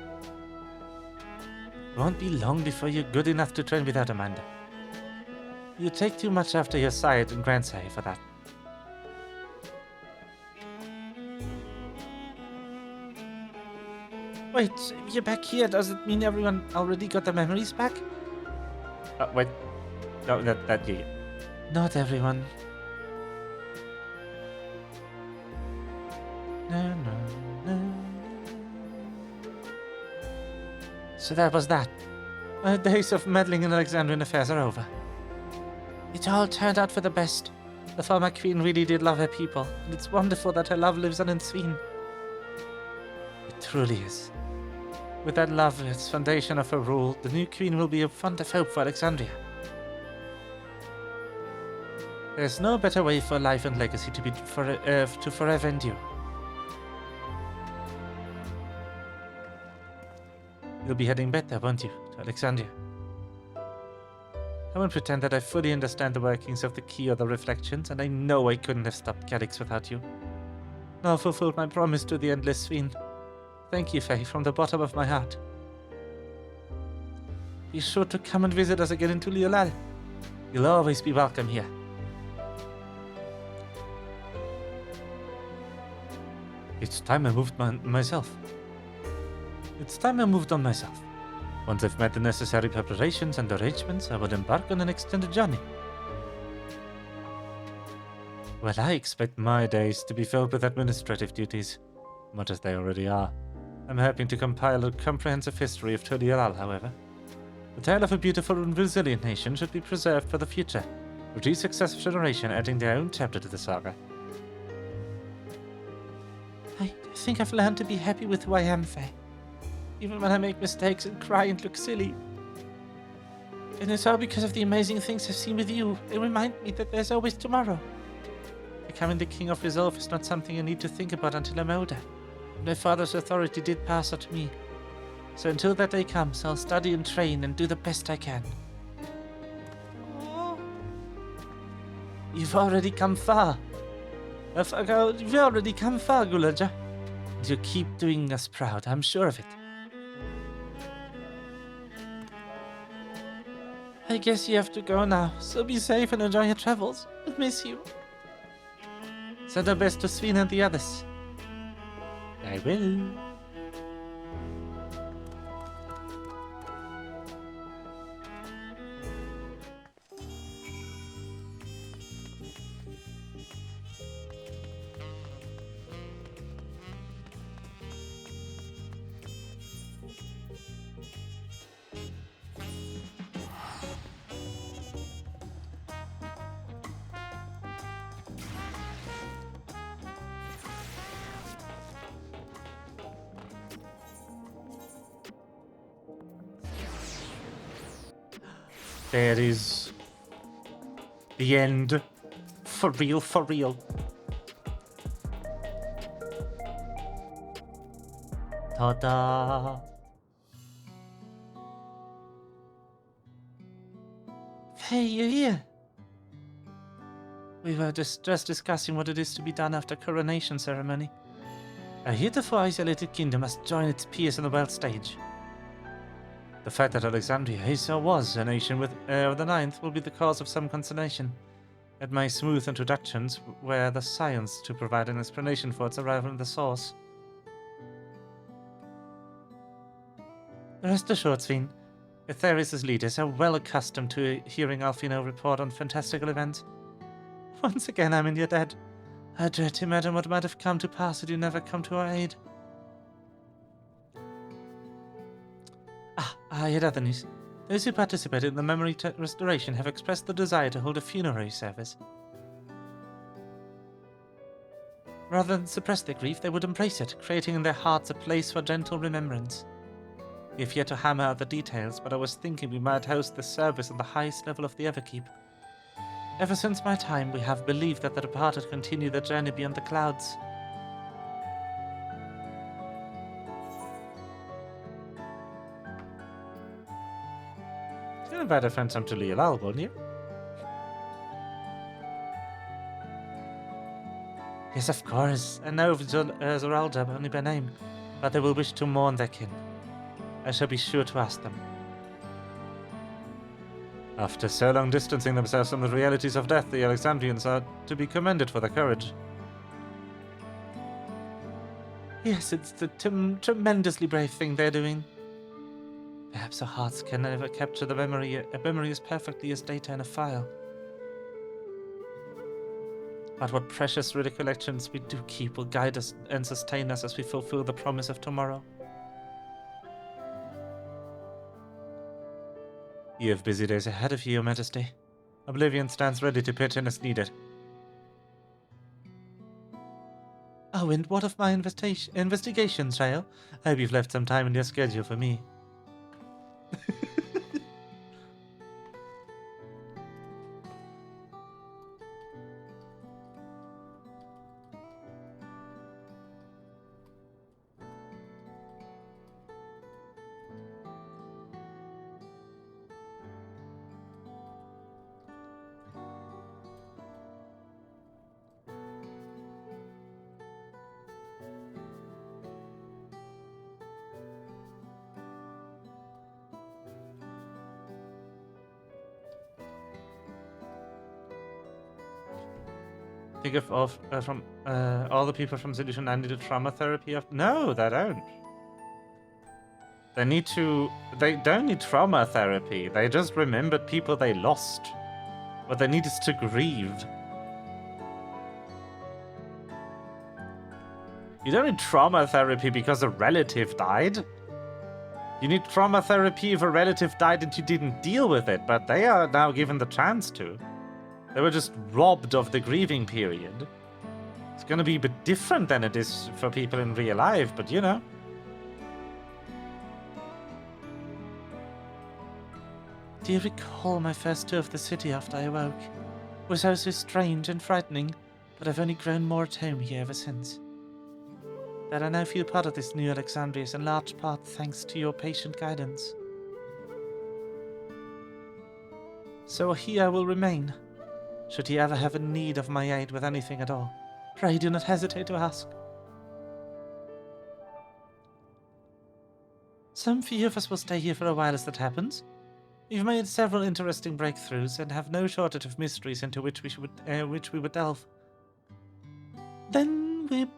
It won't be long before you're good enough to train without Amanda. You take too much after your sire and grandsire for that. Wait, if you're back here, does it mean everyone already got their memories back? Wait. No, that yeah. Not everyone. No. So that was that. My days of meddling in Alexandrian affairs are over. It all turned out for the best. The former queen really did love her people, and it's wonderful that her love lives on in Sveen. It truly is. With that love as foundation of her rule, the new queen will be a font of hope for Alexandria. There's no better way for life and legacy to forever endure. You'll be heading back there, won't you, to Alexandria? I won't pretend that I fully understand the workings of the key or the reflections, and I know I couldn't have stopped Calyx without you. I'll fulfill my promise to the Endless Fiend. Thank you, Faye, from the bottom of my heart. Be sure to come and visit us again in Tuliolal. You'll always be welcome here. It's time I moved myself. It's time I moved on myself. Once I've made the necessary preparations and arrangements, I will embark on an extended journey. Well, I expect my days to be filled with administrative duties, much as they already are. I'm hoping to compile a comprehensive history of Tuliolal, however. The tale of a beautiful and resilient nation should be preserved for the future, with each successive generation adding their own chapter to the saga. I think I've learned to be happy with who I am, Faye. Even when I make mistakes and cry and look silly. And it's all because of the amazing things I've seen with you. They remind me that there's always tomorrow. Becoming the King of Resolve is not something I need to think about until I'm older. My father's authority did pass on to me. So until that day comes, I'll study and train and do the best I can. You've already come far. You've already come far, Guloja. And you keep doing us proud, I'm sure of it. I guess you have to go now, so be safe and enjoy your travels. I'll miss you. Send our best to Sveen and the others. I will. There is the end. For real, for real. Ta-da! Hey, you're here. We were just discussing what it is to be done after coronation ceremony. A heretofore isolated kingdom must join its peers on the world stage. The fact that Alexandria is or was a nation with the ninth will be the cause of some consternation. At my smooth introductions were the science to provide an explanation for its arrival in the source. Rest assured, Sven, Aetherius' leaders are well accustomed to hearing Alfino report on fantastical events. Once again, I'm in your debt. I dread to imagine what might have come to pass had you never come to our aid. I had other news. Those who participated in the memory restoration have expressed the desire to hold a funerary service. Rather than suppress their grief, they would embrace it, creating in their hearts a place for gentle remembrance. We have yet to hammer out the details, but I was thinking we might host the service on the highest level of the Everkeep. Ever since my time, we have believed that the departed continue their journey beyond the clouds. You'd invite a friend to Lealal, wouldn't you? Yes, of course. I know of Zoralda only by name, but they will wish to mourn their kin. I shall be sure to ask them. After so long distancing themselves from the realities of death, the Alexandrians are to be commended for their courage. Yes, it's a tremendously brave thing they're doing. Perhaps our hearts can never capture a memory as perfectly as data in a file. But what precious recollections we do keep will guide us and sustain us as we fulfill the promise of tomorrow. You have busy days ahead of you, Your Majesty. Oblivion stands ready to pitch in as needed. Oh, and what of my investigation trail? I hope you've left some time in your schedule for me. Think of all the people from Solution 9 needed trauma therapy. No, they don't. They don't need trauma therapy. They just remembered people they lost. What they need is to grieve. You don't need trauma therapy because a relative died. You need trauma therapy if a relative died and you didn't deal with it, but they are now given the chance to. They were just robbed of the grieving period. It's going to be a bit different than it is for people in real life, but you know. Do you recall my first tour of the city after I awoke? It was also strange and frightening, but I've only grown more at home here ever since. That I now feel part of this new Alexandria is in large part thanks to your patient guidance. So here I will remain. Should you ever have a need of my aid with anything at all, pray do not hesitate to ask. Some few of us will stay here for a while as that happens. We've made several interesting breakthroughs and have no shortage of mysteries into which we would delve. Then we'll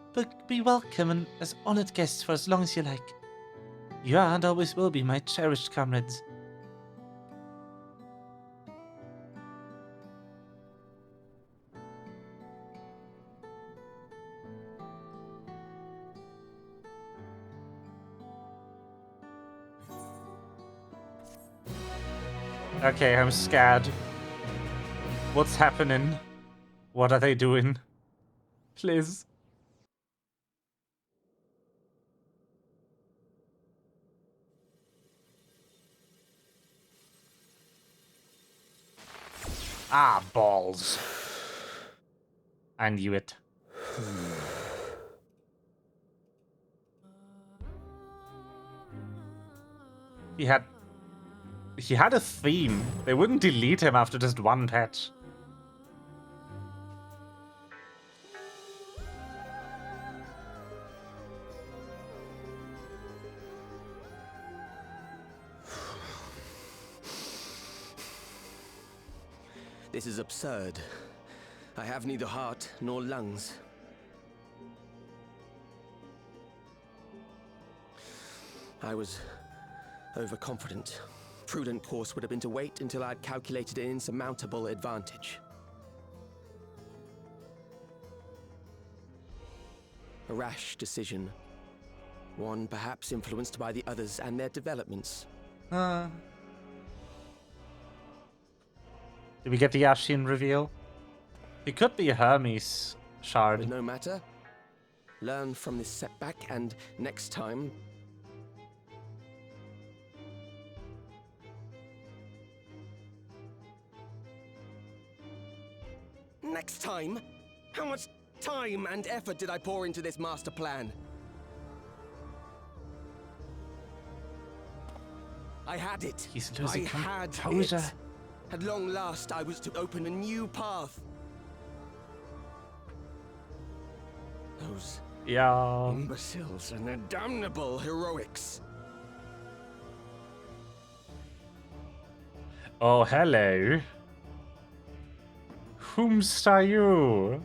be welcome and as honored guests for as long as you like. You are and always will be my cherished comrades. Okay, I'm scared. What's happening? What are they doing? Please. Ah, balls. I knew it. He had a theme. They wouldn't delete him after just one patch. This is absurd. I have neither heart nor lungs. I was overconfident. Prudent course would have been to wait until I'd calculated an insurmountable advantage. A rash decision. One perhaps influenced by the others and their developments. Did we get the Ashian reveal? It could be a Hermes shard. But no matter. Learn from this setback and next time... Next time? How much time and effort did I pour into this master plan? I had it. He's losing composure. At long last, I was to open a new path. Those imbeciles and their damnable heroics. Oh, hello. Whomst are you?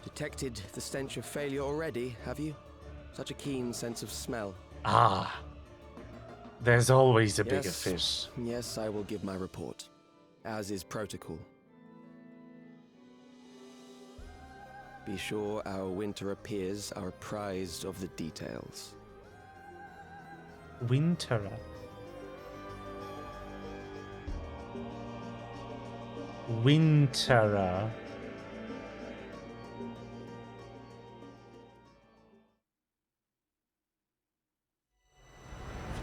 Detected the stench of failure already, have you? Such a keen sense of smell. Ah. There's always a bigger fish. Yes, I will give my report, as is protocol. Be sure our winter peers are apprised of the details. Winterer. Winterer.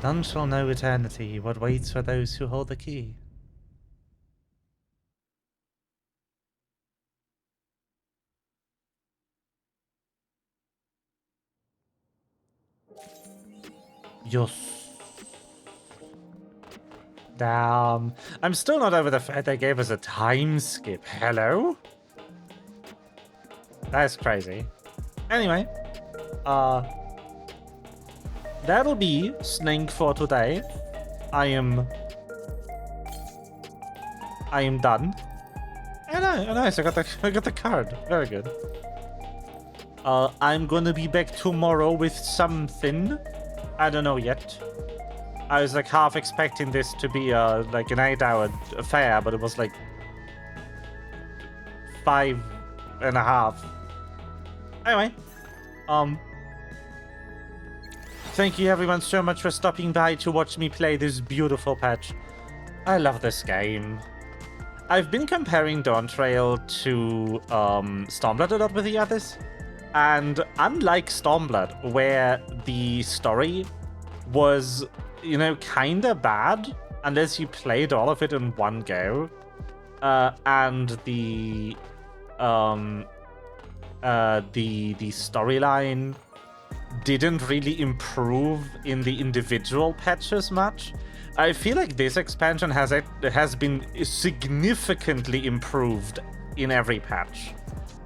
None shall know eternity, what waits for those who hold the key. Yes. Damn. I'm still not over the fact they gave us a time skip. Hello? That's crazy. Anyway, that'll be Snake for today. I am done. Oh, nice. I got the card. Very good. I'm gonna be back tomorrow with something. I don't know yet. I was like half expecting this to be like an 8-hour affair, but it was like 5.5. Anyway, thank you everyone so much for stopping by to watch me play this beautiful patch. I love this game. I've been comparing Dawntrail to Stormblood a lot with the others, and unlike Stormblood, where the story was, you know, kinda bad unless you played all of it in one go, and the storyline didn't really improve in the individual patches much. I feel like this expansion has been significantly improved in every patch.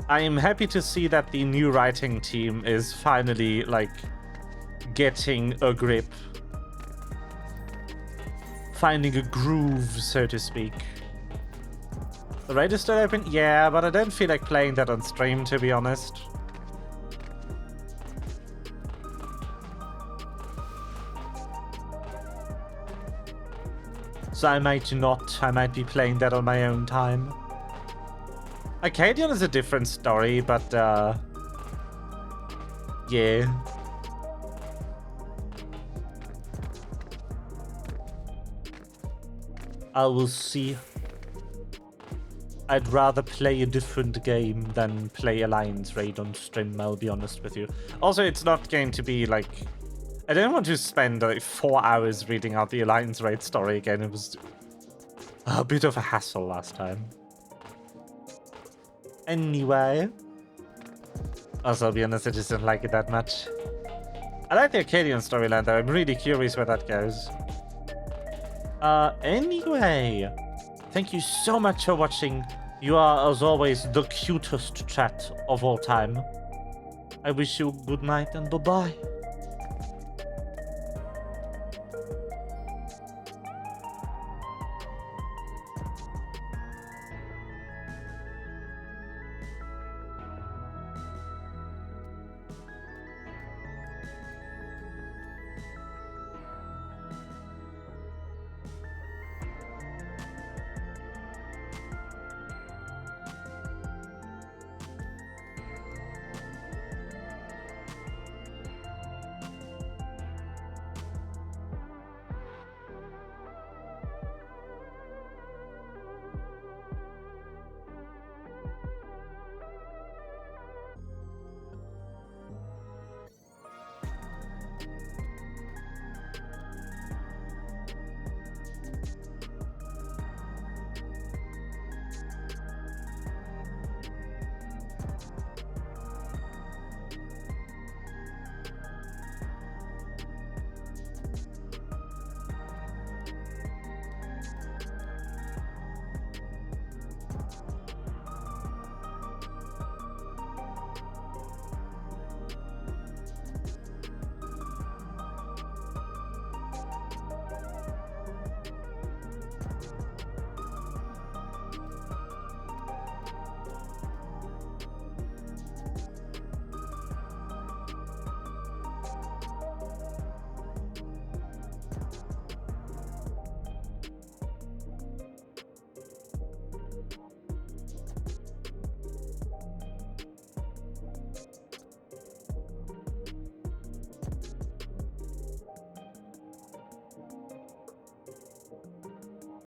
I am happy to see that the new writing team is finally like getting a grip, finding a groove, so to speak. The raid is still open? Yeah, but I don't feel like playing that on stream, to be honest. So I might not. I might be playing that on my own time. Arcadian is a different story, but yeah. I will see. I'd rather play a different game than play Alliance Raid on stream, I'll be honest with you. Also, it's not going to be like... I didn't want to spend like 4 hours reading out the Alliance Raid story again. It was a bit of a hassle last time. Anyway. Also, I'll be honest, I just didn't like it that much. I like the Acadian storyline though. I'm really curious where that goes. Anyway. Thank you so much for watching. You are, as always, the cutest chat of all time. I wish you good night and bye-bye.